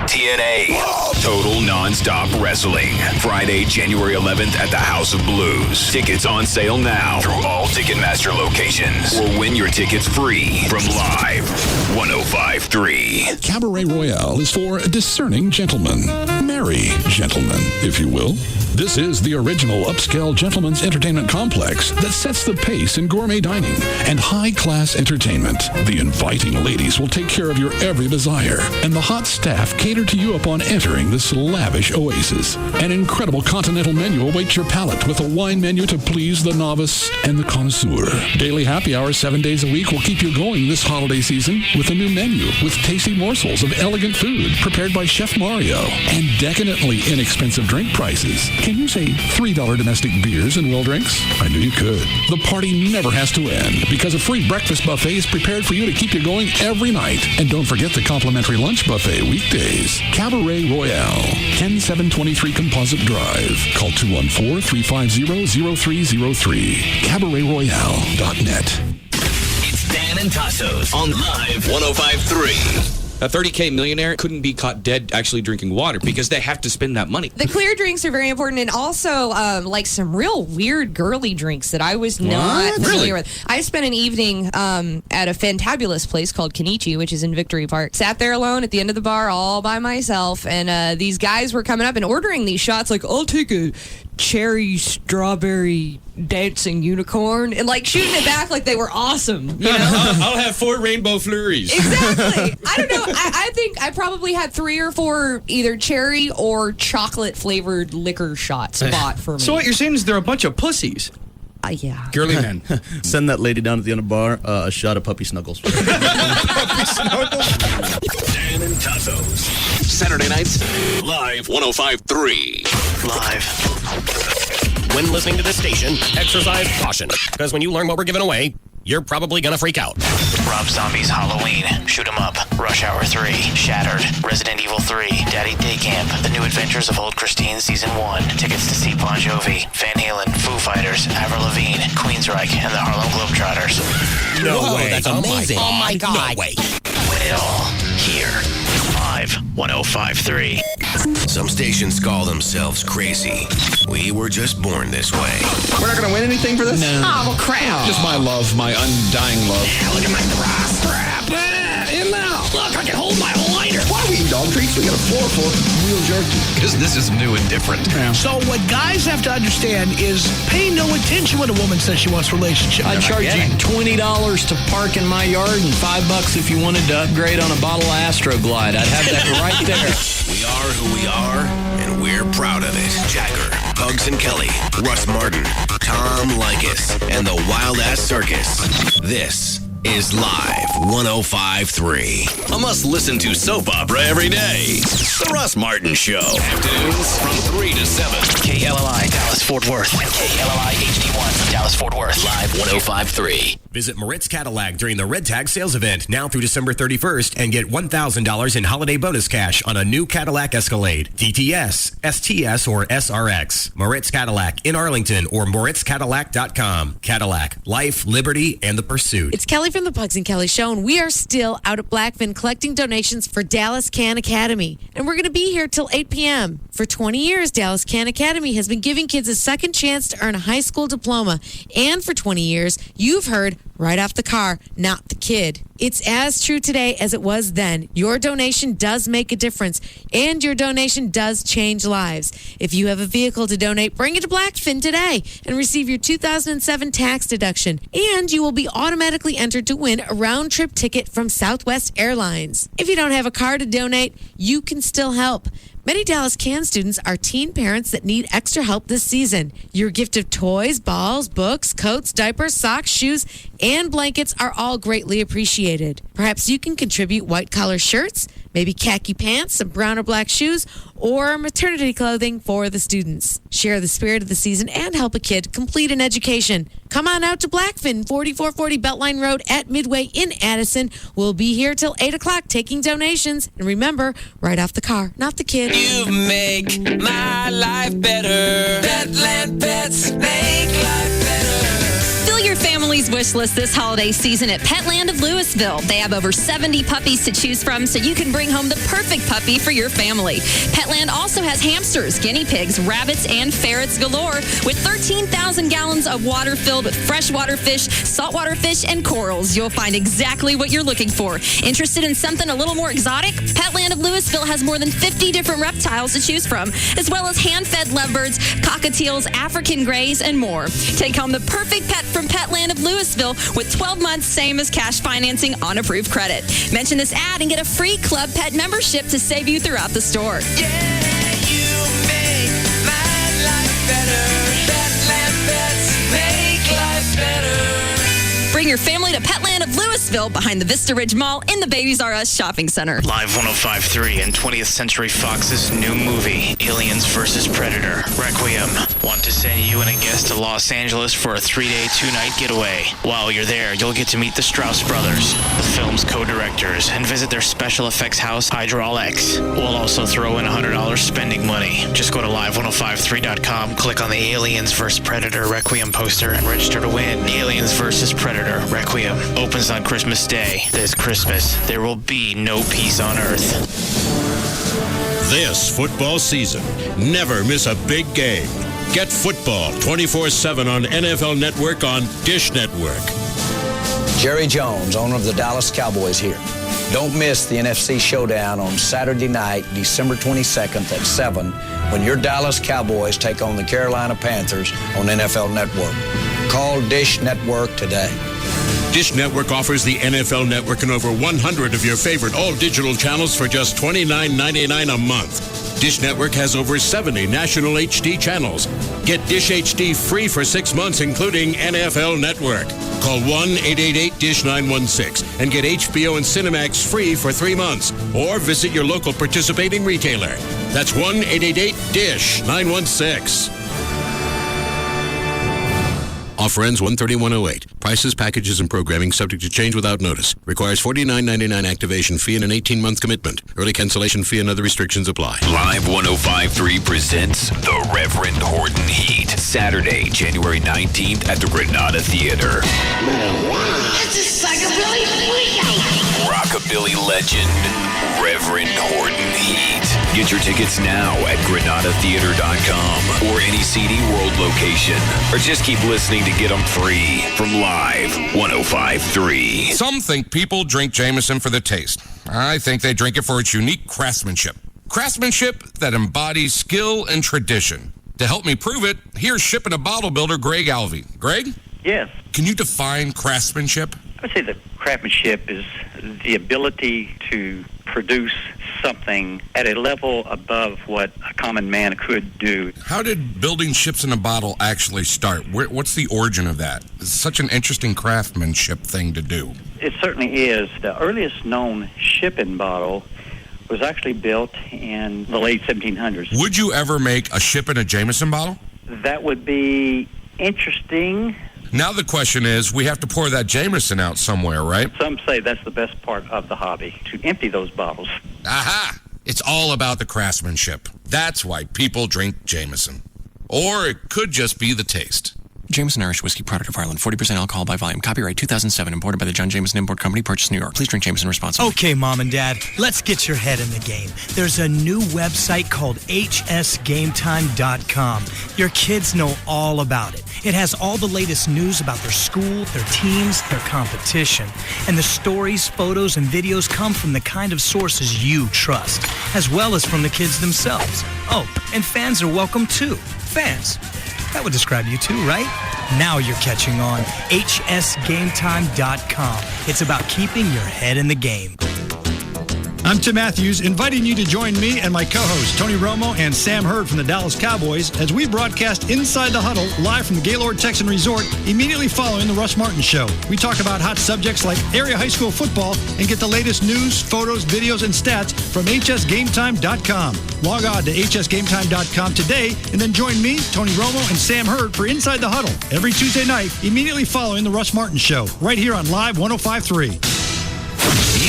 TNA, Total Nonstop Wrestling. Friday, January 11th at the House of Blues. Tickets on sale now through all Ticketmaster locations. Or win your tickets free from Live 105.3. Cabaret Royale is for discerning gentlemen. Merry gentlemen, if you will. This is the original upscale gentleman's entertainment complex that sets the pace in gourmet dining and high-class entertainment. The inviting ladies will take care of your every desire, and the hot staff cater to you upon entering this lavish oasis. An incredible continental menu awaits your palate with a wine menu to please the novice and the connoisseur. Daily happy hours 7 days a week will keep you going this holiday season with a new menu with tasty morsels of elegant food prepared by Chef Mario and decadently inexpensive drink prices. Can you say $3 domestic beers and well drinks? I knew you could. The party never has to end because a free breakfast buffet is prepared for you to keep you going every night. And don't forget the complimentary lunch buffet weekdays. Cabaret Royale, 10723 Composite Drive. Call 214-350-0303. CabaretRoyale.net. It's Dan and Tassos on Live 105.3. A 30K millionaire couldn't be caught dead actually drinking water because they have to spend that money. The clear drinks are very important, and also like some real weird girly drinks that I was not familiar with. I spent an evening at a fantabulous place called Kenichi, which is in Victory Park. Sat there alone at the end of the bar all by myself, and these guys were coming up and ordering these shots like, I'll take a cherry strawberry dancing unicorn, and like shooting it back like they were awesome, you know? I'll have 4 rainbow flurries. Exactly. I don't know. I think I probably had 3 or 4 either cherry or chocolate flavored liquor shots bought for me. So what you're saying is they're a bunch of pussies. Yeah. Girly men. Send that lady down at the end of the bar a shot of Puppy Snuggles. Dan and Tassos. Saturday nights, Live 105.3. Live. When listening to this station, exercise caution. Because when you learn what we're giving away, you're probably gonna freak out. Rob Zombie's Halloween, Shoot 'em Up, Rush Hour 3, Shattered, Resident Evil 3, Daddy Day Camp, The New Adventures of Old Christine Season 1, tickets to see Bon Jovi, Van Halen, Foo Fighters, Avril Lavigne, Queensryche, and the Harlem Globetrotters. No way. That's amazing. Oh my God. No way. Win it all here. Live 105.3. Some stations call themselves crazy. We were just born this way. We're not going to win anything for this? No. Oh, well, crap. Just my love, my undying love. Look at my bra strap. In now. Look, I can hold my lighter. Why are we eating dog treats? We got a floor full of real jerky. Because this is new and different. Yeah. So what guys have to understand is pay no attention when a woman says she wants a relationship. I charge you $20 to park in my yard and $5 if you wanted to upgrade on a bottle of Astroglide. I'd have that right there. We are who we are, and we're proud of it. Jagger, Bugs and Kelly, Russ Martin, Tom Likas, and the Wild Ass Circus. This is Live 105.3. A must-listen-to soap opera every day. The Russ Martin Show. Afternoons from 3 to 7. KLLI, Dallas, Fort Worth. And KLLI HD1, Dallas, Fort Worth. Live 105.3. Visit Moritz Cadillac during the Red Tag sales event now through December 31st and get $1,000 in holiday bonus cash on a new Cadillac Escalade, DTS, STS, or SRX. Moritz Cadillac in Arlington or MoritzCadillac.com. Cadillac, life, liberty, and the pursuit. It's Kelly from the Bugs and Kelly Show, and we are still out at Blackfin collecting donations for Dallas Can Academy. And we're going to be here till 8 p.m. For 20 years, Dallas Can Academy has been giving kids a second chance to earn a high school diploma. And for 20 years, you've heard right off the car, not the kid. It's as true today as it was then. Your donation does make a difference, and your donation does change lives. If you have a vehicle to donate, bring it to Blackfin today and receive your 2007 tax deduction. And you will be automatically entered to win a round-trip ticket from Southwest Airlines. If you don't have a car to donate, you can still help. Many Dallas Can students are teen parents that need extra help this season. Your gift of toys, balls, books, coats, diapers, socks, shoes, and blankets are all greatly appreciated. Perhaps you can contribute white-collar shirts, maybe khaki pants, some brown or black shoes, or maternity clothing for the students. Share the spirit of the season and help a kid complete an education. Come on out to Blackfin, 4440 Beltline Road at Midway in Addison. We'll be here till 8 o'clock taking donations. And remember, right off the car, not the kid. You make my life better. Petland Pets make life better. Fill your families with wish list this holiday season at Petland of Louisville. They have over 70 puppies to choose from, so you can bring home the perfect puppy for your family. Petland also has hamsters, guinea pigs, rabbits, and ferrets galore, with 13,000 gallons of water filled with freshwater fish, saltwater fish, and corals. You'll find exactly what you're looking for. Interested in something a little more exotic? Petland of Louisville has more than 50 different reptiles to choose from, as well as hand-fed lovebirds, cockatiels, African greys, and more. Take home the perfect pet from Petland of Louisville with 12 months, same as cash financing on approved credit. Mention this ad and get a free Club Pet membership to save you throughout the store. Bring your family to Petland of Louisville behind the Vista Ridge Mall in the Babies R Us Shopping Center. Live 105.3 and 20th Century Fox's new movie, Aliens vs. Predator, Requiem. Want to send you and a guest to Los Angeles for a 3-day, 2-night getaway. While you're there, you'll get to meet the Strauss brothers, the film's co-directors, and visit their special effects house, Hydraulics. We'll also throw in $100 spending money. Just go to live1053.com, click on the Aliens vs. Predator Requiem poster, and register to win. Aliens vs. Predator Requiem opens on Christmas Day. This Christmas, there will be no peace on earth. This football season, never miss a big game. Get football 24/7 on NFL Network on Dish Network. Jerry Jones, owner of the Dallas Cowboys here. Don't miss the NFC Showdown on Saturday night, December 22nd at 7, when your Dallas Cowboys take on the Carolina Panthers on NFL Network. Call Dish Network today. Dish Network offers the NFL Network and over 100 of your favorite all-digital channels for just $29.99 a month. Dish Network has over 70 national HD channels. Get Dish HD free for 6 months, including NFL Network. Call 1-888-DISH-916 and get HBO and Cinemax free for 3 months. Or visit your local participating retailer. That's 1-888-DISH-916. Offer ends 1/31/08. Prices, packages, and programming subject to change without notice. Requires $49.99 activation fee and an 18-month commitment. Early cancellation fee and other restrictions apply. Live 105.3 presents The Reverend Horton Heat. Saturday, January 19th at the Granada Theater. It's a psychobilly freakout. Rockabilly legend, Reverend Horton Heat. Get your tickets now at GranadaTheater.com or any CD World location. Or just keep listening to get them free from Live 105.3. Some think people drink Jameson for the taste. I think they drink it for its unique craftsmanship. Craftsmanship that embodies skill and tradition. To help me prove it, here's ship and a bottle builder Greg Alvey. Greg? Yes. Can you define craftsmanship? I would say that craftsmanship is the ability to produce something at a level above what a common man could do. How did building ships in a bottle actually start? What's the origin of that? It's such an interesting craftsmanship thing to do. It certainly is. The earliest known shipping bottle was actually built in the late 1700s. Would you ever make a ship in a Jameson bottle? That would be interesting. Now the question is, we have to pour that Jameson out somewhere, right? Some say that's the best part of the hobby, to empty those bottles. Aha! It's all about the craftsmanship. That's why people drink Jameson. Or it could just be the taste. Jameson Irish Whiskey, product of Ireland, 40% alcohol by volume. Copyright 2007, imported by the John Jameson Import Company, purchased New York. Please drink Jameson responsibly. Okay, Mom and Dad, let's get your head in the game. There's a new website called hsgametime.com. Your kids know all about it. It has all the latest news about their school, their teams, their competition. And the stories, photos, and videos come from the kind of sources you trust, as well as from the kids themselves. Oh, and fans are welcome too. Fans. That would describe you too, right? Now you're catching on. hsgametime.com. It's about keeping your head in the game. I'm Tim Matthews, inviting you to join me and my co-hosts, Tony Romo and Sam Hurd from the Dallas Cowboys, as we broadcast Inside the Huddle live from the Gaylord Texan Resort immediately following the Russ Martin Show. We talk about hot subjects like area high school football and get the latest news, photos, videos, and stats from hsgametime.com. Log on to hsgametime.com today and then join me, Tony Romo, and Sam Hurd for Inside the Huddle every Tuesday night immediately following the Russ Martin Show, right here on Live 105.3.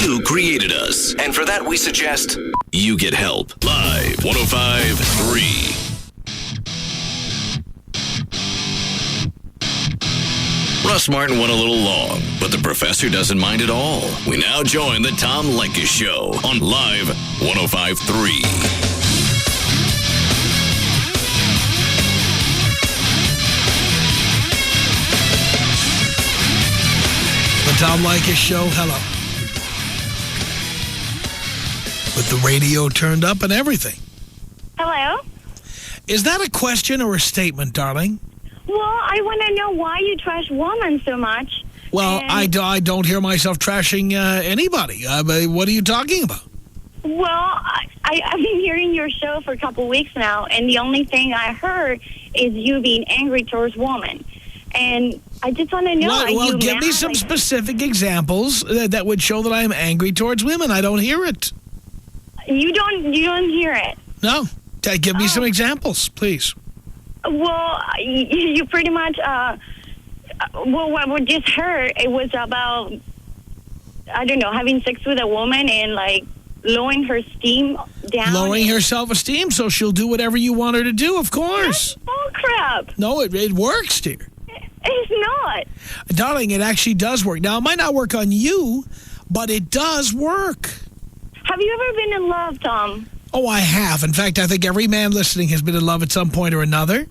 You created us, and for that we suggest you get help. Live 105.3. Russ Martin went a little long, but the professor doesn't mind at all. We now join the Tom Leykis Show on Live 105.3. The Tom Leykis Show, hello. With the radio turned up and everything. Hello? Is that a question or a statement, darling? Well, I want to know why you trash women so much. Well, I don't hear myself trashing anybody. What are you talking about? Well, I've been hearing your show for a couple weeks now, and the only thing I heard is you being angry towards women. And I just want to know. Well, give me some specific examples that would show that I am angry towards women. I don't hear it. You don't hear it? No. Give me some examples, please. Well, you pretty much, what we just heard, it was about, I don't know, having sex with a woman and, like, lowering her esteem down. Lowering her self-esteem so she'll do whatever you want her to do, of course. That's bull crap. No, it works, dear. It's not. Darling, it actually does work. Now, it might not work on you, but it does work. Have you ever been in love, Tom? Oh, I have. In fact, I think every man listening has been in love at some point or another.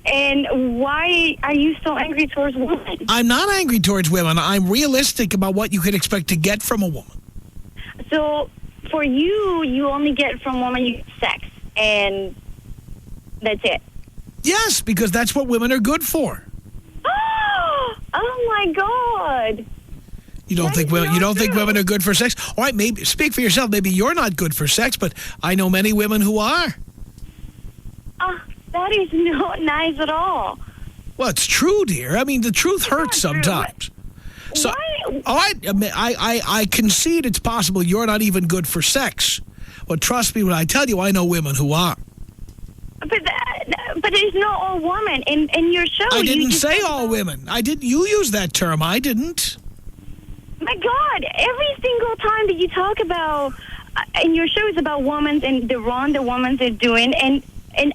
And why are you so angry towards women? I'm not angry towards women. I'm realistic about what you can expect to get from a woman. So, for you only get from women sex, and that's it? Yes, because that's what women are good for. Oh, my God. You don't think women are good for sex? All right, maybe speak for yourself. Maybe you're not good for sex, but I know many women who are. That is not nice at all. Well, it's true, dear. I mean, the truth hurts sometimes. So, all right, I concede it's possible you're not even good for sex. But trust me when I tell you, I know women who are. But it's not all women. In your show, I didn't say all women. You used that term. I didn't. My God, every single time that you talk about, in your show is about women and the wrong the women are doing, and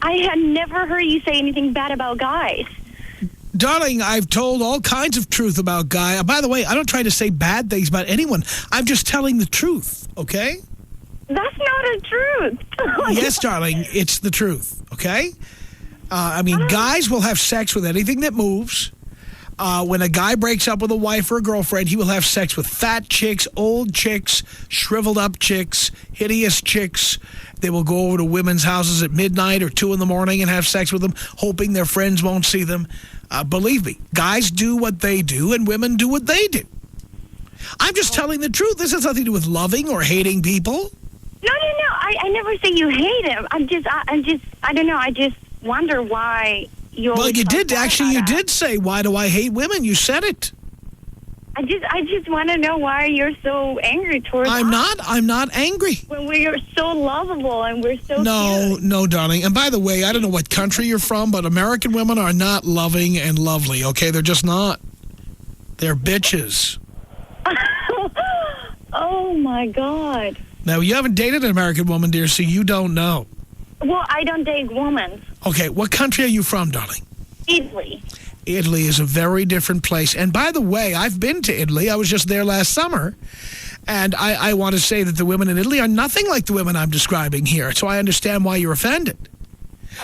I had never heard you say anything bad about guys. Darling, I've told all kinds of truth about guys. By the way, I don't try to say bad things about anyone. I'm just telling the truth, okay? That's not the truth. Yes, darling, it's the truth, okay? Guys will have sex with anything that moves. When a guy breaks up with a wife or a girlfriend, he will have sex with fat chicks, old chicks, shriveled up chicks, hideous chicks. They will go over to women's houses at midnight or 2 in the morning and have sex with them, hoping their friends won't see them. Believe me, guys do what they do and women do what they do. I'm just telling the truth. This has nothing to do with loving or hating people. No. I never say you hate him. I don't know. I just wonder why you always you did. Actually, you did say, why do I hate women? You said it. I just want to know why you're so angry towards us. I'm not angry. When we're so lovable and we're so cute. No, darling. And by the way, I don't know what country you're from, but American women are not loving and lovely, okay? They're just not. They're bitches. Oh, my God. Now, you haven't dated an American woman, dear, so you don't know. Well, I don't date women. Okay, what country are you from, darling? Italy. Italy is a very different place. And by the way, I've been to Italy. I was just there last summer. And I want to say that the women in Italy are nothing like the women I'm describing here. So I understand why you're offended.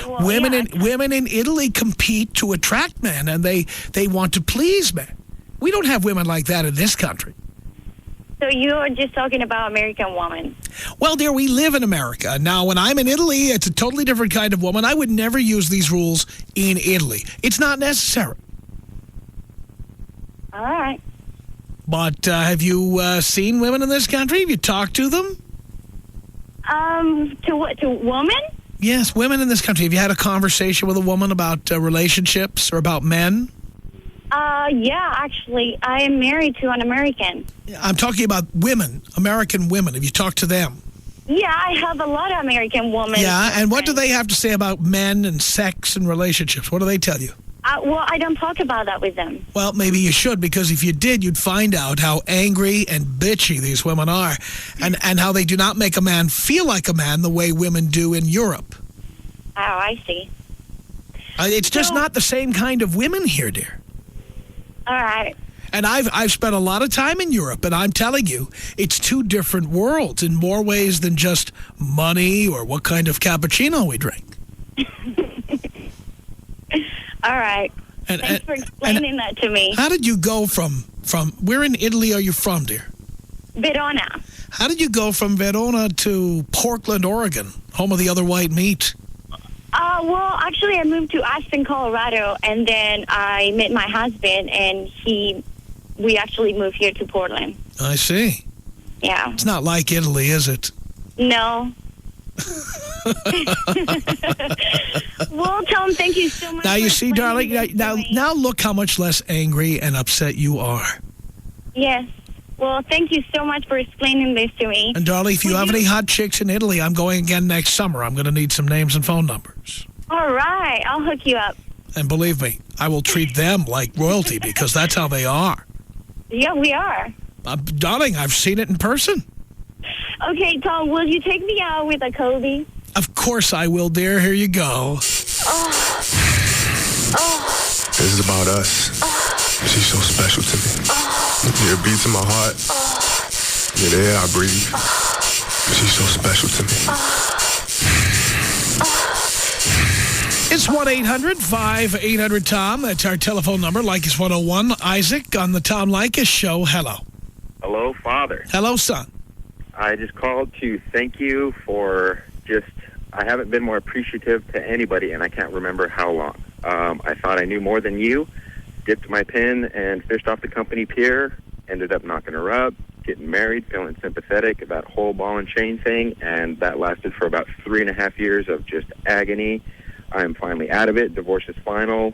Well, women in Italy compete to attract men, and they want to please men. We don't have women like that in this country. So you're just talking about American women? Well, dear, we live in America. Now, when I'm in Italy, it's a totally different kind of woman. I would never use these rules in Italy. It's not necessary. All right. But have you seen women in this country? Have you talked to them? To women? Yes, women in this country. Have you had a conversation with a woman about relationships or about men? Yeah, actually. I am married to an American. I'm talking about women, American women. Have you talked to them? Yeah, I have a lot of American women. Yeah, and what do they have to say about men and sex and relationships? What do they tell you? Well, I don't talk about that with them. Well, maybe you should, because if you did, you'd find out how angry and bitchy these women are, and how they do not make a man feel like a man the way women do in Europe. Oh, I see. It's just not the same kind of women here, dear. All right. And I've spent a lot of time in Europe, and I'm telling you, it's two different worlds in more ways than just money or what kind of cappuccino we drink. All right. Thanks for explaining that to me. How did you go from where in Italy are you from, dear? Verona. How did you go from Verona to Portland, Oregon, home of the other white meat? Well, actually, I moved to Aspen, Colorado, and then I met my husband, and we actually moved here to Portland. I see. Yeah. It's not like Italy, is it? No. Well, Tom, thank you so much. Now, you see, darling, now look how much less angry and upset you are. Yes. Well, thank you so much for explaining this to me. And, darling, if you have any hot chicks in Italy, I'm going again next summer. I'm going to need some names and phone numbers. All right. I'll hook you up. And believe me, I will treat them like royalty because that's how they are. Yeah, we are. Darling, I've seen it in person. Okay, Tom, will you take me out with a Kobe? Of course I will, dear. Here you go. This is about us. She's so special to me. You're a beat to my heart. You're the air I breathe. She's so special to me. It's 1-800-5800-TOM. That's our telephone number. Leykis 101. Isaac on the Tom Leykis Show. Hello. Hello, Father. Hello, son. I just called to thank you for I haven't been more appreciative to anybody, and I can't remember how long. I thought I knew more than you. Dipped my pin and fished off the company pier. Ended up knocking her up, getting married, feeling sympathetic, that whole ball and chain thing, and that lasted for about 3.5 years of just agony. I'm finally out of it. Divorce is final,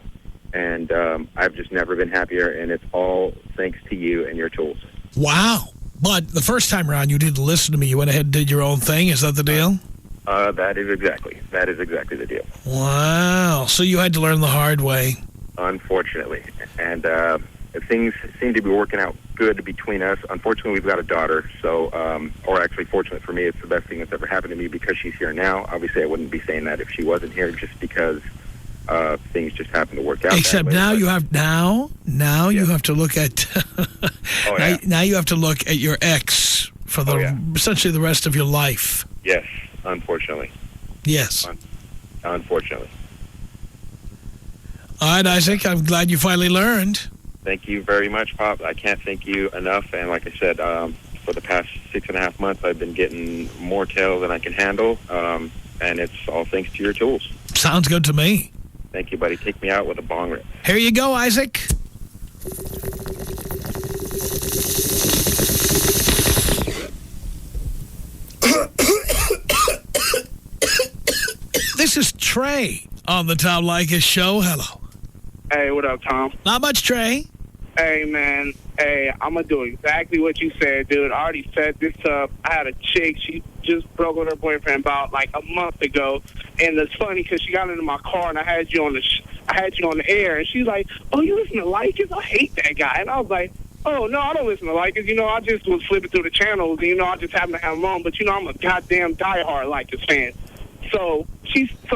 and I've just never been happier, and it's all thanks to you and your tools. Wow. But the first time around, you didn't listen to me. You went ahead and did your own thing. Is that the deal? That is exactly the deal. Wow. So you had to learn the hard way. Unfortunately. And things seem to be working out good between us. Unfortunately, we've got a daughter. So, or actually, fortunate for me, it's the best thing that's ever happened to me because she's here now. Obviously, I wouldn't be saying that if she wasn't here just because things just happen to work out. Except now you have you have to look at now you have to look at your ex for essentially the rest of your life. Yes, unfortunately. Yes. Unfortunately. All right, Isaac, I'm glad you finally learned. Thank you very much, Pop. I can't thank you enough. And like I said, for the past 6.5 months, I've been getting more tail than I can handle. And it's all thanks to your tools. Sounds good to me. Thank you, buddy. Take me out with a bong rip. Here you go, Isaac. This is Trey on the Tom Leykis Show. Hello. Hey, what up, Tom? Not much, Trey. Hey, man. Hey, I'm going to do exactly what you said, dude. I already set this up. I had a chick. She just broke with her boyfriend about like a month ago. And it's funny because she got into my car and I had you on the air. And she's like, oh, you listen to Leykis? I hate that guy. And I was like, oh, no, I don't listen to Leykis. You know, I just was flipping through the channels. And, you know, I just happen to have them on. But, you know, I'm a goddamn diehard Leykis fan. So,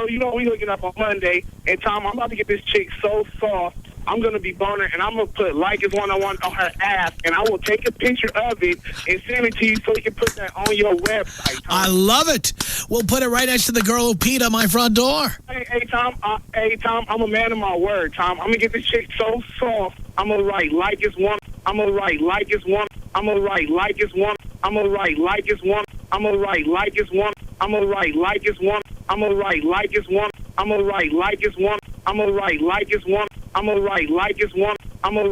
you know, we hooking up on Monday. And, Tom, I'm about to get this chick so soft. I'm going to be boning, and I'm going to put Leykis 101 on her ass, and I will take a picture of it and send it to you so you can put that on your website, Tom. I love it. We'll put it right next to the girl who peed on my front door. Hey, Tom, I'm a man of my word, Tom. I'm going to get this chick so soft, I'm going to write Leykis 1. I'm going to write Leykis 1. I'm going to write Leykis 1. I'm going to write Leykis 1. I'm going to write Leykis 1. I'm going to write Leykis 1. I'm going to write Leykis 1. I'm going to write Leykis 1. I'm going to write Leykis 1. I'm going to write Leykis 1. I'm going to write